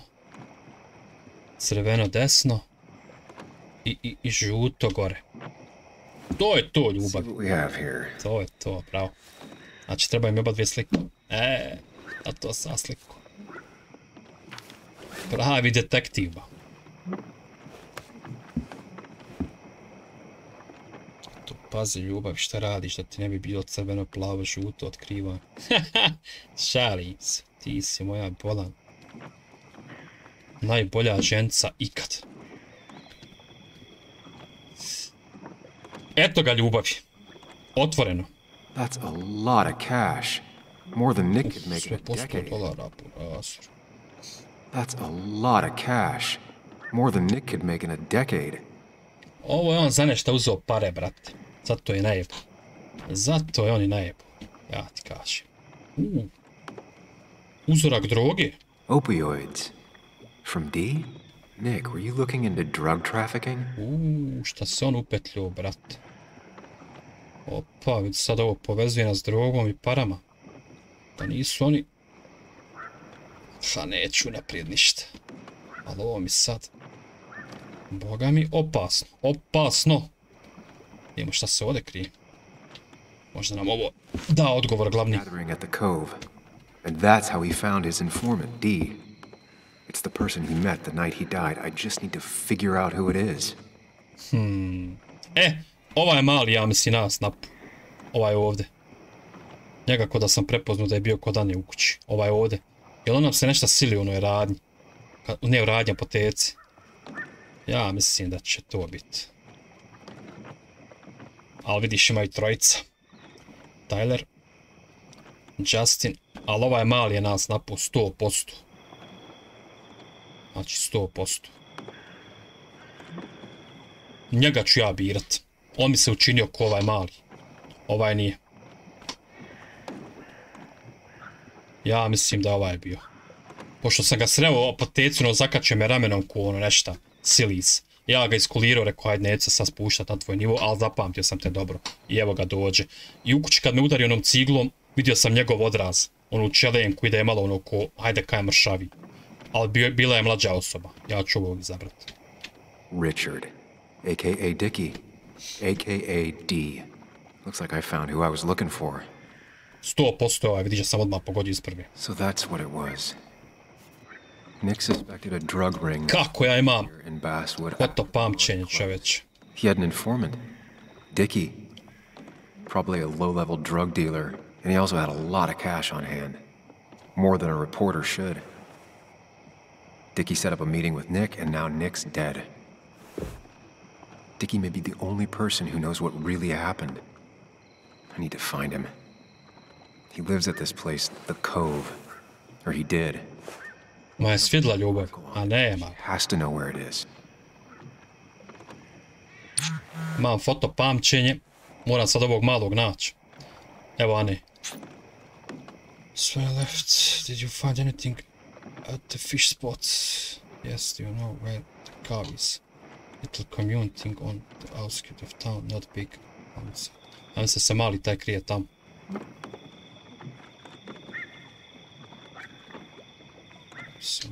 crveno desno i žuto gore. To je to, ljubav. To je to, bravo. Znači, treba im oba dvije slike. A to sam sliku. Pravi detektiva. Tu pazi, ljubav, šta radiš da ti ne bi bilo crveno, plavo, žuto, otkriva. Šalim se, ti si moja bolan. Najbolja ženca ikad. Eto ga, ljubavi. Otvoreno. That's a lot of cash. More than Nick could make in a decade. That's a lot of cash. More than Nick could make in a decade. Ovo je on za nešto uzeo pare, brate. Zato je najebo. Zato je on i najebo. Ja ti kažem. Uzorak droge. Opioids. From D? Nick, were you looking into drug trafficking? Šta se on upetljio, brate. Opa, vidi sad ovo povezuje nas s drogom i parama. Da nisu oni... Ha, neću naprijed ništa. Ali ovo mi sad... Boga mi, opasno. Opasno! Vidimo šta se ovdje krije. Možda nam ovo da odgovor glavni. At the cove. And that's how he found his informant, D. It's the person he met the night he died. I just need to figure out who it is. Ovaj mali, ja mislim, nas napu. Ovaj ovdje. Njega ko da sam prepoznao da je bio kod Ane u kući. Ovaj ovdje. Jel on nam se nešto sili u onoj radnji? Ne u radnji, apoteci. Ja mislim da će to biti. Ali vidiš, imaju trojica. Tyler. Justin. Ali ovaj mali je nas napu 100%. Znači 100%. Njega ću ja birat. On mi se učinio ko ovaj mali. Ovaj nije. Ja mislim da ovaj bio. Pošto sam ga sreo apotecino, zakačio me ramenom ko ono nešta. Silis. Ja ga iskulirao, rekao, hajde, neću se sad spuštat na tvoj nivo, ali zapamtio sam te dobro. I evo ga dođe. I u kući kad me udario onom ciglom, vidio sam njegov odraz. Onu čelenku i da je malo ono ko, hajde kaj mršavi. Ali bila je mlađa osoba. Ja ću ovog izabrati. Richard, a.k.a. Dickie, a.k.a. D. Looks like I found who I was looking for. 100% ovaj, vidiš da sam odmah pogodio iz prve. So that's what it was. Nick suspected a drug ring. Kako ja imam foto pamćenje, čoveč. He had an informant, Dickie. Probably a low-level drug dealer, and he also had a lot of cash on hand. More than a reporter should. Dickie set up a meeting with Nick, and now Nick's dead. Dickie may be the only person who knows what really happened. I need to find him. He lives at this place, the Cove. Or he did. Ma je svidla ljubav, a nema. Has to know where it is. Imam foto pamćenje. Moram sad ovog malog naći. Evo, Ane. So I left. Did you find anything at the fish spots? Yes, do you know where the cove is? Little commuting on the outskirts of town, not big. A mislim se mali taj krije tamo. So,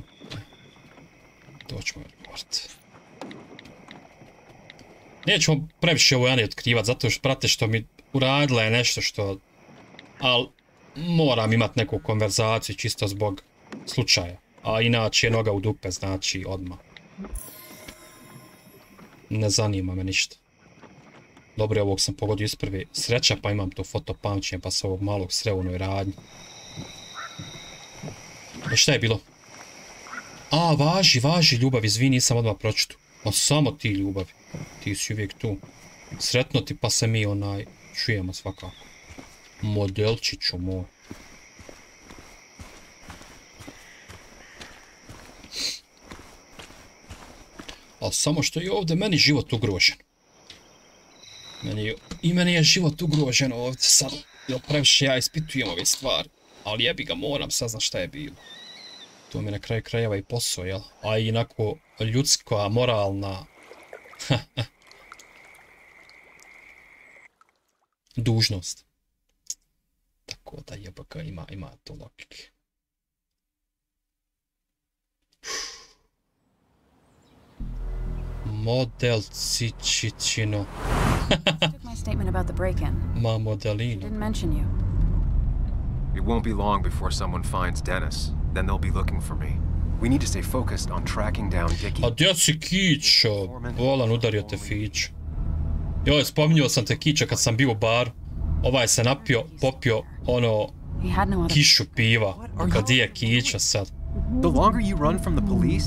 to ćemo odgovoriti. Nećemo previše ovo Ani otkrivat, zato što prate što mi uradila je nešto što... Ali moram imat neku konverzaciju čisto zbog slučaja. A inače je noga u dupe, znači odmah. Ne zanima me ništa. Dobro, ovog sam pogodio iz prve sreća, pa imam to foto pamćenje, pa se ovog malog sreo u onoj radnji. Šta je bilo? A, važi, ljubav, izvini, nisam odmah pročitu. Ma samo ti, ljubavi. Ti si uvijek tu. Sretno ti, pa se mi čujemo svakako. Modelčiću moj. Ali samo što je ovdje meni život ugrožen. Meni je život ugrožen ovdje sad. Jel previše ja ispitujem ove stvari. Ali jebi ga, moram saznat šta je bilo. To mi je na kraju krajeva i posao, jel? A i inako ljudska, moralna... dužnost. Tako da jebaka ima to logike. Model Ciccino. Took my statement about the break-in. Ma modelino. Didn't mention you. It won't be long before someone finds Dennis. Then they'll be looking for me. We need to stay focused on tracking down Dickie. A gdje si Kićo? Bolan udario te Fić. Joj, spominjao sam te Kića kad sam bio u baru. Ovaj se napio, popio ono kišu piva. Kad je Kića sad? The longer you run from the police,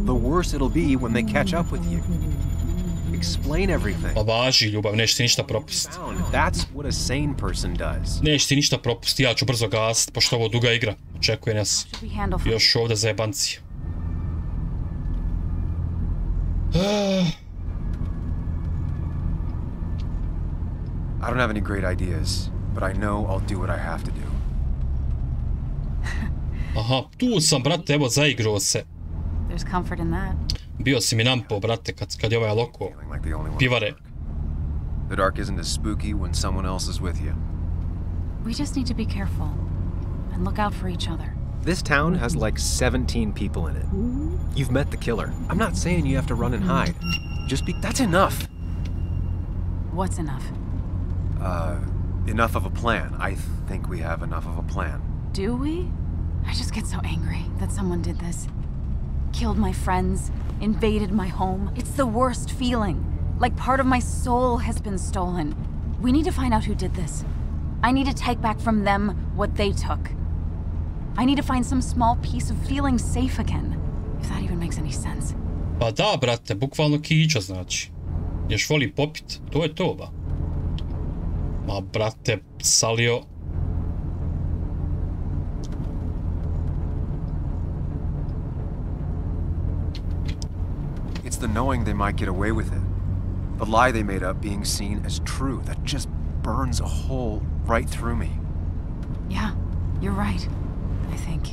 the worse it'll be when they catch up with you. Explain everything. Pa važi ljubav, nećeš ti ništa propustiti. That's what a sane person does. Nećeš ti ništa propustiti, ja ću brzo gasit, pošto ovo duga igra. Očekuje nas još ovdje za jebanci. I don't have any great ideas, but I know I'll do what I have to do. Aha, tu sam, brate, evo zaigrao se. There's comfort in that. Bio si mi nampo, brate, kad je ovaj loko pivare. The dark isn't as spooky when someone else is with you. We just need to be careful and look out for each other. This town has like 17 people in it. You've met the killer. I'm not saying you have to run and hide. Just be... That's enough! What's enough? Enough of a plan. I think we have enough of a plan. Do we? I just get so angry that someone did this. Killed my friends, invaded my home. It's the worst feeling. Like part of my soul has been stolen. We need to find out who did this. I need to take back from them what they took. I need to find some small piece of feeling safe again. If that even makes any sense. Pa da, brate, bukvalno Kića znači. Ješ voli popit, to je to, ba. Ma, brate, salio. It's the knowing they might get away with it. The lie they made up being seen as true that just burns a hole right through me. Yeah, you're right, I think.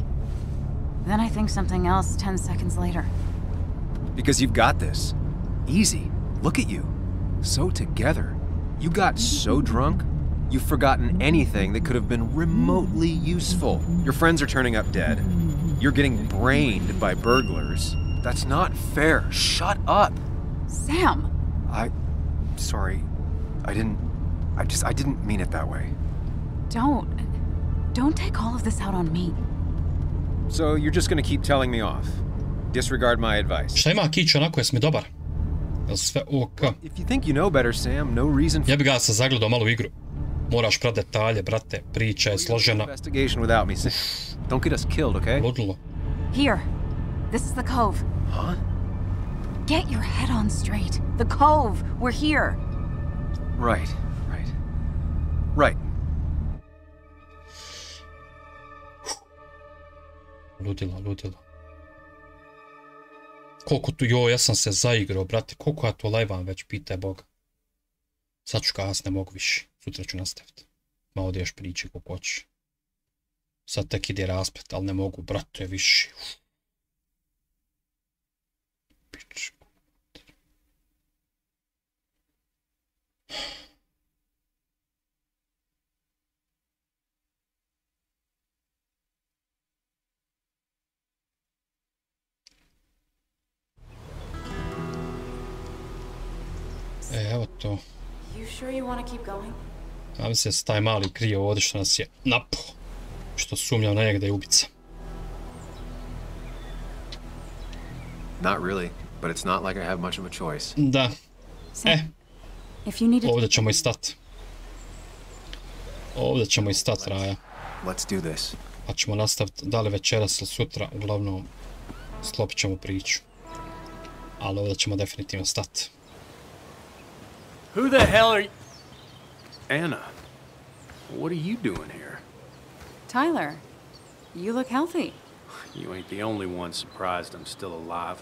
Then I think something else 10 seconds later. Because you've got this. Easy. Look at you. So together. You got so drunk, you've forgotten anything that could have been remotely useful. Your friends are turning up dead. You're getting brained by burglars. That's not fair. Shut up. Sam! Sorry. I didn't mean it that way. Don't take all of this out on me. So you're just gonna keep telling me off? Disregard my advice? Šta ima Kića onako, jes mi dobar? Jel sve ok? If you think you know better, Sam, no reason for... Ja bi ga se zagledao malo u igru. Moraš prat detalje, brate. Priča je složena. Investigation without me, Sam. Don't get us killed, okay? Ludilo. Here. This is the cove. Huh? Get your head on straight. The cove. We're here. Right. Ludilo. Koliko tu, joj, ja sam se zaigrao, brate, koliko ja to lajvam već, pitaj Boga. Sad ću kas, ne mogu više, sutra ću nastaviti. Ma ovdje još priči kako hoćeš. Sad tek ide rasplet, ali ne mogu, brate, više. Pič. Evo to. Ja mislim da se taj mali krije ovdje što nas je napao. Što sumnjam na njega da je ubica. Not really, but it's not like I have much of a choice. Da. Ovdje ćemo i stati. Ovdje ćemo i stati, Raja. Let's do this. Pa ćemo nastaviti da li večeras ili sutra, uglavnom sklopit ćemo priču. Ali ovdje ćemo definitivno stati. Who the hell are you? Anna, what are you doing here? Tyler, you look healthy. You ain't the only one surprised I'm still alive.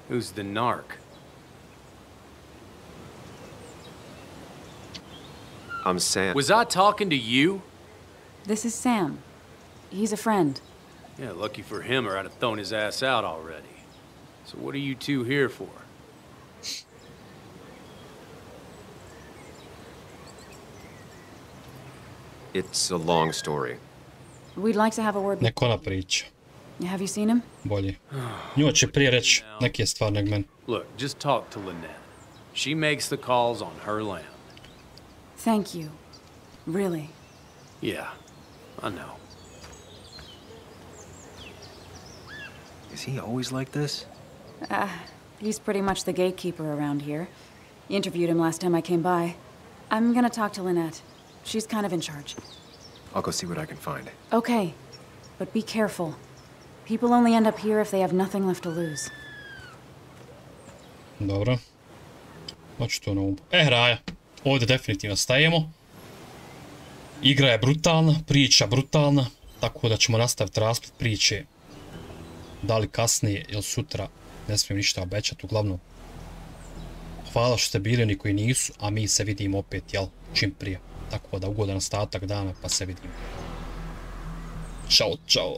Who's the narc? I'm Sam. Was I talking to you? This is Sam. He's a friend. Yeah, lucky for him or I'd have thrown his ass out already. So what are you two here for? It's a long story. We'd like to have a word. Nek ona priča. Have you seen him? Bolje. Njoj će prije reći neke stvari nego meni. Look, just talk to Lynette. She makes the calls on her land. Thank you. Really. Yeah, I know. Is he always like this? He's pretty much the gatekeeper around here. Interviewed him last time I came by. I'm gonna talk to Lynette. She's kind of in charge. I'll go see what I can find. Okay, but be careful. People only end up here if they have nothing left to lose. Dobro. Hoću to na umu. Raja. Ovdje definitivno stajemo. Igra je brutalna, priča brutalna. Tako da ćemo nastaviti rasplet priče. Da li kasnije ili sutra. Ne smijem ništa obećati. Uglavnom. Hvala što ste bili, oni koji nisu. A mi se vidimo opet, jel? Čim prije. Tako da ugodan ostatak dana pa se vidimo. Ćao, čao.